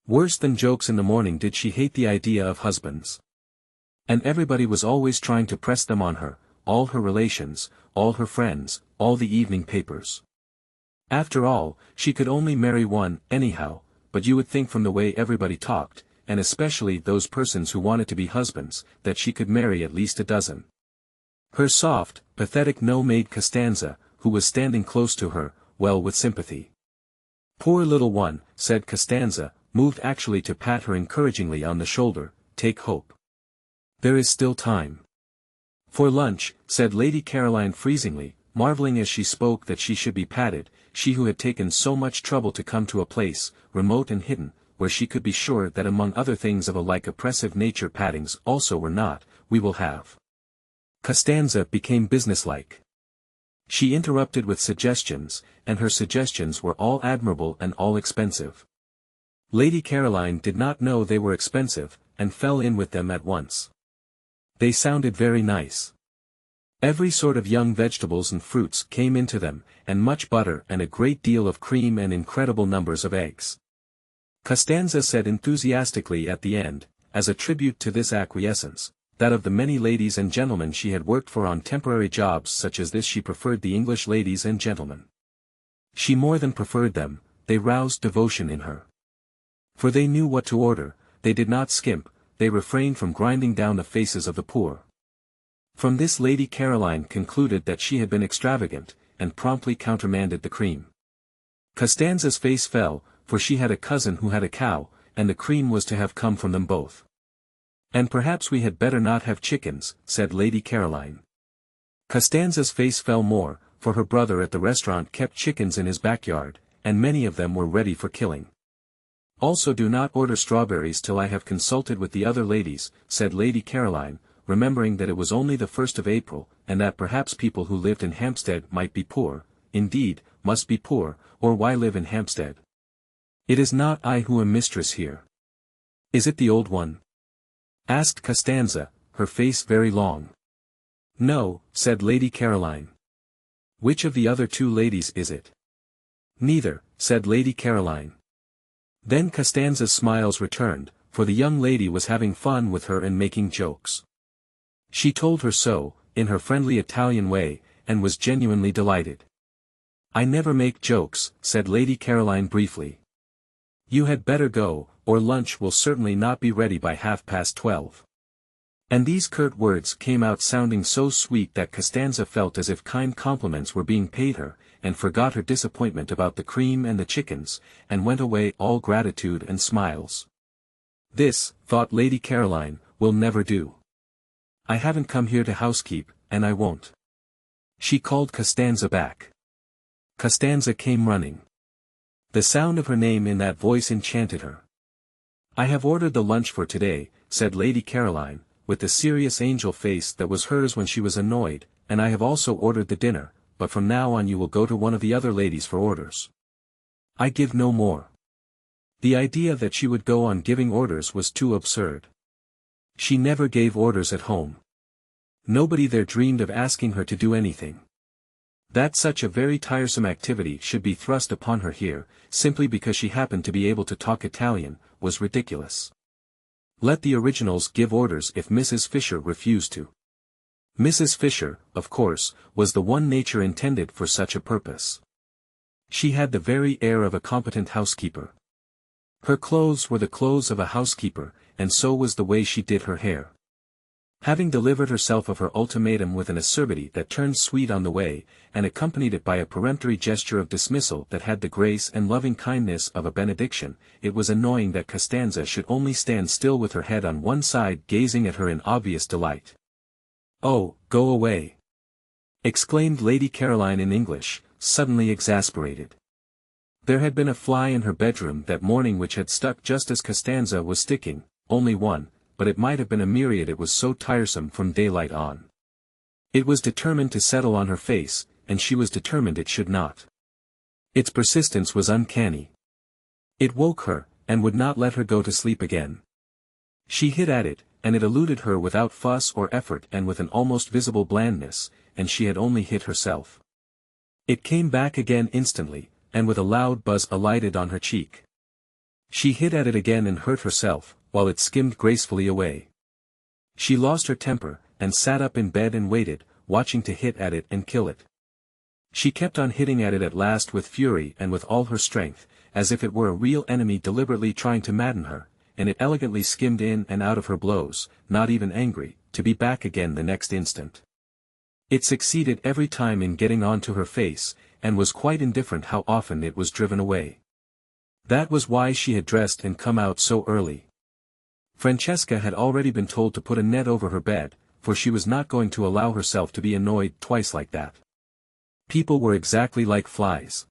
Worse than jokes in the morning did she hate the idea of husbands. And everybody was always trying to press them on her, all her relations, all her friends, all the evening papers. After all, she could only marry one, anyhow, but you would think from the way everybody talked, and especially those persons who wanted to be husbands, that she could marry at least a dozen. Her soft, pathetic no made Costanza, who was standing close to her, well with sympathy. "Poor little one," said Costanza, moved actually to pat her encouragingly on the shoulder, "take hope. There is still time." "For lunch," said Lady Caroline freezingly, marveling as she spoke that she should be patted, she who had taken so much trouble to come to a place, remote and hidden, where she could be sure that among other things of a like oppressive nature pattings also were not. "We will have." Costanza became businesslike. She interrupted with suggestions, and her suggestions were all admirable and all expensive. Lady Caroline did not know they were expensive, and fell in with them at once. They sounded very nice. Every sort of young vegetables and fruits came into them, and much butter and a great deal of cream and incredible numbers of eggs. Costanza said enthusiastically at the end, as a tribute to this acquiescence, that of the many ladies and gentlemen she had worked for on temporary jobs such as this she preferred the English ladies and gentlemen. She more than preferred them, they roused devotion in her. For they knew what to order, they did not skimp, they refrained from grinding down the faces of the poor. From this Lady Caroline concluded that she had been extravagant, and promptly countermanded the cream. Costanza's face fell, for she had a cousin who had a cow, and the cream was to have come from them both. "And perhaps we had better not have chickens," said Lady Caroline. Costanza's face fell more, for her brother at the restaurant kept chickens in his backyard, and many of them were ready for killing. "Also do not order strawberries till I have consulted with the other ladies," said Lady Caroline, remembering that it was only the 1st of April, and that perhaps people who lived in Hampstead might be poor, indeed, must be poor, or why live in Hampstead? "It is not I who am mistress here." "Is it the old one?" asked Costanza, her face very long. "No," said Lady Caroline. "Which of the other two ladies is it?" "Neither," said Lady Caroline. Then Costanza's smiles returned, for the young lady was having fun with her and making jokes. She told her so, in her friendly Italian way, and was genuinely delighted. "I never make jokes," said Lady Caroline briefly. "You had better go, or lunch will certainly not be ready by 12:30. And these curt words came out sounding so sweet that Costanza felt as if kind compliments were being paid her, and forgot her disappointment about the cream and the chickens, and went away all gratitude and smiles. "This," thought Lady Caroline, "will never do. I haven't come here to housekeep, and I won't." She called Costanza back. Costanza came running. The sound of her name in that voice enchanted her. "I have ordered the lunch for today," said Lady Caroline, with the serious angel face that was hers when she was annoyed, "and I have also ordered the dinner, but from now on you will go to one of the other ladies for orders. I give no more." The idea that she would go on giving orders was too absurd. She never gave orders at home. Nobody there dreamed of asking her to do anything. That such a very tiresome activity should be thrust upon her here, simply because she happened to be able to talk Italian, was ridiculous. Let the originals give orders if Mrs. Fisher refused to. Mrs. Fisher, of course, was the one nature intended for such a purpose. She had the very air of a competent housekeeper. Her clothes were the clothes of a housekeeper, and so was the way she did her hair. Having delivered herself of her ultimatum with an acerbity that turned sweet on the way, and accompanied it by a peremptory gesture of dismissal that had the grace and loving kindness of a benediction, it was annoying that Costanza should only stand still with her head on one side gazing at her in obvious delight. "Oh, go away!" exclaimed Lady Caroline in English, suddenly exasperated. There had been a fly in her bedroom that morning which had stuck just as Costanza was sticking, only one, but it might have been a myriad, it was so tiresome from daylight on. It was determined to settle on her face, and she was determined it should not. Its persistence was uncanny. It woke her, and would not let her go to sleep again. She hit at it, and it eluded her without fuss or effort and with an almost visible blandness, and she had only hit herself. It came back again instantly, and with a loud buzz alighted on her cheek. She hit at it again and hurt herself, while it skimmed gracefully away. She lost her temper, and sat up in bed and waited, watching to hit at it and kill it. She kept on hitting at it at last with fury and with all her strength, as if it were a real enemy deliberately trying to madden her, and it elegantly skimmed in and out of her blows, not even angry, to be back again the next instant. It succeeded every time in getting on to her face, and was quite indifferent how often it was driven away. That was why she had dressed and come out so early. Francesca had already been told to put a net over her bed, for she was not going to allow herself to be annoyed twice like that. People were exactly like flies.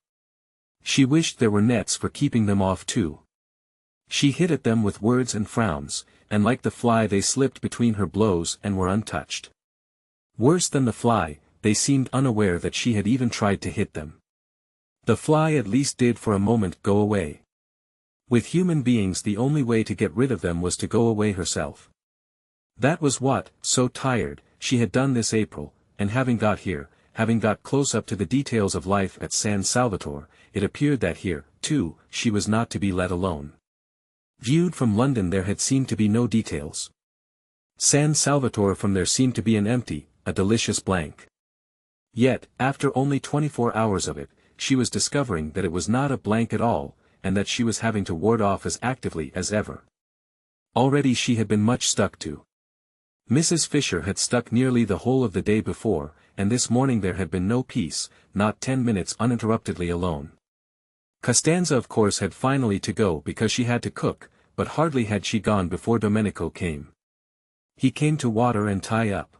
She wished there were nets for keeping them off too. She hit at them with words and frowns, and like the fly they slipped between her blows and were untouched. Worse than the fly, they seemed unaware that she had even tried to hit them. The fly at least did for a moment go away. With human beings the only way to get rid of them was to go away herself. That was what, so tired, she had done this April, and having got here, having got close up to the details of life at San Salvatore, it appeared that here, too, she was not to be let alone. Viewed from London there had seemed to be no details. San Salvatore from there seemed to be an empty, a delicious blank. Yet, after only 24 hours of it, she was discovering that it was not a blank at all, and that she was having to ward off as actively as ever. Already she had been much stuck to. Mrs. Fisher had stuck nearly the whole of the day before, and this morning there had been no peace, not 10 minutes uninterruptedly alone. Costanza of course had finally to go because she had to cook, but hardly had she gone before Domenico came. He came to water and tie up.